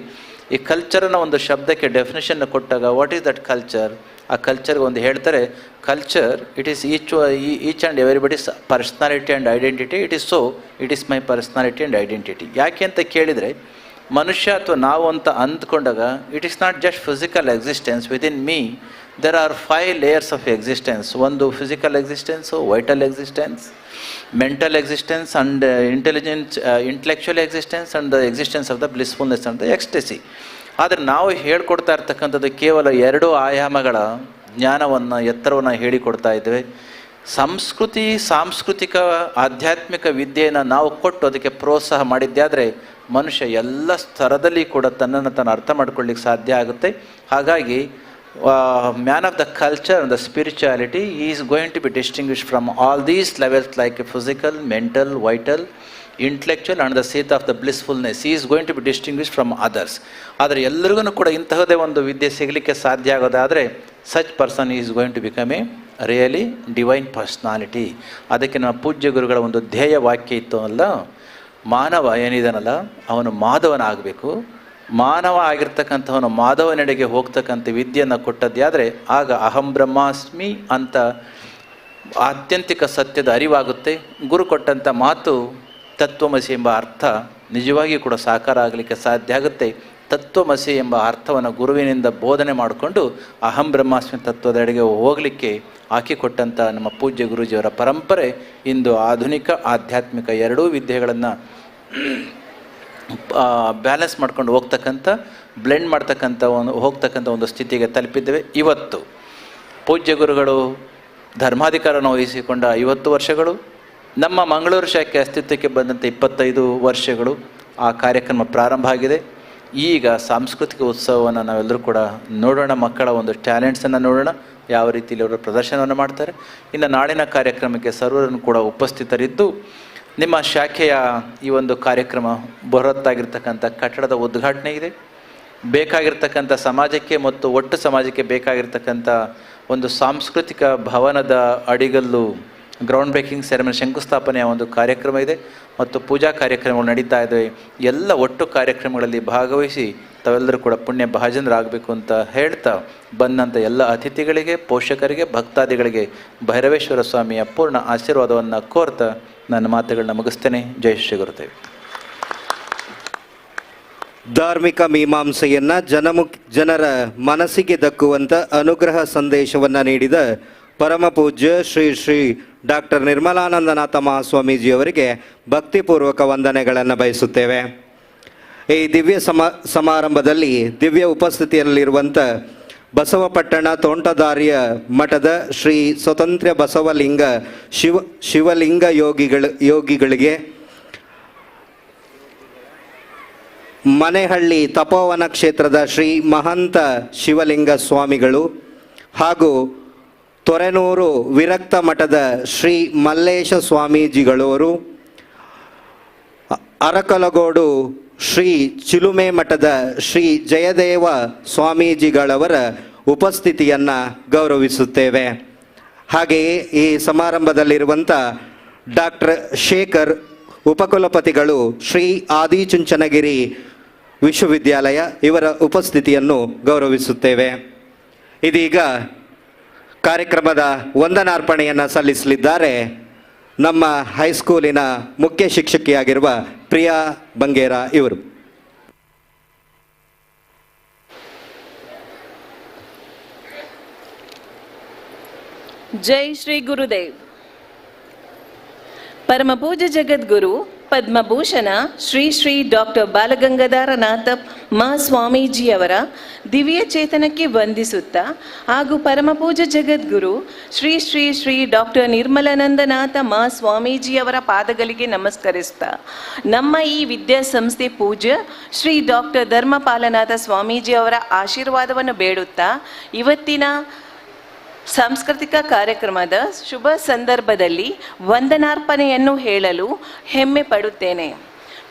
Speaker 12: ಈ ಕಲ್ಚರ್ನ ಒಂದು ಶಬ್ದಕ್ಕೆ ಡೆಫಿನೇಷನ್ ಕೊಟ್ಟಾಗ ವಾಟ್ ಈಸ್ ದಟ್ ಕಲ್ಚರ್, ಆ ಕಲ್ಚರ್ಗೆ ಒಂದು ಹೇಳ್ತಾರೆ, culture it is each and everybody's personality and identity. It is it is my personality and identity. ಯಾಕೆ ಅಂತ ಕೇಳಿದರೆ ಮನುಷ್ಯ ಅಥವಾ ನಾವು ಅಂತ ಅಂದ್ಕೊಂಡಾಗ it is not just physical existence. Within me there are 5 layers of existence. ಒಂದು physical existence, vital existence, mental existence and intellectual existence and the existence of the blissfulness and the ecstasy. ಆದರೆ ನಾವು ಹೇಳ್ಕೊಡ್ತಾ ಇರ್ತಕ್ಕಂಥದ್ದು ಕೇವಲ 2 ಆಯಾಮಗಳ ಜ್ಞಾನವನ್ನು, ಎತ್ತರವನ್ನು ಹೇಳಿಕೊಡ್ತಾ ಇದ್ದೇವೆ. ಸಾಂಸ್ಕೃತಿಕ ಆಧ್ಯಾತ್ಮಿಕ ವಿದ್ಯೆಯನ್ನು ನಾವು ಕೊಟ್ಟು ಅದಕ್ಕೆ ಪ್ರೋತ್ಸಾಹ ಮಾಡಿದ್ದೇ ಆದರೆ ಮನುಷ್ಯ ಎಲ್ಲ ಸ್ತರದಲ್ಲಿ ಕೂಡ ತನ್ನನ್ನು ತಾನು ಅರ್ಥ ಮಾಡ್ಕೊಳ್ಳಿಕ್ಕೆ ಸಾಧ್ಯ ಆಗುತ್ತೆ. ಹಾಗಾಗಿ man of the culture and the spirituality is going to be distinguished from all these levels like physical, mental, vital, intellectual and the state of the blissfulness. He is going to be distinguished from others. ಆದರೆ ಎಲ್ಲರಿಗೂ ಕೂಡ ಇಂತಹದೇ ಒಂದು ವಿದ್ಯೆ ಸಿಗಲಿಕ್ಕೆ ಸಾಧ್ಯ ಆಗೋದಾದರೆ such person is going to become a really divine personality. ಅದಕ್ಕೆ ನಮ್ಮ ಪೂಜ್ಯ ಗುರುಗಳ ಒಂದು ಧ್ಯೇಯ ವಾಕ್ಯ ಇತ್ತು ಅಲ್ಲ, ಮಾನವ ಏನಿದಾನಲ್ಲ ಅವನು ಮಾಧವನಾಗಬೇಕು. ಮಾನವ ಆಗಿರ್ತಕ್ಕಂಥವನು ಮಾಧವನೆಡೆಗೆ ಹೋಗ್ತಕ್ಕಂಥ ವಿದ್ಯೆಯನ್ನು ಕೊಟ್ಟದ್ದೇ ಆದರೆ ಆಗ ಅಹಂ ಬ್ರಹ್ಮಾಸ್ಮಿ ಅಂತ ಆತ್ಯಂತಿಕ ಸತ್ಯದ ಅರಿವಾಗುತ್ತೆ. ಗುರು ಕೊಟ್ಟಂಥ ಮಾತು ತತ್ವಮಸಿ ಎಂಬ ಅರ್ಥ ನಿಜವಾಗಿಯೂ ಕೂಡ ಸಾಕಾರ ಆಗಲಿಕ್ಕೆ ಸಾಧ್ಯ ಆಗುತ್ತೆ. ತತ್ವಮಸಿ ಎಂಬ ಅರ್ಥವನ್ನು ಗುರುವಿನಿಂದ ಬೋಧನೆ ಮಾಡಿಕೊಂಡು ಅಹಂ ಬ್ರಹ್ಮಾಸ್ಮಿ ತತ್ವದೆಡೆಗೆ ಹೋಗಲಿಕ್ಕೆ ಹಾಕಿಕೊಟ್ಟಂಥ ನಮ್ಮ ಪೂಜ್ಯ ಗುರೂಜಿಯವರ ಪರಂಪರೆ ಇಂದು ಆಧುನಿಕ ಆಧ್ಯಾತ್ಮಿಕ ಎರಡೂ ವಿದ್ಯೆಗಳನ್ನು ಬ್ಯಾಲೆನ್ಸ್ ಮಾಡ್ಕೊಂಡು ಬ್ಲೆಂಡ್ ಮಾಡ್ತಕ್ಕಂಥ ಹೋಗ್ತಕ್ಕಂಥ ಒಂದು ಸ್ಥಿತಿಗೆ ತಲುಪಿದ್ದೇವೆ. ಇವತ್ತು ಪೂಜ್ಯ ಗುರುಗಳು ಧರ್ಮಾಧಿಕಾರವನ್ನು ವಹಿಸಿಕೊಂಡ 50 ವರ್ಷಗಳು, ನಮ್ಮ ಮಂಗಳೂರು ಶಾಖೆ ಅಸ್ತಿತ್ವಕ್ಕೆ ಬಂದಂಥ 25 ವರ್ಷಗಳು ಆ ಕಾರ್ಯಕ್ರಮ ಪ್ರಾರಂಭ ಆಗಿದೆ. ಈಗ ಸಾಂಸ್ಕೃತಿಕ ಉತ್ಸವವನ್ನು ನಾವೆಲ್ಲರೂ ಕೂಡ ನೋಡೋಣ, ಮಕ್ಕಳ ಒಂದು ಟ್ಯಾಲೆಂಟ್ಸನ್ನು ನೋಡೋಣ, ಯಾವ ರೀತಿಯಲ್ಲಿ ಅವರು ಪ್ರದರ್ಶನವನ್ನು ಮಾಡ್ತಾರೆ. ಇನ್ನು ನಾಳಿನ ಕಾರ್ಯಕ್ರಮಕ್ಕೆ ಸರ್ವರನ್ನು ಕೂಡ ಉಪಸ್ಥಿತರಿದ್ದು ನಿಮ್ಮ ಶಾಖೆಯ ಈ ಒಂದು ಕಾರ್ಯಕ್ರಮ ಬೃಹತ್ತಾಗಿರ್ತಕ್ಕಂಥ ಕಟ್ಟಡದ ಉದ್ಘಾಟನೆ ಇದೆ. ಬೇಕಾಗಿರ್ತಕ್ಕಂಥ ಸಮಾಜಕ್ಕೆ ಮತ್ತು ಒಟ್ಟು ಸಮಾಜಕ್ಕೆ ಬೇಕಾಗಿರ್ತಕ್ಕಂಥ ಒಂದು ಸಾಂಸ್ಕೃತಿಕ ಭವನದ ಅಡಿಗಲ್ಲು ಗ್ರೌಂಡ್ ಬ್ರೇಕಿಂಗ್ ಸೆರೆಮನಿ ಶಂಕುಸ್ಥಾಪನೆಯ ಒಂದು ಕಾರ್ಯಕ್ರಮ ಇದೆ ಮತ್ತು ಪೂಜಾ ಕಾರ್ಯಕ್ರಮಗಳು ನಡೀತಾ ಇದ್ದಾವೆ. ಎಲ್ಲ ಒಟ್ಟು ಕಾರ್ಯಕ್ರಮಗಳಲ್ಲಿ ಭಾಗವಹಿಸಿ ತಾವೆಲ್ಲರೂ ಕೂಡ ಪುಣ್ಯ ಭಾಜನರಾಗಬೇಕು ಅಂತ ಹೇಳ್ತಾ ಬಂದಂಥ ಎಲ್ಲ ಅತಿಥಿಗಳಿಗೆ, ಪೋಷಕರಿಗೆ, ಭಕ್ತಾದಿಗಳಿಗೆ ಭೈರವೇಶ್ವರ ಸ್ವಾಮಿಯ ಪೂರ್ಣ ಆಶೀರ್ವಾದವನ್ನು ಕೋರ್ತಾ ನನ್ನ ಮಾತುಗಳನ್ನ ಮುಗಿಸ್ತೇನೆ. ಜೈ ಶ್ರೀ ಗುರುದೇವ್.
Speaker 8: ಧಾರ್ಮಿಕ ಮೀಮಾಂಸೆಯನ್ನು ಜನರ ಮನಸ್ಸಿಗೆ ದಕ್ಕುವಂಥ ಅನುಗ್ರಹ ಸಂದೇಶವನ್ನು ನೀಡಿದ ಪರಮ ಪೂಜ್ಯ ಶ್ರೀ ಶ್ರೀ ಡಾಕ್ಟರ್ ನಿರ್ಮಲಾನಂದನಾಥ ಮಹಾಸ್ವಾಮೀಜಿಯವರಿಗೆ ಭಕ್ತಿಪೂರ್ವಕ ವಂದನೆಗಳನ್ನು ಬಯಸುತ್ತೇವೆ. ಈ ದಿವ್ಯ ಸಮಾರಂಭದಲ್ಲಿ ದಿವ್ಯ ಉಪಸ್ಥಿತಿಯಲ್ಲಿರುವಂಥ ಬಸವಪಟ್ಟಣ ತೋಂಟದಾರ್ಯ ಮಠದ ಶ್ರೀ ಸ್ವತಂತ್ರ ಬಸವಲಿಂಗ ಶಿವಲಿಂಗ ಯೋಗಿಗಳಿಗೆ, ಮನೆಹಳ್ಳಿ ತಪೋವನ ಕ್ಷೇತ್ರದ ಶ್ರೀ ಮಹಂತ ಶಿವಲಿಂಗ ಸ್ವಾಮಿಗಳು ಹಾಗೂ ತೊರೆನೂರು ವಿರಕ್ತ ಮಠದ ಶ್ರೀ ಮಲ್ಲೇಶ ಸ್ವಾಮೀಜಿಗಳವರು, ಅರಕಲಗೋಡು ಶ್ರೀ ಚಿಲುಮೆ ಮಠದ ಶ್ರೀ ಜಯದೇವ ಸ್ವಾಮೀಜಿಗಳವರ ಉಪಸ್ಥಿತಿಯನ್ನು ಗೌರವಿಸುತ್ತೇವೆ. ಹಾಗೆಯೇ ಈ ಸಮಾರಂಭದಲ್ಲಿರುವಂಥ ಡಾಕ್ಟರ್ ಶೇಖರ್ ಉಪಕುಲಪತಿಗಳು ಶ್ರೀ ಆದಿಚುಂಚನಗಿರಿ ವಿಶ್ವವಿದ್ಯಾಲಯ ಇವರ ಉಪಸ್ಥಿತಿಯನ್ನು ಗೌರವಿಸುತ್ತೇವೆ. ಇದೀಗ ಕಾರ್ಯಕ್ರಮದ ವಂದನಾರ್ಪಣೆಯನ್ನು ಸಲ್ಲಿಸಲಿದ್ದಾರೆ ನಮ್ಮ ಹೈಸ್ಕೂಲಿನ ಮುಖ್ಯ ಶಿಕ್ಷಕಿಯಾಗಿರುವ ಪ್ರಿಯಾ ಬಂಗೇರ ಇವರು.
Speaker 13: ಜೈ ಶ್ರೀ ಗುರುದೇವ್. ಪರಮ ಪೂಜ್ಯ ಜಗದ್ಗುರು ಪದ್ಮಭೂಷಣ ಶ್ರೀ ಶ್ರೀ ಡಾಕ್ಟರ್ ಬಾಲಗಂಗಾಧರನಾಥ ಮಹಾಸ್ವಾಮೀಜಿಯವರ ದಿವ್ಯ ಚೇತನಕ್ಕೆ ವಂದಿಸುತ್ತಾ ಹಾಗೂ ಪರಮ ಪೂಜ್ಯ ಜಗದ್ಗುರು ಶ್ರೀ ಶ್ರೀ ಶ್ರೀ ಡಾಕ್ಟರ್ ನಿರ್ಮಲಾನಂದನಾಥ ಮಹಾಸ್ವಾಮೀಜಿಯವರ ಪಾದಗಳಿಗೆ ನಮಸ್ಕರಿಸ್ತಾ ನಮ್ಮ ಈ ವಿದ್ಯಾಸಂಸ್ಥೆ ಪೂಜ್ಯ ಶ್ರೀ ಡಾಕ್ಟರ್ ಧರ್ಮಪಾಲನಾಥ ಸ್ವಾಮೀಜಿಯವರ ಆಶೀರ್ವಾದವನ್ನು ಬೇಡುತ್ತಾ ಇವತ್ತಿನ ಸಾಂಸ್ಕೃತಿಕ ಕಾರ್ಯಕ್ರಮದ ಶುಭ ಸಂದರ್ಭದಲ್ಲಿ ವಂದನಾರ್ಪಣೆಯನ್ನು ಹೇಳಲು ಹೆಮ್ಮೆ ಪಡುತ್ತೇನೆ.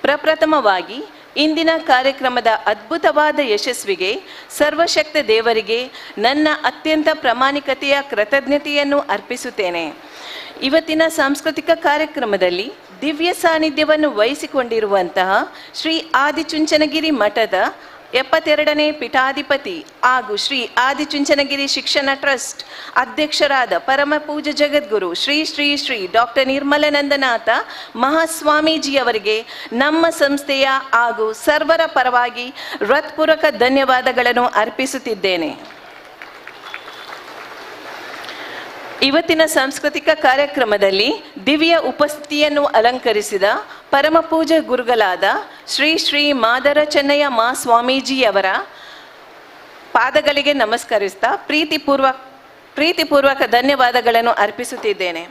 Speaker 13: ಪ್ರಪ್ರಥಮವಾಗಿ ಇಂದಿನ ಕಾರ್ಯಕ್ರಮದ ಅದ್ಭುತವಾದ ಯಶಸ್ವಿಗೆ ಸರ್ವಶಕ್ತ ದೇವರಿಗೆ ನನ್ನ ಅತ್ಯಂತ ಪ್ರಾಮಾಣಿಕತೆಯ ಕೃತಜ್ಞತೆಯನ್ನು ಅರ್ಪಿಸುತ್ತೇನೆ. ಇವತ್ತಿನ ಸಾಂಸ್ಕೃತಿಕ ಕಾರ್ಯಕ್ರಮದಲ್ಲಿ ದಿವ್ಯ ಸಾನ್ನಿಧ್ಯವನ್ನು ವಹಿಸಿಕೊಂಡಿರುವಂತಹ ಶ್ರೀ ಆದಿಚುಂಚನಗಿರಿ ಮಠದ 72ನೇ ಪೀಠಾಧಿಪತಿ ಹಾಗೂ ಶ್ರೀ ಆದಿಚುಂಚನಗಿರಿ ಶಿಕ್ಷಣ ಟ್ರಸ್ಟ್ ಅಧ್ಯಕ್ಷರಾದ ಪರಮ ಪೂಜ್ಯ ಜಗದ್ಗುರು ಶ್ರೀ ಶ್ರೀ ಶ್ರೀ ಡಾಕ್ಟರ್ ನಿರ್ಮಲಾನಂದನಾಥ ಮಹಾಸ್ವಾಮೀಜಿಯವರಿಗೆ ನಮ್ಮ ಸಂಸ್ಥೆಯ ಹಾಗೂ ಸರ್ವರ ಪರವಾಗಿ ಹೃತ್ಪೂರ್ವಕ ಧನ್ಯವಾದಗಳನ್ನು ಅರ್ಪಿಸುತ್ತಿದ್ದೇನೆ. ಇವತ್ತಿನ ಸಾಂಸ್ಕೃತಿಕ ಕಾರ್ಯಕ್ರಮದಲ್ಲಿ ದಿವ್ಯ ಉಪಸ್ಥಿತಿಯನ್ನು ಅಲಂಕರಿಸಿದ ಪರಮ ಪೂಜ್ಯ ಗುರುಗಳಾದ ಶ್ರೀ ಶ್ರೀ ಮಾದರ ಚೆನ್ನಯ್ಯ ಮಹಾಸ್ವಾಮೀಜಿಯವರ ಪಾದಗಳಿಗೆ ನಮಸ್ಕರಿಸ್ತಾ ಪ್ರೀತಿಪೂರ್ವಕ ಧನ್ಯವಾದಗಳನ್ನು ಅರ್ಪಿಸುತ್ತಿದ್ದೇನೆ.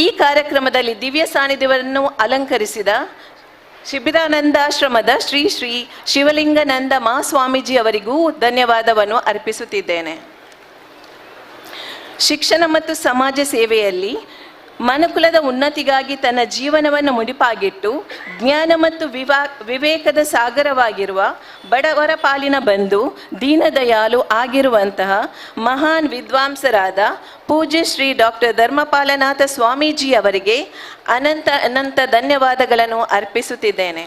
Speaker 13: ಈ ಕಾರ್ಯಕ್ರಮದಲ್ಲಿ ದಿವ್ಯ ಸಾನ್ನಿಧ್ಯವನ್ನು ಅಲಂಕರಿಸಿದ ಶಿಬಿರಾನಂದಾಶ್ರಮದ ಶ್ರೀ ಶ್ರೀ ಶಿವಲಿಂಗಾನಂದ ಮಹಾಸ್ವಾಮೀಜಿಯವರಿಗೂ ಧನ್ಯವಾದವನ್ನು ಅರ್ಪಿಸುತ್ತಿದ್ದೇನೆ. ಶಿಕ್ಷಣ ಮತ್ತು ಸಮಾಜ ಸೇವೆಯಲ್ಲಿ ಮನುಕುಲದ ಉನ್ನತಿಗಾಗಿ ತನ್ನ ಜೀವನವನ್ನು ಮುಡಿಪಾಗಿಟ್ಟು ಜ್ಞಾನ ಮತ್ತು ವಿವೇಕದ ಸಾಗರವಾಗಿರುವ ಬಡವರ ಪಾಲಿನ ಬಂಧು ದೀನದಯಾಳು ಆಗಿರುವಂತಹ ಮಹಾನ್ ವಿದ್ವಾಂಸರಾದ ಪೂಜ್ಯ ಶ್ರೀ ಡಾಕ್ಟರ್ ಧರ್ಮಪಾಲನಾಥ ಸ್ವಾಮೀಜಿಯವರಿಗೆ ಅನಂತ ಧನ್ಯವಾದಗಳನ್ನು ಅರ್ಪಿಸುತ್ತಿದ್ದೇನೆ.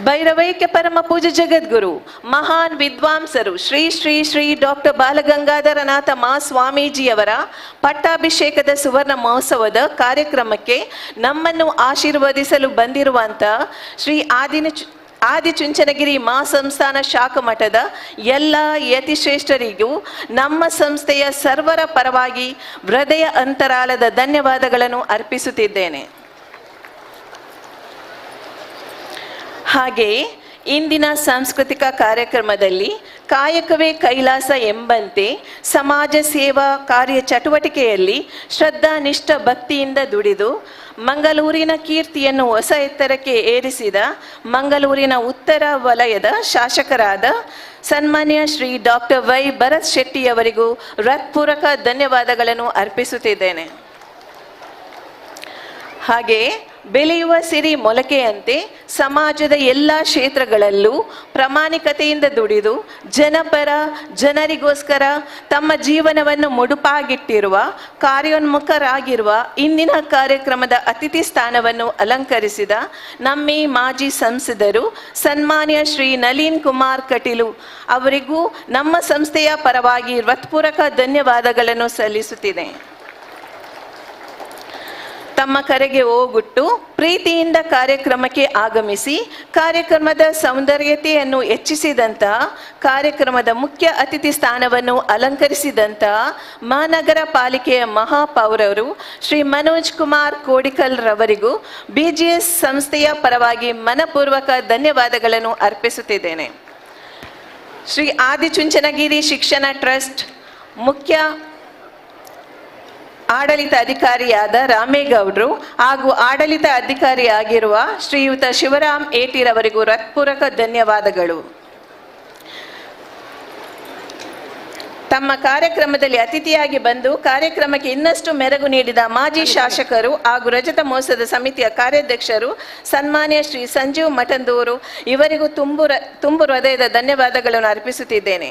Speaker 13: ಭೈರವೈಕ್ಯ ಪರಮ ಪೂಜ್ಯ ಜಗದ್ಗುರು ಮಹಾನ್ ವಿದ್ವಾಂಸರು ಶ್ರೀ ಶ್ರೀ ಶ್ರೀ ಡಾಕ್ಟರ್ ಬಾಲಗಂಗಾಧರನಾಥ ಮಹಾಸ್ವಾಮೀಜಿಯವರ ಪಟ್ಟಾಭಿಷೇಕದ ಸುವರ್ಣ ಮಹೋತ್ಸವದ ಕಾರ್ಯಕ್ರಮಕ್ಕೆ ನಮ್ಮನ್ನು ಆಶೀರ್ವದಿಸಲು ಬಂದಿರುವಂತಹ ಶ್ರೀ ಆದಿಚುಂಚನಗಿರಿ ಮಹಾಸಂಸ್ಥಾನ ಶಾಖಾ ಮಠದ ಎಲ್ಲ ಯತಿಶ್ರೇಷ್ಠರಿಗೂ ನಮ್ಮ ಸಂಸ್ಥೆಯ ಸರ್ವರ ಪರವಾಗಿ ಹೃದಯ ಅಂತರಾಳದ ಧನ್ಯವಾದಗಳನ್ನು ಅರ್ಪಿಸುತ್ತಿದ್ದೇನೆ. ಹಾಗೆಯೇ ಇಂದಿನ ಸಾಂಸ್ಕೃತಿಕ ಕಾರ್ಯಕ್ರಮದಲ್ಲಿ ಕಾಯಕವೇ ಕೈಲಾಸ ಎಂಬಂತೆ ಸಮಾಜ ಸೇವಾ ಕಾರ್ಯ ಚಟುವಟಿಕೆಯಲ್ಲಿ ಶ್ರದ್ಧಾನಿಷ್ಠ ಭಕ್ತಿಯಿಂದ ದುಡಿದು ಮಂಗಳೂರಿನ ಕೀರ್ತಿಯನ್ನು ಹೊಸ ಎತ್ತರಕ್ಕೆ ಏರಿಸಿದ ಮಂಗಳೂರಿನ ಉತ್ತರ ವಲಯದ ಶಾಸಕರಾದ ಸನ್ಮಾನ್ಯ ಶ್ರೀ ಡಾಕ್ಟರ್ ವೈ ಭರತ್ ಶೆಟ್ಟಿಯವರಿಗೂ ಹೃತ್ಪೂರ್ವಕ ಧನ್ಯವಾದಗಳನ್ನು ಅರ್ಪಿಸುತ್ತಿದ್ದೇನೆ. ಹಾಗೆಯೇ ಬೆಳೆಯುವ ಸಿರಿ ಮೊಳಕೆಯಂತೆ ಸಮಾಜದ ಎಲ್ಲ ಕ್ಷೇತ್ರಗಳಲ್ಲೂ ಪ್ರಾಮಾಣಿಕತೆಯಿಂದ ದುಡಿದು ಜನಪರ ಜನರಿಗೋಸ್ಕರ ತಮ್ಮ ಜೀವನವನ್ನು ಮುಡುಪಾಗಿಟ್ಟಿರುವ ಕಾರ್ಯೋನ್ಮುಖರಾಗಿರುವ ಇಂದಿನ ಕಾರ್ಯಕ್ರಮದ ಅತಿಥಿ ಸ್ಥಾನವನ್ನು ಅಲಂಕರಿಸಿದ ನಮ್ಮ ಮಾಜಿ ಸಂಸದರು ಸನ್ಮಾನ್ಯ ಶ್ರೀ ನಳಿನ್ ಕುಮಾರ್ ಕಟೀಲು ಅವರಿಗೂ ನಮ್ಮ ಸಂಸ್ಥೆಯ ಪರವಾಗಿ ಹೃತ್ಪೂರ್ವಕ ಧನ್ಯವಾದಗಳನ್ನು ಸಲ್ಲಿಸುತ್ತಿದೆ. ತಮ್ಮ ಕರೆಗೆ ಓಗೊಟ್ಟು ಪ್ರೀತಿಯಿಂದ ಕಾರ್ಯಕ್ರಮಕ್ಕೆ ಆಗಮಿಸಿ ಕಾರ್ಯಕ್ರಮದ ಸೌಂದರ್ಯತೆಯನ್ನು ಹೆಚ್ಚಿಸಿದಂತಹ ಕಾರ್ಯಕ್ರಮದ ಮುಖ್ಯ ಅತಿಥಿ ಸ್ಥಾನವನ್ನು ಅಲಂಕರಿಸಿದಂತಹ ಮಹಾನಗರ ಪಾಲಿಕೆಯ ಮಹಾಪೌರರು ಶ್ರೀ ಮನೋಜ್ ಕುಮಾರ್ ಕೋಡಿಕಲ್ ರವರಿಗೂ BGS ಸಂಸ್ಥೆಯ ಪರವಾಗಿ ಮನಪೂರ್ವಕ ಧನ್ಯವಾದಗಳನ್ನು ಅರ್ಪಿಸುತ್ತಿದ್ದೇನೆ. ಶ್ರೀ ಆದಿಚುಂಚನಗಿರಿ ಶಿಕ್ಷಣ ಟ್ರಸ್ಟ್ ಮುಖ್ಯ ಆಡಳಿತ ಅಧಿಕಾರಿಯಾದ ರಾಮೇಗೌಡರು ಹಾಗೂ ಆಡಳಿತ ಅಧಿಕಾರಿಯಾಗಿರುವ ಶ್ರೀಯುತ ಶಿವರಾಮ್ ಏಟಿರವರಿಗೂ ಹೃತ್ಪೂರ್ವಕ ಧನ್ಯವಾದಗಳು. ತಮ್ಮ ಕಾರ್ಯಕ್ರಮದಲ್ಲಿ ಅತಿಥಿಯಾಗಿ ಬಂದು ಕಾರ್ಯಕ್ರಮಕ್ಕೆ ಇನ್ನಷ್ಟು ಮೆರುಗು ನೀಡಿದ ಮಾಜಿ ಶಾಸಕರು ಹಾಗೂ ರಜತ ಮಹೋತ್ಸವದ ಸಮಿತಿಯ ಕಾರ್ಯಾಧ್ಯಕ್ಷರು ಸನ್ಮಾನ್ಯ ಶ್ರೀ ಸಂಜೀವ್ ಮಠಂದೂರು ಇವರಿಗೂ ತುಂಬು ಹೃದಯದ ಧನ್ಯವಾದಗಳನ್ನು ಅರ್ಪಿಸುತ್ತಿದ್ದೇನೆ.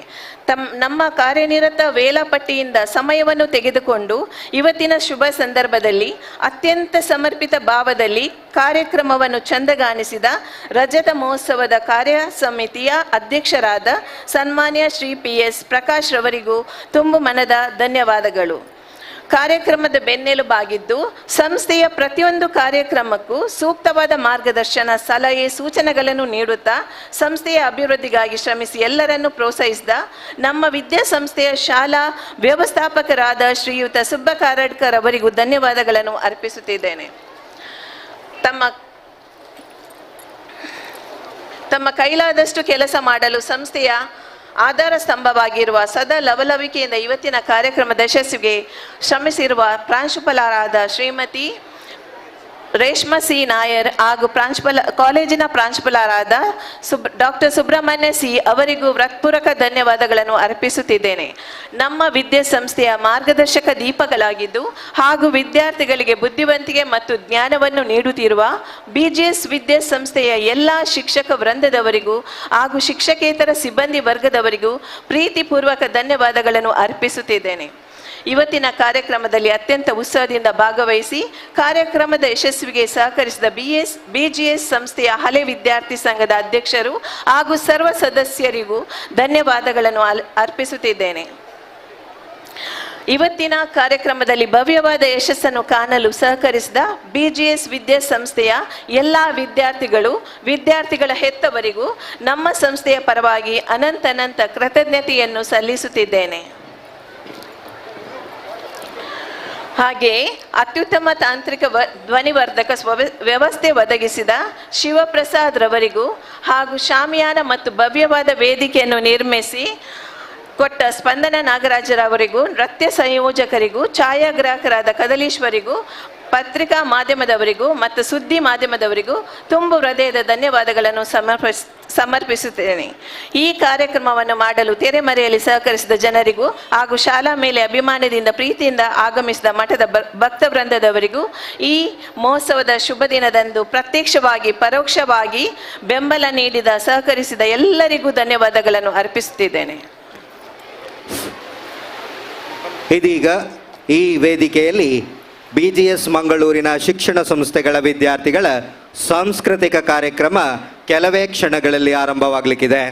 Speaker 13: ನಮ್ಮ ಕಾರ್ಯನಿರತ ವೇಳಾಪಟ್ಟಿಯಿಂದ ಸಮಯವನ್ನು ತೆಗೆದುಕೊಂಡು ಇವತ್ತಿನ ಶುಭ ಸಂದರ್ಭದಲ್ಲಿ ಅತ್ಯಂತ ಸಮರ್ಪಿತ ಭಾವದಲ್ಲಿ ಕಾರ್ಯಕ್ರಮವನ್ನು ಚಂದಗಾಣಿಸಿದ ರಜತ ಮಹೋತ್ಸವದ ಕಾರ್ಯ ಸಮಿತಿಯ ಅಧ್ಯಕ್ಷರಾದ ಸನ್ಮಾನ್ಯ ಶ್ರೀ PS ಪ್ರಕಾಶ್ ರವರಿಗೂ ತುಂಬು ಮನದ ಧನ್ಯವಾದಗಳು. ಕಾರ್ಯಕ್ರಮದ ಬೆನ್ನೆಲುಬಾಗಿದ್ದು ಸಂಸ್ಥೆಯ ಪ್ರತಿಯೊಂದು ಕಾರ್ಯಕ್ರಮಕ್ಕೂ ಸೂಕ್ತವಾದ ಮಾರ್ಗದರ್ಶನ ಸಲಹೆ ಸೂಚನೆಗಳನ್ನು ನೀಡುತ್ತಾ ಸಂಸ್ಥೆಯ ಅಭಿವೃದ್ಧಿಗಾಗಿ ಶ್ರಮಿಸಿ ಎಲ್ಲರನ್ನೂ ಪ್ರೋತ್ಸಾಹಿಸಿದ ನಮ್ಮ ವಿದ್ಯಾಸಂಸ್ಥೆಯ ಶಾಲಾ ವ್ಯವಸ್ಥಾಪಕರಾದ ಶ್ರೀಯುತ ಸುಬ್ಬ ಕಾರಡ್ಕರ್ ಅವರಿಗೂ ಧನ್ಯವಾದಗಳನ್ನು ಅರ್ಪಿಸುತ್ತಿದ್ದೇನೆ. ತಮ್ಮ ಕೈಲಾದಷ್ಟು ಕೆಲಸ ಮಾಡಲು ಸಂಸ್ಥೆಯ ಆಧಾರ ಸ್ತಂಭವಾಗಿರುವ ಸದಾ ಲವಲವಿಕೆಯಿಂದ ಇವತ್ತಿನ ಕಾರ್ಯಕ್ರಮದ ಯಶಸ್ಸಿಗೆ ಶ್ರಮಿಸಿರುವ ಪ್ರಾಂಶುಪಾಲರಾದ ಶ್ರೀಮತಿ ರೇಷ್ಮಾ ಸಿ ನಾಯರ್ ಹಾಗೂ ಕಾಲೇಜಿನ ಪ್ರಾಂಶುಪಾಲರಾದ ಡಾಕ್ಟರ್ ಸುಬ್ರಹ್ಮಣ್ಯ ಸಿ ಅವರಿಗೂ ಹೃತ್ಪೂರ್ವಕ ಧನ್ಯವಾದಗಳನ್ನು ಅರ್ಪಿಸುತ್ತಿದ್ದೇನೆ. ನಮ್ಮ ವಿದ್ಯಾಸಂಸ್ಥೆಯ ಮಾರ್ಗದರ್ಶಕ ದೀಪಗಳಾಗಿದ್ದು ಹಾಗೂ ವಿದ್ಯಾರ್ಥಿಗಳಿಗೆ ಬುದ್ಧಿವಂತಿಕೆ ಮತ್ತು ಜ್ಞಾನವನ್ನು ನೀಡುತ್ತಿರುವ BGS ವಿದ್ಯಾಸಂಸ್ಥೆಯ ಎಲ್ಲ ಶಿಕ್ಷಕ ವೃಂದದವರಿಗೂ ಹಾಗೂ ಶಿಕ್ಷಕೇತರ ಸಿಬ್ಬಂದಿ ವರ್ಗದವರಿಗೂ ಪ್ರೀತಿಪೂರ್ವಕ ಧನ್ಯವಾದಗಳನ್ನು ಅರ್ಪಿಸುತ್ತಿದ್ದೇನೆ. ಇವತ್ತಿನ ಕಾರ್ಯಕ್ರಮದಲ್ಲಿ ಅತ್ಯಂತ ಉತ್ಸಾಹದಿಂದ ಭಾಗವಹಿಸಿ ಕಾರ್ಯಕ್ರಮದ ಯಶಸ್ವಿಗೆ ಸಹಕರಿಸಿದ BGS ಸಂಸ್ಥೆಯ ಹಳೆ ವಿದ್ಯಾರ್ಥಿ ಸಂಘದ ಅಧ್ಯಕ್ಷರು ಹಾಗೂ ಸರ್ವ ಸದಸ್ಯರಿಗೂ ಧನ್ಯವಾದಗಳನ್ನು ಅರ್ಪಿಸುತ್ತಿದ್ದೇನೆ. ಇವತ್ತಿನ ಕಾರ್ಯಕ್ರಮದಲ್ಲಿ ಭವ್ಯವಾದ ಯಶಸ್ಸನ್ನು ಕಾಣಲು ಸಹಕರಿಸಿದ BGS ವಿದ್ಯಾಸಂಸ್ಥೆಯ ಎಲ್ಲ ವಿದ್ಯಾರ್ಥಿಗಳ ಹೆತ್ತವರಿಗೂ ನಮ್ಮ ಸಂಸ್ಥೆಯ ಪರವಾಗಿ ಅನಂತ ಕೃತಜ್ಞತೆಯನ್ನು ಸಲ್ಲಿಸುತ್ತಿದ್ದೇನೆ. ಹಾಗೆಯೇ ಅತ್ಯುತ್ತಮ ತಾಂತ್ರಿಕ ಧ್ವನಿವರ್ಧಕ ವ್ಯವಸ್ಥೆ ಒದಗಿಸಿದ ಶಿವಪ್ರಸಾದ್ ರವರಿಗೂ ಹಾಗೂ ಶಾಮಿಯಾನ ಮತ್ತು ಭವ್ಯವಾದ ವೇದಿಕೆಯನ್ನು ನಿರ್ಮಿಸಿ ಕೊಟ್ಟ ಸ್ಪಂದನ ನಾಗರಾಜರವರಿಗೂ ನೃತ್ಯ ಸಂಯೋಜಕರಿಗೂ ಛಾಯಾಗ್ರಾಹಕರಾದ ಕದಲೀಶ್ವರಿಗೂ ಪತ್ರಿಕಾ ಮಾಧ್ಯಮದವರಿಗೂ ಮತ್ತು ಸುದ್ದಿ ಮಾಧ್ಯಮದವರಿಗೂ ತುಂಬು ಹೃದಯದ ಧನ್ಯವಾದಗಳನ್ನು ಸಮರ್ಪಿಸುತ್ತೇನೆ. ಈ ಕಾರ್ಯಕ್ರಮವನ್ನು ಮಾಡಲು ತೆರೆಮರೆಯಲ್ಲಿ ಸಹಕರಿಸಿದ ಜನರಿಗೂ ಹಾಗೂ ಶಾಲಾ ಮೇಲೆ ಅಭಿಮಾನದಿಂದ ಪ್ರೀತಿಯಿಂದ ಆಗಮಿಸಿದ ಮಠದ ಭಕ್ತ ವೃಂದದವರಿಗೂ ಈ ಮಹೋತ್ಸವದ ಶುಭ ದಿನದಂದು ಪ್ರತ್ಯಕ್ಷವಾಗಿ ಪರೋಕ್ಷವಾಗಿ ಬೆಂಬಲ ನೀಡಿದ ಸಹಕರಿಸಿದ ಎಲ್ಲರಿಗೂ ಧನ್ಯವಾದಗಳನ್ನು ಅರ್ಪಿಸುತ್ತಿದ್ದೇನೆ.
Speaker 8: ಇದೀಗ ಈ ವೇದಿಕೆಯಲ್ಲಿ BGS ಮಂಗಳೂರಿನ ಶಿಕ್ಷಣ ಸಂಸ್ಥೆಗಳ ವಿದ್ಯಾರ್ಥಿಗಳ ಸಾಂಸ್ಕೃತಿಕ ಕಾರ್ಯಕ್ರಮ ಕೆಲವೇ ಕ್ಷಣಗಳಲ್ಲಿ ಆರಂಭವಾಗಲಿಕ್ಕಿದೆ.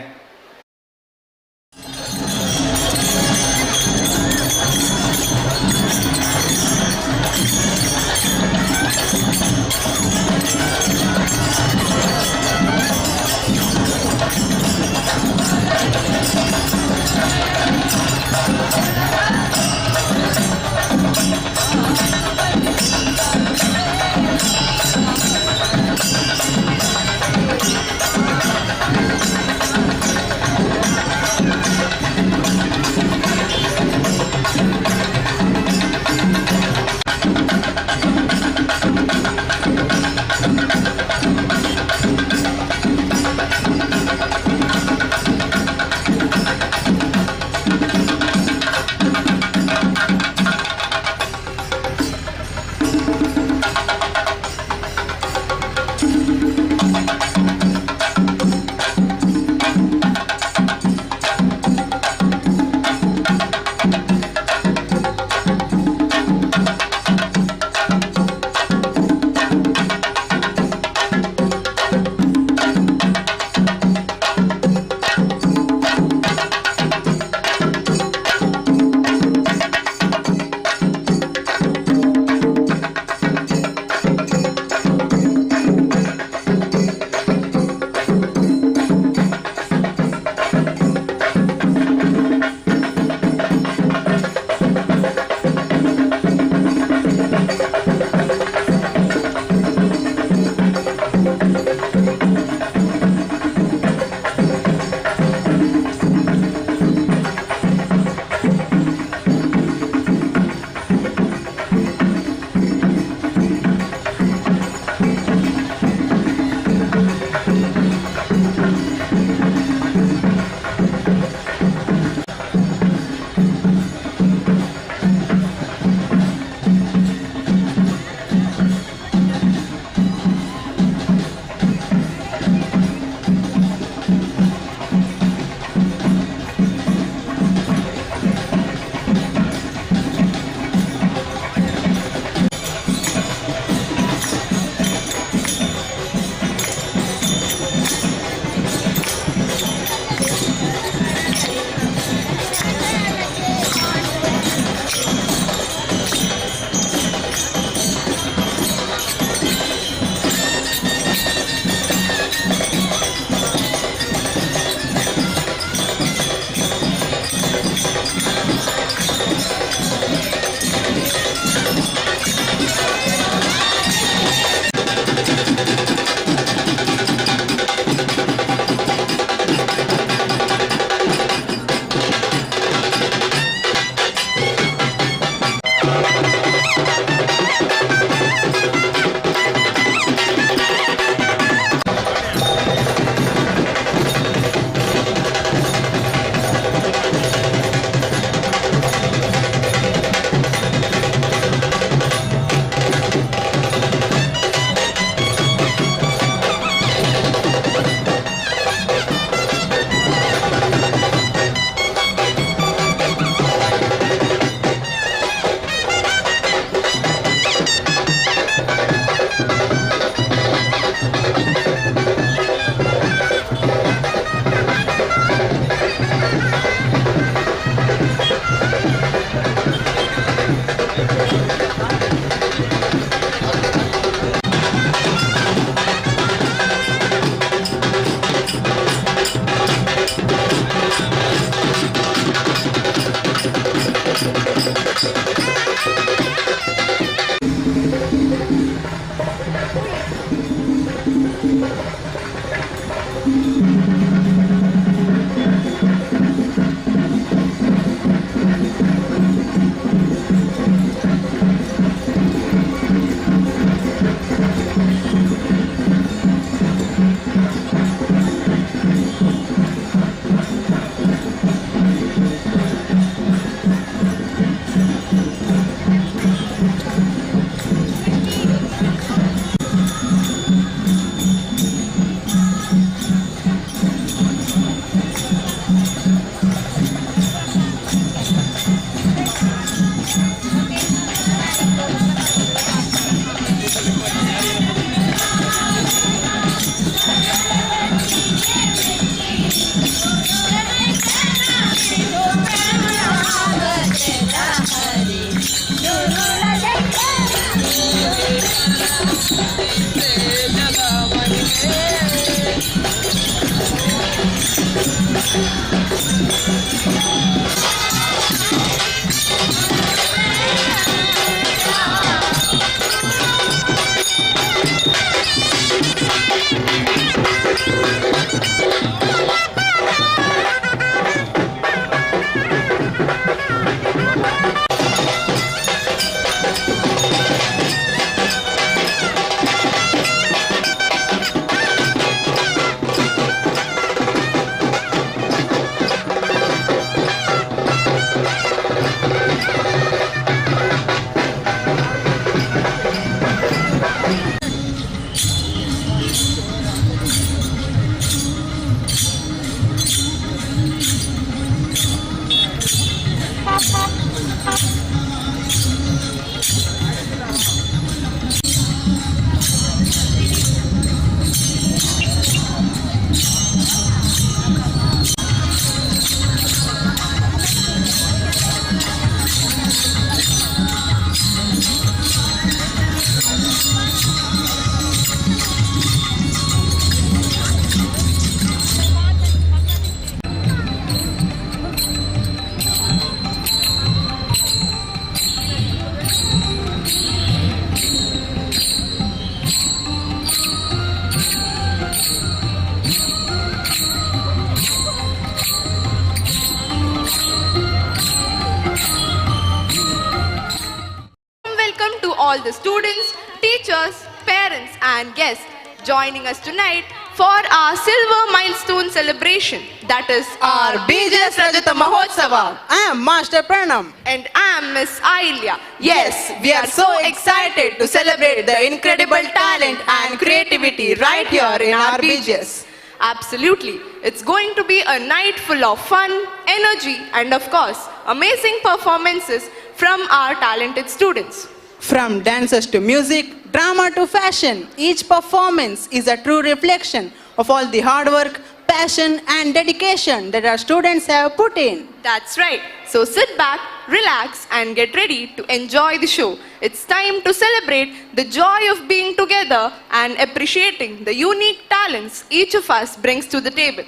Speaker 14: parents and guests joining us tonight for our silver milestone celebration, that is our BJS Rajata Mahotsava.
Speaker 15: I am Master Pranam.
Speaker 14: And I am Miss Ailya.
Speaker 15: Yes, we are so excited to celebrate the incredible talent and creativity right here in our BJS.
Speaker 14: Absolutely. It's going to be a night full of fun, energy, and of course, amazing performances from our talented students.
Speaker 15: From dances to music, drama to fashion, each performance is a true reflection of all the hard work, passion, and dedication that our students have put in.
Speaker 14: That's right. So sit back, relax, and get ready to enjoy the show. It's time to celebrate the joy of being together and appreciating the unique talents each of us brings to the table.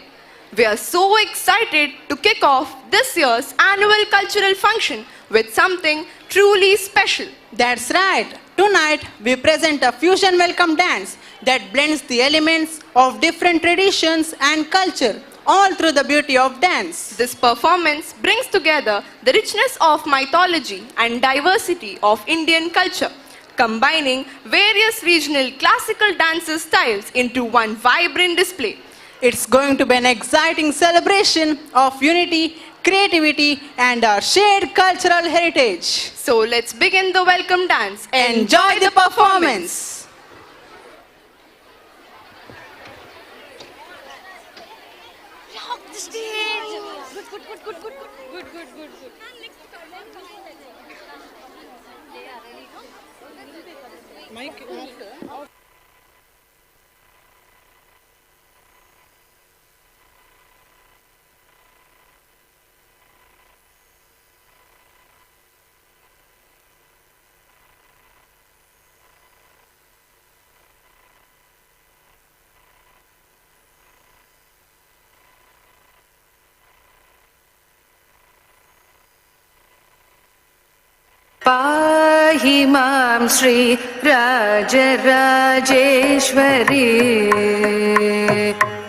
Speaker 14: We are so excited to kick off this year's annual cultural function with something truly special.
Speaker 15: That's right. Tonight, we present a fusion welcome dance that blends the elements of different traditions and culture, all through the beauty of dance.
Speaker 14: This performance brings together the richness of mythology and diversity of Indian culture, combining various regional classical dance styles into one vibrant display.
Speaker 15: It's going to be an exciting celebration of unity, creativity, and our shared cultural heritage.
Speaker 14: So let's begin the welcome dance.
Speaker 15: Enjoy the performance.
Speaker 4: पाहि मां श्री राजराजेश्वरी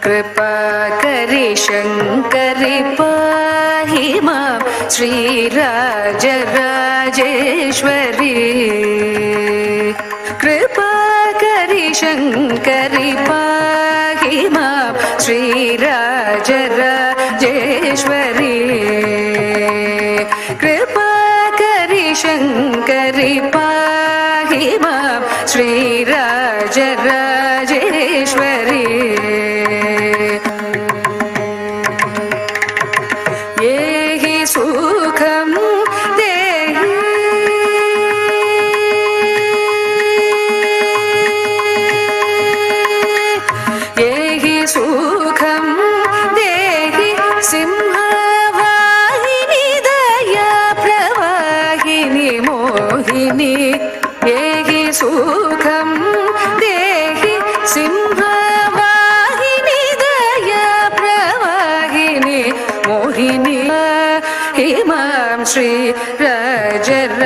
Speaker 4: कृपा करि शङ्करि पाहि मां श्री राजराजेश्वरी कृपा करि शङ्करि पाहि मां श्री राजराजेश्वरी कृपा शङ्करि पाहि मां श्री राजराजेश्वरी ये हि सुखं देहि ये हि सुखं देहि सिंहवाहिनी दया प्रवाहिनी मोहिनी ये हि सुखं देहि सिंहवाहिनी दया प्रवाहिनी Mohini हिमां Shri Rajrajeshwari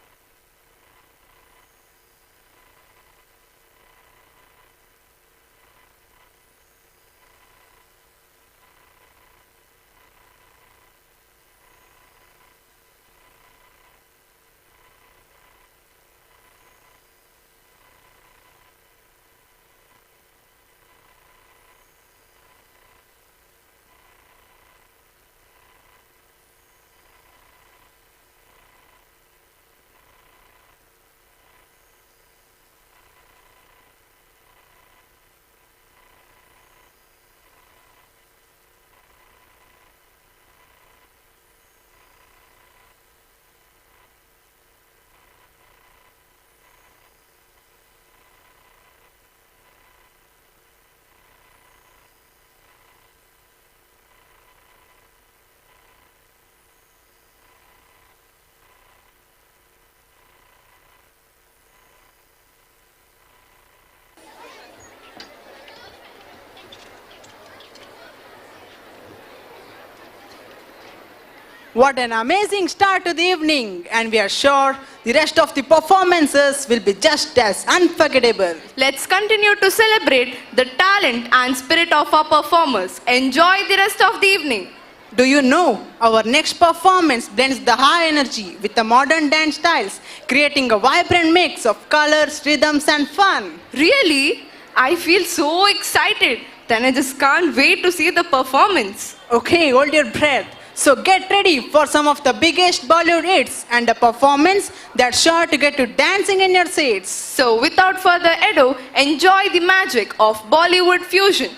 Speaker 15: What an amazing start to the evening, and we are sure the rest of the performances will be just as unforgettable.
Speaker 14: Let's continue to celebrate the talent and spirit of our performers. Enjoy the rest of the evening.
Speaker 15: Do you know our next performance blends the high energy with the modern dance styles, creating a vibrant mix of colors, rhythms, and fun?
Speaker 14: Really? I feel so excited. Then I just can't wait to see the performance.
Speaker 15: Okay, hold your breath. So get ready for some of the biggest Bollywood hits and a performance that's sure to get you dancing in your seats.
Speaker 14: So without further ado, enjoy the magic of Bollywood fusion.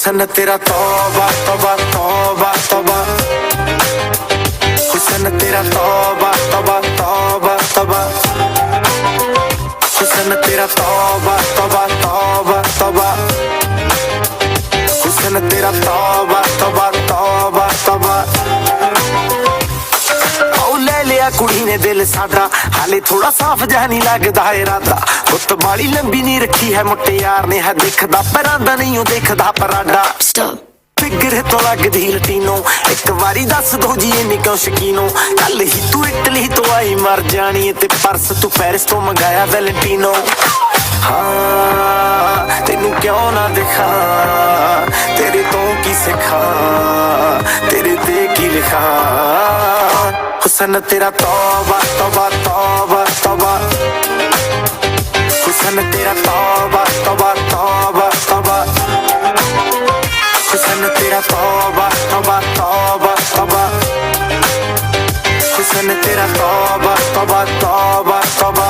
Speaker 3: हुस्न तेरा तौबा तौबा तौबा तौबा हुस्न तेरा तौबा तौबा तौबा तौबा हुस्न तेरा तौबा तौबा तौबा तौबा हुस्न तेरा तौबा तौबा तौबा तौबा लिया कुड़ी ने दिल साडा हाले थोड़ा साफ जहा नहीं लगदा इरादा हुत बाली लंबी नहीं रखी है मुट्टे यार ने है देखदा परांदा नहीं हो देखदा पराडा फिगर तो लगदी लटीनो एक बारी दस दो जी इन्नी क्यों शकीनो कल ही तू इटली तो आई मर जानी ते परस तू पेरिस तो मंगाया वैलेंटिनो हाँ तेनू क्यों ना दिखा तेरे तो की सिखा तेरे ते की लिखा हुस्न तेरा तौबा तौबा तौबा तौबा हुस्न तेरा तौबा तौबा तौबा तौबा हुस्न तेरा तौबा तौबा तौबा तौबा हुस्न तेरा तौबा तौबा तौबा तौबा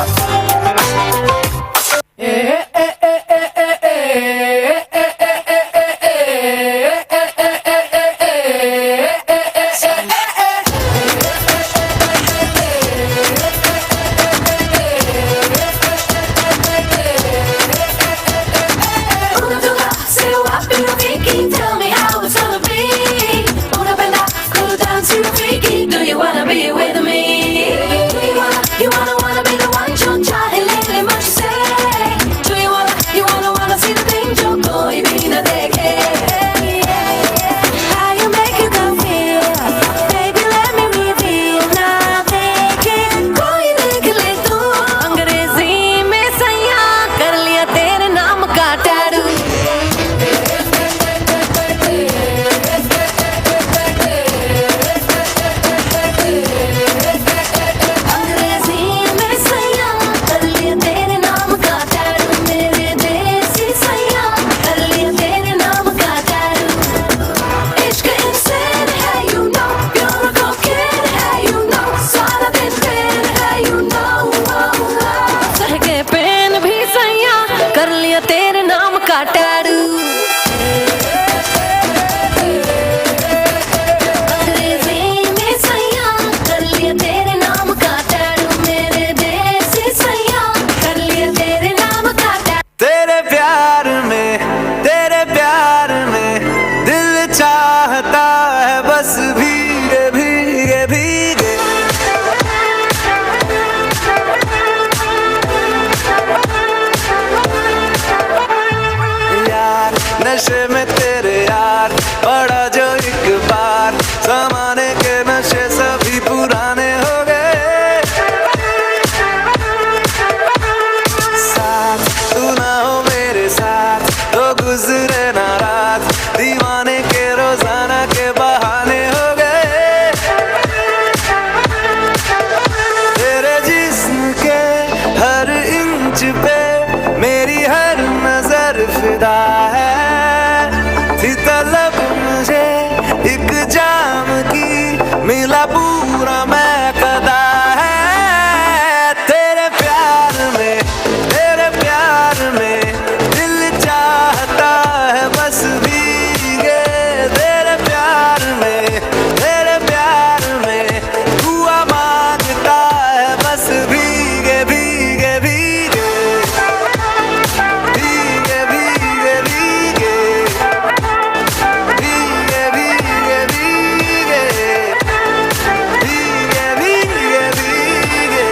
Speaker 16: Do you wanna be with me? You wanna
Speaker 3: मिला पूरा महकदा है तेरे प्यार में दिल चाहता है बस भीगे तेरे प्यार में दुआ मांगता है बस भीगे भीगे भीगे भीगे भीगे भीगे भीगे भीगे भीगे भीगे भीगे भीगे।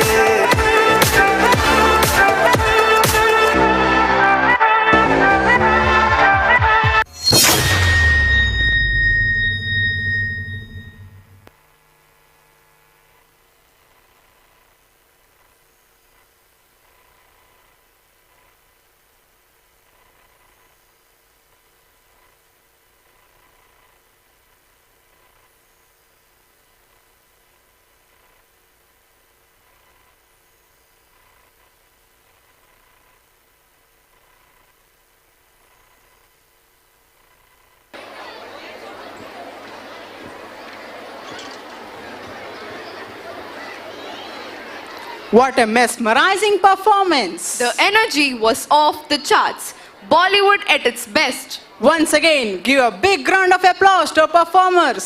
Speaker 15: What a mesmerizing performance!
Speaker 14: The energy was off the charts. Bollywood at its best.
Speaker 15: Once again, give a big round of applause to our performers.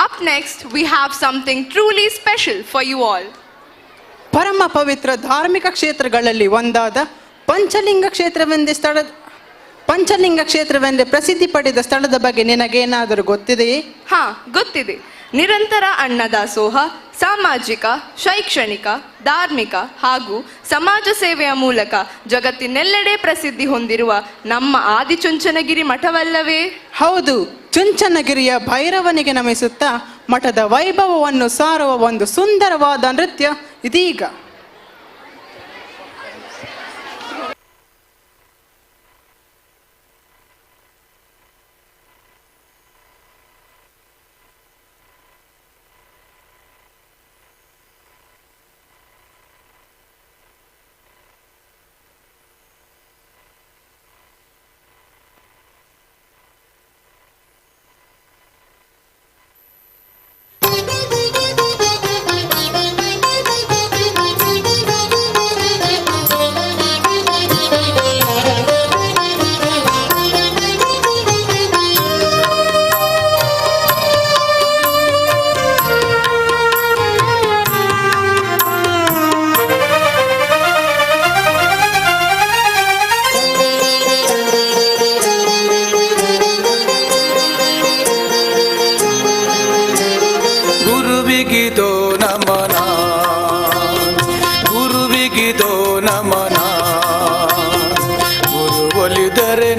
Speaker 14: Up next, we have something truly special for you all.
Speaker 15: ಪರಮ ಪವಿತ್ರ ಧಾರ್ಮಿಕ ಕ್ಷೇತ್ರಗಳಲ್ಲಿ ಒಂದಾದ ಪಂಚಲಿಂಗ ಕ್ಷೇತ್ರವೆಂದೇ ಪ್ರಸಿದ್ಧಿ ಪಡೆದ ಸ್ಥಳದ ಬಗ್ಗೆ ನಿನಗೇನಾದರೂ ಗೊತ್ತಿದೆಯೇ?
Speaker 14: ಹಾ, ಗೊತ್ತಿದೆ. ನಿರಂತರ ಅನ್ನದಾಸೋಹ ಸಾಮಾಜಿಕ, ಶೈಕ್ಷಣಿಕ, ಧಾರ್ಮಿಕ ಹಾಗೂ ಸಮಾಜ ಸೇವೆಯ ಮೂಲಕ ಜಗತ್ತಿನೆಲ್ಲೆಡೆ ಪ್ರಸಿದ್ಧಿ ಹೊಂದಿರುವ ನಮ್ಮ ಆದಿಚುಂಚನಗಿರಿ ಮಠವಲ್ಲವೇ?
Speaker 15: ಹೌದು, ಚುಂಚನಗಿರಿಯ ಭೈರವನಿಗೆ ನಮಿಸುತ್ತಾ ಮಠದ ವೈಭವವನ್ನು ಸಾರುವ ಒಂದು ಸುಂದರವಾದ ನೃತ್ಯ ಇದೀಗ.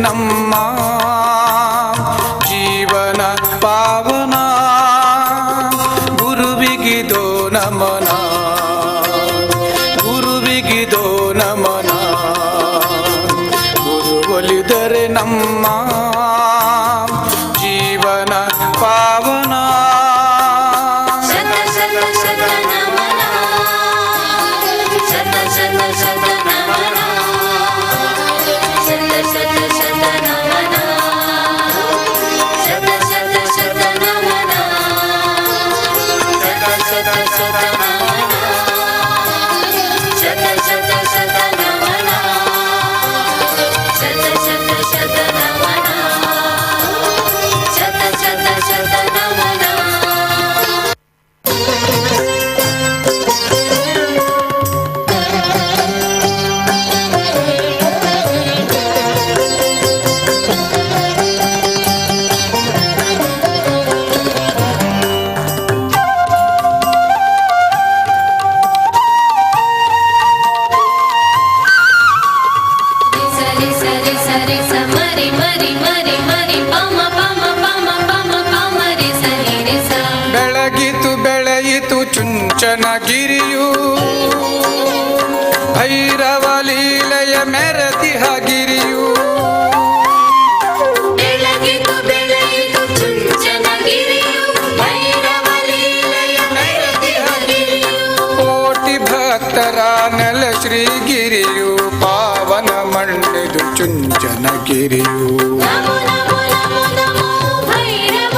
Speaker 17: ನಮ್ಮ ಜೀವನ ಪಾವನ ಗುರುವಿಗಿದೋ ನಮನ ಗುರುವಿಗಿದೋ ನಮನ ಗುರು ಒಲಿದರೆ ನಮ್ಮ ಜೀವನ ಪಾವನ ಚುಂಚನಗಿರಿಯು ಭೈರವ ಲೀಲೆಯ ಮೆರೆದಿಹ ಗಿರಿಯು
Speaker 16: ಬೆಳಗಿತು ಬೆಳೆಯಿತು ಚುಂಚನಗಿರಿಯು ಭೈರವ ಲೀಲೆಯ ಮೆರೆದಿಹ ಗಿರಿಯು
Speaker 17: ಕೋಟಿ ಭಕ್ತರ ನೆಲ ಶ್ರೀಗಿರಿಯು ಪಾವನ ಮಣ್ಣಿದು ಚುಂಚನಗಿರಿಯು
Speaker 16: ನಮೋ ನಮೋ ನಮೋ ನಮೋ ಭೈರವ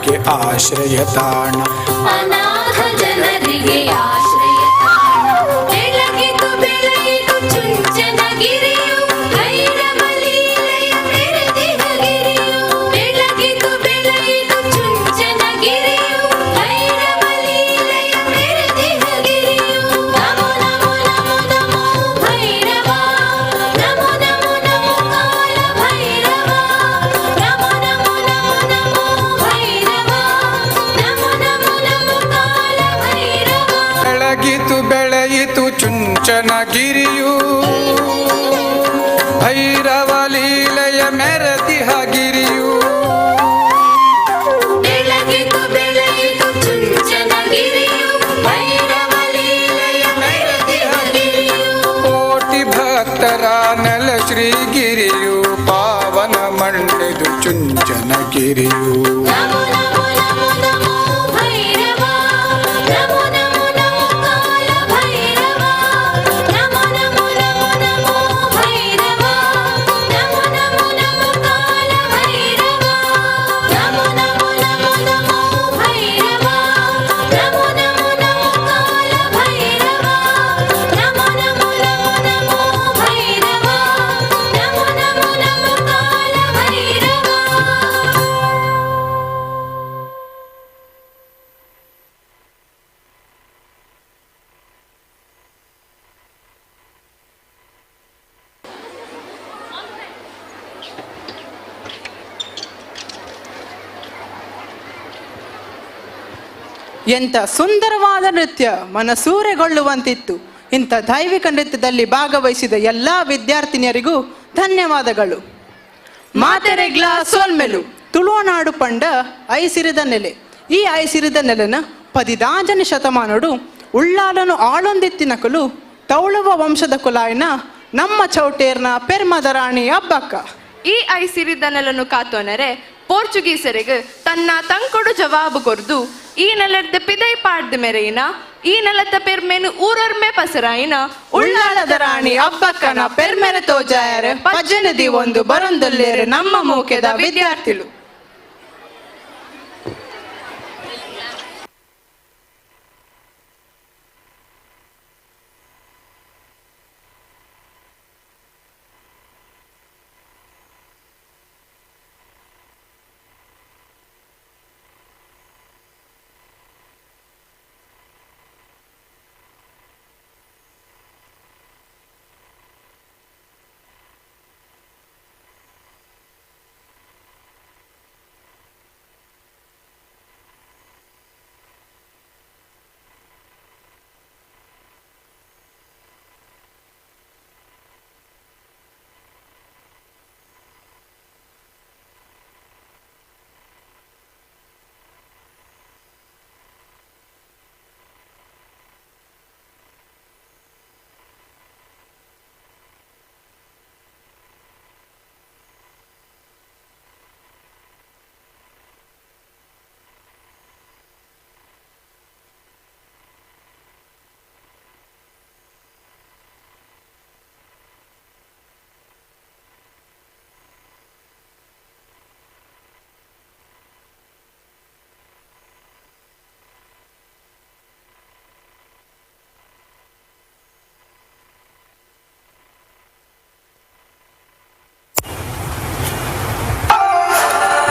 Speaker 17: ಜನರಿಗೆ ಆಶ್ರಯ ತಾಣ.
Speaker 16: ಅನಾಥ ಜನರಿಗೆ ಆಶ್ರಯ ತಾಣ. ಬೆಳಗಿತು ಬೆಳೆಯಿತು ಚುಂಚನಗಿರಿಯು ಭೈರವ ಲೀಲೆಯ ಮೆರೆದಿಹ ಗಿರಿಯು. ಬೆಳಗಿತು ಬೆಳೆಯಿತು ಚುಂಚನಗಿರಿಯು ಭೈರವ ಲೀಲೆಯ ಮೆರೆದಿಹ ಗಿರಿಯು. ನಮೋ ನಮೋ ನಮೋ ನಮೋ ಭೈರವ, ನಮೋ ನಮೋ ನಮೋ ಕಾಲ ಭೈರವ, ನಮೋ ನಮೋ ನಮೋ ನಮೋ ಭೈರವ, ನಮೋ ನಮೋ ನಮೋ ಕಾಲ ಭೈರವ.
Speaker 17: ಬೆಳಗಿತು ಬೆಳೆಯಿತು ಚುಂಚನಗಿರಿಯು ಭೈರವ ಲೀಲೆಯ ಮೆರೆದಿಹ ಗಿರಿಯು.
Speaker 16: ಬೆಳಗಿತು ಬೆಳೆಯಿತು ಚುಂಚನಗಿರಿಯು ಭೈರವ ಲೀಲೆಯ ಮೆರೆದಿಹ ಗಿರಿಯು.
Speaker 17: ಕೋಟಿ ಭಕ್ತರ ನೆಲ ಶ್ರೀಗಿರಿಯು ಪಾವನ ಮಣ್ಣಿದು ಚುಂಚನಗಿರಿಯು.
Speaker 16: ನಮೋ ನಮೋ ನಮೋ ನಮೋ ಭೈರವ, ನಮೋ ನಮೋ ನಮೋ ಕಾಲ ಭೈರವ, ನಮೋ ನಮೋ ನಮೋ ನಮೋ ಭೈರವ, ನಮೋ ನಮೋ ನಮೋ ಕಾಲ ಭೈರವ, ನಮೋ ನಮೋ ನಮೋ ನಮೋ ಭೈರವ, ನಮೋ ನಮೋ ನಮೋ ಕಾಲ ಭೈರವ, ನಮೋ ನಮೋ ನಮೋ ನಮೋ ಭೈರವ, ನಮೋ ನಮೋ ನಮೋ ಕಾಲ ಭೈರವ.
Speaker 15: ಎಂಥ ಸುಂದರವಾದ ನೃತ್ಯ, ಮನಸೂರೆಗೊಳ್ಳುವಂತಿತ್ತು. ಇಂಥ ದೈವಿಕ ನೃತ್ಯದಲ್ಲಿ ಭಾಗವಹಿಸಿದ ಎಲ್ಲ ವಿದ್ಯಾರ್ಥಿನಿಯರಿಗೂ ಧನ್ಯವಾದಗಳು. ಮಾತೆರೆಗ್ಲ ಸೋಲ್ಮೆಲು ತುಳುನಾಡು ಪಂಡ ಐಸಿರಿದ ನೆಲೆ. ಈ ಐಸಿರಿದ ನೆಲೆನ 16ನೇ ಶತಮಾನಡು ಉಳ್ಳಾಲನು ಆಳೊಂದಿತ್ತಿನಕಲು ತೌಳುವ ವಂಶದ ಕುಲಾಯಿನ ನಮ್ಮ ಚೌಟೇರ್ನ ಪೆರ್ಮದ ರಾಣಿ ಹಬ್ಬಕ್ಕ.
Speaker 14: ಈ ಐಸಿರಿದ ನೆಲನು ಕಾತೋನರೆ ಪೋರ್ಚುಗೀಸರಿಗೆ ತನ್ನ ತಂಕೊಡು ಜವಾಬು ಕೊರ್ದು ಈ ನೆಲದ ಪಿದೈ ಪಾಡ್ದ ಮೆರೆಯಿನ ಈ ನೆಲದ ಪೆರ್ಮೆನು ಊರರ್ಮೆ ಪಸರಾಯಿನ
Speaker 15: ಉಳ್ಳಾಲದ ರಾಣಿ ಹಬ್ಬಕ್ಕನ ಪೆರ್ಮೆರೆ ತೋಜಾಯರೆ ಪಜ್ಜನದಿ ಒಂದು ಬರೊಂದಲ್ಲೇರೆ ನಮ್ಮ ಮೂಕೆದ ವಿದ್ಯಾರ್ಥಿಗಳು.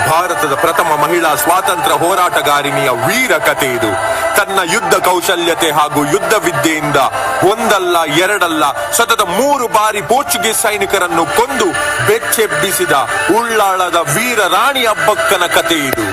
Speaker 18: ಭಾರತದ ಪ್ರಥಮ ಮಹಿಳಾ ಸ್ವಾತಂತ್ರ್ಯ ಹೋರಾಟಗಾರಿಣಿಯ ವೀರ ಕಥೆ ಇದು. ತನ್ನ ಯುದ್ಧ ಕೌಶಲ್ಯತೆ ಹಾಗೂ ಯುದ್ಧ ವಿದ್ಯೆಯಿಂದ ಒಂದಲ್ಲ ಎರಡಲ್ಲ ಸತತ 3 ಬಾರಿ ಪೋರ್ಚುಗೀಸ್ ಸೈನಿಕರನ್ನು ಕೊಂದು ಬೆಚ್ಚೆಬ್ಬಿಸಿದ ಉಳ್ಳಾಳದ ವೀರ ರಾಣಿ ಹಬ್ಬಕ್ಕನ ಕಥೆ ಇದು.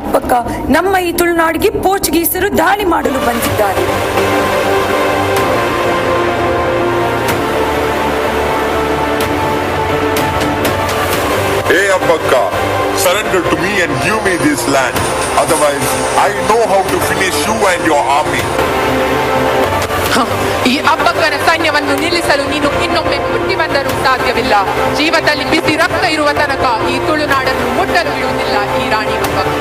Speaker 19: ಅಪ್ಪಕ್ಕ ನಮ್ಮ ಈ ತುಳುನಾಡಿಗೆ ಪೋರ್ಚುಗೀಸರು ದಾಳಿ ಮಾಡಲು ಬಂದಿದ್ದಾರೆ.
Speaker 18: Hey Appakka, surrender to me and give me this land. Otherwise, I know how to finish you and your army.
Speaker 14: ಈ ಅಬ್ಬಕ್ಕನ ಸೈನ್ಯವನ್ನು ನಿಲ್ಲಿಸಲು ನೀನು ಇನ್ನೊಮ್ಮೆ ಹುಟ್ಟಿ ಬಂದರೂ ಸಾಧ್ಯವಿಲ್ಲ. ಜೀವದಲ್ಲಿ ಬಿಸಿ ರಕ್ತ ಇರುವ ತನಕ ಈ ತುಳುನಾಡನ್ನು ಮುಟ್ಟಲು ಬಿಡುವುದಿಲ್ಲ ಈ ರಾಣಿ ಅಬ್ಬಕ್ಕ.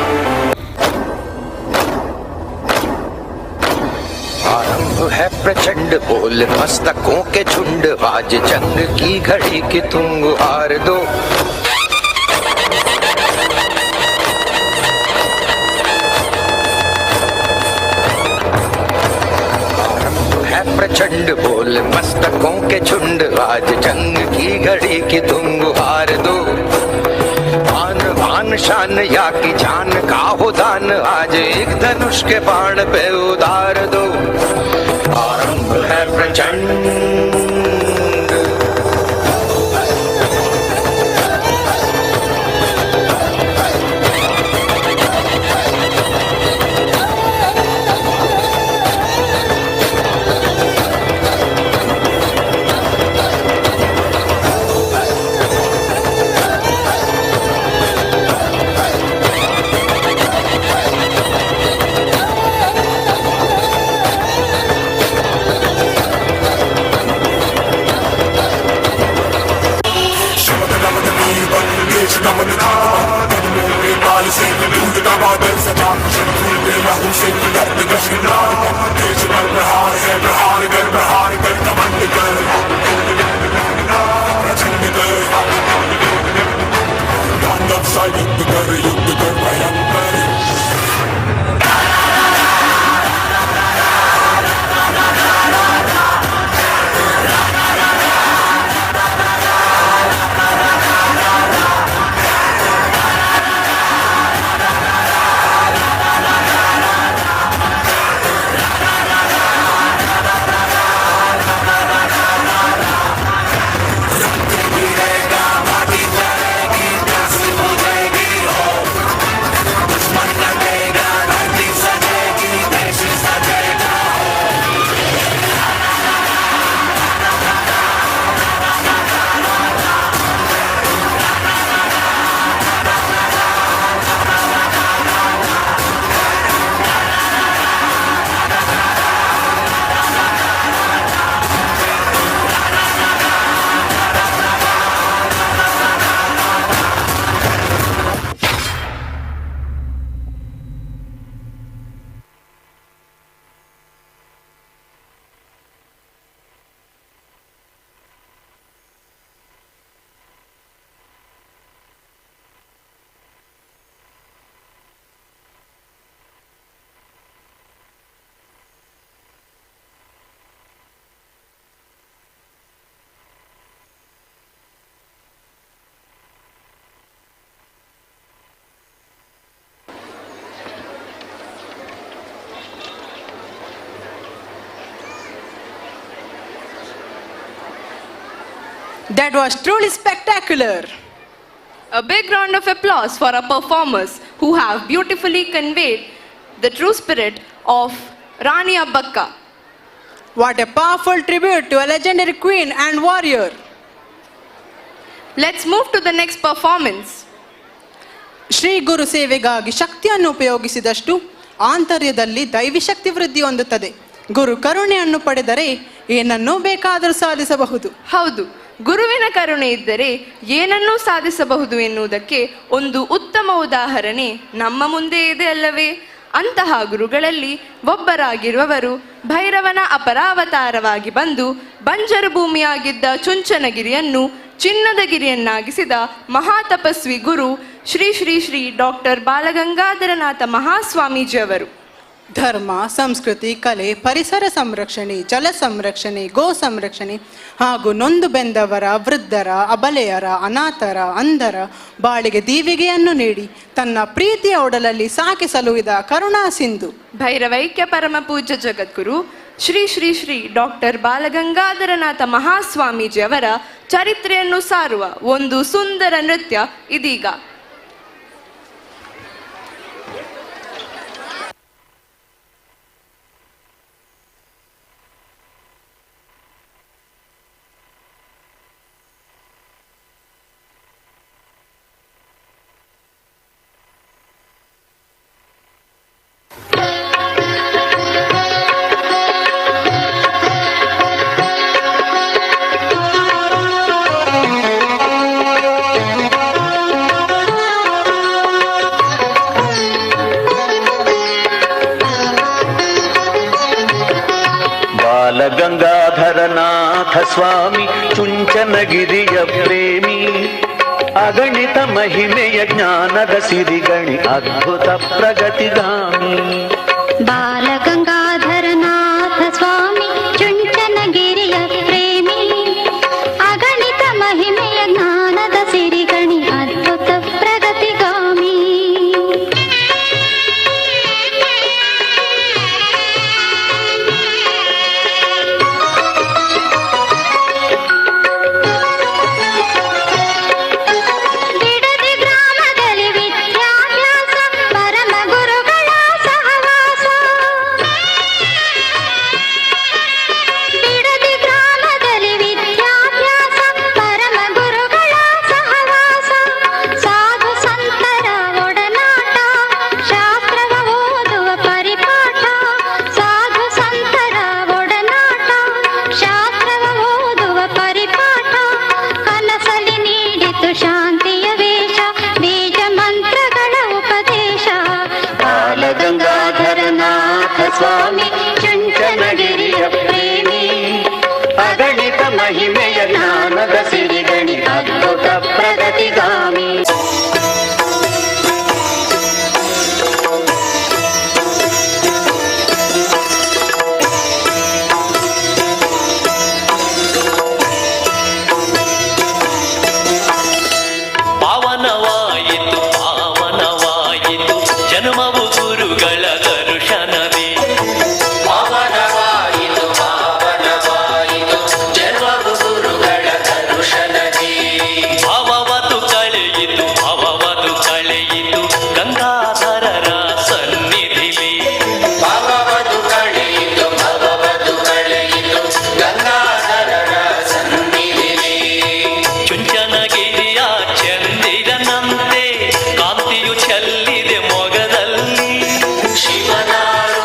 Speaker 20: आरंभ है प्रचंड बोल मस्तकों के झुंड, आज जंग की घड़ी की तुम हार दो. आरंभ है प्रचंड बोल मस्तकों के झुंड, आज जंग की घड़ी की तुम हार दो. आन बान शान या की जान का हो दान, आज एक धनुष के बाण पे उतार दो. आरंभ है प्रचंड.
Speaker 15: That was truly spectacular.
Speaker 14: A big round of applause for our performers who have beautifully conveyed the true spirit of Rani Abbakka.
Speaker 15: What a powerful tribute to a legendary queen and warrior.
Speaker 14: Let's move to the next performance.
Speaker 15: Shri ಗುರು ಸೇವೆಗಾಗಿ ಶಕ್ತಿಯನ್ನು ಉಪಯೋಗಿಸಿದಷ್ಟು ಆಂತರ್ಯದಲ್ಲಿ ದೈವಿ ಶಕ್ತಿ ವೃದ್ಧಿ ಹೊಂದುತ್ತದೆ. ಗುರು ಕರುಣೆಯನ್ನು ಪಡೆದರೆ ಏನನ್ನೂ ಬೇಕಾದರೂ ಸಾಧಿಸಬಹುದು.
Speaker 14: ಹೌದು, ಗುರುವಿನ ಕರುಣೆ ಇದ್ದರೆ ಏನನ್ನೂ ಸಾಧಿಸಬಹುದು ಎನ್ನುವುದಕ್ಕೆ ಒಂದು ಉತ್ತಮ ಉದಾಹರಣೆ ನಮ್ಮ ಮುಂದೆ ಇದೆ ಅಲ್ಲವೇ? ಅಂತಹ ಗುರುಗಳಲ್ಲಿ ಒಬ್ಬರಾಗಿರುವವರು ಭೈರವನ ಅಪರಾವತಾರವಾಗಿ ಬಂದು ಬಂಜರು ಭೂಮಿಯಾಗಿದ್ದ ಚುಂಚನಗಿರಿಯನ್ನು ಚಿನ್ನದ ಗಿರಿಯನ್ನಾಗಿಸಿದ ಮಹಾತಪಸ್ವಿ ಗುರು ಶ್ರೀ ಶ್ರೀ ಶ್ರೀ ಡಾಕ್ಟರ್ ಬಾಲಗಂಗಾಧರನಾಥ ಮಹಾಸ್ವಾಮೀಜಿಯವರು.
Speaker 15: ಧರ್ಮ, ಸಂಸ್ಕೃತಿ, ಕಲೆ, ಪರಿಸರ ಸಂರಕ್ಷಣೆ, ಜಲ ಸಂರಕ್ಷಣೆ, ಗೋ ಸಂರಕ್ಷಣೆ ಹಾಗೂ ನೊಂದು ಬೆಂದವರ, ವೃದ್ಧರ, ಅಬಲೆಯರ, ಅನಾಥರ, ಅಂಧರ ಬಾಳಿಗೆ ದೀವಿಗೆಯನ್ನು ನೀಡಿ ತನ್ನ ಪ್ರೀತಿಯ ಒಡಲಲ್ಲಿ ಸಾಕಿ ಸಲುಹಿದ ಕರುಣಾ ಸಿಂಧು
Speaker 14: ಭೈರವೈಕ್ಯ ಪರಮ ಪೂಜ್ಯ ಜಗದ್ಗುರು ಶ್ರೀ ಶ್ರೀ ಶ್ರೀ ಡಾಕ್ಟರ್ ಬಾಲಗಂಗಾಧರನಾಥ ಮಹಾಸ್ವಾಮೀಜಿಯವರ ಚರಿತ್ರೆಯನ್ನು ಸಾರುವ ಒಂದು ಸುಂದರ ನೃತ್ಯ ಇದೀಗ.
Speaker 2: ಸ್ವಾಮಿ ಚುಂಚನಗಿರಿಯ ಪ್ರೇಮಿ ಅಗಣಿತ ಮಹಿಮೆಯ ಜ್ಞಾನದ ಸಿರಿಗಣಿ ಅದ್ಭುತ ಪ್ರಗತಿಗಾಮಿ
Speaker 21: ಬಾಲಗಂಗಾಧರನಾಥ ಸ್ವಾಮಿ ಚುಂಚನಗಿರಿಯ ಪ್ರೇಮಿ ಅಗಣಿತ ಮಹಿಮೆಯ ಜ್ಞಾನದ ಸಿರಿಗಣಿ ಅದ್ಭುತ ಪ್ರಗತಿಗಾಮಿ ಸ್ವಾಮಿ ಚುಂಚನಗಿರಿಯ ಪ್ರೇಮಿ ಅಗಣಿತ ಮಹಿಮೆಯ ಜ್ಞಾನದ ಸಿರಿಗಣಿ ಅದ್ಭುತ ಪ್ರಗತಿಗಾಮಿ
Speaker 3: ಪಾವನವಾಯಿತು ಪಾವನವಾಯಿತು ಜನ್ಮವು ಗುರುಗಳ ದರ್ಶನವೇ
Speaker 1: ಪಾವನವಾಯಿತು ಪಾವನವಾಯಿತು ಜನ್ಮವು ಗುರುಗಳ ದರ್ಶನವೇ
Speaker 3: ಭವವದು ಕಳೆಯಿತು ಭವವದು ಕಳೆಯಿತು ಗಂಗಾಧರರ ಸನ್ನಿಧಿಲಿ
Speaker 1: ಭವವದು ಕಳೆಯಿತು ಭವವದು ಕಳೆಯಿತು ಗಂಗಾಧರರ ಸನ್ನಿಧಿಲಿ
Speaker 3: ಚುಂಚನಗಿರಿಯ ಚಂದಿರನಂತೆ ಕಾಂತಿಯು ಚೆಲ್ಲಿದೆ ಮೊಗದಲ್ಲಿ
Speaker 1: ಶಿವನ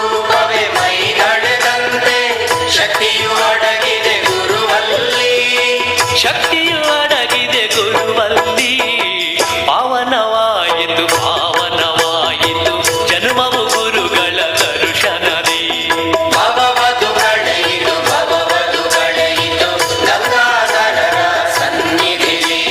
Speaker 1: ರೂಪವೇ ಮೈ ನಡೆದಂತೆ ಶಕ್ತಿಯು ಅಡಗಿದೆ ಗುರುವಲ್ಲಿ
Speaker 3: ಶಕ್ತಿಯು ಅಡಗಿದೆ ಗುರುವಲ್ಲಿ ಪಾವನವಾಯಿತು ಪಾವನವಾಯಿತು ಜನ್ಮವು ಗುರುಗಳ ದರ್ಶನವೇ
Speaker 1: ಭವವದು ಕಳೆಯಿತು ಭವವದು ಕಳೆಯಿತು ಗಂಗಾಧರರ ಸನ್ನಿಧಿಲಿ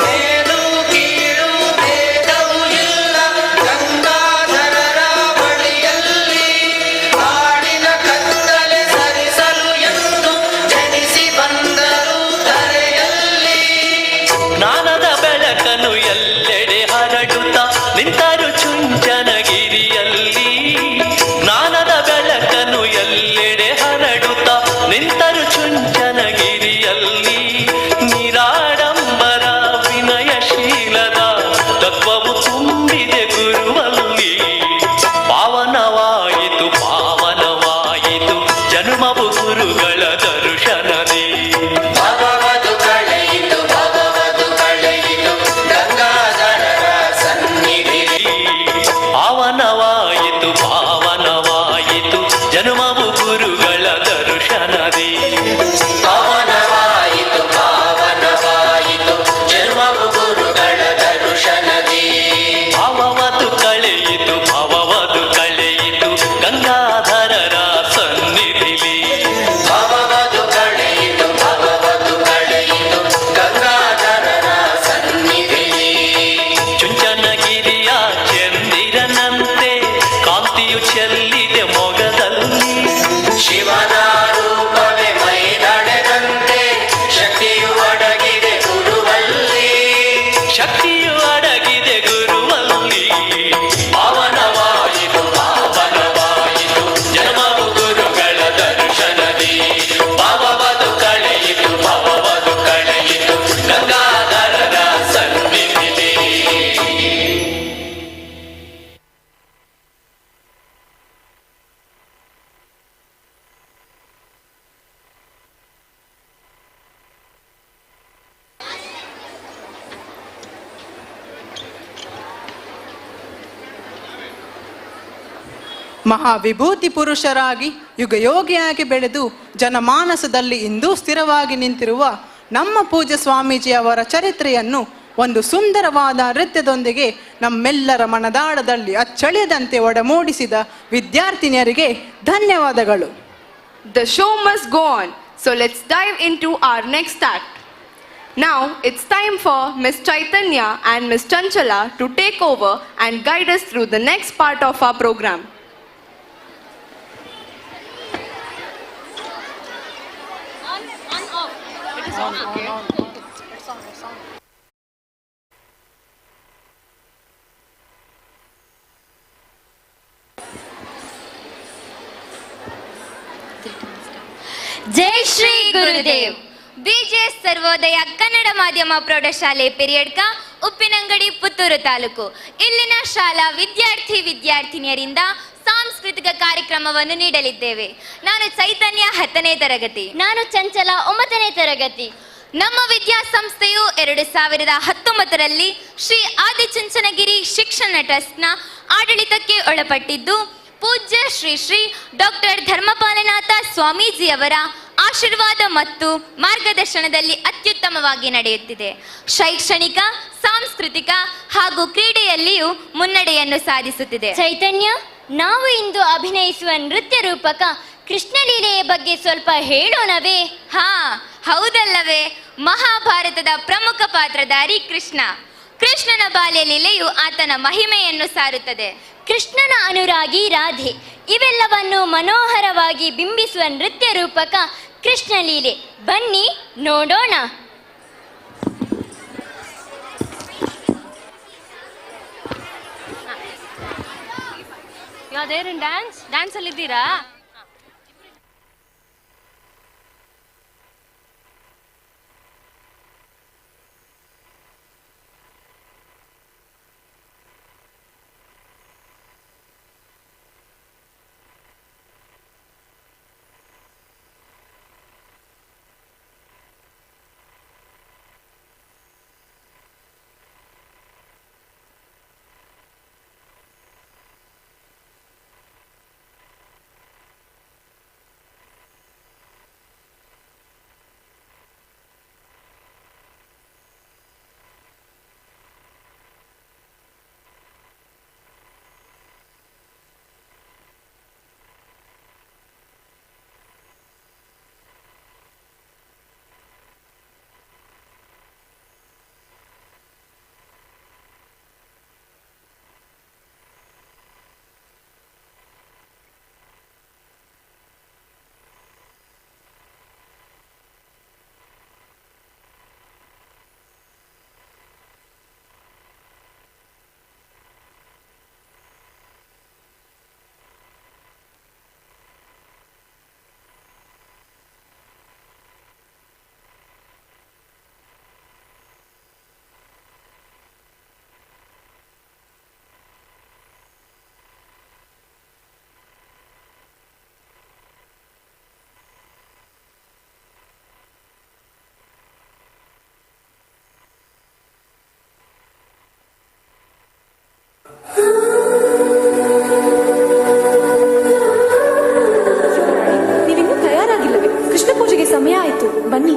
Speaker 1: ಮೇಲು ಕೀಳು ಭೇದವು ಇಲ್ಲ ಗಂಗಾಧರರ ಬಳಿಯಲ್ಲಿ ಹಾಡಿನ ಕತ್ತಲೆ ಸರಿಸಲು ಎಂದು ಜನಿಸಿ ಬಂದರು ಧರೆಯಲ್ಲಿ
Speaker 3: ಜ್ಞಾನದ ಬೆಳಕನ್ನು ಎಲ್ಲೆಡೆ ಹರಡುತ್ತ ನಿಂತರು ಚುಂಚನಗಿರಿಯಲ್ಲಿ ಜ್ಞಾನದ ಬೆಳಕನ್ನು ಎಲ್ಲೆಡೆ ಹರಡುತ್ತ ನಿಂತರು ಚುಂಚನಗಿರಿಯಲ್ಲಿ ನಿರಾಡಂಬರ ವಿನಯಶೀಲದ ತತ್ವವು ತುಂಬಿದೆ ಗುರುವಲ್ಲಿ ಪಾವನವಾಯಿತು ಪಾವನವಾಯಿತು ಜನ್ಮವು ಗುರುಗಳ ದರ್ಶನವೇ
Speaker 1: ಭವವದು ಕಳೆಯಿತು ಭವವದು ಕಳೆಯಿತು ಗಂಗಾಧರರ ಸನ್ನಿಧಿಲಿ
Speaker 3: ಪಾವನವಾಯಿತು ಪಾವನವಾಯಿತು ಜನ್ಮವು ಗುರುಗಳ ದರ್ಶನವೇ
Speaker 1: ಪಾವನವಾಯಿತು ಪಾವನವಾಯಿತು ಜನ್ಮವು ಗುರುಗಳ ದರ್ಶನವೇ
Speaker 3: ಭವವದು ಕಳೆಯಿತು ಭವವದು ಕಳೆಯಿತು ಗಂಗಾಧರರ ಸನ್ನಿಧಿಲಿ
Speaker 1: ಭವವದು ಕಳೆಯಿತು ಭವವದು ಕಳೆಯಿತು ಗಂಗಾಧರರ ಸನ್ನಿಧಿಲಿ
Speaker 3: ಚುಂಚನಗಿರಿಯ ಚಂದಿರನಂತೆ ಕಾಂತಿಯು ಚೆಲ್ಲಿದೆ ಮೊಗದಲ್ಲಿ
Speaker 1: ಶಿವನ ರೂಪವೇ ಮೈ
Speaker 15: ಮಹಾವಿಭೂತಿ ಪುರುಷರಾಗಿ ಯುಗಯೋಗಿಯಾಗಿ ಬೆಳೆದು ಜನಮಾನಸದಲ್ಲಿ ಇಂದೂ ಸ್ಥಿರವಾಗಿ ನಿಂತಿರುವ ನಮ್ಮ ಪೂಜ್ಯ ಸ್ವಾಮೀಜಿಯವರ ಚರಿತ್ರೆಯನ್ನು ಒಂದು ಸುಂದರವಾದ ನೃತ್ಯದೊಂದಿಗೆ ನಮ್ಮೆಲ್ಲರ ಮನದಾಳದಲ್ಲಿ ಅಚ್ಚಳಿಯದಂತೆ ಒಡಮೂಡಿಸಿದ ವಿದ್ಯಾರ್ಥಿನಿಯರಿಗೆ ಧನ್ಯವಾದಗಳು.
Speaker 14: The show must go on, so let's dive into our next act. Now it's time for Miss Chaitanya and Miss Chanchala to take over and guide us through the next part of our program.
Speaker 6: ಜೈ Shri Gurudev. BJS Sarvodaya Kannada ಮಾಧ್ಯಮ ಪ್ರೌಢಶಾಲೆ ಪಿರಿಯಡ್ಕ ಉಪ್ಪಿನಂಗಡಿ ಪುತ್ತೂರು ತಾಲೂಕು ಇಲ್ಲಿನ ಶಾಲಾ ವಿದ್ಯಾರ್ಥಿನಿಯರಿಂದ ಸಾಂಸ್ಕೃತಿಕ ಕಾರ್ಯಕ್ರಮವನ್ನು ನೀಡಲಿದ್ದೇವೆ. ನಾನು ಚೈತನ್ಯ 10ನೇ ತರಗತಿ.
Speaker 9: ನಾನು ಚಂಚಲ 9ನೇ ತರಗತಿ.
Speaker 6: ನಮ್ಮ ವಿದ್ಯಾಸಂಸ್ಥೆಯು 2019ರಲ್ಲಿ ಶ್ರೀ ಆದಿಚುಂಚನಗಿರಿ ಶಿಕ್ಷಣ ಟ್ರಸ್ಟ್ನ ಆಡಳಿತಕ್ಕೆ ಒಳಪಟ್ಟಿದ್ದು ಪೂಜ್ಯ ಶ್ರೀ ಡಾಕ್ಟರ್ ಧರ್ಮಪಾಲನಾಥ ಸ್ವಾಮೀಜಿಯವರ ಆಶೀರ್ವಾದ ಮತ್ತು ಮಾರ್ಗದರ್ಶನದಲ್ಲಿ ಅತ್ಯುತ್ತಮವಾಗಿ ನಡೆಯುತ್ತಿದೆ. ಶೈಕ್ಷಣಿಕ, ಸಾಂಸ್ಕೃತಿಕ ಹಾಗೂ ಕ್ರೀಡೆಯಲ್ಲಿಯೂ ಮುನ್ನಡೆಯನ್ನು ಸಾಧಿಸುತ್ತಿದೆ.
Speaker 9: ಚೈತನ್ಯ, ನಾವು ಇಂದು ಅಭಿನಯಿಸುವ ನೃತ್ಯ ರೂಪಕ ಕೃಷ್ಣಲೀಲೆಯ ಬಗ್ಗೆ ಸ್ವಲ್ಪ ಹೇಳೋಣವೇ?
Speaker 6: ಹೌದಲ್ಲವೇ? ಮಹಾಭಾರತದ ಪ್ರಮುಖ ಪಾತ್ರಧಾರಿ ಕೃಷ್ಣನ ಬಾಲ್ಯ ಲೀಲೆಯು ಆತನ ಮಹಿಮೆಯನ್ನು ಸಾರುತ್ತದೆ.
Speaker 9: ಕೃಷ್ಣನ ಅನುರಾಗಿ ರಾಧೆ ಇವೆಲ್ಲವನ್ನು ಮನೋಹರವಾಗಿ ಬಿಂಬಿಸುವ ನೃತ್ಯ ರೂಪಕ ಕೃಷ್ಣಲೀಲೆ. ಬನ್ನಿ ನೋಡೋಣ.
Speaker 6: ಯಾವ್ದೇನು ಡ್ಯಾನ್ಸ್ ಅಲ್ಲಿದ್ದೀರಾ?
Speaker 7: ನೀವಿನ್ನೂ ತಯಾರಾಗಿಲ್ಲವೇ? ಕೃಷ್ಣ ಪೂಜೆಗೆ ಸಮಯ ಆಯಿತು, ಬನ್ನಿ.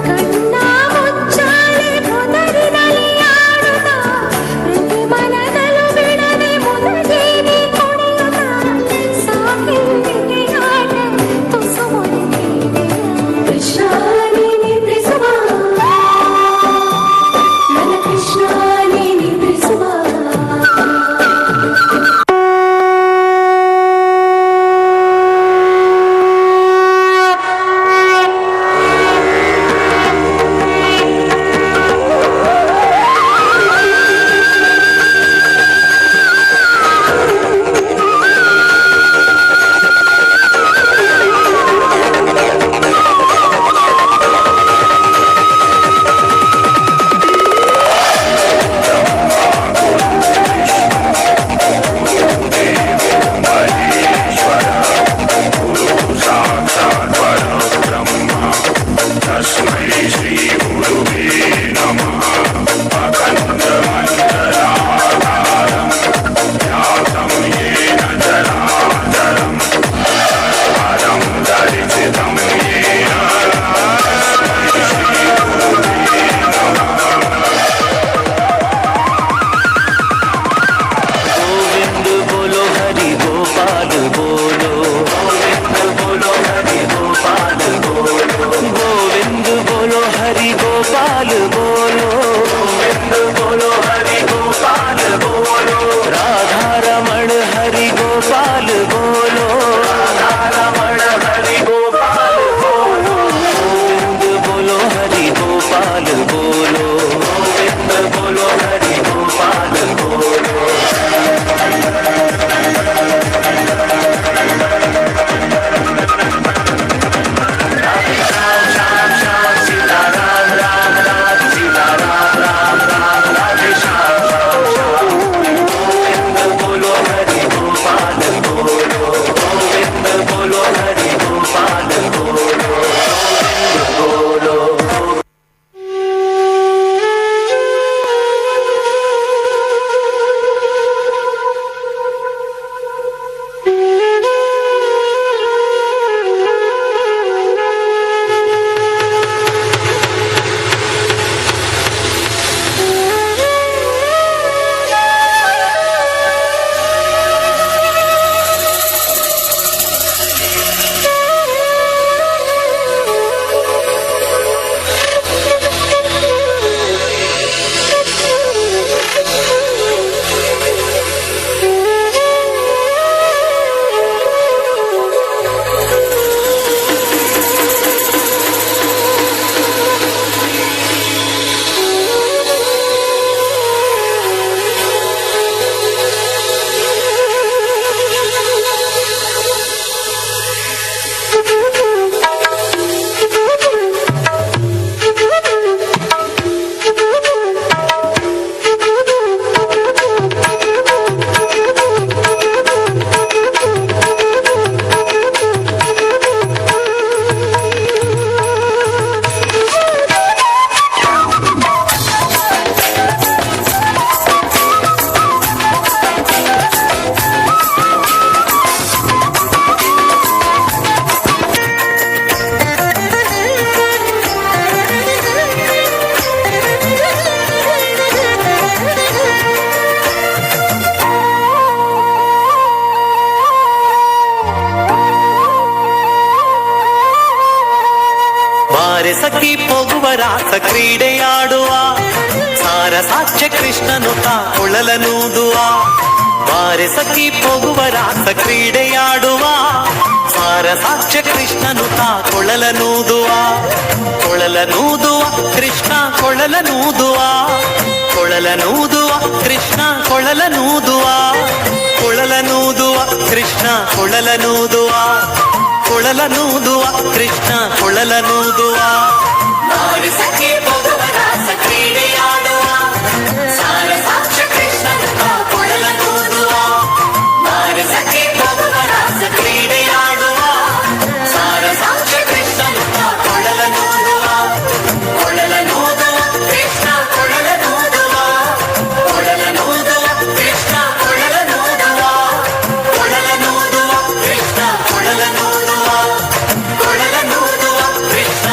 Speaker 21: ಕಣ್ಣ ಮುಚ್ಚಾಲೆ
Speaker 2: गोपाल बोलो, गोविंद बोलो हरि गोपाल बोलो, राधा रमण हरि गोपाल बोलो, राधा रमण हरि गोपाल बोलो, गोविंद बोलो हरि गोपाल बोलो, गोविंद बोलो हरि गोपाल बोलो। ಸಖಿ ಹೋಗುವ ರಾಸ ಕ್ರೀಡೆಯಾಡುವ ಸಾರ ಸಾಕ್ಷ್ಯ ಕೃಷ್ಣನು ತಾ ಕೊಳಲನೂದುವ ಬಾರೆ ಸಖಿ ಹೋಗುವ ರಾಸ ಕ್ರೀಡೆಯಾಡುವ ಸಾರ ಸಾಕ್ಷ್ಯ ಕೃಷ್ಣನು ತಾ ಕೊಳಲನೂದುವ ಕೊಳಲನೂದುವ ಕೃಷ್ಣ ಕೊಳಲನೂದುವ ಕೊಳಲನೂದುವ ಕೃಷ್ಣ ಕೊಳಲನೂದುವ ಕೊಳಲನೂದುವ ಕೃಷ್ಣ ಕೊಳಲನೂದುವ ಕೊಳಲನೂದುವ ಕೃಷ್ಣ ಕೊಳಲನೂದುವ ಬಾರೆ ಸಖಿ ಹೋಗುವ ರಾಸ ಕ್ರೀಡೆಯಾಡುವ ಸಾರ ಸಾಕ್ಷ್ಯ ಕೃಷ್ಣನು ತಾ ಕೊಳಲನೂದುವ ಬಾರೆ ಸಖಿ ಹೋಗುವ ರಾಸ ಕ್ರೀಡೆಯಾಡುವ ಸಾರ ಸಾಕ್ಷ್ಯ ಕೃಷ್ಣನು ತಾ ಕೊಳಲನೂದುವ ಕೊಳಲನೂದುವ ಕೃಷ್ಣ ಕೊಳಲನೂದುವ ಕೊಳಲನೂದುವ ಕೃಷ್ಣ ಕೊಳಲನೂದುವ ಕೊಳಲನೂದುವ ಕೃಷ್ಣ ಕೊಳಲನೂದುವ ಕೊಳಲನೂದುವ ಕೃಷ್ಣ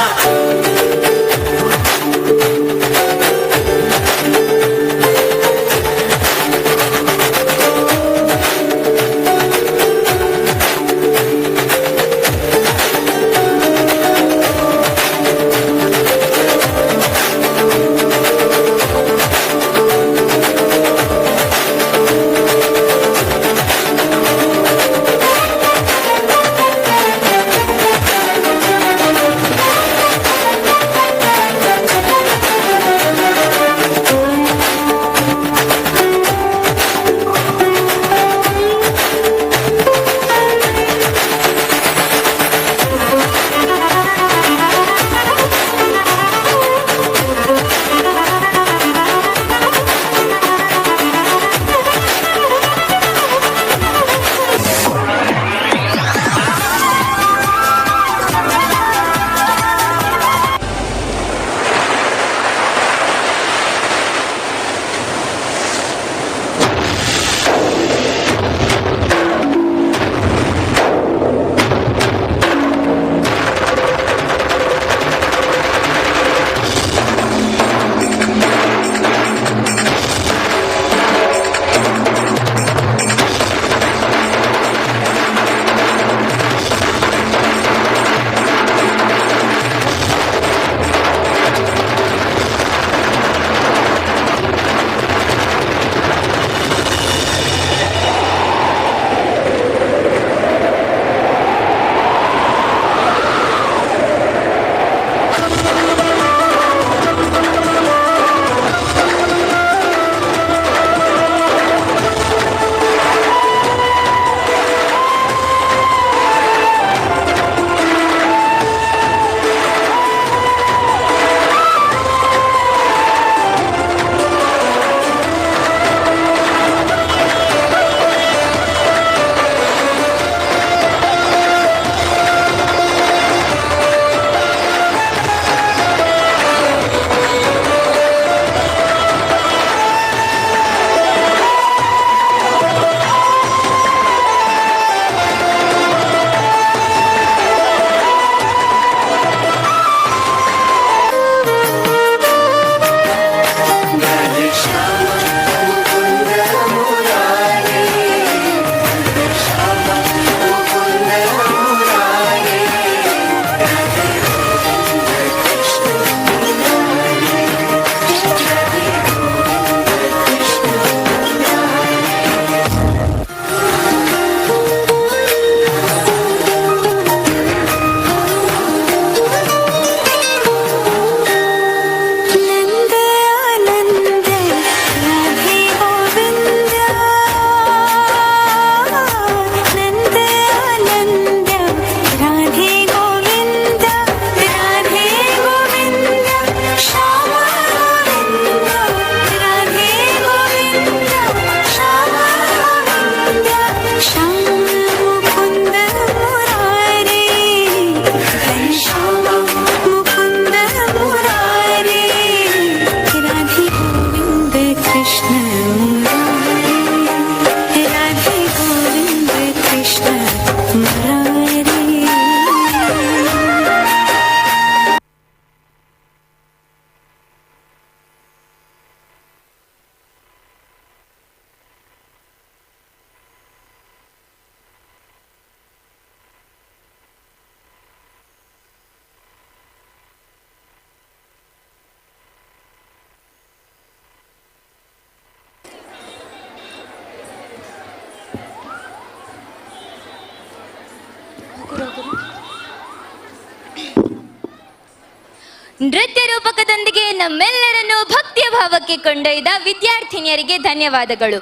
Speaker 6: ನೃತ್ಯ ರೂಪಕದೊಂದಿಗೆ ನಮ್ಮೆಲ್ಲರನ್ನು ಭಕ್ತಿಯ ಭಾವಕ್ಕೆ ಕೊಂಡೊಯ್ದ ವಿದ್ಯಾರ್ಥಿನಿಯರಿಗೆ ಧನ್ಯವಾದಗಳು.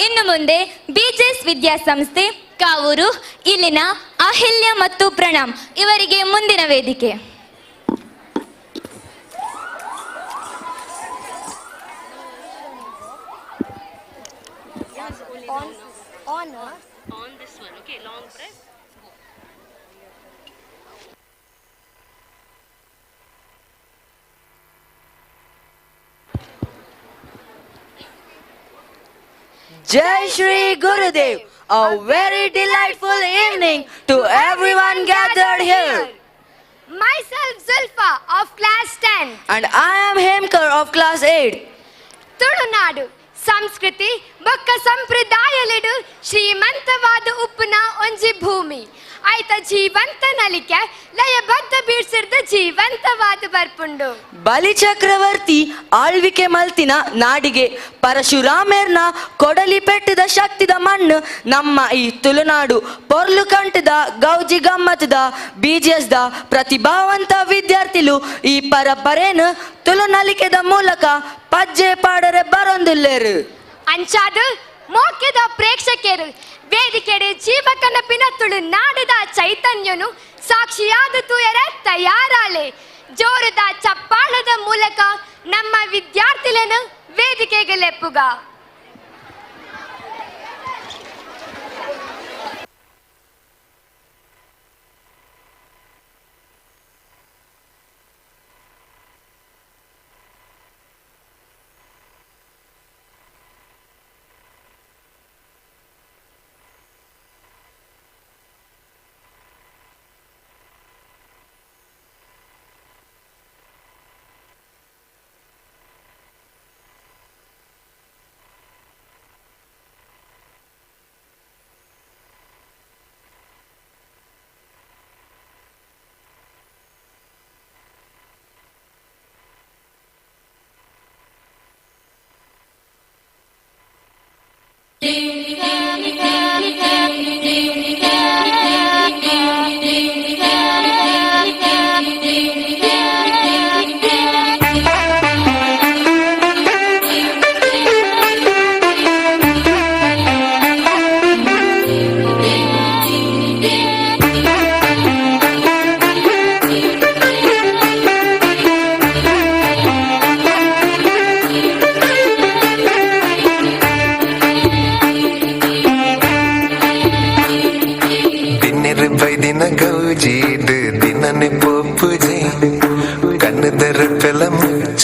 Speaker 6: ಇನ್ನು ಮುಂದೆ ಬಿಜೆಎಸ್ ವಿದ್ಯಾಸಂಸ್ಥೆ ಕಾವೂರು ಇಲ್ಲಿನ ಅಹಿಲ್ಯ ಮತ್ತು ಪ್ರಣಾಮ್ ಇವರಿಗೆ ಮುಂದಿನ ವೇದಿಕೆ.
Speaker 5: Jai Shri Gurudev, a very delightful evening to everyone gathered here.
Speaker 10: Myself Zulfa of class 10.
Speaker 5: And I am Hemkar of class 8.
Speaker 10: Tulunadu ಸಂಸ್ಕೃತಿ ಬೊಕ್ಕ ಸಂಪ್ರದಾಯಲೆಡು ಶ್ರೀಮಂತವಾದ ಉಪ್ಪುನ ಒಂಜಿ ಭೂಮಿ ಐತ ಜೀವಂತ ನಲಿಕೆ ಲಯಬದ್ಧ ಬೀಡ್ಸಿರ್ದ ಜೀವಂತವಾದ ಬರ್ಪುಂಡು.
Speaker 5: ಬಲಿ ಚಕ್ರವರ್ತಿ ಆಳ್ವಿಕೆ ಮಲ್ತಿನ ನಾಡಿಗೆ ಪರಶುರಾಮೇರ್ನ ಕೊಡಲಿ ಪೆಟ್ಟಿದ ಶಕ್ತಿದ ಮಣ್ಣು ನಮ್ಮ ಈ ತುಳುನಾಡು. ಪೊರ್ಲು ಕಂಟದ ಗೌಜಿ ಗಮ್ಮತದ ಬಿಜಿಎಸ್ದ ಪ್ರತಿಭಾವಂತ ವಿದ್ಯಾರ್ಥಿಲು ಈ ಪರಂಪರೆನು ತುಳುನಲಿಕೆದ ಮೂಲಕ ಪಜ್ಜೆ ಪಾಡರೆ ಬರೊಂದುಲ್ಲೇರು.
Speaker 10: ಅಂಚಾದು ಮೋಕ್ಯದ ಪ್ರೇಕ್ಷಕರು ವೇದಿಕೆಡೆ ಜೀವಕನಪಿನ ತುಳುನಾಡದ ಚೈತನ್ಯನು ಸಾಕ್ಷಿಯಾದ ತೂಯರ ತಯಾರಾಲೆ. ಜೋರದ ಚಪ್ಪಾಳದ ಮೂಲಕ ನಮ್ಮ ವಿದ್ಯಾರ್ಥಿಗಳನ್ನು ವೇದಿಕೆಗೆ ಲೆಪ್ಪುಗ.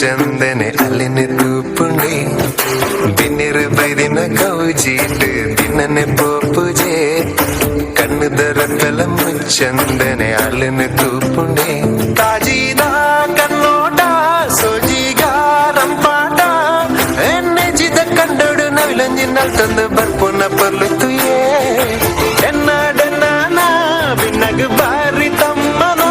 Speaker 20: ಚಂದನೆ ಅಲ್ಲಿನ ತೂಪುಂಡಿ ಬಿನ್ನಿರು ಬೈದಿನ ಕೌಜೀಟ್ ದಿನನೆ ಪೋಪುಜೆ ಕಣ್ಣುದರ ತಲ ಮುಚ್ಚಂದನೆ ಅಲ್ಲಿನ ತೂಪುಂಡಿ ಕಾಜಿದ ಕನ್ನೋಟ ಸೋಜಿಗ ರಂಪಾಟ ಎನ್ನೆಜಿದ ಕಂಡೋಡು ನವಿಲಂಜಿನಲ್ ತಂದು ಬರ್ಪುನ ಪರ್ಲುತ್ತುಯೇ ಎನ್ನಾಡೆನ್ನಾನ ಬಿನ್ನಗು ಬಾರಿ ತಮ್ಮನ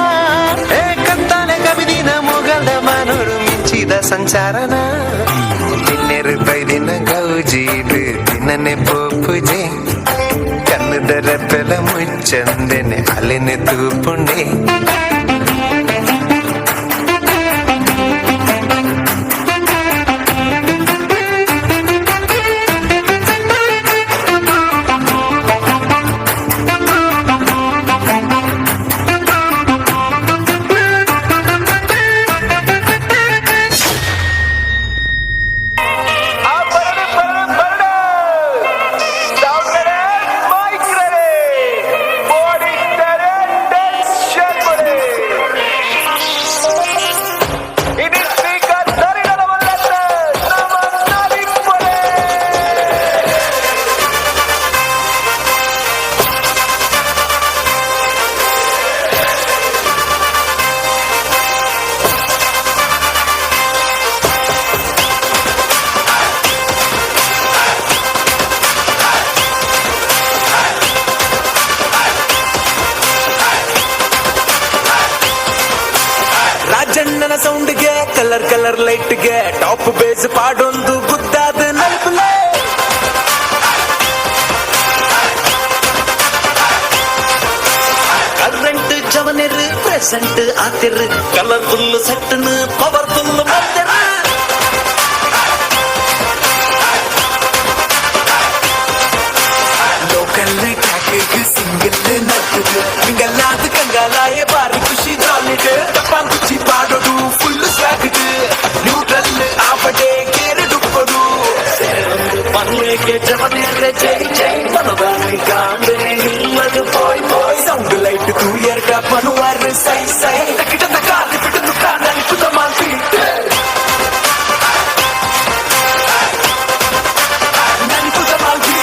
Speaker 20: ಏ ಕತ್ತಾನೆ ಕವಿದಿನ ಮೊಗದ ಮನೋರು ಮಿಂಚಿದ ಸಂಚಾರನ ತಿನ್ನೆರು ಬೈದಿನ ಗೌಜೀಡು ದಿನನೆ ಪೋಪುಜೆ ಕಣ್ಣುದರ ತಲ ಮುಚ್ಚಂದನೆ ಅಲ್ಲಿನ ತೂಪುಂಡಿ
Speaker 2: ರಾಜಣ್ಣನ ಸೌಂಡ್ಗೆ ಕಲರ್ ಕಲರ್ ಲೈಟ್ಗೆ ಟಾಪ್ ಬೇಸ್ ಪಾಡೊಂದು ಗುದ್ದಾದ ನಲ್ಪಲೆ ಕರೆಂಟ್ ಜವನೆರು ಪ್ರೆಸೆಂಟ್ ಆತಿರ್ ಕಲರ್ಫುಲ್ ಸೆಟ್ನ ಪವರ್ಫುಲ್ ಮಾಡ್ತಿರ ಲೋಕಲ್ ಟ್ಯಾಕಿಗೆ ಸಿಂಗಲ್ ನಟ್ಟಿಗೆ ಹಿಂಗಲ್ಲಾದ ಕಂಗಾಲಾಯ ಬಾರಿ ಖುಷಿ ಜಾಲಿಗೆ ತಪ್ಪಾನ್ ಕುಚ್ಚಿ ಪಾಡೋದು ಫುಲ್ ಸ್ವಾಗಟ್ ನ್ಯೂಟ್ರಲ್ ಆಪಡೆ ಕೇರೆ ಡುಪ್ಪದು ಪನ್ನೆಗೆ ಜಮನೆರೆ ಜೈ ಜೈ ಮನದಾನಿ ಕಾಂದೆ ನಿಮ್ಮದು ಬಾಯ್ ಬಾಯ್ ಸೌಂಡ್ ಲೈಟ್ ತೂ ಎರಡ ಪನುವಾರ ಸೈ ಸೈ ತಕಿಟದ ಕಾಲಿ ಬಿಟ್ಟು ಕಾಣಲಿ ಪುತ ಮಾಂತಿ ನನ್ ಪುತ ಮಾಂತಿ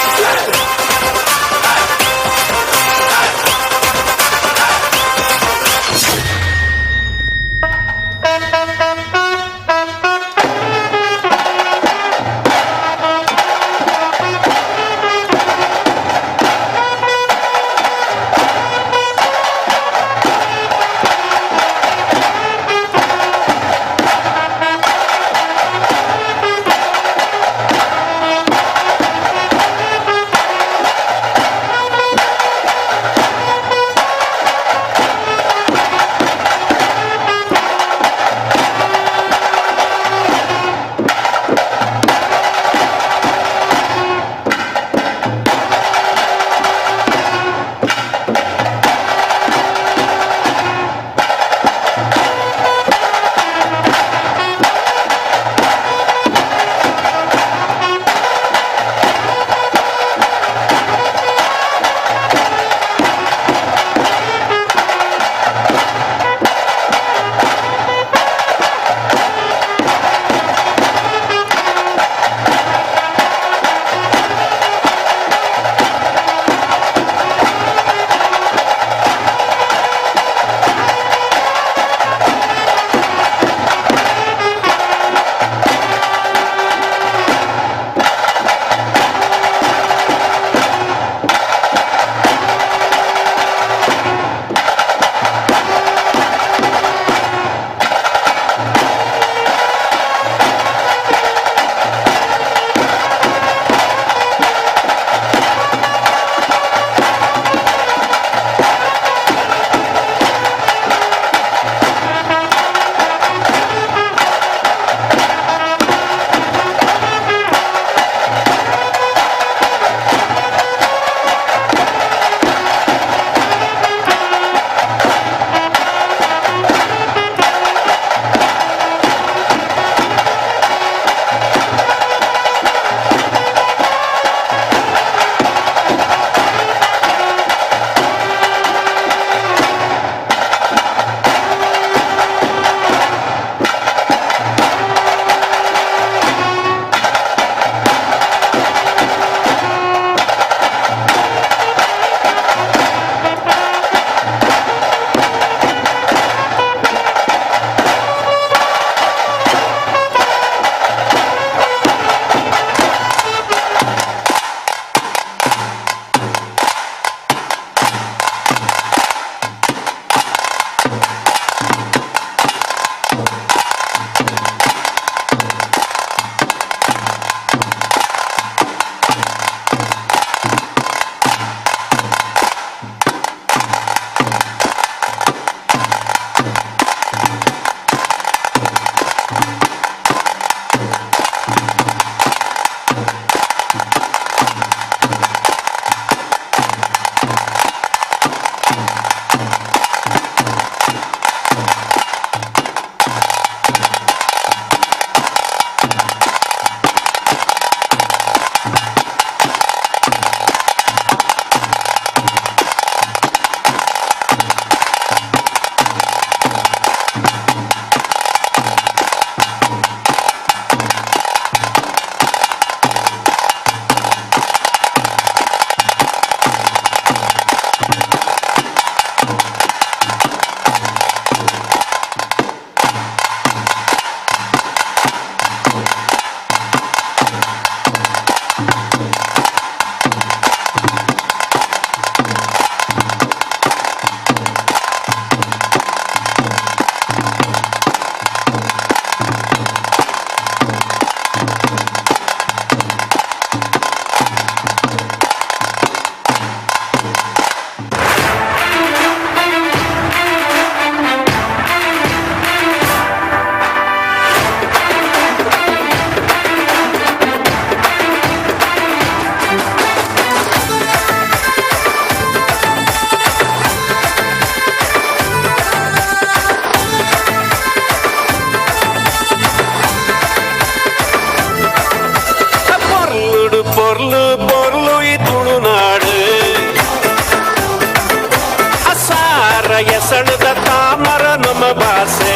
Speaker 11: ಎಸಳದ ತಾಮರ ನಮ್ಮ ಭಾಷೆ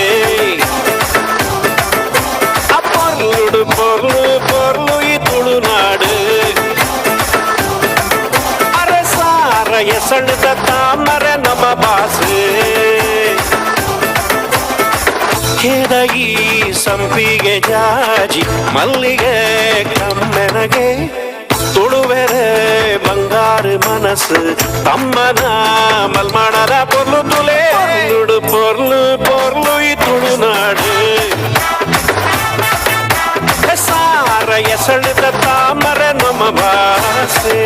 Speaker 11: ಪೊರ್ಲುಡು ಪೊರ್ಲು ಪೊರ್ಲು ಈ ತುಳುನಾಡು ಅರಸಾರ ಎಸಳದ ತಾಮರ ನಮ್ಮ ಭಾಷೆ ಕೆದಗಿ ಸಂಪಿಗೆ ಜಾಜಿ ಮಲ್ಲಿಗೆ ಕಮ್ಮೆನಗೆ ತುಳುವೆರೆ ಬಂಗಾರು ಮನಸ್ಸು ತಮ್ಮನ ಮಲ್ಮಾಡದ ಪೊರ್ಲು ತುಲೆ ಪೊರ್ಲುಡು ಪೊರ್ಲು ಪೊರ್ಲು ಈ ತುಳುನಾಡು ಸಾರ ಎಸಳಿದ ತಾಮರ ನಮ್ಮ ಭಾಷೆ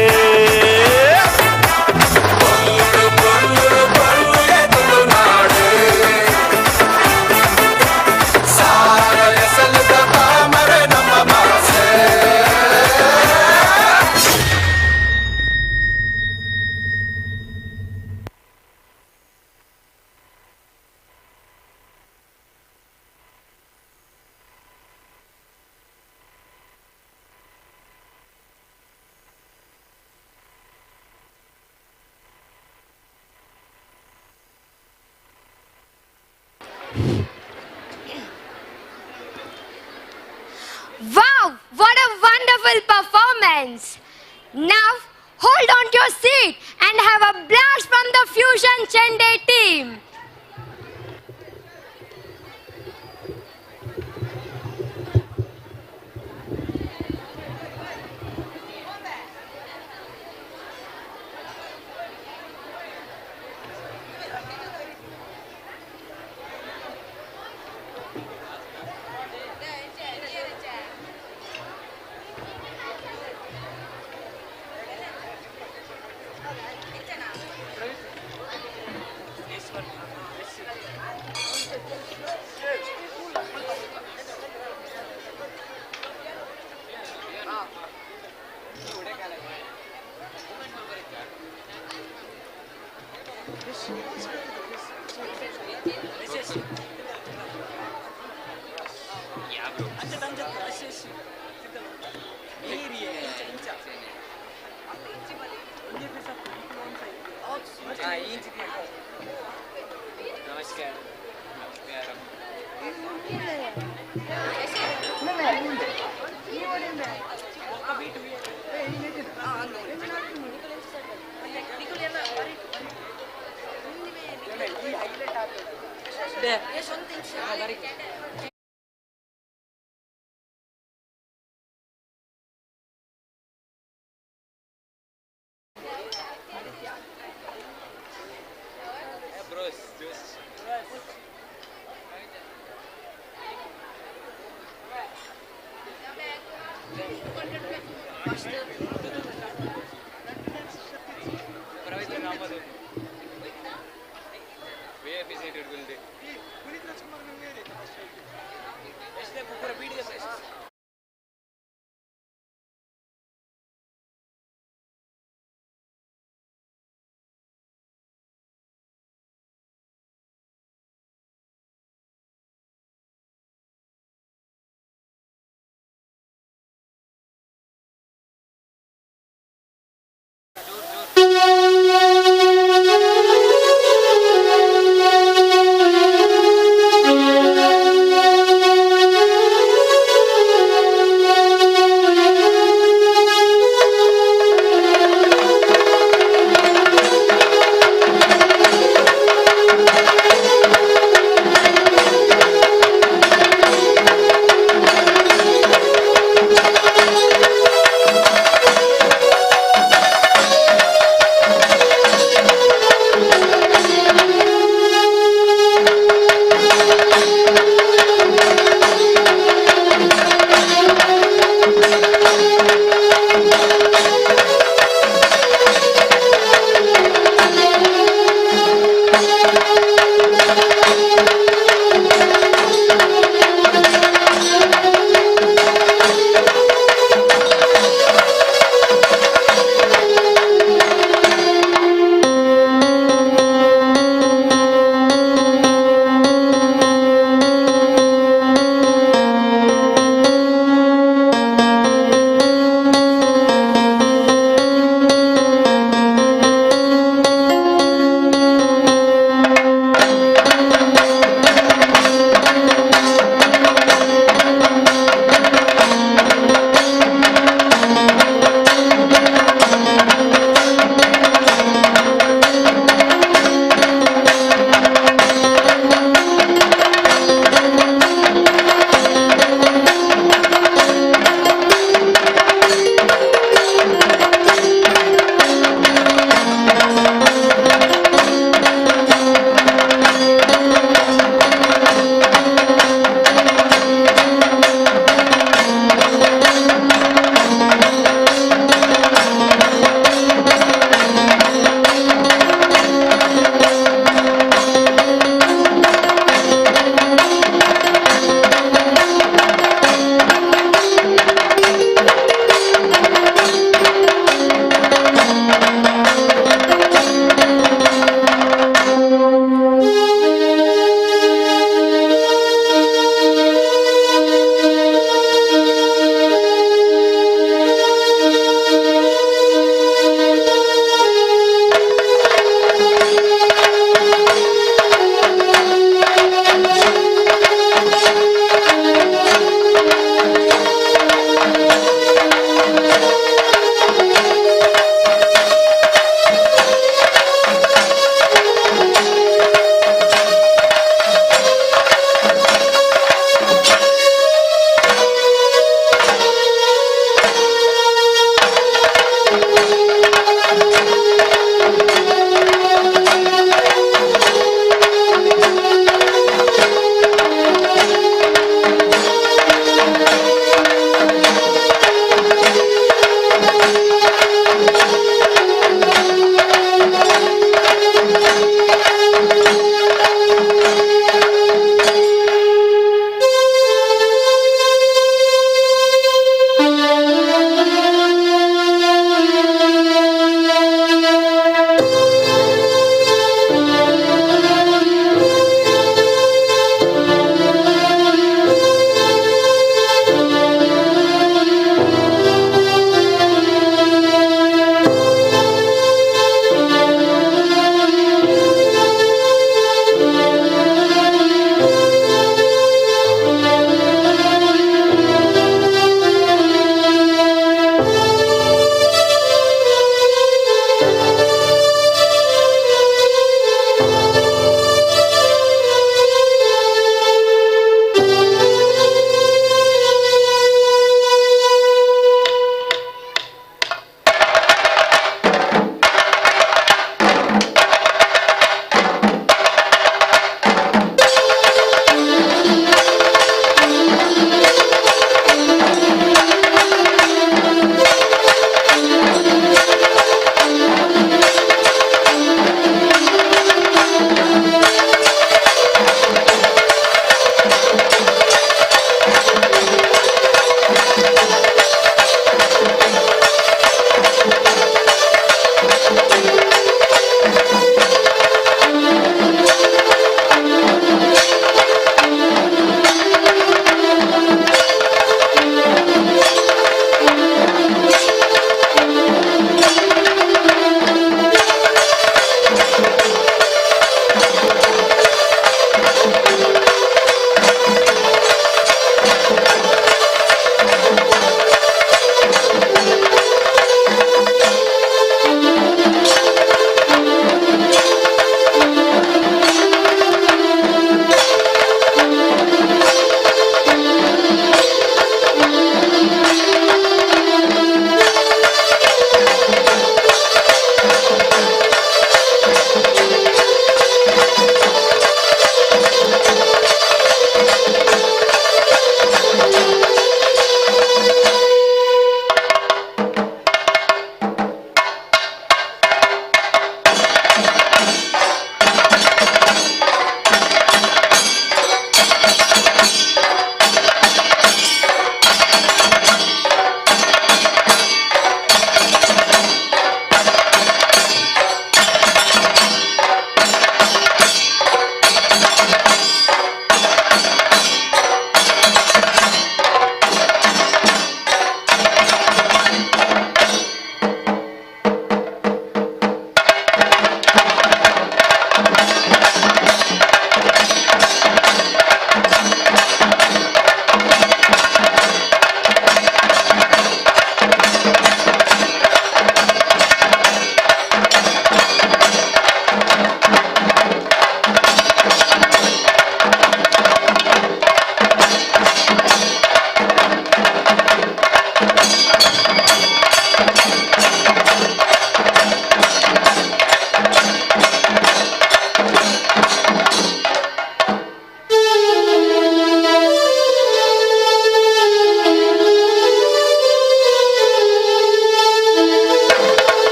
Speaker 10: Wow, what a wonderful performance. Now, hold on to your seat and have a blast from the Fusion Chende team.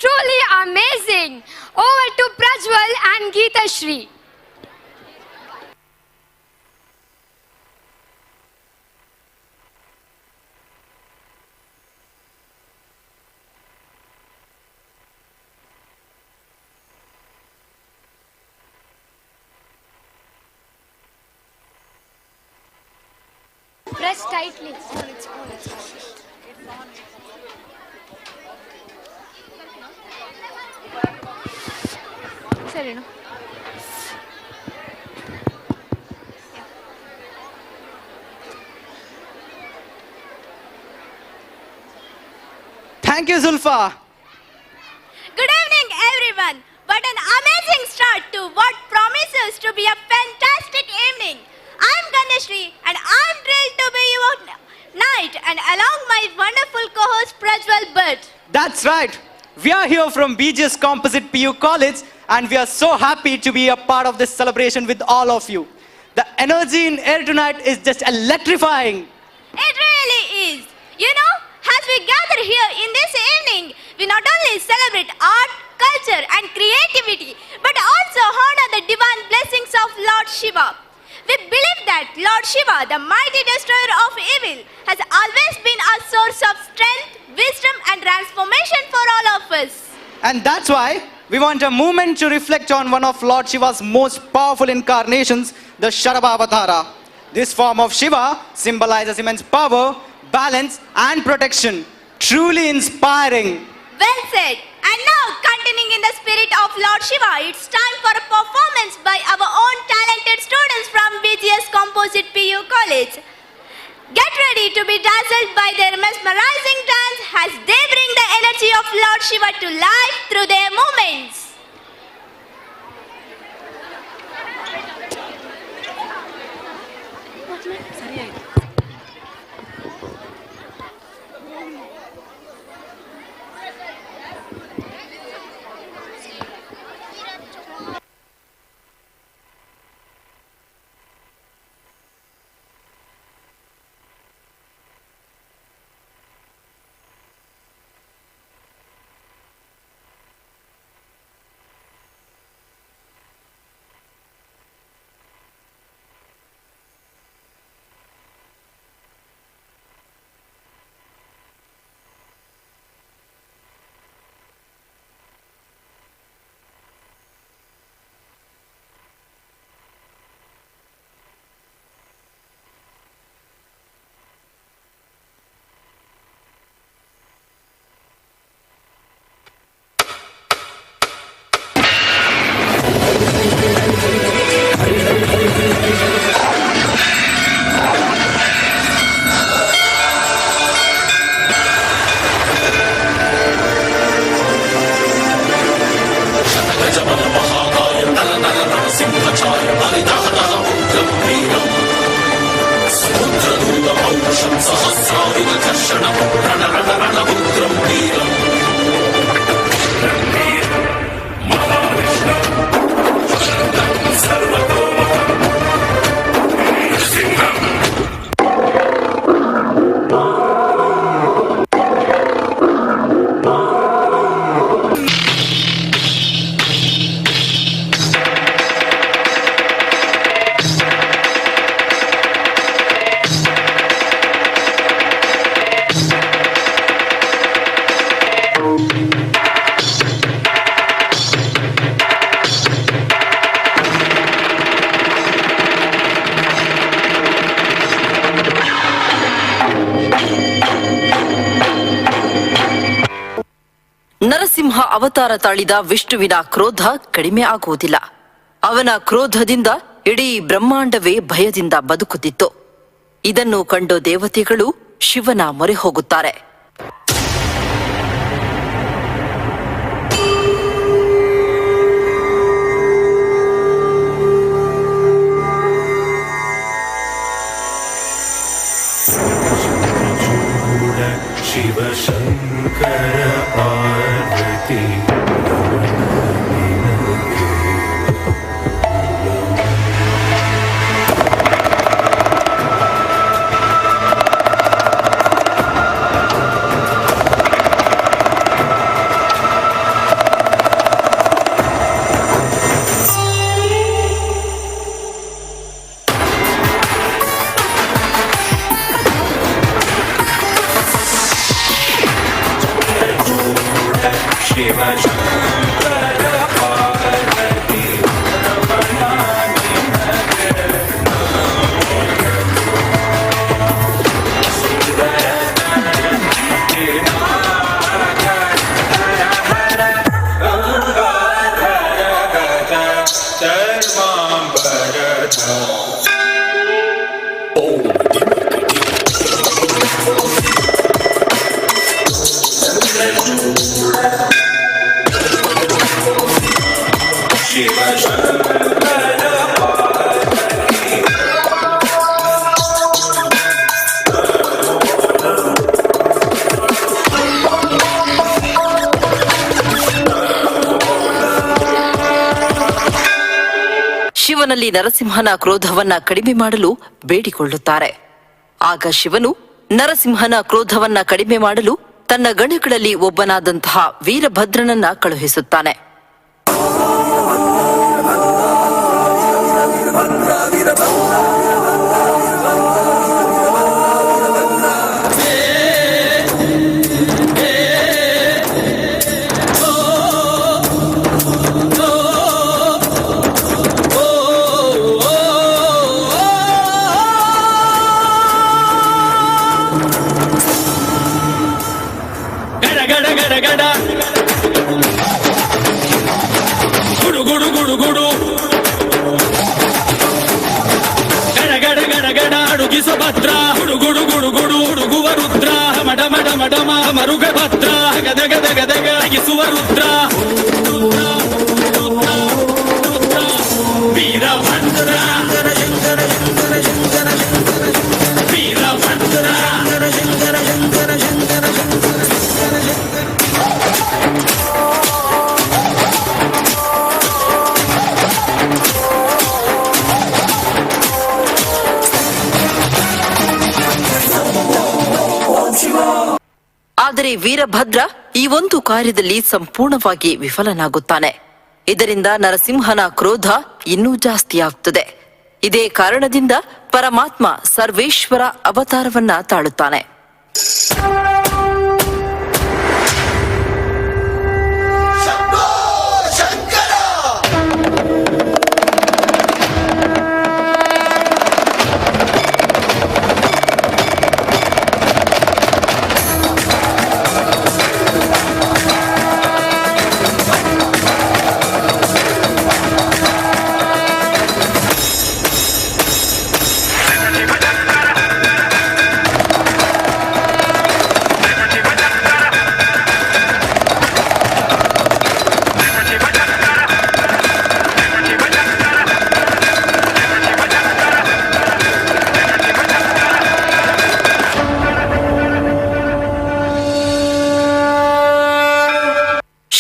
Speaker 10: truly amazing. Over to Prajwal and Geeta Shri. Press tightly. ಸರಿನಾ?
Speaker 3: Thank you, Zulfa.
Speaker 10: Good evening, everyone. What an amazing start to what promises to be a fantastic evening. I'm Ganeshri and I'm thrilled to be your night and along my wonderful co-host Prajwal Bhatt.
Speaker 3: That's right. We are here from BGS Composite PU College and we are so happy to be a part of this celebration with all of you. The energy in air tonight is just electrifying.
Speaker 10: It really is. You know, as we gather here in this evening, we not only celebrate art, culture and creativity, but also honor the divine blessings of Lord Shiva. We believe that Lord Shiva, the mighty destroyer of evil, has always been a source of strength, wisdom and transformation for all of us.
Speaker 3: And that's why we want a moment to reflect on one of Lord Shiva's most powerful incarnations, the Sharabhavatara. This form of Shiva symbolizes immense power, balance and protection. Truly inspiring.
Speaker 10: Well said. And now, continuing in the spirit of Lord Shiva, it's time for a performance by our own talented students from BGS Composite PU College. Get ready to be dazzled by their mesmerizing dance as they bring the energy of Lord Shiva to life through their movements.
Speaker 12: Narasimha ಅವತಾರ ತಾಳಿದ ವಿಷ್ಣುವಿನ ಕ್ರೋಧ ಕಡಿಮೆ ಆಗುವುದಿಲ್ಲ. ಅವನ ಕ್ರೋಧದಿಂದ ಇಡೀ ಬ್ರಹ್ಮಾಂಡವೇ ಭಯದಿಂದ ಬದುಕುತ್ತಿತ್ತು. ಇದನ್ನು ಕಂಡು ದೇವತೆಗಳು ಶಿವನ ಮೊರೆ ಹೋಗುತ್ತಾರೆ.
Speaker 11: ಶಿವ ಶಂಕರ ಪಾರ್ವತಿ
Speaker 12: ಶಿವನಲ್ಲಿ ನರಸಿಂಹನ ಕ್ರೋಧವನ್ನ ಕಡಿಮೆ ಮಾಡಲು ಬೇಡಿಕೊಳ್ಳುತ್ತಾರೆ. ಆಗ ಶಿವನು ನರಸಿಂಹನ ಕ್ರೋಧವನ್ನ ಕಡಿಮೆ ಮಾಡಲು ತನ್ನ ಗಣಗಳಲ್ಲಿ ಒಬ್ಬನಾದಂತಹ ವೀರಭದ್ರನನ್ನ ಕಳುಹಿಸುತ್ತಾನೆ.
Speaker 3: ಸುಭದ್ರ ಹುಡುಗುಡು ಗುಡು ಗುಡು ಹುಡುಗುವ ರುದ್ರ ಮಡ ಮಡ ಮಡ ಮರುಗ ಭದ್ರ ಗದ ಗದ ಗದಗ ಅಗಿಸುವ ರುದ್ರ ವೀರಭದ್ರ ವೀರಭದ್ರ
Speaker 12: ಆದರೆ ವೀರಭದ್ರ ಈ ಒಂದು ಕಾರ್ಯದಲ್ಲಿ ಸಂಪೂರ್ಣವಾಗಿ ವಿಫಲನಾಗುತ್ತಾನೆ. ಇದರಿಂದ ನರಸಿಂಹನ ಕ್ರೋಧ ಇನ್ನೂ ಜಾಸ್ತಿಯಾಗುತ್ತದೆ. ಇದೇ ಕಾರಣದಿಂದ ಪರಮಾತ್ಮ ಸರ್ವೇಶ್ವರ ಅವತಾರವನ್ನ ತಾಳುತ್ತಾನೆ.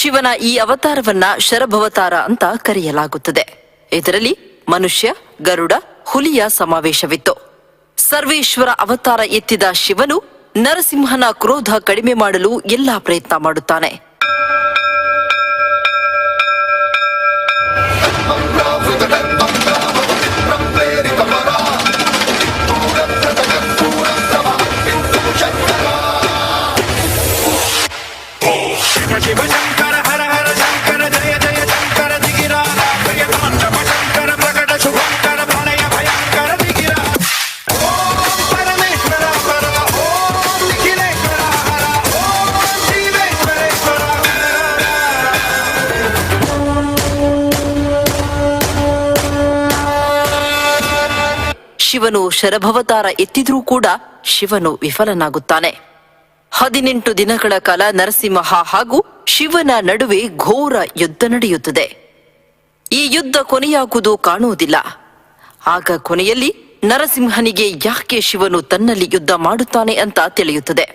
Speaker 12: ಶಿವನ ಈ ಅವತಾರವನ್ನ ಶರಭವತಾರ ಅಂತ ಕರೆಯಲಾಗುತ್ತದೆ. ಇದರಲ್ಲಿ ಮನುಷ್ಯ, ಗರುಡ, ಹುಲಿಯ ಸಮಾವೇಶವಿತ್ತು. ಸರ್ವೇಶ್ವರ ಅವತಾರ ಎತ್ತಿದ ಶಿವನು ನರಸಿಂಹನ ಕ್ರೋಧ ಕಡಿಮೆ ಮಾಡಲು ಎಲ್ಲಾ ಪ್ರಯತ್ನ ಮಾಡುತ್ತಾನೆ. ಶಿವನು ಶರಭವತಾರ ಎತ್ತಿದ್ರೂ ಕೂಡ ಶಿವನು ವಿಫಲನಾಗುತ್ತಾನೆ. 18 ದಿನಗಳ ಕಾಲ ನರಸಿಂಹ ಹಾಗೂ ಶಿವನ ನಡುವೆ ಘೋರ ಯುದ್ಧ ನಡೆಯುತ್ತದೆ. ಈ ಯುದ್ಧ ಕೊನೆಯಾಗುವುದು ಕಾಣುವುದಿಲ್ಲ. ಆಗ ಕೊನೆಯಲ್ಲಿ ನರಸಿಂಹನಿಗೆ ಯಾಕೆ ಶಿವನು ತನ್ನಲ್ಲಿ ಯುದ್ಧ ಮಾಡುತ್ತಾನೆ ಅಂತ ತಿಳಿಯುತ್ತದೆ.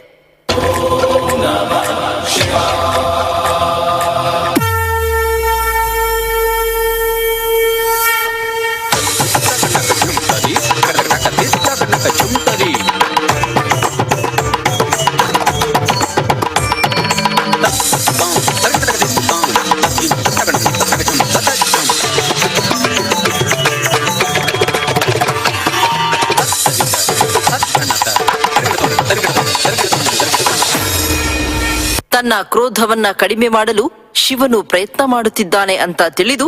Speaker 12: ತನ್ನ ಕ್ರೋಧವನ್ನ ಕಡಿಮೆ ಮಾಡಲು ಶಿವನು ಪ್ರಯತ್ನ ಮಾಡುತ್ತಿದ್ದಾನೆ ಅಂತ ತಿಳಿದು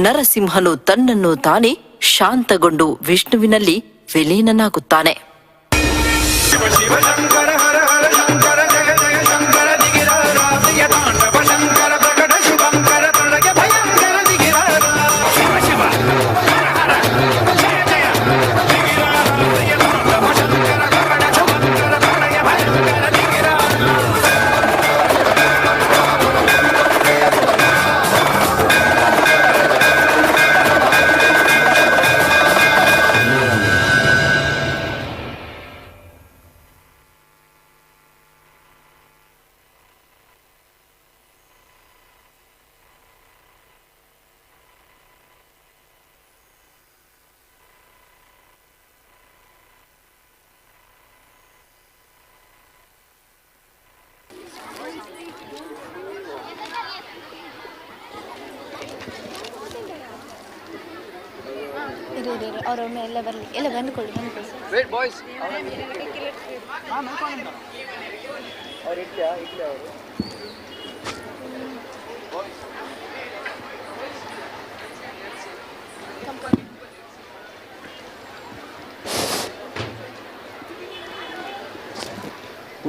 Speaker 12: ನರಸಿಂಹನು ತನ್ನನ್ನು ತಾನೇ ಶಾಂತಗೊಂಡು ವಿಷ್ಣುವಿನಲ್ಲಿ ವಿಲೀನನಾಗುತ್ತಾನೆ.
Speaker 10: ಅವರೊಮ್ಮೆ ಎಲ್ಲ ಬರಲಿ, ಎಲ್ಲ ಬಂದುಕೊಳ್ಳಿ.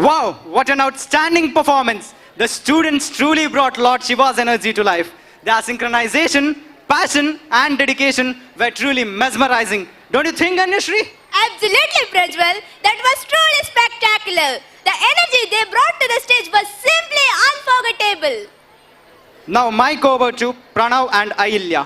Speaker 8: Wow, what an outstanding performance! The students truly brought Lord Shiva's energy to life. Their synchronization, passion and dedication were truly mesmerizing. Don't you think, Anyashri?
Speaker 10: Absolutely, Prajwal. That was truly spectacular. The energy they brought to the stage was simply unforgettable.
Speaker 8: Now mic over to Pranav and Ahilya.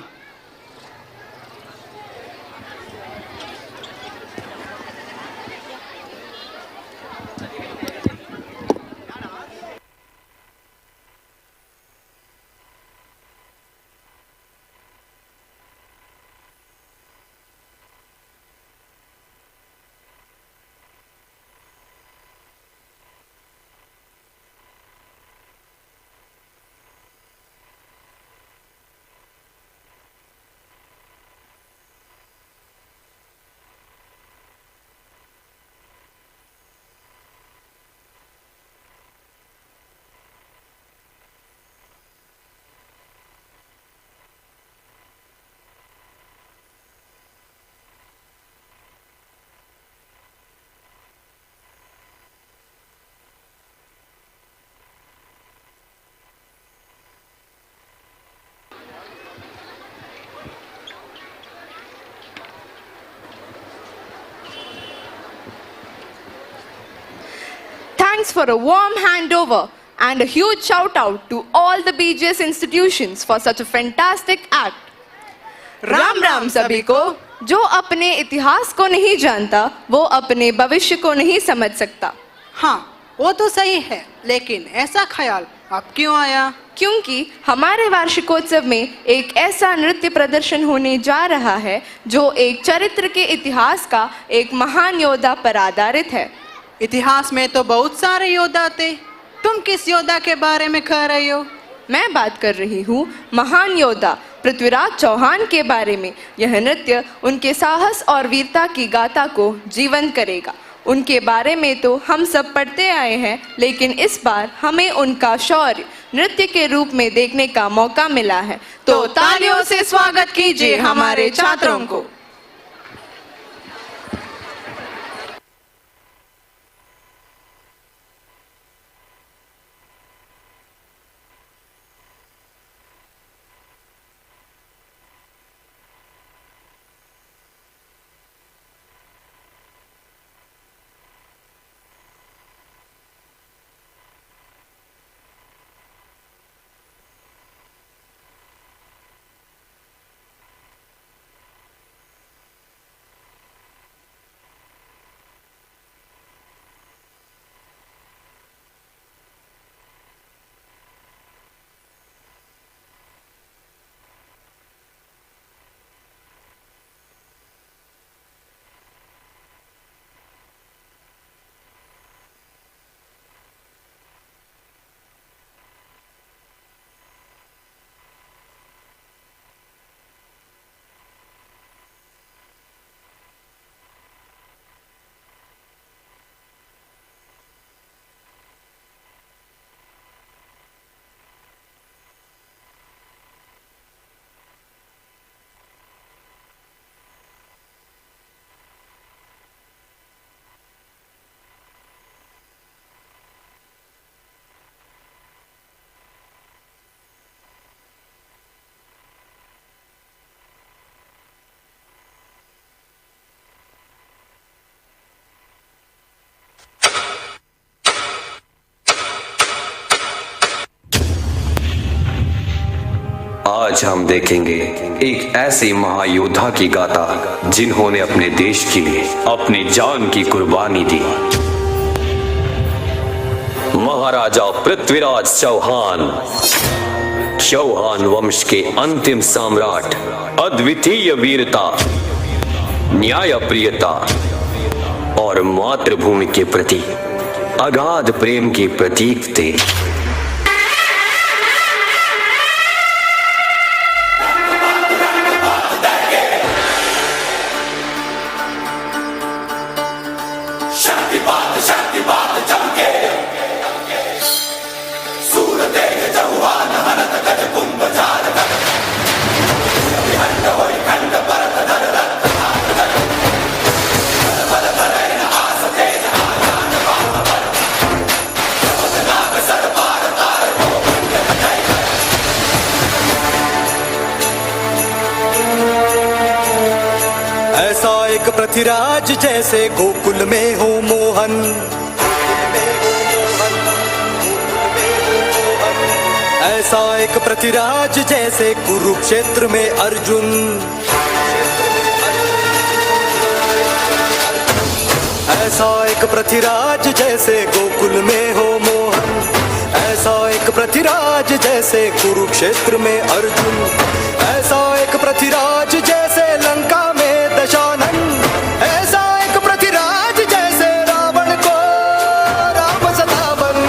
Speaker 14: Thanks for a warm handover and a huge shout out to all the BGS institutions for such a fantastic act. Ram Ram सभी को. जो अपने इतिहास को नहीं जानता वो अपने भविष्य को नहीं समझ सकता.
Speaker 15: हाँ, वो तो सही है, लेकिन ऐसा ख्याल अब क्यों आया?
Speaker 14: क्योंकि हमारे वार्षिकोत्सव में एक ऐसा नृत्य प्रदर्शन होने जा रहा है जो एक चरित्र के इतिहास का एक महान योद्धा पर आधारित है.
Speaker 15: इतिहास में तो बहुत सारे योद्धा थे. तुम किस योद्धा के बारे में कह रही हो?
Speaker 14: मैं बात कर रही हूँ महान योद्धा पृथ्वीराज चौहान के बारे में. यह नृत्य उनके साहस और वीरता की गाथा को जीवंत करेगा. उनके बारे में तो हम सब पढ़ते आए हैं, लेकिन इस बार हमें उनका शौर्य नृत्य के रूप में देखने का मौका मिला है. तो तालियों से स्वागत कीजिए हमारे छात्रों को.
Speaker 13: आज हम देखेंगे एक ऐसे महायोद्धा की गाथा जिन्होंने अपने देश के लिए अपनी जान की कुर्बानी दी. महाराजा पृथ्वीराज चौहान, चौहान वंश के अंतिम सम्राट, अद्वितीय वीरता, न्यायप्रियता और मातृभूमि के प्रति अगाध प्रेम के प्रतीक थे.
Speaker 2: पृथ्वीराज जैसे गोकुल में हो मोहन, ऐसा एक पृथ्वीराज जैसे कुरुक्षेत्र में अर्जुन, ऐसा एक पृथ्वीराज जैसे गोकुल में हो मोहन, ऐसा एक पृथ्वीराज जैसे कुरुक्षेत्र में अर्जुन, ऐसा एक पृथ्वीराज जैसे लंका में दशानन, ऐसा एक पृथ्वीराज जैसे रावण को राम सतावन।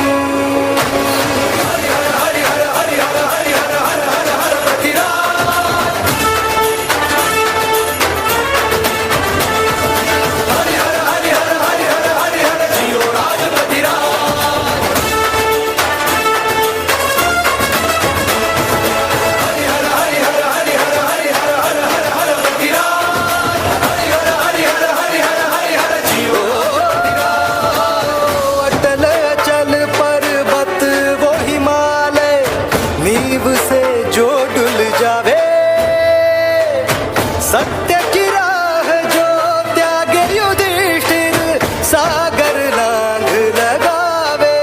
Speaker 2: सत्य की राह जो त्यागे युधिष्ठिर, सागर लांघ लगावे,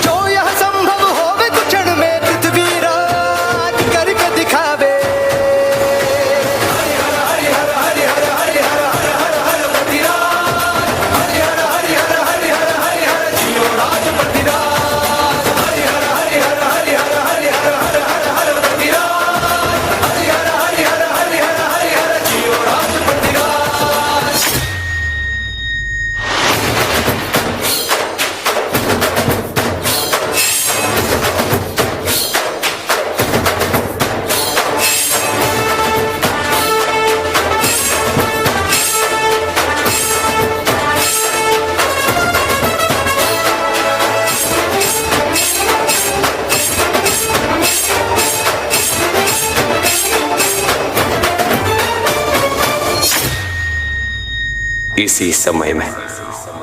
Speaker 2: जो यह संभव होवे तो क्षण में पृथ्वीराज करके दिखावे।
Speaker 13: इसी समय में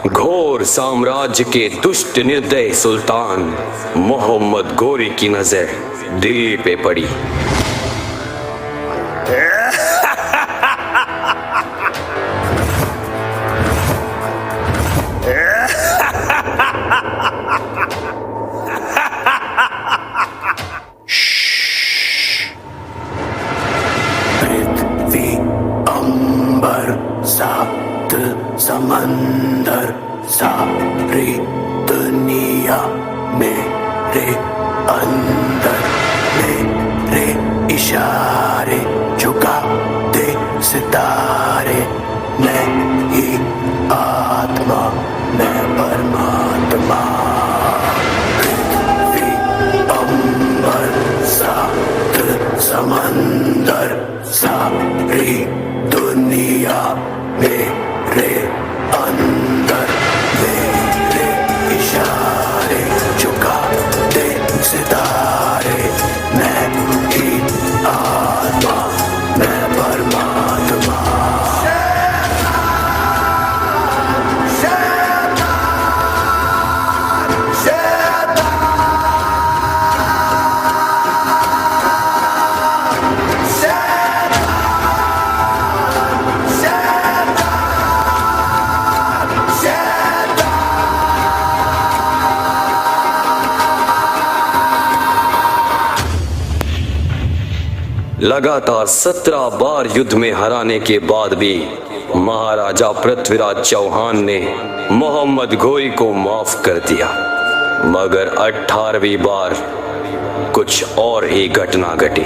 Speaker 13: घोर साम्राज्य के दुष्ट निर्दयी सुल्तान मोहम्मद गोरी की नजर दिल पे पड़ी।
Speaker 2: पृथ्वी अंबर सात समंदर सारी दुनिया मेरे अंदर, मेरे इशारे झुका दे सितारे, मैं ही आत्मा मैं परमात्मा। पृथ्वी अंबर सात समंदर सारी दुनिया मेरे अंदर, मेरे इशारे झुका दे सितारे, मैं ही आत्मा मैं परमात्मा।
Speaker 13: लगातार 17 बार युद्ध में हराने के बाद भी महाराजा पृथ्वीराज चौहान ने मोहम्मद घोरी को माफ कर दिया, मगर 18वीं बार कुछ और ही घटना घटी।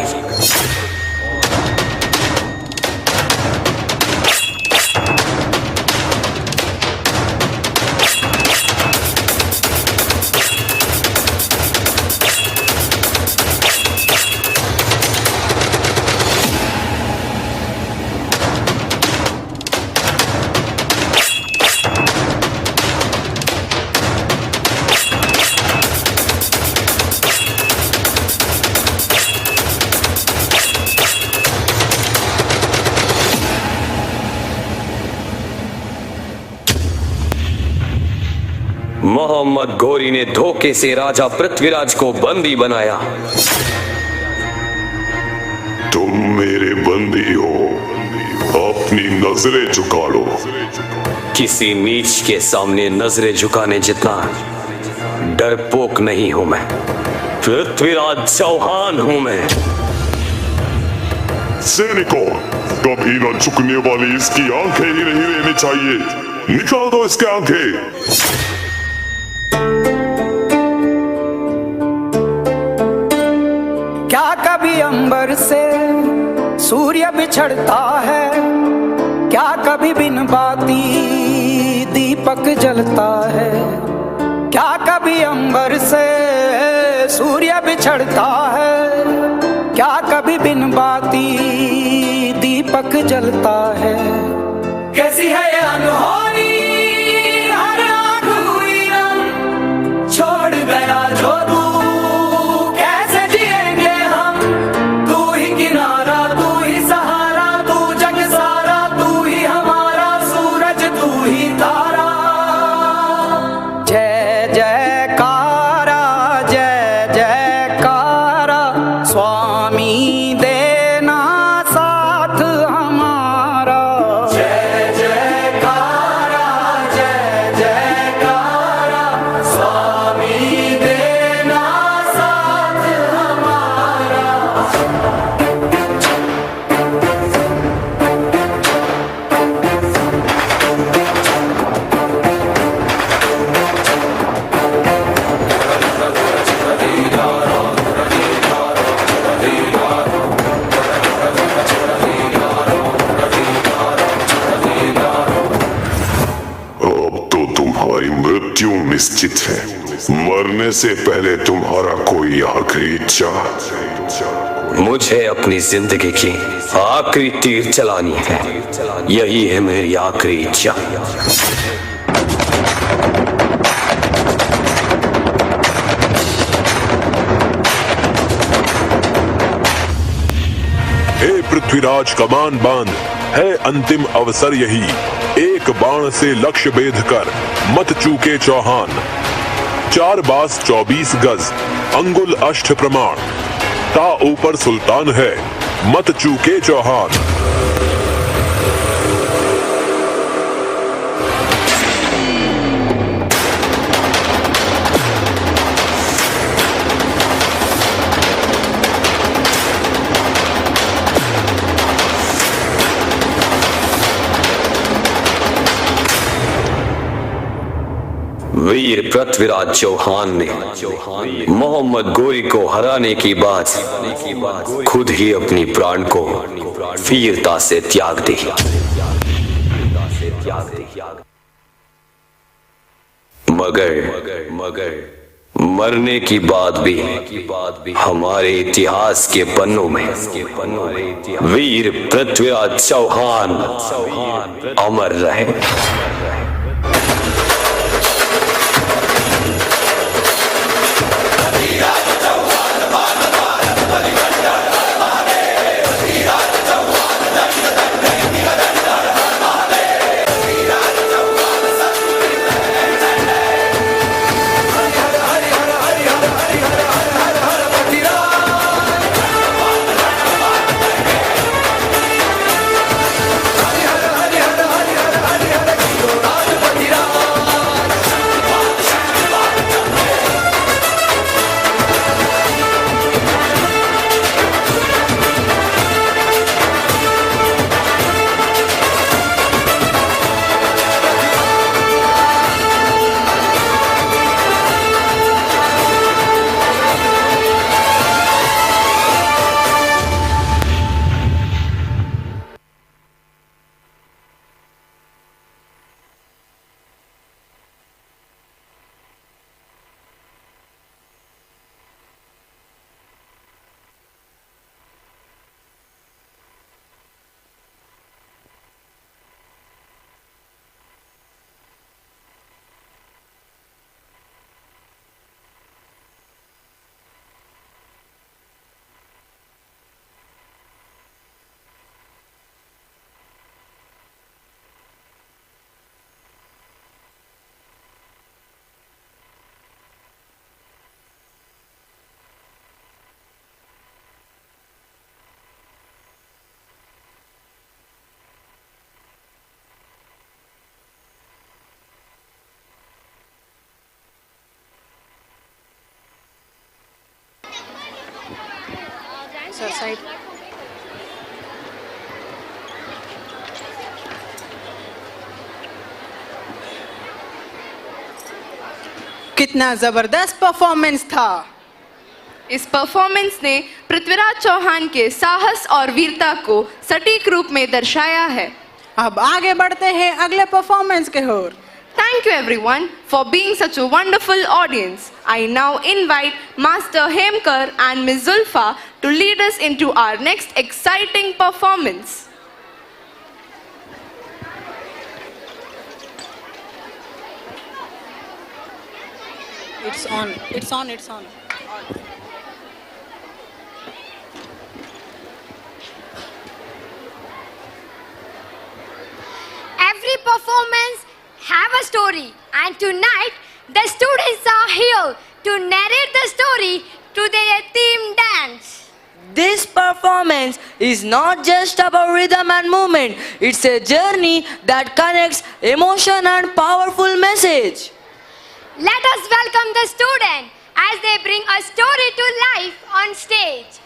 Speaker 13: मोहम्मद घोरी ने धोखे से राजा पृथ्वीराज को बंदी बनाया।
Speaker 11: तुम मेरे बंदी हो,
Speaker 18: अपनी नजरें झुका लो।
Speaker 13: किसी नीच के सामने नजरें झुकाने जितना डरपोक नहीं हूं मैं। पृथ्वीराज चौहान हूं मैं।
Speaker 18: सैनिकों, कभी न झुकने वाली इसकी आंखें ही नहीं रहनी चाहिए। निकाल दो इसके आंखें।
Speaker 19: क्या कभी अंबर से सूर्य बिछड़ता है? क्या कभी बिन बाती दीपक जलता है? क्या कभी अंबर से सूर्य बिछड़ता है? क्या कभी बिन बाती दीपक जलता है? कैसी है ये अनहोनी, हर आँख हुई नम, छोड़ गया जो तू, कैसे जिएंगे हम? तू ही किनारा, तू ही सहारा, तू जग सारा, तू ही हमारा सूरज, तू ही तारा। जय जयकारा, जय जयकारा, स्वामी देना साथ हमारा। जय जयकारा, जय जयकारा, स्वामी देना साथ हमारा।
Speaker 18: अब तो तुम्हारी मृत्यु निश्चित है। मरने से पहले तुम्हारा कोई आखिरी इच्छा?
Speaker 13: मुझे अपनी जिंदगी की आखिरी तीर चलानी है। यही है मेरी आखिरी इच्छा।
Speaker 18: हे पृथ्वीराज, कमान बांध, है अंतिम अवसर यही। एक बाण से लक्ष्य भेद कर मत चूके चौहान। 4 बास 24 गज, अंगुल अष्ट प्रमाण, ता ऊपर सुल्तान है, मत चूके चौहान।
Speaker 13: वीर पृथ्वीराज चौहान ने मोहम्मद गोरी को हराने की बाद खुद ही अपनी प्राण को वीरता से त्याग दी। मगर मरने की बाद भी हमारे इतिहास के पन्नों में वीर पृथ्वीराज चौहान अमर रहे।
Speaker 15: Sir side. कितना जबरदस्त परफॉर्मेंस था.
Speaker 14: इस परफॉर्मेंस ने पृथ्वीराज चौहान के साहस और वीरता को सटीक रूप में दर्शाया है.
Speaker 15: अब आगे बढ़ते हैं अगले परफॉर्मेंस के ओर.
Speaker 14: Thank you everyone for being such a wonderful audience. I now invite Master Hemkar and Ms. Zulfa to lead us into our next exciting performance.
Speaker 15: It's on. It's on. It's on.
Speaker 10: Every performance have a story, and tonight the students are here to narrate the story through their theme dance.
Speaker 5: This performance is not just about rhythm and movement, it's a journey that connects emotion and powerful message.
Speaker 10: Let us welcome the student as they bring a story to life on stage.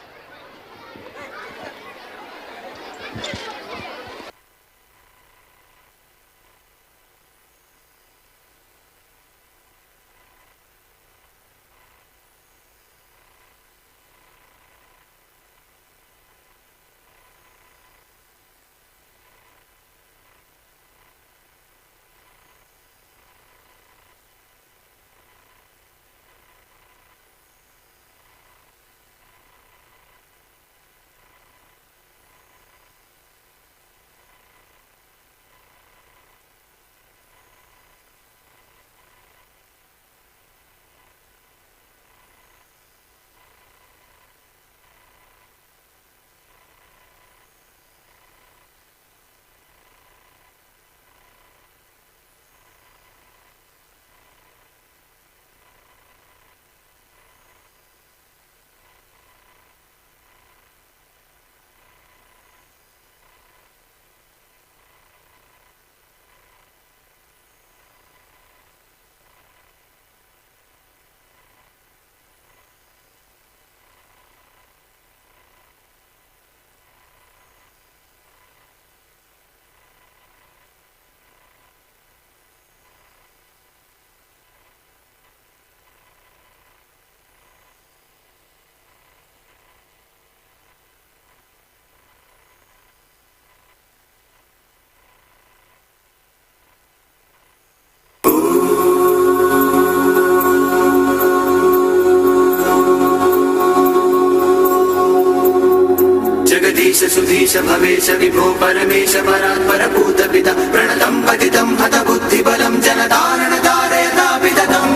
Speaker 2: Jagdish Sudheesh Bhavesh विभो परमेश परात्पर भूत पिता प्रणतं पतितं हत बुद्धिबलं जनतारण धारयता विदधम्.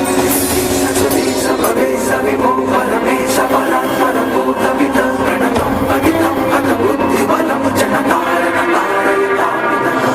Speaker 2: सुधीश भवेश विभो परमेश परात्पर भूत पिता प्रणतं पतितं हत बुद्धिबलं जनतारण धारयता विदधम्.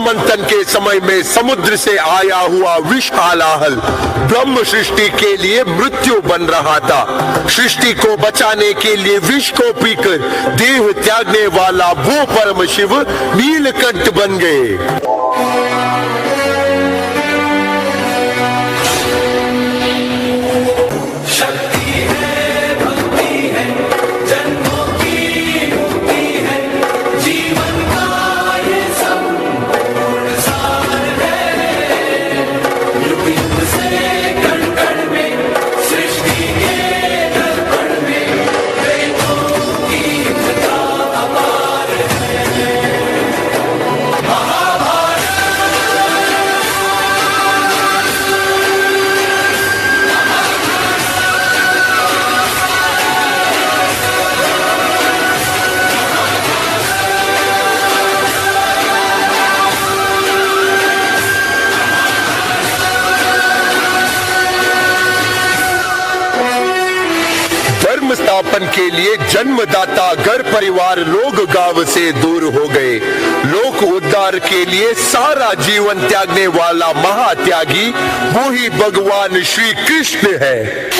Speaker 18: मंथन के समय में समुद्र से आया हुआ विष हालाहल ब्रह्म सृष्टि के लिए मृत्यु बन रहा था. सृष्टि को बचाने के लिए विष को पीकर देह त्यागने वाला वो परम शिव नीलकंठ बन गए. बचपन के लिए जन्मदाता घर परिवार लोग गांव से दूर हो गए। लोक उद्धार के लिए सारा जीवन त्यागने वाला महात्यागी वो ही भगवान श्री कृष्ण है।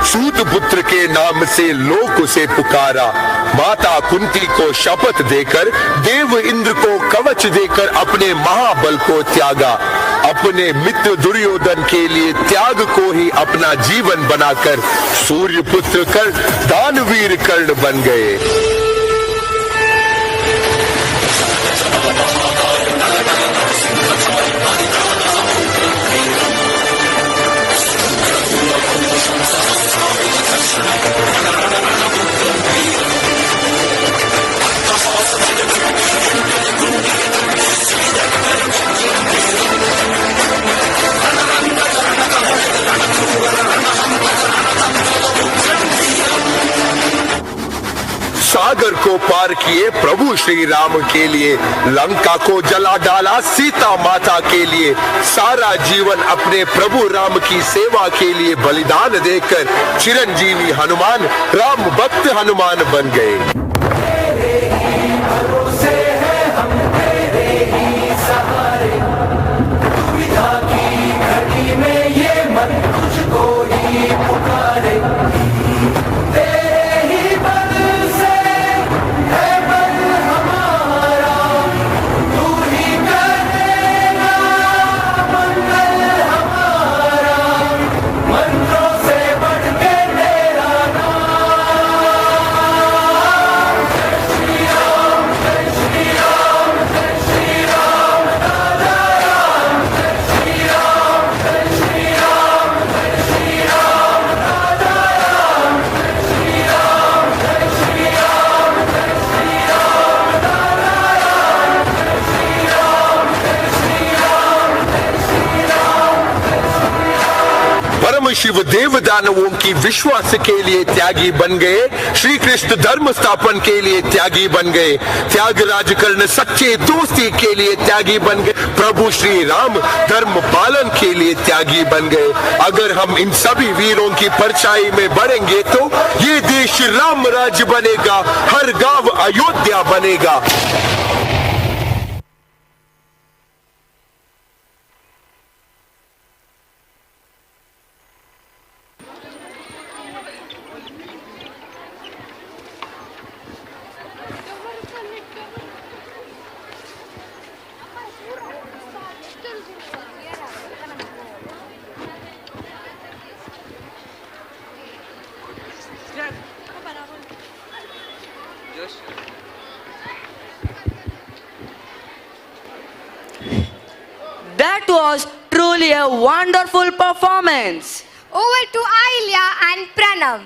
Speaker 18: सूत पुत्र के नाम से लोक उसे पुकारा। माता कुंती को शपथ देकर देव इंद्र को कवच देकर अपने महाबल को त्यागा। अपने मित्र दुर्योधन के लिए त्याग को ही अपना जीवन बनाकर सूर्य पुत्र कर दानवीर कर्ण बन गए। सागर को पार किए प्रभु श्री राम के लिए, लंका को जला डाला सीता माता के लिए। सारा जीवन अपने प्रभु राम की सेवा के लिए बलिदान देकर चिरंजीवी हनुमान राम भक्त हनुमान बन गए। शिव देव दानवों की विश्वास के लिए त्यागी बन गए। श्री कृष्ण धर्म स्थापन के लिए त्यागी बन गए। त्यागराज कर्ण सच्चे दोस्ती के लिए त्यागी बन गए। प्रभु श्री राम धर्म पालन के लिए त्यागी बन गए। अगर हम इन सभी वीरों की परछाई में बढ़ेंगे तो ये देश राम राज्य बनेगा, हर गांव अयोध्या बनेगा।
Speaker 5: That was truly a wonderful performance.
Speaker 10: Over to Ailya and Pranav.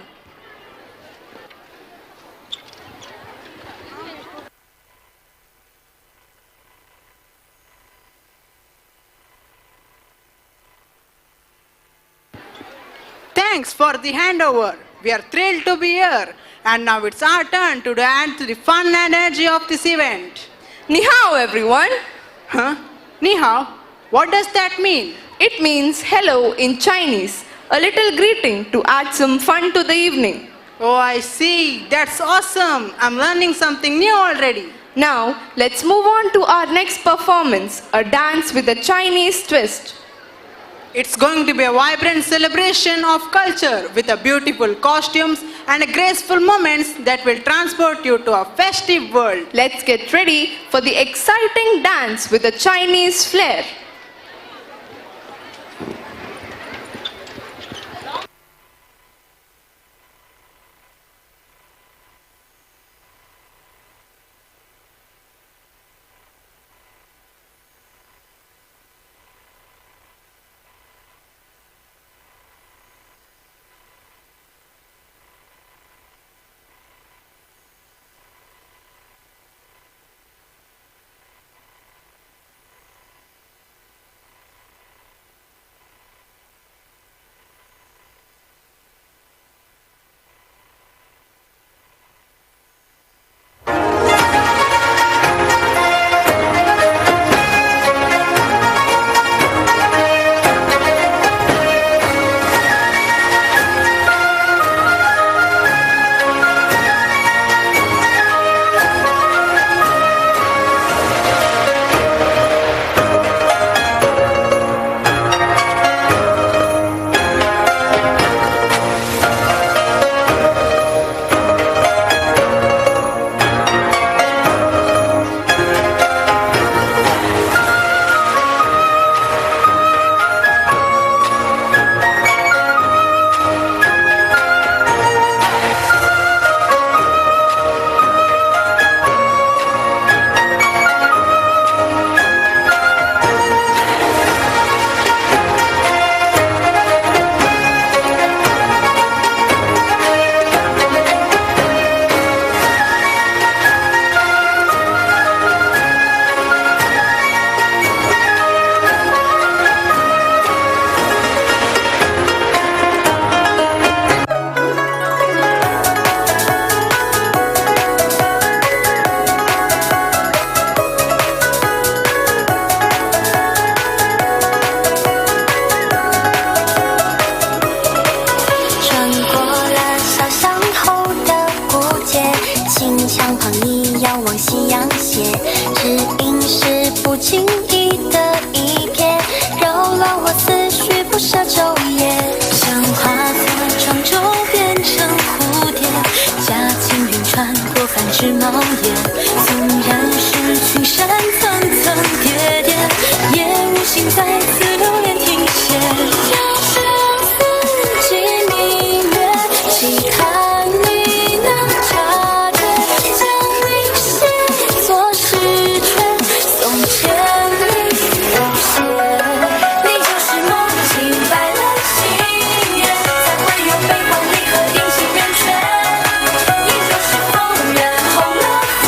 Speaker 15: Thanks for the handover. We are thrilled to be here. And now it's our turn to add to the fun and energy of this event.
Speaker 14: Ni hao, everyone.
Speaker 15: Huh? Ni hao? What does that mean?
Speaker 14: It means hello in Chinese. A little greeting to add some fun to the evening.
Speaker 15: Oh, I see. That's awesome. I'm learning something new already.
Speaker 14: Now, let's move on to our next performance, a dance with a Chinese twist.
Speaker 15: It's going to be a vibrant celebration of culture with a beautiful costumes and graceful moments that will transport you to a festive world.
Speaker 14: Let's get ready for the exciting dance with a Chinese flair.
Speaker 4: 黄鹂遥望夕阳斜，只因是不经意的一瞥，扰乱我思绪不舍昼夜，像化作庄周变成蝴蝶，驾轻云穿过繁枝茂叶，纵然是群山层层叠叠，也无心再次留恋停歇。要是四季明月，期盼你能察觉，将你写作诗卷，送千里不歇。你就是梦境白了心眼，才会有悲欢离合，阴晴圆缺。你就是风人红了枫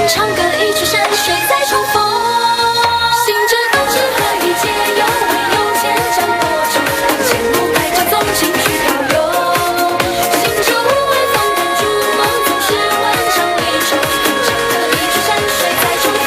Speaker 4: 唱歌一曲山水再重逢。行者道之何以解忧？唯有千山播种，千木百丈纵情去漂流。行者无畏放胆筑梦，总是万丈离愁。唱歌一曲山水再重逢。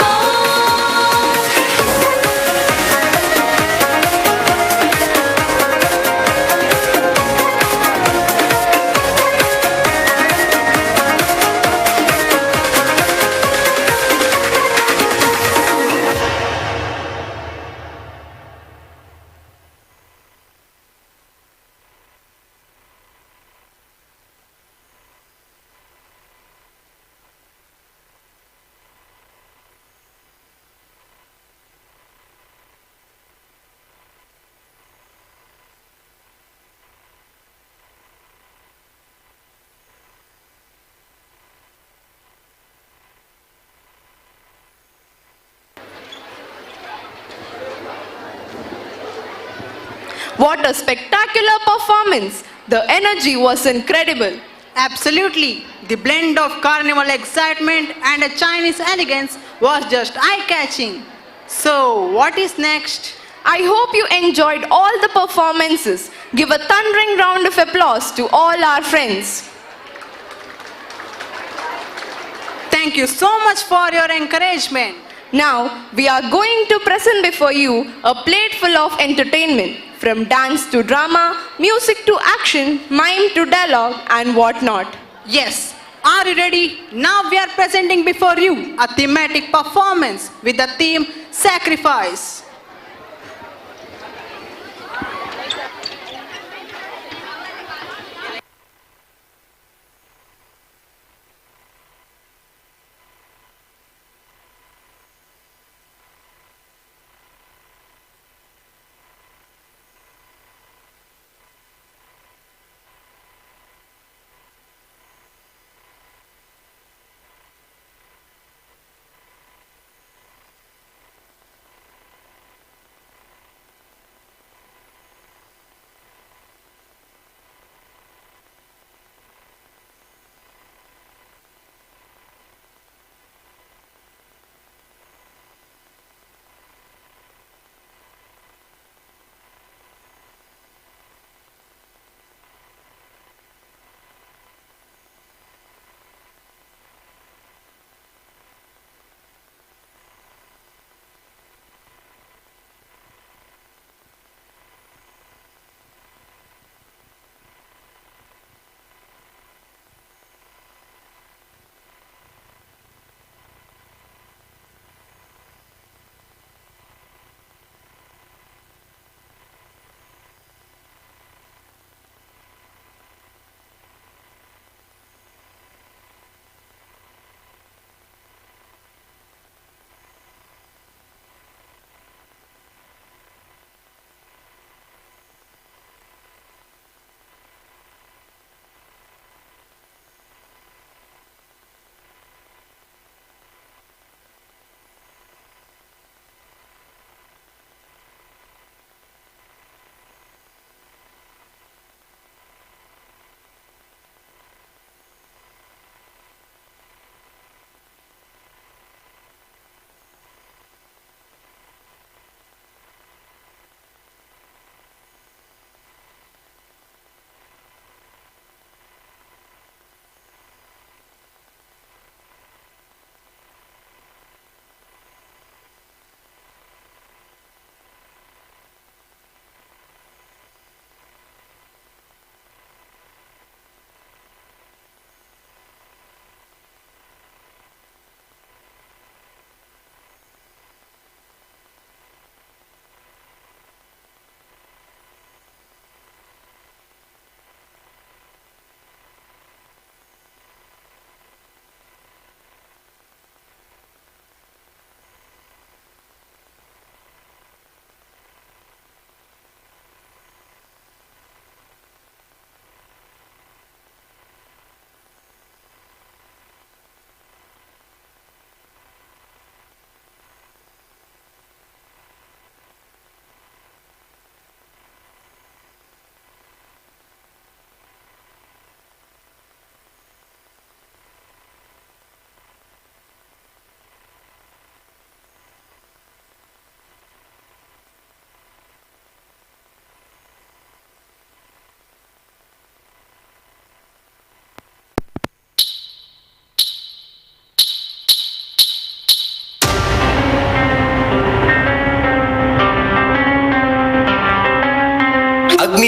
Speaker 14: What a spectacular performance! The energy was incredible.
Speaker 15: Absolutely. The blend of carnival excitement and a Chinese elegance was just eye-catching. So, what is next?
Speaker 14: I hope you enjoyed all the performances. Give a thundering round of applause to all our friends.
Speaker 15: Thank you so much for your encouragement.
Speaker 14: Now, we are going to present before you a plate full of entertainment, from dance to drama, music to action, mime to dialogue, and whatnot.
Speaker 15: Yes. Are you ready? Now we are presenting before you a thematic performance with the theme Sacrifice.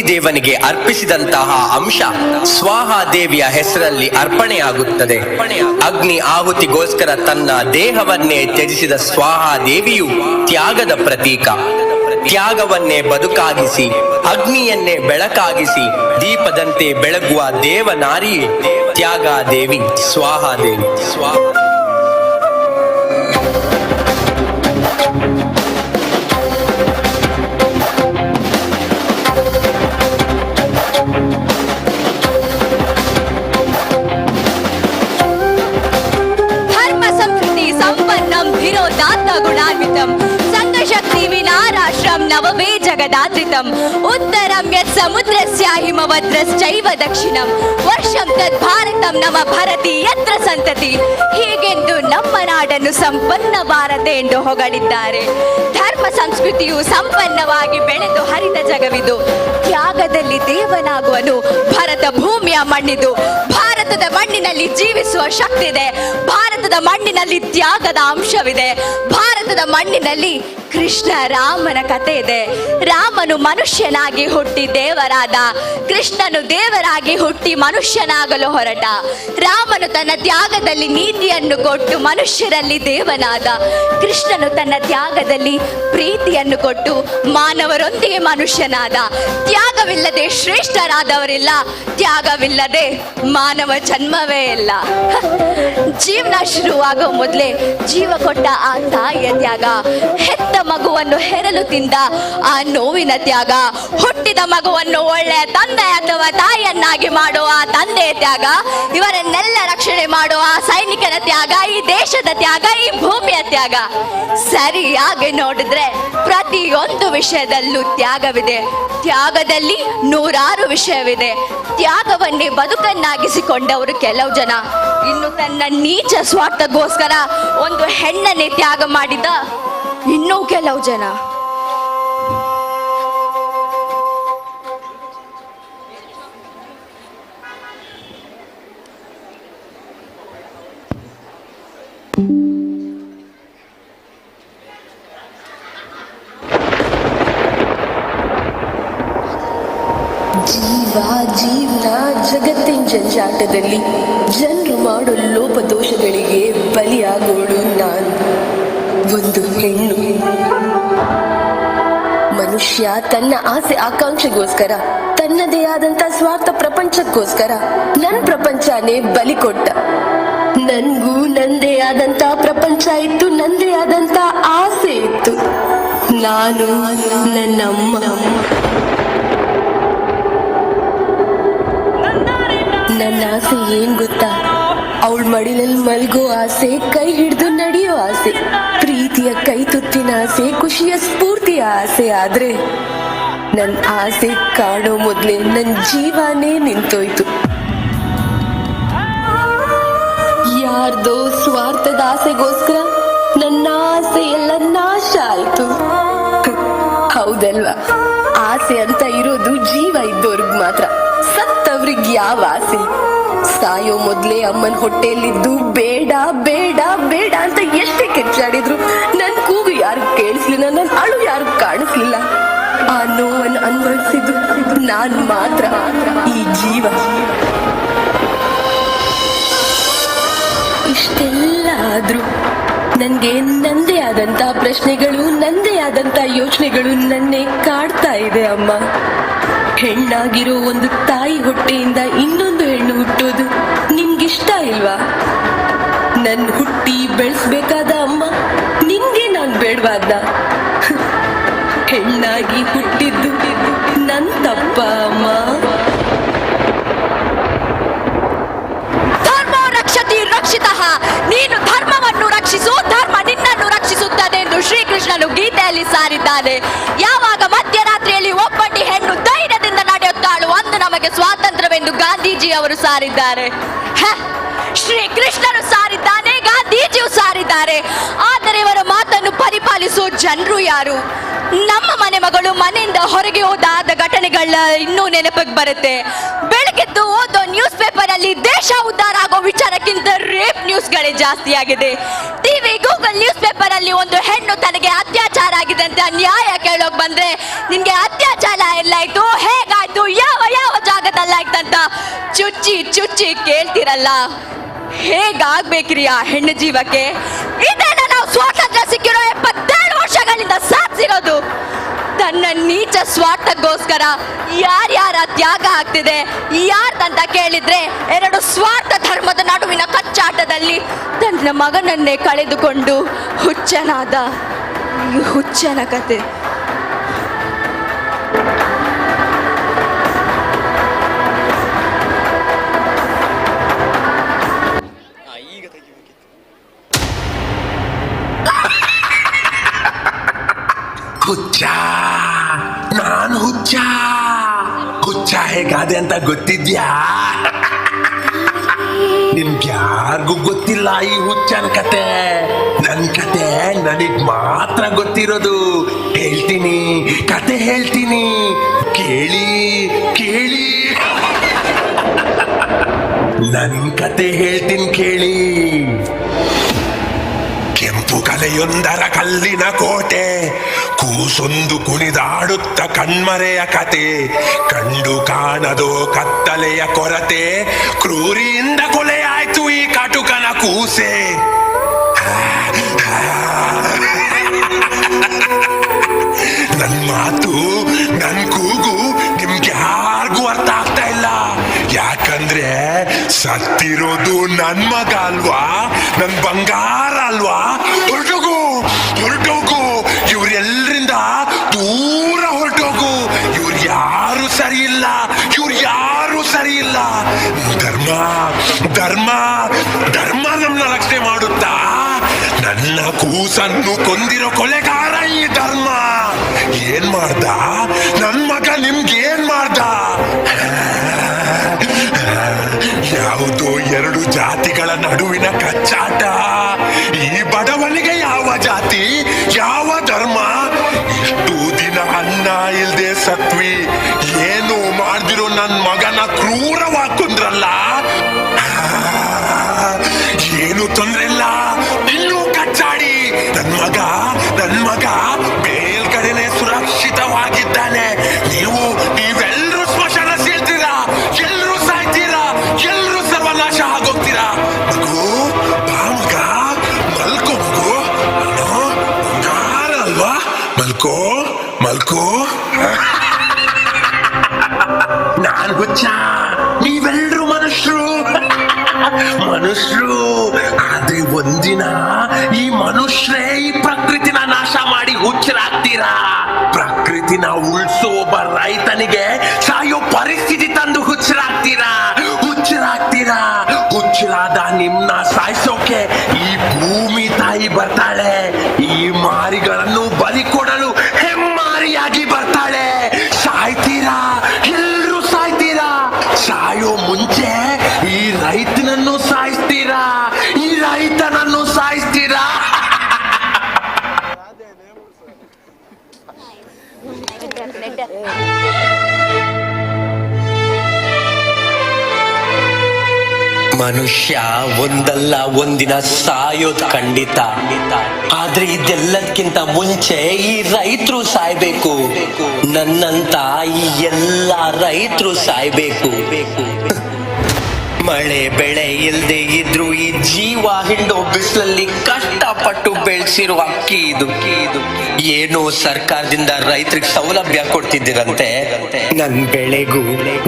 Speaker 22: ಅಗ್ನಿದೇವನಿಗೆ ಅರ್ಪಿಸಿದಂತಹ ಅಂಶ ಸ್ವಾಹಾದೇವಿಯ ಹೆಸರಲ್ಲಿ ಅರ್ಪಣೆಯಾಗುತ್ತದೆ. ಅಗ್ನಿ ಆಹುತಿಗೋಸ್ಕರ ತನ್ನ ದೇಹವನ್ನೇ ತ್ಯಜಿಸಿದ ಸ್ವಾಹಾದೇವಿಯು ತ್ಯಾಗದ ಪ್ರತೀಕ. ತ್ಯಾಗವನ್ನೇ ಬದುಕಾಗಿಸಿ ಅಗ್ನಿಯನ್ನೇ ಬೆಳಕಾಗಿಸಿ ದೀಪದಂತೆ ಬೆಳಗುವ ದೇವನಾರಿಯೇ ತ್ಯಾಗಾದೇವಿ, ಸ್ವಾಹಾದೇವಿ.
Speaker 6: ಧರ್ಮ ಸಂಸ್ಕೃತಿ ಸಂಪನ್ನಂ ಧಿರೋದಾತ್ತ ಗುಣಾನ್ವಿತಂ ಸಂಘಶಕ್ತಿ ವಿನಾರಾಶ್ರಂ ನವವೇ ಜಗದಾತ್ರಿತಂ ಉತ್ತರಂ ಯತ್ ಸಮುದ್ರಸ್ಯ ಹಿಮವದ್ರಶ್ಚೈವ ದಕ್ಷಿಣಂ ವರ್ಷಂ ತದ್ ಭಾರತಂ ನಮ ಭರತಿ ಯತ್ರ ಸಂತತಿ. ಹೀಗೆಂದು ನಮ್ಮ ನಾಡನ್ನು ಸಂಪನ್ನ ಭಾರತ ಎಂದು ಹೊಗಳಿದ್ದಾರೆ. ಧರ್ಮ ಸಂಸ್ಕೃತಿಯು ಸಂಪನ್ನವಾಗಿ ಬೆಳೆದು ಹರಿದ ಜಗವಿದು. ತ್ಯಾಗದಲ್ಲಿ ದೇವನಾಗುವನು ಭರತ ಭೂಮಿಯ ಮಣ್ಣಿದು. ಭಾರತದ ಮಣ್ಣಿನಲ್ಲಿ ಜೀವಿಸುವ ಶಕ್ತಿ ಇದೆ. ಭಾರತದ ಮಣ್ಣಿನಲ್ಲಿ ತ್ಯಾಗದ ಅಂಶವಿದೆ. ಭಾರತದ ಮಣ್ಣಿನಲ್ಲಿ ಕೃಷ್ಣ ರಾಮನ ಕಥೆ ಇದೆ. ರಾಮನು ಮನುಷ್ಯನಾಗಿ ಹುಟ್ಟಿ ದೇವರಾದ, ಕೃಷ್ಣನು ದೇವರಾಗಿ ಹುಟ್ಟಿ ಮನುಷ್ಯನಾಗಲು ಹೊರಟ. ರಾಮನು ತನ್ನ ತ್ಯಾಗದಲ್ಲಿ ನೀತಿಯನ್ನು ಕೊಟ್ಟು ಮನುಷ್ಯರಲ್ಲಿ ದೇವನಾದ. ಕೃಷ್ಣನು ತನ್ನ ತ್ಯಾಗದಲ್ಲಿ ಪ್ರೀತಿಯನ್ನು ಕೊಟ್ಟು ಮಾನವರೊಂದಿಗೆ ಮನುಷ್ಯನಾದ. ತ್ಯಾಗವಿಲ್ಲದೆ ಶ್ರೇಷ್ಠರಾದವರಿಲ್ಲ, ತ್ಯಾಗವಿಲ್ಲದೆ ಮಾನವ ಜನ್ಮವೇ ಇಲ್ಲ. ಜೀವನ ಶುರುವಾಗೋ ಮೊದಲೇ ಜೀವ ಕೊಟ್ಟ ಆ ತಾಯಿಯ ತ್ಯಾಗ, ಹೆತ್ತ ಮಗುವನ್ನು ಹೆರಲು ತಿಂದ ಆ ನೋವಿನ ತ್ಯಾಗ, ಹುಟ್ಟಿದ ಮಗುವನ್ನು ಒಳ್ಳೆಯ ತಂದೆ ಅಥವಾ ತಾಯಿಯನ್ನಾಗಿ ಮಾಡುವ ಆ ತಂದೆಯ ತ್ಯಾಗ, ಇವರನ್ನೆಲ್ಲ ರಕ್ಷಣೆ ಮಾಡುವ ಆ ಸೈನಿಕನ ತ್ಯಾಗ, ಈ ದೇಶದ ತ್ಯಾಗ, ಈ ಭೂಮಿಯ ತ್ಯಾಗ. ಸರಿಯಾಗಿ ನೋಡಿದ್ರೆ ಪ್ರತಿಯೊಂದು ವಿಷಯದಲ್ಲೂ ತ್ಯಾಗವಿದೆ. ತ್ಯಾಗದಲ್ಲಿ ನೂರಾರು ವಿಷಯವಿದೆ. ತ್ಯಾಗವನ್ನೇ ಬದುಕನ್ನಾಗಿಸಿಕೊಂಡವರು ಕೆಲವು ಜನ. ಇನ್ನು ತನ್ನ ನೀಚ ಸ್ವಾರ್ಥಗೋಸ್ಕರ ಒಂದು ಹೆಣ್ಣನ್ನೇ ತ್ಯಾಗ ಮಾಡಿದ ಇನ್ನೂ ಕೆಲವು ಜನ.
Speaker 17: ಜೀವನ ಜಗತ್ತಿನ ಜಂಜಾಟದಲ್ಲಿ ಜನರು ಮಾಡೋ ಲೋಪದೋಷಗಳಿಗೆ ಬಲಿಯಾಗೋಳು ನಾನು, ಒಂದು ಹೆಣ್ಣು. ಮನುಷ್ಯ ತನ್ನ ಆಸೆ ಆಕಾಂಕ್ಷೆಗೋಸ್ಕರ, ತನ್ನದೇ ಆದಂತ ಸ್ವಾರ್ಥ ಪ್ರಪಂಚಕ್ಕೋಸ್ಕರ ನನ್ನ ಪ್ರಪಂಚನೇ ಬಲಿ ಕೊಟ್ಟ. ನನ್ಗೂ ನಂದೇ ಆದಂತ ಪ್ರಪಂಚ ಇತ್ತು, ನಂದೇ ಆದಂತ ಆಸೆ ಇತ್ತು. ನಾನು, ನನ್ನಮ್ಮ, ನನ್ನ ಆಸೆ ಏನ್ ಗೊತ್ತಾ? ಅವಳ ಮಡಿಲಲ್ಲಿ ಮಲ್ಗೋ ಆಸೆ, ಕೈ ಹಿಡಿದು ನಡೆಯೋ ಆಸೆ, ಪ್ರೀತಿಯ ಕೈ ತುತ್ತಿನ ಆಸೆ, ಖುಷಿಯ ಸ್ಫೂರ್ತಿಯ ಆಸೆ. ಆದ್ರೆ ನನ್ ಆಸೆ ಕಾಣೋ ಮೊದ್ಲೇ ನನ್ ಜೀವನೇ ನಿಂತೋಯ್ತು. ಯಾರ್ದೋ ಸ್ವಾರ್ಥದ ಆಸೆಗೋಸ್ಕರ ನನ್ನ ಆಸೆ ಎಲ್ಲ ನಾಶ ಆಯ್ತು. ಹೌದಲ್ವಾ? ಆಸೆ ಅಂತ ಇರೋದು ಜೀವ ಇದ್ದವ್ರಿಗೆ ಮಾತ್ರ, ಸತ್ತವ್ರಿಗೆ ಯಾವ ಆಸೆ? ಸಾಯೋ ಮೊದ್ಲೇ ಅಮ್ಮನ ಹೊಟ್ಟೆಯಲ್ಲಿದ್ದು ಬೇಡ ಬೇಡ ಬೇಡ ಅಂತ ಎಷ್ಟೇ ಕಿರ್ಚಾಡಿದ್ರು ನನ್ ಕೂಗು ಯಾರು ಕೇಳಿಸ್ಲಿಲ್ಲ, ನನ್ ಅಳು ಯಾರು ಕಾಣಿಸ್ಲಿಲ್ಲ. ಆ ನೋವನ್ನು ಅನ್ಭವಿಸಿದ್ದು ನಾನ್ ಮಾತ್ರ, ಈ ಜೀವ. ಇಷ್ಟೆಲ್ಲ ಆದ್ರೂ ನನ್ಗೆ ನಂದೇ ಆದಂತ ಪ್ರಶ್ನೆಗಳು, ನಂದೇ ಆದಂತ ಯೋಚನೆಗಳು ನನ್ನೇ ಕಾಡ್ತಾ ಇದೆ ಅಮ್ಮ. ಹೆಣ್ಣಾಗಿರೋ ಒಂದು ತಾಯಿ ಹೊಟ್ಟೆಯಿಂದ ಇನ್ನೊಂದು ಹೆಣ್ಣು ಹುಟ್ಟೋದು ನಿಮ್ಗಿಷ್ಟ ಇಲ್ವಾ? ನನ್ ಹುಟ್ಟಿ ಬೆಳೆಸ್ಬೇಕಾದ ಅಮ್ಮ ನಿನ್ಗೆ ನಾನ್ ಬೇಡವಾದ? ಹೆಣ್ಣಾಗಿ ಹುಟ್ಟಿದ್ದು ನನ್ ತಪ್ಪ ಅಮ್ಮ?
Speaker 6: ಧರ್ಮ ರಕ್ಷತಿ ರಕ್ಷಿತಃ, ನೀನು ಧರ್ಮವನ್ನು ರಕ್ಷಿಸು, ಧರ್ಮ ನಿನ್ನನ್ನು ರಕ್ಷಿಸುತ್ತದೆ ಎಂದು ಶ್ರೀಕೃಷ್ಣನು ಗೀತೆಯಲ್ಲಿ ಸಾರಿದ್ದಾನೆ. ಯಾವಾಗ ಮಧ್ಯರಾತ್ರಿಯಲ್ಲಿ ಒಬ್ಬಂಟಿ ಹೆಣ್ಣು ಧೈರ್ಯದಿಂದ ನಡೆಯುತ್ತಾಳು, ಅಂದು ನಮಗೆ ಸ್ವಾತಂತ್ರ್ಯವೆಂದು ಗಾಂಧೀಜಿ ಅವರು ಸಾರಿದ್ದಾರೆ. ಶ್ರೀಕೃಷ್ಣನು ಸಾರಿದ್ದಾನೆ, ಗಾಂಧೀಜಿಯು ಸಾರಿದ್ದಾರೆ. ಆದರೆ ಇವರ ಮಾತನ್ನು ಪರಿಪಾಲಿಸುವ ಜನರು ಯಾರು? ನಮ್ಮ ಮನೆ ಮಗಳು ಮನೆಯಿಂದ ಹೊರಗೆ ಹೋದಾದ ಘಟನೆಗಳ ಇನ್ನೂ ನೆನಪಿಗೆ ಬರುತ್ತೆ. ಬೆಳಗ್ಗೆದ್ದು ಓದೋ ನ್ಯೂಸ್ ಪೇಪರ್ ಅಲ್ಲಿ ದೇಶ ಉದ್ಧಾರ ಆಗೋ ವಿಚಾರಕ್ಕಿಂತ ರೇಪ್ ನ್ಯೂಸ್ಗಳೇ ಜಾಸ್ತಿ ಆಗಿದೆ. ಟಿವಿ, ಗೂಗಲ್ ನ್ಯೂಸ್ ಪೇಪರ್ ಅಲ್ಲಿ ಒಂದು ಹೆಣ್ಣು ತನಗೆ ಅತ್ಯಾಚಾರ ಆಗಿದೆ ಅಂತ ನ್ಯಾಯ ಕೇಳೋಕ್ ಬಂದ್ರೆ ನಿನ್ಗೆ ಅತ್ಯಾಚಾರ ಎಲ್ಲಾಯ್ತು, ಹೇಗಾಯ್ತು
Speaker 1: ಎಲ್ಲಾಯ್ತು, ಯಾವ ಯಾವ ಜಾಗದಲ್ಲಾಯ್ತಂತ ಚುಚ್ಚಿ ಚುಚ್ಚಿ ಕೇಳ್ತಿರಲ್ಲ. ಹೇಗಾಗ್ಬೇಕ್ರಿ ಆ ಹೆಣ್ಣು ಜೀವಕ್ಕೆ? ಇದನ್ನ ನಾವು ಸ್ವಾತಂತ್ರ್ಯ ಸಿಕ್ಕಿರೋ 77 ವರ್ಷಗಳಿಂದ ಸಾಧಿಸಿರೋದು. ತನ್ನ ನೀಚ ಸ್ವಾರ್ಥಕ್ಕೋಸ್ಕರ ಯಾರ್ಯಾರ ತ್ಯಾಗ ಆಗ್ತಿದೆ ಯಾರ್ದಂತ ಕೇಳಿದ್ರೆ, 2 ಸ್ವಾರ್ಥ ಧರ್ಮದ ನಡುವಿನ ಕಚ್ಚಾಟದಲ್ಲಿ ತನ್ನ ಮಗನನ್ನೇ ಕಳೆದುಕೊಂಡು ಹುಚ್ಚನಾದ ಈ ಹುಚ್ಚನ ಕತೆ.
Speaker 18: ಹುಚ್ಚ, ನಾನು ಹುಚ್ಚ. ಹುಚ್ಚ ಹೇಗಾದೆ ಅಂತ ಗೊತ್ತಿದ್ಯಾ? ನಿಮ್ಗ್ಯಾರಿಗೂ ಗೊತ್ತಿಲ್ಲ ಈ ಹುಚ್ಚನ ಕತೆ. ನನ್ ಕತೆ ನನಗ್ ಮಾತ್ರ ಗೊತ್ತಿರೋದು. ಹೇಳ್ತೀನಿ, ಕತೆ ಹೇಳ್ತೀನಿ, ಕೇಳಿ ಕೇಳಿ. ನನ್ ಕತೆ ಹೇಳ್ತೀನಿ ಕೇಳಿ. ಕೆಂಪು ಕಲೆಯೊಂದರ ಕಲ್ಲಿನ ಕೋಟೆ, ಕೂಸೊಂದು ಕುಣಿದಾಡುತ್ತ ಕಣ್ಮರೆಯ ಕತೆ. ಕಂಡು ಕಾಣದೋ ಕತ್ತಲೆಯ ಕೊರತೆ, ಕ್ರೂರಿಯಿಂದ ಕೊಲೆಯಾಯ್ತು ಈ ಕಟುಕನ ಕೂಸೆ. ನನ್ ಮಾತು, ನನ್ ಕೂಗು ನಿಮ್ಗ್ಯಾರಿಗೂ ಅರ್ಥ ಆಗ್ತಾ ಇಲ್ಲ. ಯಾಕಂದ್ರೆ ಸತ್ತಿರೋದು ನನ್ ಮಗ ಅಲ್ವಾ, ನನ್ ಬಂಗಾರ ಅಲ್ವಾ. ಹೊರಟೋಗು, ಹೊರಟೋಗು, ಇವ್ರೆಲ್ಲರಿಂದ ದೂರ ಹೊರಟೋಗು. ಇವ್ರು ಯಾರು ಸರಿ ಇಲ್ಲ, ಇವ್ರು ಯಾರು ಸರಿ ಇಲ್ಲ. ಧರ್ಮ ಧರ್ಮ ಧರ್ಮ ನಮ್ಮನ್ನ ರಕ್ಷಣೆ ಮಾಡುತ್ತಾ? ನನ್ನ ಕೂಸನ್ನು ಕೊಂದಿರೋ ಕೊಲೆಗಾರ ಈ ಧರ್ಮ. ಏನ್ ಮಾಡ್ದ ನನ್ ಮಗ? ನಿಮ್ಗೇನ್ ಮಾಡ್ದ? ಯಾವುದೋ 2 ಜಾತಿಗಳ ನಡುವಿನ ಕಚ್ಚಾಟ. ಈ ಬಡವನಿಗೆ ಯಾವ ಜಾತಿ, ಯಾವ ಧರ್ಮ? ಇಷ್ಟು ದಿನ ಅನ್ನ ಇಲ್ದೆ ಸತ್ವಿ, ಏನು ಮಾಡ್ದಿರೋ ನನ್ ಮಗನ ಕ್ರೂರವಾಗಿ ಕೊಂದ್ರಲ್ಲ. ಏನು ತೊಂದ್ರೆ ಇಲ್ಲ, ಇನ್ನೂ ಕಚ್ಚಾಡಿ. ನನ್ ಮಗ ಮೇಲ್ಗಡೆನೆ ಸುರಕ್ಷಿತವಾಗಿದ್ದಾನೆ. ನೀವೆಲ್ಲರೂ ಸ್ಮಶಾನ ಸೇರ್ತೀರಾ, ಎಲ್ಲರೂ ಸಾಯ್ತೀರಾ, ಎಲ್ಲರೂ ಸರ್ವನಾಶ ಆಗೋಗ್ತೀರಾ. ಮಗು ಬಾ ಮಗ, ಮಲ್ಕೋ ಮಗು. ಯಾರಲ್ವಾ? ಮಲ್ಕೋ ಮಲ್ಕೋ. ನಾನ್ ಹುಚ್ಚ, ನೀವೆಲ್ಲರೂ ಮನುಷ್ಯರು. ಆದ್ರೆ ಒಂದಿನ ಈ ಮನುಷ್ಯರೇ ಈ ಪ್ರಕೃತಿನ ನಾಶ ಮಾಡಿ ಹುಚ್ಚರಾಗ್ತೀರಾ. ಪ್ರಕೃತಿನ ಉಳಿಸೋ ಒಬ್ಬ ರೈತನಿಗೆ ಸಾಯೋ ಪರಿಸ್ಥಿತಿ ತಂದು ಹುಚ್ಚರಾಗ್ತೀರಾ. ಹುಚ್ಚರಾದ ನಿಮ್ನ ಸಾಯಿಸೋಕೆ ಈ ಭೂಮಿ ತಾಯಿ ಬರ್ತಾಳೆ. ಈ ಮಾರಿಗಳನ್ನು ಬಲಿ ಕೊಡಲು ಹೆಮ್ಮಾರಿಯಾಗಿ ಬರ್ತಾಳೆ. ಸಾಯ್ತೀರಾ, ಎಲ್ರೂ ಸಾಯ್ತೀರಾ. ಸಾಯೋ ಮುಂಚೆ ಈ ರೈತನನ್ನು ಸಾಯಿಸ್ತೀರಾ, ಈ ರೈತನನ್ನು ಸಾಯಿಸ್ತೀರಾ.
Speaker 22: ಮನುಷ್ಯ ಒಂದಲ್ಲ ಒಂದಿನ ಸಾಯೋದು ಖಂಡಿತ. ಆದ್ರೆ ಇದೆಲ್ಲದಕ್ಕಿಂತ ಮುಂಚೆ ಈ ರೈತರು ಸಾಯ್ಬೇಕು. ನನ್ನಂತ ಈ ಎಲ್ಲ ರೈತರು ಸಾಯ್ಬೇಕು. ಮಳೆ ಬೆಳೆ ಇಲ್ದೆ ಇದ್ರು ಈ ಜೀವ ಹಿಂಡೋ ಬಿಸಿಲಲ್ಲಿ ಕಷ್ಟಪಟ್ಟು ಬೆಳೆಸಿರುವ ಅಕ್ಕಿ ಇದು. ಏನೋ ಸರ್ಕಾರದಿಂದ ರೈತರಿಗೆ ಸೌಲಭ್ಯ ಕೊಡ್ತಿದ್ದೀರಂತೆ. ನನ್ ಬೆಳೆಗೂ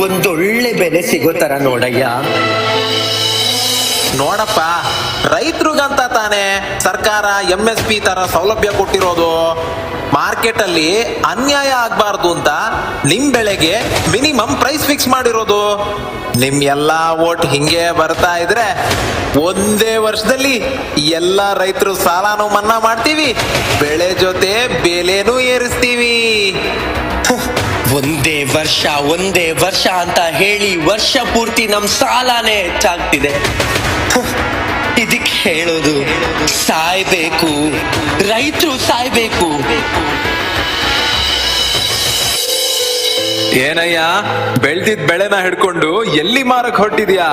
Speaker 22: ಒಂದೊಳ್ಳೆ ಬೆಲೆ ಸಿಗೋ ತರ ನೋಡಯ್ಯ.
Speaker 16: ನೋಡಪ್ಪ, ರೈತರಿಗಂತ ತಾನೇ ಸರ್ಕಾರ MSP ತರ ಸೌಲಭ್ಯ ಕೊಟ್ಟಿರೋದು. ಮಾರ್ಕೆಟ್ ಅಲ್ಲಿ ಅನ್ಯಾಯ ಆಗ್ಬಾರ್ದು ಅಂತ ನಿಮ್ ಬೆಳೆಗೆ ಮಿನಿಮಮ್ ಪ್ರೈಸ್ ಫಿಕ್ಸ್ ಮಾಡಿರೋದು. ನಿಮ್ ಎಲ್ಲಾ ಓಟ್ ಹಿಂಗೆ ಬರ್ತಾ ಇದ್ರೆ ಒಂದೇ ವರ್ಷದಲ್ಲಿ ಎಲ್ಲಾ ರೈತರು ಸಾಲನೂ ಮನ್ನಾ ಮಾಡ್ತೀವಿ, ಬೆಳೆ ಜೊತೆ ಬೆಲೆನೂ ಏರಿಸ್ತೀವಿ.
Speaker 22: ಒಂದೇ ವರ್ಷ ಅಂತ ಹೇಳಿ ವರ್ಷ ಪೂರ್ತಿ ನಮ್ ಸಾಲನೇ ಹೆಚ್ಚಾಗ್ತಿದೆ. ಇದಕ್ಕೆ ಹೇಳೋದು ಸಾಯ್ಬೇಕು, ರೈತರು ಸಾಯ್ಬೇಕು.
Speaker 16: ಏನಯ್ಯ, ಬೆಳ್ದಿದ್ ಬೆಳೆನ ಹಿಡ್ಕೊಂಡು ಎಲ್ಲಿ ಮಾರಕ್ ಹೊರಟಿದ್ಯಾ?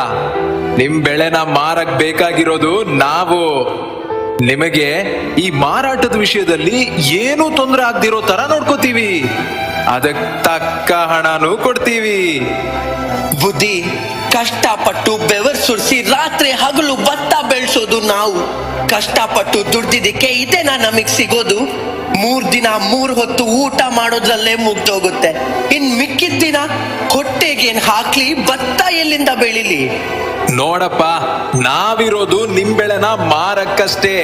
Speaker 16: ನಿಮ್ ಬೆಳೆನ ಮಾರಕ್ ಬೇಕಾಗಿರೋದು ನಾವು. ನಿಮಗೆ ಈ ಮಾರಾಟದ ವಿಷಯದಲ್ಲಿ ಏನೂ ತೊಂದರೆ ಆಗದಿರೋ ತರ ನೋಡ್ಕೋತೀವಿ. ಅದಕ್ಕೆ ತಕ್ಕ ಹಣನೂ ಕೊಡ್ತೀವಿ.
Speaker 22: ಬುದ್ಧಿ, ಕಷ್ಟಪಟ್ಟು ಬೆವರು ಸುರಿಸಿ ರಾತ್ರಿ ಹಗಲು ಭತ್ತ ಬೆಳೆಸೋದು ನಾವು. ಕಷ್ಟಪಟ್ಟು ದುಡ್ದಿದ್ದಕ್ಕೆ ಇದೇನಾ ನಮಗ್ ಸಿಗೋದು? 3 ದಿನ 3 ಹೊತ್ತು ಊಟ ಮಾಡೋದ್ರಲ್ಲೇ ಮುಗ್ದೋಗುತ್ತೆ. ಇನ್ ಮಿಕ್ಕಿದ ದಿನ ಹೊಟ್ಟೆಗೇನ್ ಹಾಕ್ಲಿ, ಭತ್ತ ಎಲ್ಲಿಂದ ಬೆಳಿಲಿ?
Speaker 16: ನೋಡಪ್ಪ, ನಾವಿರೋದು ನಿಮ್ ಬೆಳೆನ ಮಾರಕ್ಕಷ್ಟೇ.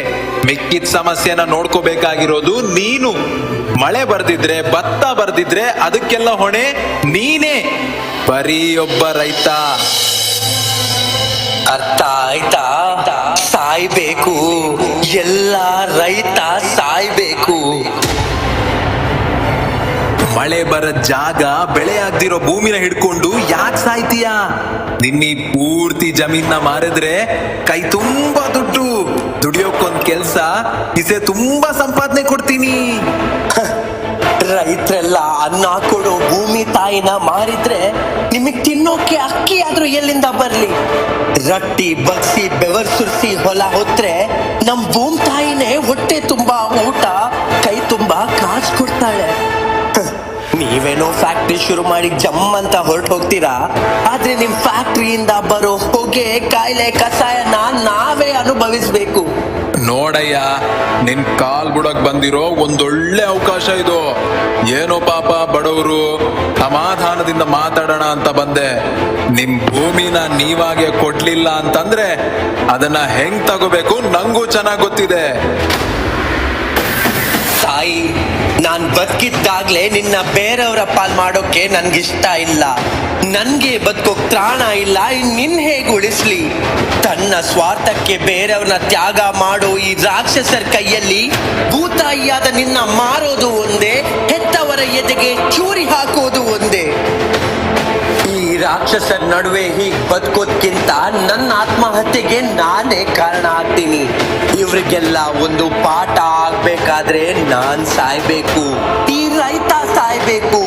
Speaker 16: ಮಿಕ್ಕಿದ ಸಮಸ್ಯೆನ ನೋಡ್ಕೋಬೇಕಾಗಿರೋದು ನೀನು. ಮಳೆ ಬರ್ದಿದ್ರೆ, ಭತ್ತ ಬರ್ದಿದ್ರೆ ಅದಕ್ಕೆಲ್ಲ ಹೊಣೆ ನೀನೇ, ಬರೀ ಒಬ್ಬ ರೈತ.
Speaker 22: ಅರ್ಥ ಆಯ್ತಾ? ಸಾಯ್ಬೇಕು, ಎಲ್ಲ ರೈತ ಸಾಯ್ಬೇಕು.
Speaker 16: ಮಳೆ ಬರೋ ಜಾಗ, ಬೆಳೆ ಆಗ್ದಿರೋ ಭೂಮಿನ ಹಿಡ್ಕೊಂಡು ಯಾಕೆ ಸಾಯ್ತೀಯ? ನಿನ್ನೀ ಪೂರ್ತಿ ಜಮೀನ ಮಾರಿದ್ರೆ ಕೈ ತುಂಬಾ ದುಡ್ಡು, ದುಡಿಯೋಕೊಂದ್ ಕೆಲ್ಸ, ಇಸೆ ತುಂಬಾ ಸಂಪಾದನೆ ಕೊಡ್ತೀನಿ.
Speaker 22: ರೈತರೆಲ್ಲ ಅನ್ನ ಕೊಡೋ ಭೂಮಿ ತಾಯಿನ ಮಾರಿದ್ರೆ ನಿಮಗ್ ತಿನ್ನೋಕೆ ಅಕ್ಕಿ ಆದ್ರೂ ಎಲ್ಲಿಂದ ಬರ್ಲಿ? ರಟ್ಟಿ ಬಗ್ಸಿ ಬೆವರ್ ಸುರಿಸಿ ಹೊಲ ಹೊತ್ರೆ ನಮ್ ಭೂಮಿ ತಾಯಿನೇ ಹೊಟ್ಟೆ ತುಂಬಾ ಊಟ, ಕೈ ತುಂಬಾ ಕಾಸು ಕೊಡ್ತಾಳೆ. ನೀವೇನೋ ಫ್ಯಾಕ್ಟ್ರಿ ಶುರು ಮಾಡಿ ಜಮ್ ಅಂತ ಹೊರಟು ಹೋಗ್ತೀರಾ, ಆದ್ರೆ ನಿಮ್ ಫ್ಯಾಕ್ಟ್ರಿಯಿಂದ ಬರೋ ಹೊಗೆ, ಕಾಯಿಲೆ, ಕಸಾಯನ ನಾವೇ ಅನುಭವಿಸ್ಬೇಕು.
Speaker 16: ನೋಡಯ್ಯ, ನಿನ್ ಕಾಲ್ ಬುಡಕ್ ಬಂದಿರೋ ಒಂದೊಳ್ಳೆ ಅವಕಾಶ ಇದು. ಏನೋ ಪಾಪ ಬಡವರು, ಸಮಾಧಾನದಿಂದ ಮಾತಾಡೋಣ ಅಂತ ಬಂದೆ. ನಿಮ್ ಭೂಮಿನ ನೀವಾಗೆ ಕೊಡ್ಲಿಲ್ಲ ಅಂತಂದ್ರೆ ಅದನ್ನ ಹೆಂಗ್ ತಗೋಬೇಕು ನಂಗೂ ಚೆನ್ನಾಗ್ ಗೊತ್ತಿದೆ.
Speaker 22: ತಾಯಿ, ನಾನ್ ಬದುಕಿದ್ದಾಗ್ಲೇ ನಿನ್ನ ಬೇರೆಯವರ ಪಾಲ್ ಮಾಡೋಕೆ ನನ್ಗಿಷ್ಟ ಇಲ್ಲ. ನನ್ಗೆ ಬದುಕೋಕ್ ತ್ರಾಣ ಇಲ್ಲ, ನಿನ್ ಹೇಗ್ ಉಳಿಸ್ಲಿ? ತನ್ನ ಸ್ವಾರ್ಥಕ್ಕೆ ಬೇರೆಯವ್ರನ್ನ ತ್ಯಾಗ ಮಾಡೋ ಈ ರಾಕ್ಷಸರ ಕೈಯಲ್ಲಿ ಭೂತಾಯಿಯಾದ ನಿನ್ನ ಮಾರೋದು ಒಂದೇ, ಹೆತ್ತವರ ಎದೆಗೆ ಚೂರಿ ಹಾಕೋದು ಒಂದೇ. ಈ ರಾಕ್ಷಸರ ನಡುವೆ ಹೀಗ್ ಬದುಕೋದ್ಕಿಂತ ನನ್ನ ಆತ್ಮಹತ್ಯೆಗೆ ನಾನೇ ಕಾರಣ ಆಗ್ತೀನಿ. ಇವ್ರಿಗೆಲ್ಲ ಒಂದು ಪಾಠ ಆಗ್ಬೇಕಾದ್ರೆ ನಾನ್ ಸಾಯ್ಬೇಕು, ಈ ರೈತ ಸಾಯ್ಬೇಕು,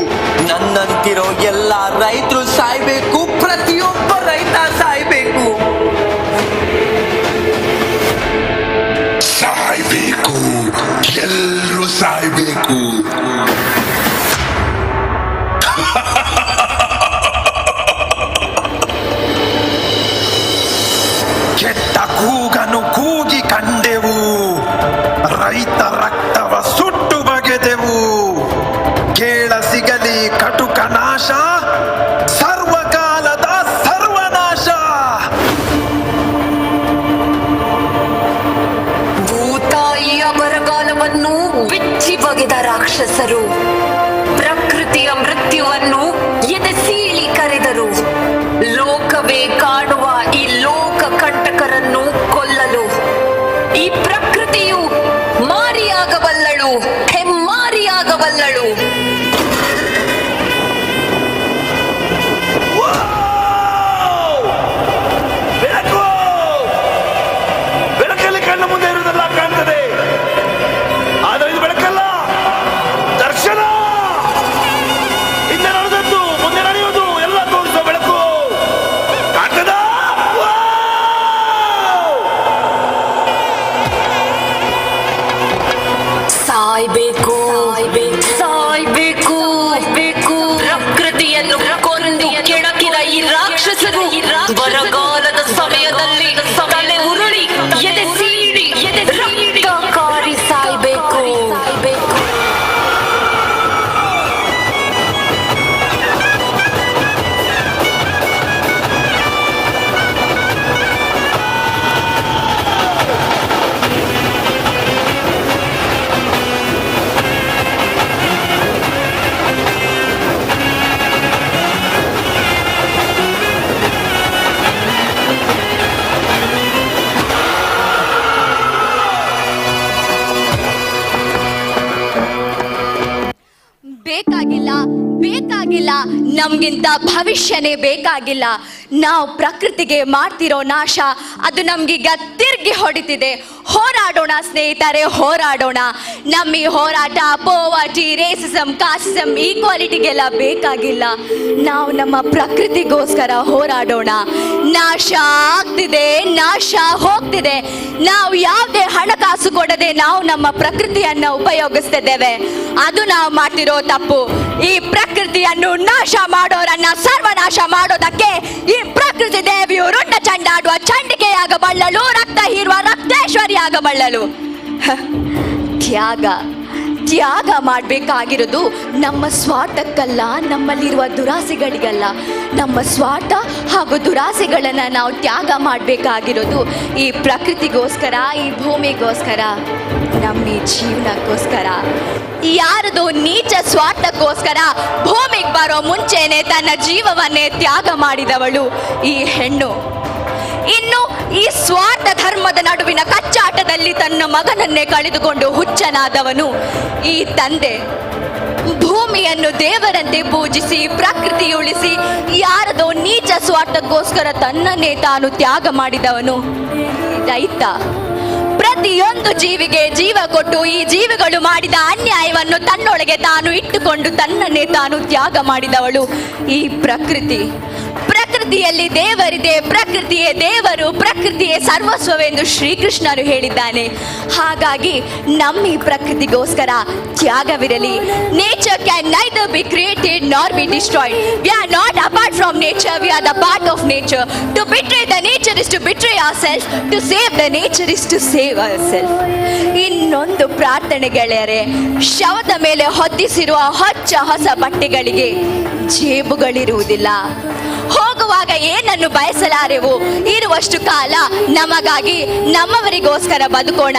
Speaker 22: ನನ್ನಂತಿರೋ ಎಲ್ಲ ರೈತರು ಸಾಯ್ಬೇಕು, ಪ್ರತಿಯೊಬ್ಬ ರೈತ ಸಾಯ್ಬೇಕು.
Speaker 18: ಸಾಯ್ಬೇಕು, ಎಲ್ಲರೂ ಸಾಯ್ಬೇಕು. ಕೆಟ್ಟ ಕೂಗನು ಕೂಗಿ ಕಂಡೆವು, ರೈತ ರಕ್ತವ ಸುಟ್ಟು ಬಗೆದೆವು. ಕೇಳ ಸಿಗಲಿ ಕಟುಕ ನಾಶ, ಸರ್ವಕಾಲದ ಸರ್ವನಾಶ.
Speaker 17: ಭೂತಾಯಿಯ ಬರಗಾಲವನ್ನು ಬಿಚ್ಚಿ ಬಗೆದ ರಾಕ್ಷಸರು ಪ್ರಕೃತಿಯ ಮೃತ್ಯುವನ್ನು ಎದೆ ಸೀಳಿ ಕರೆದರು. ಲೋಕವೇ ಕಾಡುವ ಈ ಲೋಕ ಕಂಟಕರನ್ನು ಕೊಲ್ಲಲು ಈ ಪ್ರಕೃತಿಯು ಮಾರಿಯಾಗಬಲ್ಲಳು, ಹೆಮ್ಮಾರಿಯಾಗಬಲ್ಲಳು.
Speaker 2: ಬೆಳಕಲ್ಲಿ ಕಣ್ಣ ಮುಂದೆ ಇರುವುದೆಲ್ಲ ಕಾಣ್ತದೆ, ಆದರೆ ಇದು ಬೆಳಕಲ್ಲ, ದರ್ಶನ. ಹಿಂದೆ ನಡೆದದ್ದು, ಮುಂದೆ ನಡೆಯುವುದು ಎಲ್ಲ ತೋರಿಸೋ ಬೆಳಕು ಕಾಣ್ತದ.
Speaker 17: ಸಾಯ್ಬೇಕು, ಸಾಯ್ಬೇಕು, ಬೇಕು. ಪ್ರಕೃತಿಯನ್ನು ಕೊಂದು ಕೆಣಕಿದ ಈ ರಾಕ್ಷಸರು ಬರಗಾಲದ ಸಮಯದಲ್ಲಿ ತಲೆ ಉರುಳಿ ಎದೆ ಸೀಳಿ ರಕ್ತಕಾರಿ ಸಾಯ್ಬೇಕು.
Speaker 1: ಬೇಕಾಗಿಲ್ಲ, ಬೇಕಾಗಿಲ್ಲ, ನಮ್ಗಿಂತ ಭವಿಷ್ಯನೇ ಬೇಕಾಗಿಲ್ಲ. ನಾವು ಪ್ರಕೃತಿಗೆ ಮಾಡ್ತಿರೋ ನಾಶ ಅದು ನಮ್ಗೀಗ ತಿರ್ಗಿ ಹೊಡಿತಿದೆ. ಹೋರಾಡೋಣ ಸ್ನೇಹಿತರೆ, ಹೋರಾಡೋಣ. ನಮ್ಮ ಈ ಹೋರಾಟ ಪೋವರ್ಟಿ, ರೇಸಿಸಮ್, ಕಾಸಿಸಮ್, ಈಕ್ವಾಲಿಟಿಗೆಲ್ಲ ಬೇಕಾಗಿಲ್ಲ. ನಾವು ನಮ್ಮ ಪ್ರಕೃತಿಗೋಸ್ಕರ ಹೋರಾಡೋಣ. ನಾಶ ಆಗ್ತಿದೆ, ನಾಶ ಹೋಗ್ತಿದೆ. ನಾವು ಯಾವುದೇ ಹಣಕಾಸು ಕೊಡದೆ ನಾವು ನಮ್ಮ ಪ್ರಕೃತಿಯನ್ನ ಉಪಯೋಗಿಸ್ತಿದ್ದೇವೆ. ಅದು ನಾವು ಮಾಡ್ತಿರೋ ತಪ್ಪು. ಈ ಪ್ರಕೃತಿಯನ್ನು ನಾಶ ಮಾಡೋರನ್ನ ಸರ್ವನಾಶ ಮಾಡೋದಕ್ಕೆ ಈ ಪ್ರಕೃತಿ ದೇವಿಯು ರುಂಡ ಚಂಡಾಡುವ ಚಂಡಿಕೆಯಾಗಬಲ್ಲಳು, ರಕ್ತ ಹೀರುವ ರಕ್ತೇಶ್ವರಿಯಾಗಬಲ್ಲಳು. ತ್ಯಾಗ ಮಾಡಬೇಕಾಗಿರೋದು ನಮ್ಮ ಸ್ವಾರ್ಥಕ್ಕಲ್ಲ, ನಮ್ಮಲ್ಲಿರುವ ದುರಾಸೆಗಳಿಗಲ್ಲ. ನಮ್ಮ ಸ್ವಾರ್ಥ ಹಾಗೂ ದುರಾಸೆಗಳನ್ನು ನಾವು ತ್ಯಾಗ ಮಾಡಬೇಕಾಗಿರೋದು ಈ ಪ್ರಕೃತಿಗೋಸ್ಕರ, ಈ ಭೂಮಿಗೋಸ್ಕರ, ನಮ್ಮ ಈ ಜೀವನಕ್ಕೋಸ್ಕರ. ಯಾರದು ನೀಚ ಸ್ವಾರ್ಥಕ್ಕೋಸ್ಕರ ಭೂಮಿಗೆ ಬರೋ ಮುಂಚೆನೆ ತನ್ನ ಜೀವವನ್ನೇ ತ್ಯಾಗ ಮಾಡಿದವಳು ಈ ಹೆಣ್ಣು. ಇನ್ನು ಈ ಸ್ವಾರ್ಥ ಧರ್ಮದ ನಡುವಿನ ಕಚ್ಚಾಟದಲ್ಲಿ ತನ್ನ ಮಗನನ್ನೇ ಕಳೆದುಕೊಂಡು ಹುಚ್ಚನಾದವನು ಈ ತಂದೆ. ಭೂಮಿಯನ್ನು ದೇವರಂತೆ ಪೂಜಿಸಿ ಪ್ರಕೃತಿ ಉಳಿಸಿ ಯಾರದೋ ನೀಚ ಸ್ವಾರ್ಥಕ್ಕೋಸ್ಕರ ತನ್ನನ್ನೇ ತಾನು ತ್ಯಾಗ ಮಾಡಿದವನು ರೈತ. ಪ್ರತಿಯೊಂದು ಜೀವಿಗೆ ಜೀವ ಕೊಟ್ಟು ಈ ಜೀವಿಗಳು ಮಾಡಿದ ಅನ್ಯಾಯವನ್ನು ತನ್ನೊಳಗೆ ತಾನು ಇಟ್ಟುಕೊಂಡು ತನ್ನನ್ನೇ ತಾನು ತ್ಯಾಗ ಮಾಡಿದವಳು ಈ ಪ್ರಕೃತಿ. ಪ್ರಕೃತಿಯಲ್ಲಿ ದೇವರಿದೆ, ಪ್ರಕೃತಿಯೇ ದೇವರು, ಪ್ರಕೃತಿಯೇ ಸರ್ವಸ್ವವೆಂದು ಶ್ರೀಕೃಷ್ಣರು ಹೇಳಿದ್ದಾನೆ. ಹಾಗಾಗಿ ನಮ್ಮ ಈ ಪ್ರಕೃತಿಗೋಸ್ಕರ ತ್ಯಾಗವಿರಲಿ. Nature can neither be created nor be destroyed. We are not apart from nature, we are the part of nature. To betray the nature is to betray our self, to save the nature is to save our self. ಇನ್ನೊಂದು ಪ್ರಾರ್ಥನೆ ಗೆಳೆಯರೆ, ಶವದ ಮೇಲೆ ಹೊದ್ದಿಸಿರುವ ಹೊಸ ಬಟ್ಟೆಗಳಿಗೆ ಜೇಬುಗಳಿರುವುದಿಲ್ಲ. ಹೋಗುವಾಗ ಏನನ್ನು ಬಯಸಲಾರೆವು. ಇರುವಷ್ಟು ಕಾಲ ನಮಗಾಗಿ, ನಮ್ಮವರಿಗೋಸ್ಕರ ಬದುಕೋಣ.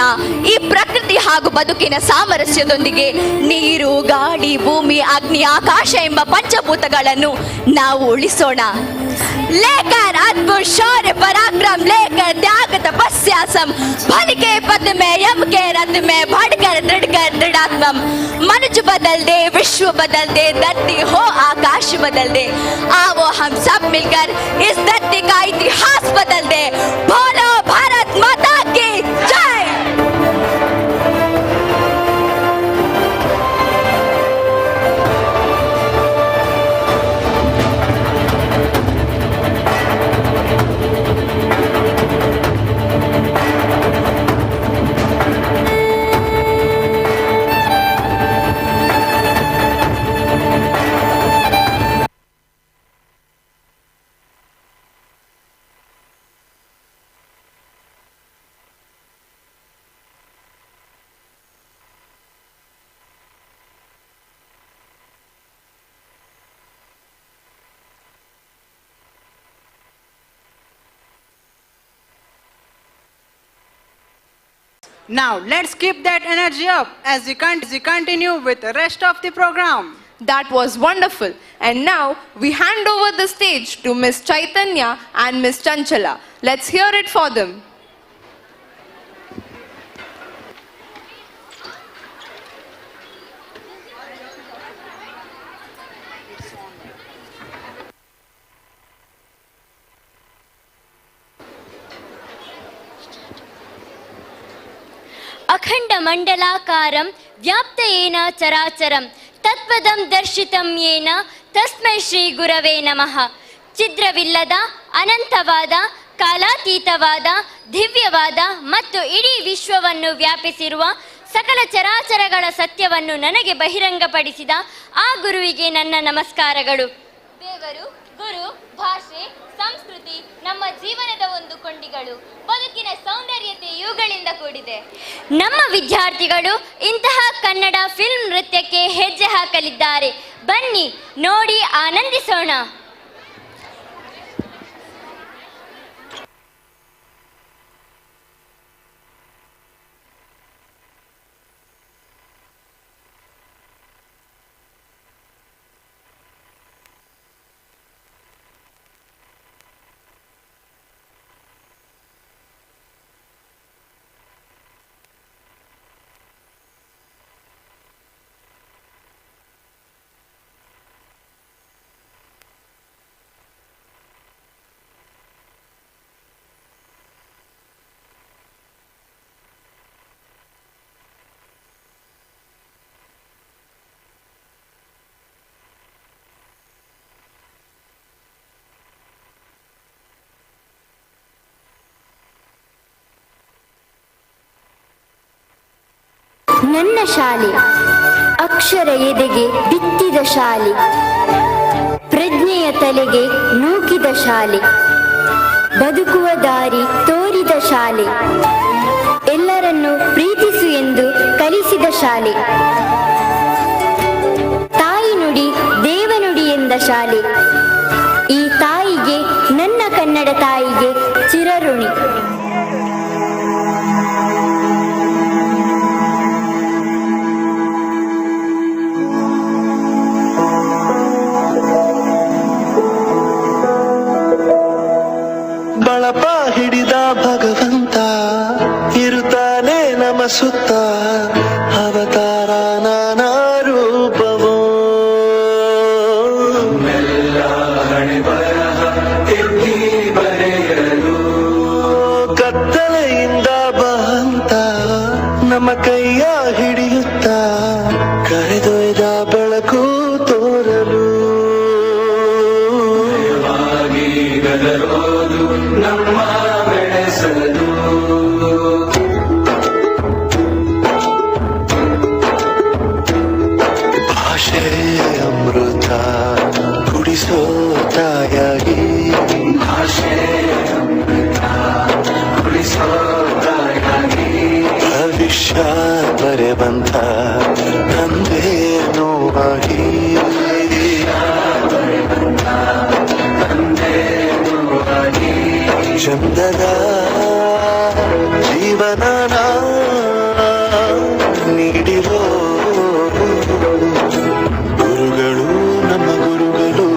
Speaker 1: ಈ ಪ್ರಕೃತಿ ಹಾಗೂ ಬದುಕಿನ ಸಾಮರಸ್ಯದೊಂದಿಗೆ ನೀರು, ಗಾಳಿ, ಭೂಮಿ, ಅಗ್ನಿ, ಆಕಾಶ ಎಂಬ ಪಂಚಭೂತಗಳನ್ನು ನಾವು ಉಳಿಸೋಣ. लेकर अद्भुत शौर्य पराक्रम लेकर त्याग तपस्या सम भन के पद में यम के रथ में बढ़कर दृढ़ात्मम. मनुष्य बदल दे, विश्व बदल दे, धरती हो आकाश बदल दे. आओ हम सब मिलकर इस धरती का इतिहास बदल दे. बोलो भारत माता की जय.
Speaker 15: Now let's keep that energy up as we continue with the rest of the program.
Speaker 14: That was wonderful. And now we hand over the stage to Miss Chaitanya and Miss Chanchala. Let's hear it for them.
Speaker 6: ಅಖಂಡ ಮಂಡಲಾಕಾರಂ ವ್ಯಾಪ್ತ ಏನ ಚರಾಚರಂ ತತ್ಪದಂ ದರ್ಶಿತಂ ಯೇನ ತಸ್ಮೈ ಶ್ರೀ ಗುರವೇ ನಮಃ. ಛಿದ್ರವಿಲ್ಲದ, ಅನಂತವಾದ, ಕಾಲಾತೀತವಾದ, ದಿವ್ಯವಾದ ಮತ್ತು ಇಡೀ ವಿಶ್ವವನ್ನು ವ್ಯಾಪಿಸಿರುವ ಸಕಲ ಚರಾಚರಗಳ ಸತ್ಯವನ್ನು ನನಗೆ ಬಹಿರಂಗಪಡಿಸಿದ ಆ ಗುರುವಿಗೆ ನನ್ನ ನಮಸ್ಕಾರಗಳು. ದೇವರು, ಗುರು, ಭಾಷೆ, ಸಂಸ್ಕೃತಿ ನಮ್ಮ ಜೀವನದ ಒಂದು ಕೊಂಡಿಗಳು. ಬದುಕಿನ ಸೌಂದರ್ಯತೆ ಇವುಗಳಿಂದ ಕೂಡಿದೆ. ನಮ್ಮ ವಿದ್ಯಾರ್ಥಿಗಳು ಇಂತಹ ಕನ್ನಡ ಫಿಲ್ಮ್ ನೃತ್ಯಕ್ಕೆ ಹೆಜ್ಜೆ ಹಾಕಲಿದ್ದಾರೆ. ಬನ್ನಿ ನೋಡಿ ಆನಂದಿಸೋಣ.
Speaker 4: ನನ್ನ ಶಾಲೆ, ಅಕ್ಷರ ಎದೆಗೆ ಬಿತ್ತಿದ ಶಾಲೆ, ಪ್ರಜ್ಞೆಯ ತಲೆಗೆ ನೂಕಿದ ಶಾಲೆ, ಬದುಕುವ ದಾರಿ ತೋರಿದ ಶಾಲೆ, ಎಲ್ಲರನ್ನು ಪ್ರೀತಿಸು ಎಂದು ಕಲಿಸಿದ ಶಾಲೆ, ತಾಯಿ ನುಡಿ ದೇವನುಡಿ ಎಂದ ಶಾಲೆ. ಈ ತಾಯಿಗೆ, ನನ್ನ ಕನ್ನಡ ತಾಯಿಗೆ ಚಿರಋಣಿ.
Speaker 2: ಬಳಪ ಹಿಡಿದ ಭಗವಂತ ಇರುತ್ತಾನೆ ನಮ್ಮ ಸುತ್ತ, ಅವತಾರ ನಾನಾ ರೂಪವೋ. ಕತ್ತಲೆಯಿಂದ ಬಹಂತ ನಮ್ಮ ಕೈಯ ಹಿಡಿಯುತ್ತ, ಕರೆದೊಯ್ದ ಬೆಳಕು ತೋರಲು. ನಮ್ಮ ಬೆಳೆಸಲು ಭಾಷೆ ಅಮೃತ ಕುಡಿಸೋ ತಾಯಾಗಿ, ಭಾಷೆ ಅಮೃತ ಕುಡಿಸೋ ತಾಯಾಗಿ, ಭವಿಷ್ಯ ಬರೆವಂತ ತಂದೆನೂ ಆಗಿ, ಚಂದದ ಜೀವನ ನೀಡಿರೋ ಗುರುಗಳು, ನಮ್ಮ ಗುರುಗಳು.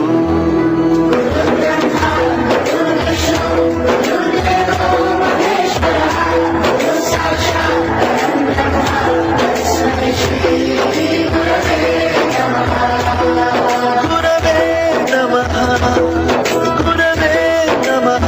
Speaker 2: ಗುರವೇ ನಮಃ, ಗುರವೇ ನಮಃ.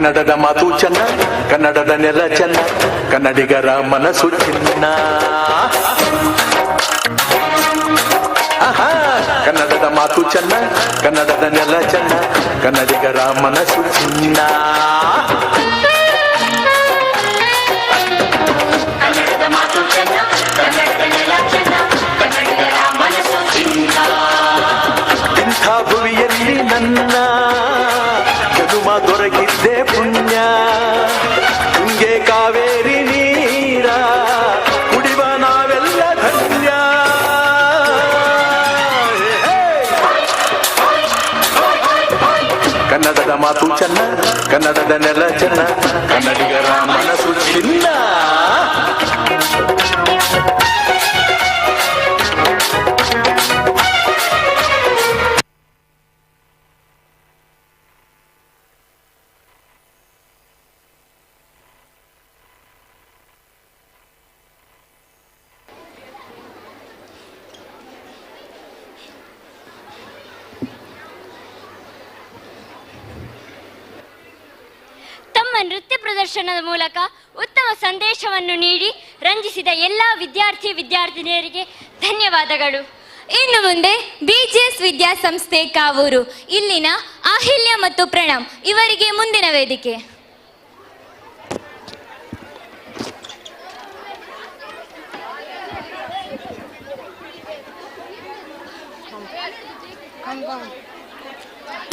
Speaker 20: ಕನ್ನಡದ ಮಾತು ಚೆನ್ನ, ಕನ್ನಡದ ನೆಲ ಚೆನ್ನ, ಕನ್ನಡಿಗರ ಮನಸ್ಸು ಚಿನ್ನ. ಆಹಾ, ಕನ್ನಡದ ಮಾತು ಚೆನ್ನ, ಕನ್ನಡದ ನೆಲ ಚೆನ್ನ, ಕನ್ನಡಿಗರ ಮನಸ್ಸು ಚಿನ್ನ.
Speaker 21: ಕನ್ನಡದ ಮಾತು ಚೆನ್ನ, ಕನ್ನಡದ ನೆಲ ಚೆನ್ನ, ಕನ್ನಡಿಗರ ಮನಸ್ಸು ಚಿನ್ನ.
Speaker 20: ಇಂಥ ಭುವಿಯಲ್ಲಿ ನನ್ನ ಜನುಮ ದೊರಕಿದ್ದೆ ಪುಣ್ಯ. ತುಂಗೆ ಕಾವೇರಿ ನೀರ ಕುಡಿವ ನಾವೆಲ್ಲ ಧನ್ಯ. ಕನ್ನಡದ ಮಾತು ಚೆನ್ನ, ಕನ್ನಡದ ನೆಲ ಚೆನ್ನ, ಕನ್ನಡಿಗರ ಮನಸ್ಸು ಚಿನ್ನ.
Speaker 6: ತಮ್ಮ ನೃತ್ಯ ಪ್ರದರ್ಶನದ ಮೂಲಕ ಉತ್ತಮ ಸಂದೇಶವನ್ನು ನೀಡಿ ರಂಜಿಸಿದ ಎಲ್ಲ ವಿದ್ಯಾರ್ಥಿನಿಯರಿಗೆ ಧನ್ಯವಾದಗಳು. ಇನ್ನು ಮುಂದೆ ಬಿಜಿಎಸ್ ವಿದ್ಯಾಸಂಸ್ಥೆ ಕಾವೂರು ಇಲ್ಲಿನ ಅಹಿಲ್ಯ ಮತ್ತು ಪ್ರಣಮ್ ಇವರಿಗೆ ಮುಂದಿನ ವೇದಿಕೆ.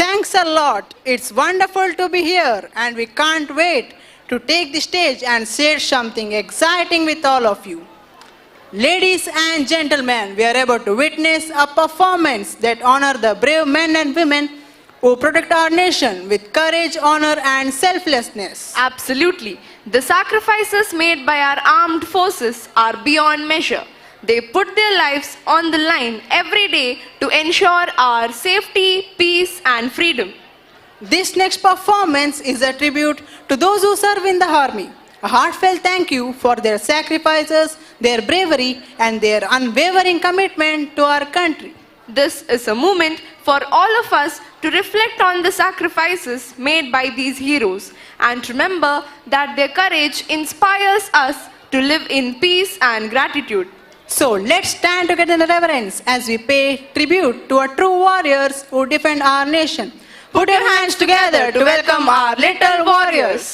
Speaker 15: Thanks a lot. It's wonderful to be here, and we can't wait to take the stage and share something exciting with all of you. Ladies and gentlemen, we are about to witness a performance that honors the brave men and women who protect our nation with courage, honor, and selflessness.
Speaker 14: Absolutely. The sacrifices made by our armed forces are beyond measure. They put their lives on the line every day to ensure our safety, peace, and freedom.
Speaker 15: This next performance is a tribute to those who serve in the army. A heartfelt thank you for their sacrifices, their bravery, and their unwavering commitment to our country.
Speaker 14: This is a moment for all of us to reflect on the sacrifices made by these heroes and remember that their courage inspires us to live in peace and gratitude.
Speaker 15: So let's stand together in reverence as we pay tribute to our true warriors who defend our nation. Put your hands together to welcome our little warriors.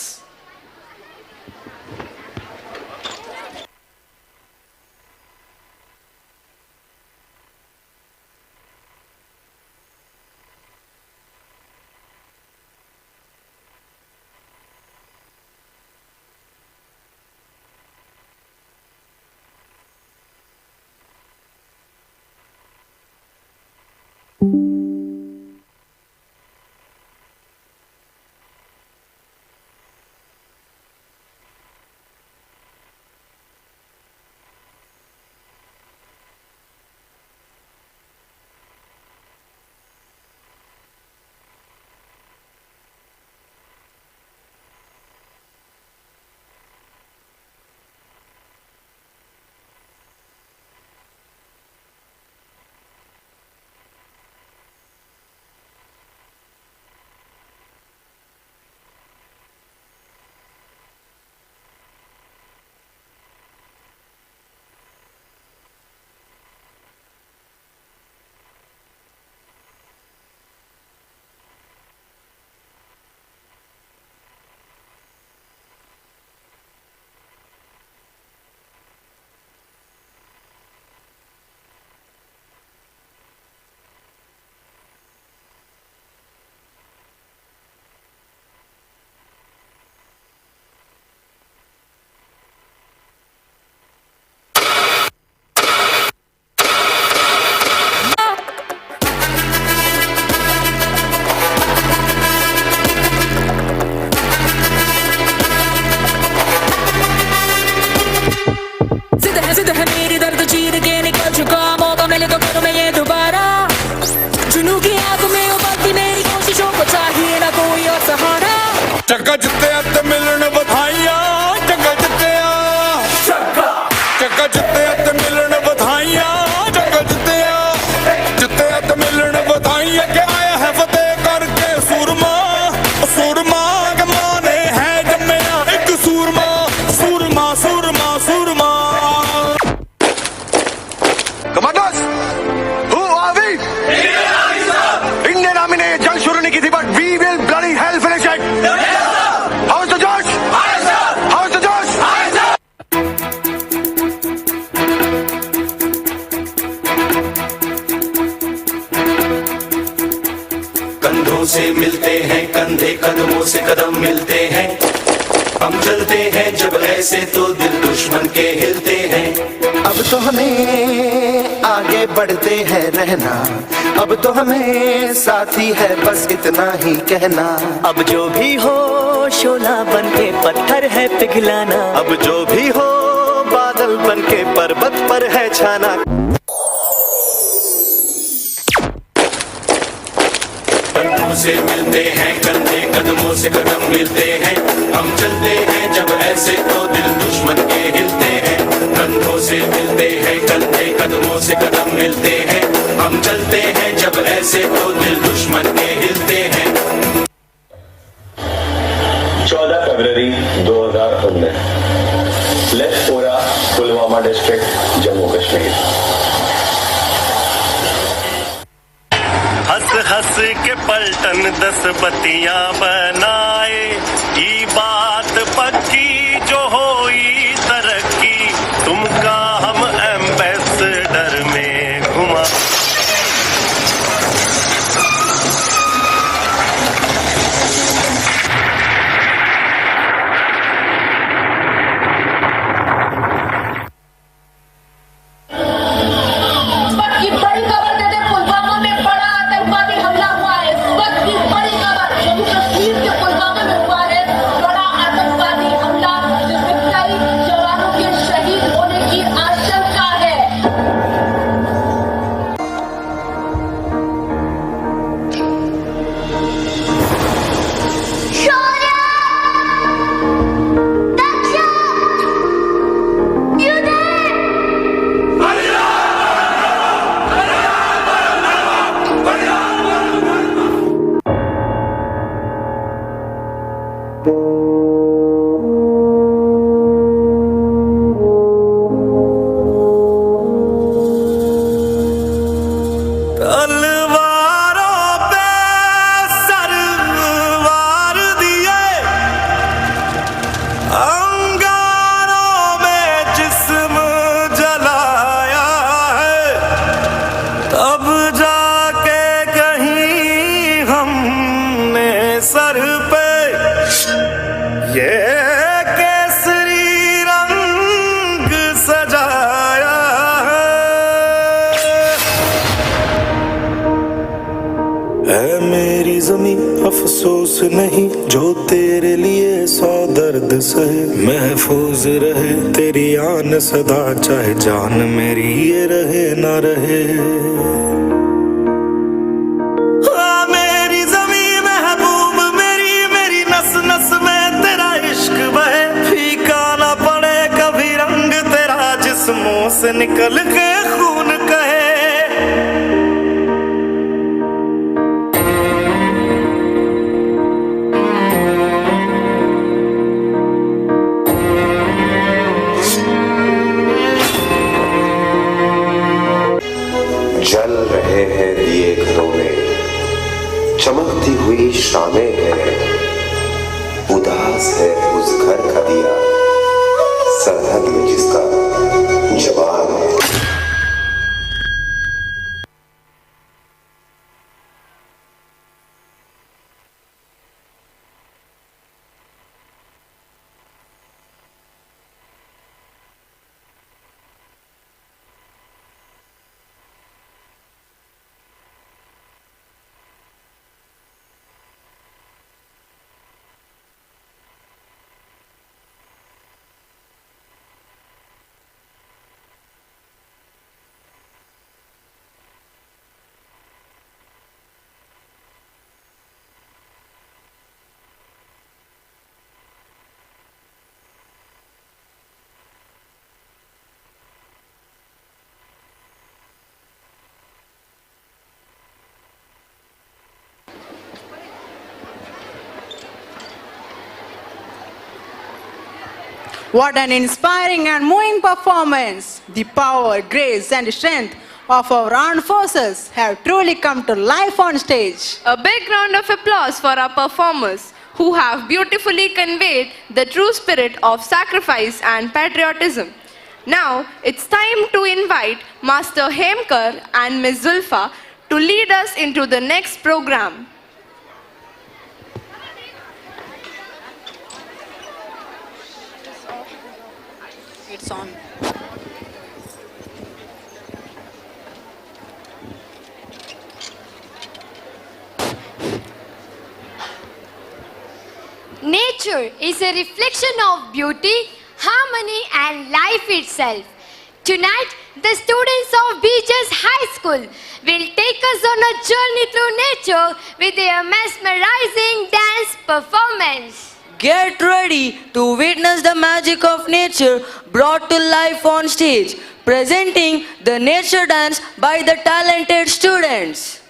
Speaker 7: ਚੱਗਾ ਜਿੱਤਿਆ ਤੇ ਮਿਲਣ ਵਧਾਈਆਂ ਚੱਗਾ ਜਿੱਤਿਆ ਚੱਗਾ ਜਿੱਤਿਆ ਤੇ ਮਿਲਣ ਵਧਾਈਆਂ ਚੱਗਾ ਜਿੱਤਿਆ ਜਿੱਤਿਆ ਤੇ ਮਿਲਣ ਵਧਾਈਆਂ ਕਿ ਆਇਆ ਹੈ ਫਤਿਹ ਕਰਕੇ ਸੂਰਮਾ ਸੂਰਮਾ ਕੇ ਮਾਂ ਨੇ
Speaker 2: मिलते हैं, कंधे कदमों से कदम मिलते हैं। हम चलते हैं जब ऐसे तो दिल दुश्मन के हिलते हैं।
Speaker 3: अब तो हमें आगे बढ़ते हैं रहना, अब तो हमें साथी है बस इतना ही कहना।
Speaker 9: अब जो भी हो शोला बन के पत्थर है पिघलाना,
Speaker 3: अब जो भी हो बादल बन के पर्वत पर है छाना।
Speaker 2: कंधों से मिलते हैं, कंधे कदमों से कदम मिलते हैं। हम चलते हैं जब ऐसे तो दिल दुश्मन के हिलते हैं। कंधों से मिलते हैं, कंधे कदमों से कदम मिलते हैं। हम चलते हैं जब ऐसे तो दिल दुश्मन के हिलते हैं।
Speaker 23: 14 फरवरी 2019, लेथपोरा, पुलवामा डिस्ट्रिक्ट, जम्मू कश्मीर।
Speaker 11: हंस हंस के पलटन 10 बत्तियां बनाए, ई बात पक्की जो होई तरक्की, तुमका हम एम्बेसडर में घुमा। अफसोस नहीं जो तेरे लिए 100 दर्द सहे, महफूज रहे तेरी आन सदा, चाहे जान मेरी ये रहे ना रहे। मेरी ज़मीं महबूब मेरी, मेरी नस नस में तेरा इश्क बहे, फीका ना पड़े कभी रंग तेरा, जिस्मों से निकल के खून कहे।
Speaker 24: जल रहे हैं दिए घरों में, चमकती हुई शामें हैं, उदास है उस घर का दिया, सरहद में जिसका जवान है।
Speaker 15: What an inspiring and moving performance! The power, grace and strength of our armed forces have truly come to life on stage.
Speaker 14: A big round of applause for our performers who have beautifully conveyed the true spirit of sacrifice and patriotism. Now it's time to invite Master Hemkar and Ms. Zulfa to lead us into the next program.
Speaker 15: song.
Speaker 8: Nature is a reflection of beauty, harmony, and life itself. Tonight, the students of Beaches High School will take us on a journey through nature with their mesmerizing dance performance.
Speaker 5: Get ready to witness the magic of nature brought to life on stage, presenting the nature dance by the talented students.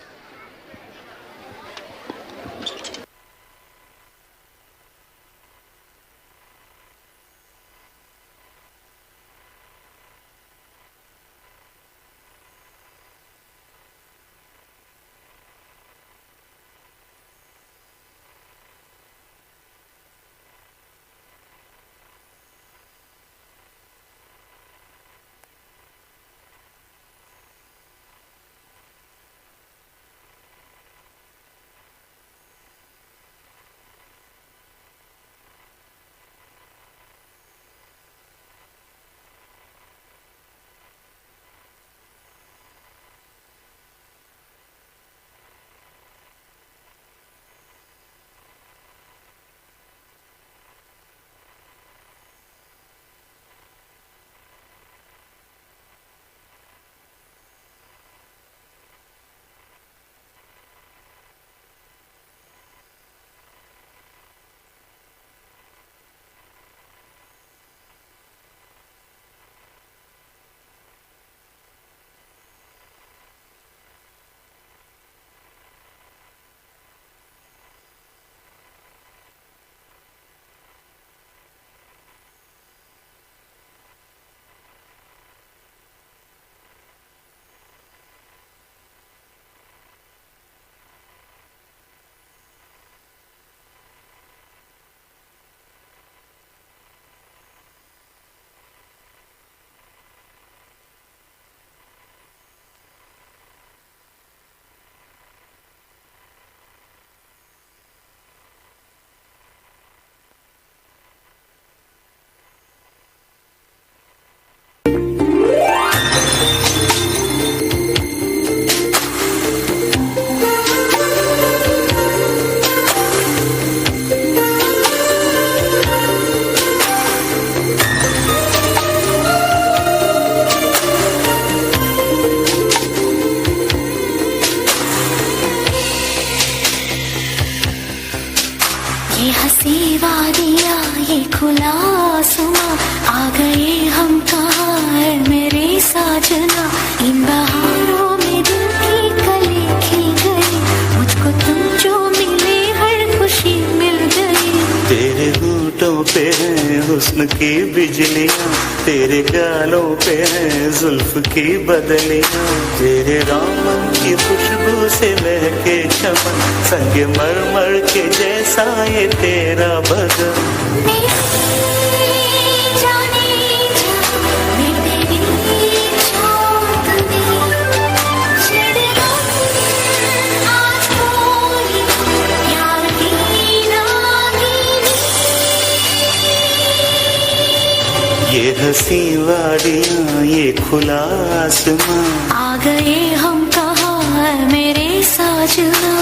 Speaker 11: हुस्न की बिजलियाँ तेरे गालों पे हैं जुल्फ की बदलियाँ तेरे दामन की खुशबू से महके चमन संग मरमर के जैसा ये तेरा बदन ये हंसी वादियाँ ये खुला आसमां
Speaker 4: आ गए हम कहाँ मेरे साजना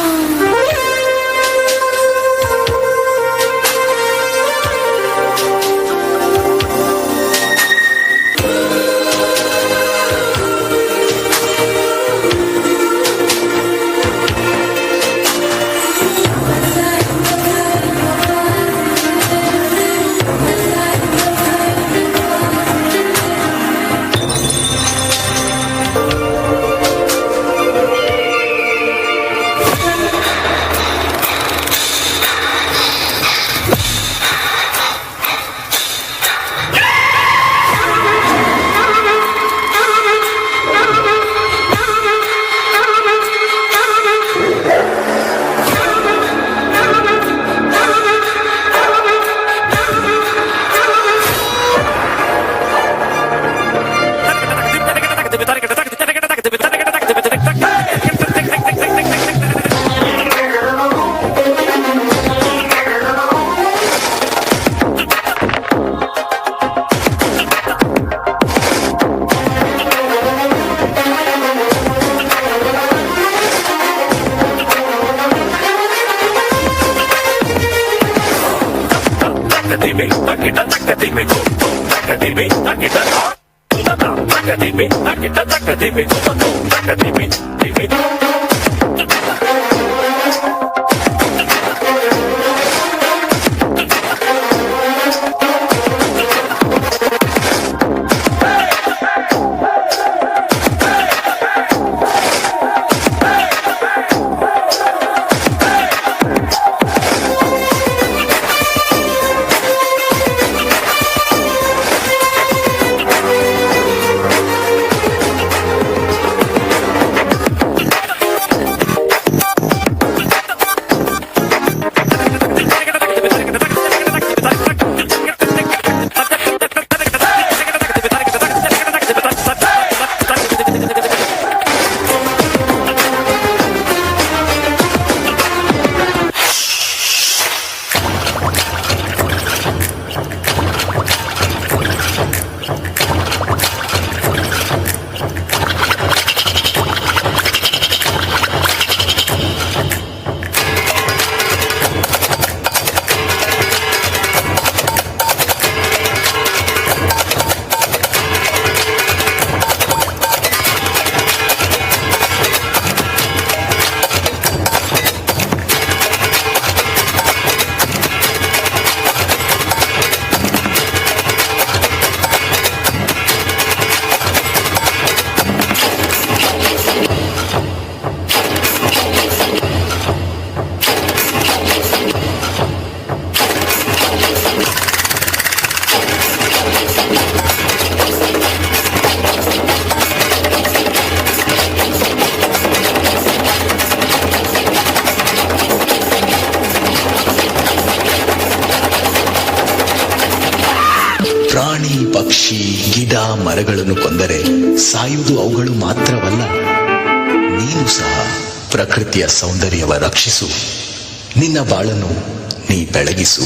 Speaker 10: ಪ್ರಾಣಿ ಪಕ್ಷಿ ಗಿಡ ಮರಗಳನ್ನು ಕೊಂದರೆ ಸಾಯುವುದು ಅವುಗಳು ಮಾತ್ರವಲ್ಲ, ನೀನು ಸಹ ಪ್ರಕೃತಿಯ ಸೌಂದರ್ಯವ ರಕ್ಷಿಸು, ನಿನ್ನ ಬಾಳನ್ನು ನೀ ಬೆಳಗಿಸು.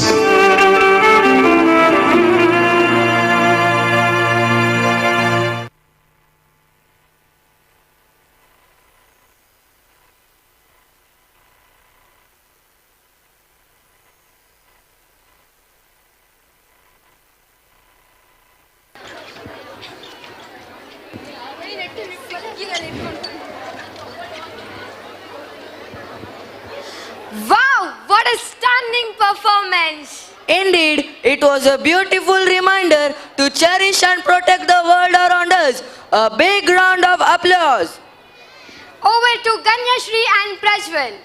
Speaker 8: Wow, what a stunning performance!
Speaker 5: Indeed, it was a beautiful reminder to cherish and protect the world around us. A big round of applause.
Speaker 8: Over to Ganyashri and Prajwal.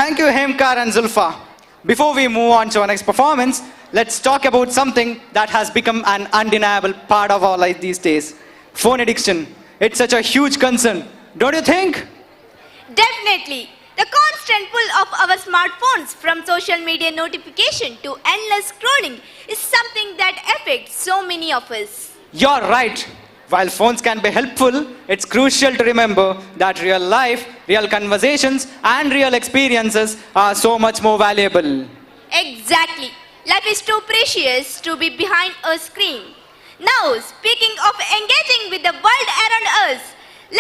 Speaker 12: Thank you, Hemkar and Zulfa. Before we move on to our next performance, let's talk about something that has become an undeniable part of our life these days. Phone addiction. It's such a huge concern, don't you think?
Speaker 13: Definitely. The constant pull of our smartphones from social media notification to endless scrolling is something that affects so many of us.
Speaker 12: You're right. While phones can be helpful, it's crucial to remember that real life, real conversations, and real experiences are so much more valuable.
Speaker 13: Exactly. Life is too precious to be behind a screen. Now, speaking of engaging with the world around us,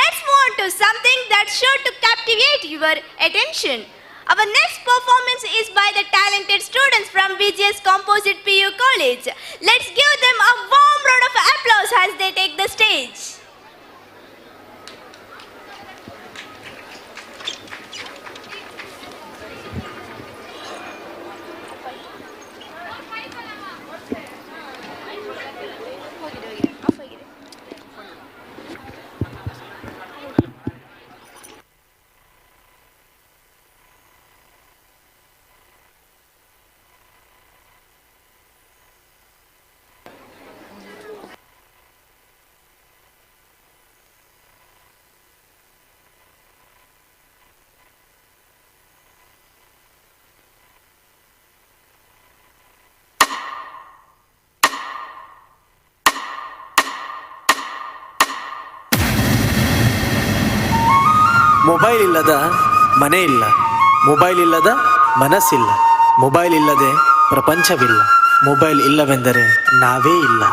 Speaker 13: let's move on to something that's sure to captivate your attention. Our next performance is by the talented students from BGS Composite PU College. Let's give them a warm round of applause as they take the stage.
Speaker 19: Mobile ಇಲ್ಲದ ಮನೆ ಇಲ್ಲ, mobile ಇಲ್ಲದ ಮನಸ್ಸಿಲ್ಲ, mobile ಇಲ್ಲದೆ
Speaker 22: ಪ್ರಪಂಚವಿಲ್ಲ. Mobile ಇಲ್ಲವೆಂದರೆ ನಾವೇ ಇಲ್ಲ.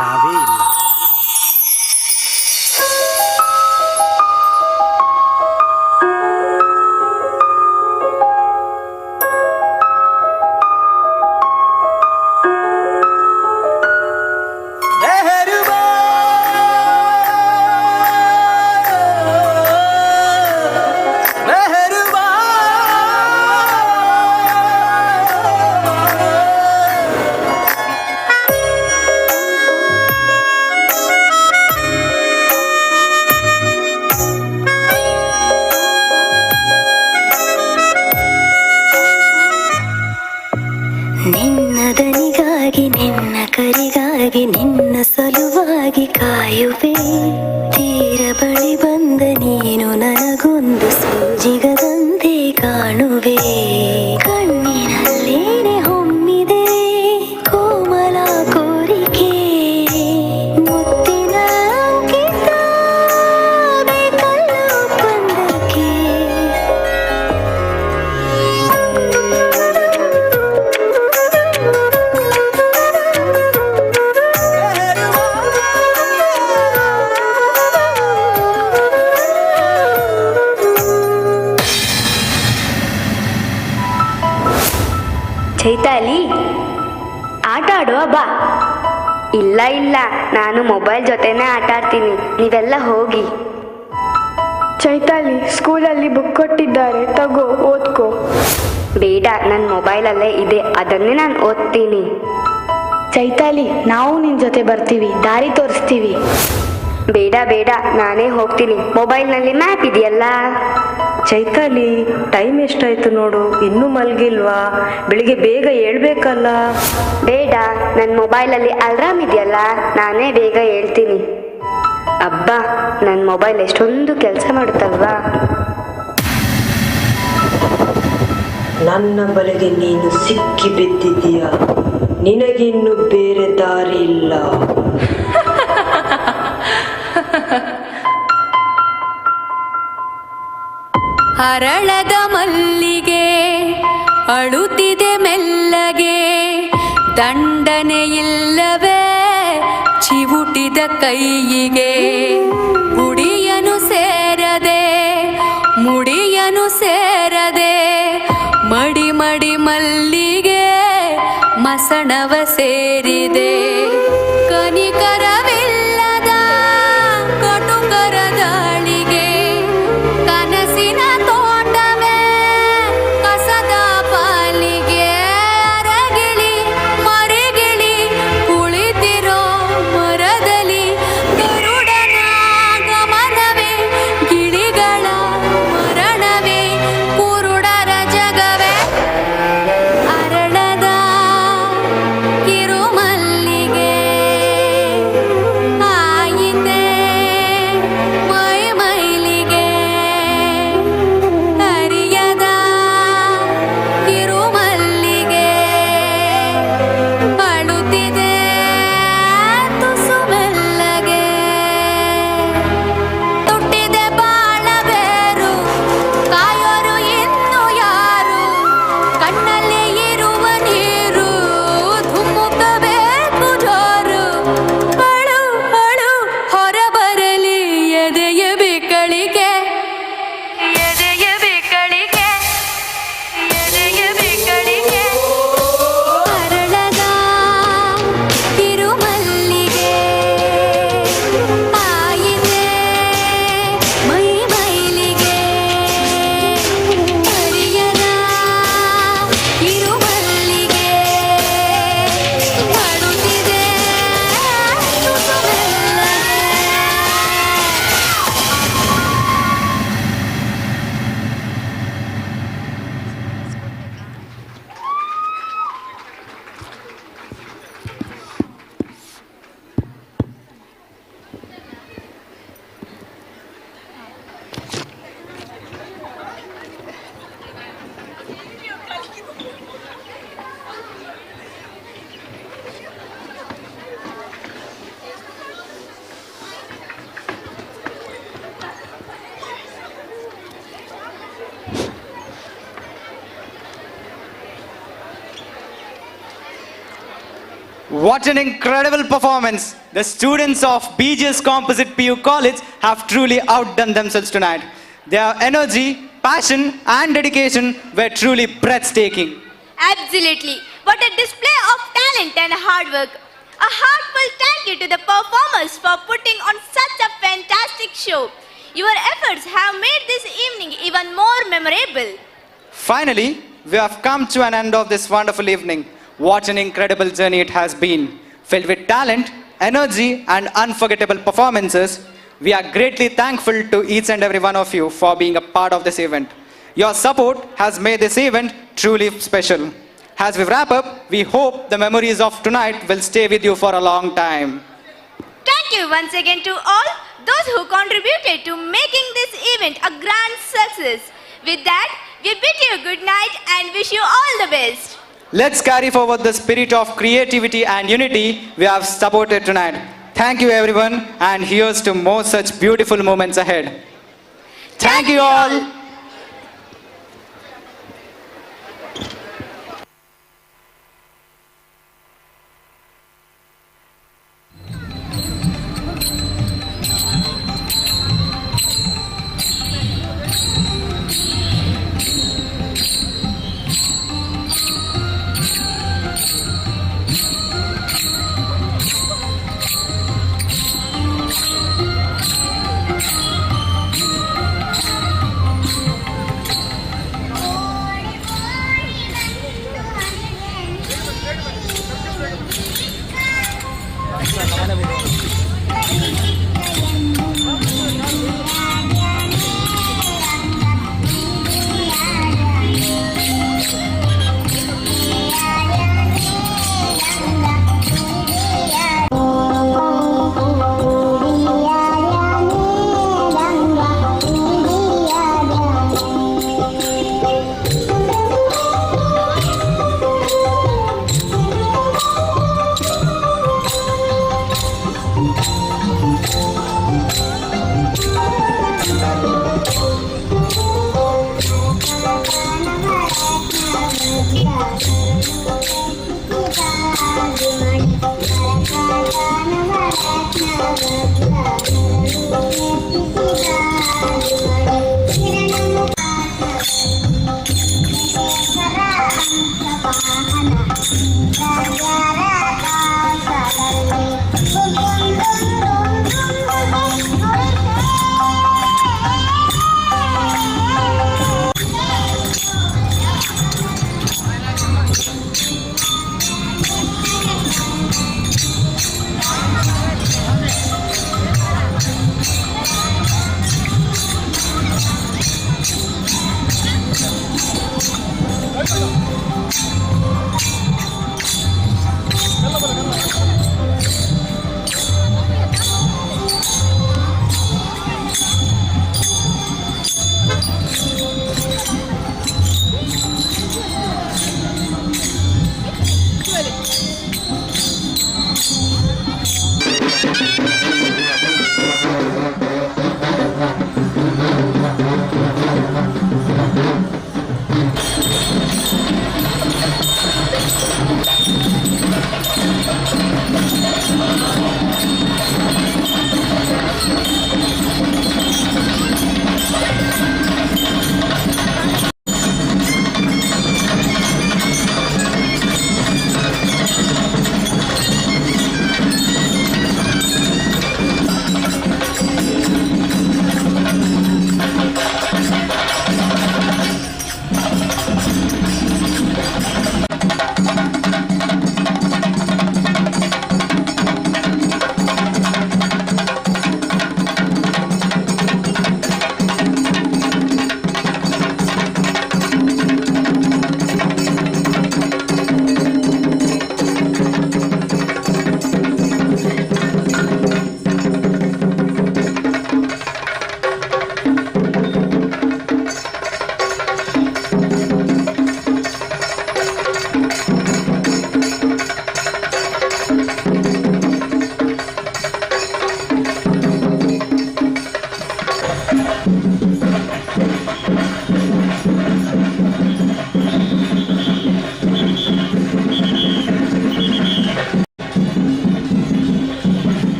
Speaker 4: ನಿನ್ನ ದನಿಗಾಗಿ ನಿನ್ನ ಕರಿಗಾಗಿ ನಿನ್ನ ಸಲುವಾಗಿ ಕಾಯುವೆ. ತೀರ ಬಳಿ ಬಂದ ನೀನು ನನಗೊಂದು ಸೂಜಿಗದಂತೆ ಕಾಣುವೆ. ಕಣ್ಣಿನಲ್ಲೇನೆ ಹೊಮ್ಮಿದೆ ಕೋಮಲ ಕೋರಿಕೆ. ಮುತ್ತಿನ ಅಂಕಿತ ಬೇಕಲ್ಲ ಒಪ್ಪಂದಕ್ಕೆ.
Speaker 16: ಚೈತಾಲಿ, ಆಟ ಆಡುವ ಬಾ.
Speaker 18: ಇಲ್ಲ ಇಲ್ಲ, ನಾನು ಮೊಬೈಲ್ ಜೊತೆನೇ ಆಟ ಆಡ್ತೀನಿ, ನೀವೆಲ್ಲ ಹೋಗಿ.
Speaker 16: ಚೈತಾಲಿ, ಸ್ಕೂಲಲ್ಲಿ ಬುಕ್ ಕೊಟ್ಟಿದ್ದಾರೆ, ತಗೋ ಓದ್ಕೋ.
Speaker 18: ಬೇಡ, ನನ್ನ ಮೊಬೈಲಲ್ಲೇ ಇದೆ, ಅದನ್ನೇ ನಾನು ಓದ್ತೀನಿ.
Speaker 16: ಚೈತಾಲಿ, ನಾವು ನಿನ್ ಜೊತೆ ಬರ್ತೀವಿ, ದಾರಿ ತೋರಿಸ್ತೀವಿ.
Speaker 18: ಬೇಡ ಬೇಡ, ನಾನೇ ಹೋಗ್ತೀನಿ, ಮೊಬೈಲ್ನಲ್ಲಿ ಮ್ಯಾಪ್ ಇದೆಯಲ್ಲ.
Speaker 19: ಚೈತಾಲಿ, ಟೈಮ್ ಎಷ್ಟಾಯ್ತು ನೋಡು, ಇನ್ನೂ ಮಲಗಿಲ್ವಾ? ಬೆಳಿಗ್ಗೆ ಬೇಗ ಹೇಳ್ಬೇಕಲ್ಲ.
Speaker 18: ಬೇಡ, ನನ್ನ ಮೊಬೈಲಲ್ಲಿ ಅಲ್ರಾಮ್ ಇದೆಯಲ್ಲ, ನಾನೇ ಬೇಗ ಹೇಳ್ತೀನಿ. ಅಬ್ಬಾ, ನನ್ನ ಮೊಬೈಲ್ ಎಷ್ಟೊಂದು ಕೆಲಸ ಮಾಡುತ್ತಲ್ವಾ.
Speaker 19: ನನ್ನ ಬಲೆಗೆ ನೀನು ಸಿಕ್ಕಿ ಬಿದ್ದಿದ್ದೀಯ, ನಿನಗಿನ್ನು ಬೇರೆ ದಾರಿ ಇಲ್ಲ.
Speaker 25: ಅರಳದ ಮಲ್ಲಿಗೆ ಅಳುತ್ತಿದೆ ಮೆಲ್ಲಗೆ, ದಂಡನೆ ಇಲ್ಲವೇ ಚಿವುಟಿದ ಕೈಯಿಗೆ. ಗುಡಿಯನು ಸೇರದೆ ಮುಡಿಯನು ಸೇರದೆ, ಮಡಿ ಮಡಿ ಮಲ್ಲಿಗೆ ಮಸಣವ ಸೇರಿದೆ. ಕನಿಕರವಿಲ್ಲದ ಕಟುಕರ ದಾಳಿಗೆ, ಕನಸಿನ ತೋಟವೇ ಕಸದ ಪಾಲಿಗೆ. ಅರಗಿಳಿ ಮರಿಗಿಳಿ ಕುಳಿತಿರೋ ಮರದಲ್ಲಿ, ಗರುಡನ ಗಮನವೇ ಗಿಳಿಗಳ ಮರಣವೇ, ಕುರುಡರ ಜಗವೇ ಅರಳದ ಕಿರುಮಲ್ಲಿಗೆ.
Speaker 12: What an incredible performance! The students of BGS Composite PU College have truly outdone themselves tonight. Their energy, passion, and dedication were truly breathtaking.
Speaker 13: Absolutely. What a display of talent and hard work. A heartfelt thank you to the performers for putting on such a fantastic show. Your efforts have made this evening even more memorable.
Speaker 12: Finally, we have come to an end of this wonderful evening. What an incredible journey it has been. Filled with talent, energy, and unforgettable performances, we are greatly thankful to each and every one of you for being a part of this event. Your support has made this event truly special. As we wrap up, we hope the memories of tonight will stay with you for a long time.
Speaker 13: Thank you once again to all those who contributed to making this event a grand success. With that, we bid you good night and wish you all the best.
Speaker 12: Let's carry forward the spirit of creativity and unity we have supported tonight. Thank you everyone, and here's to more such beautiful moments ahead. Thank you all.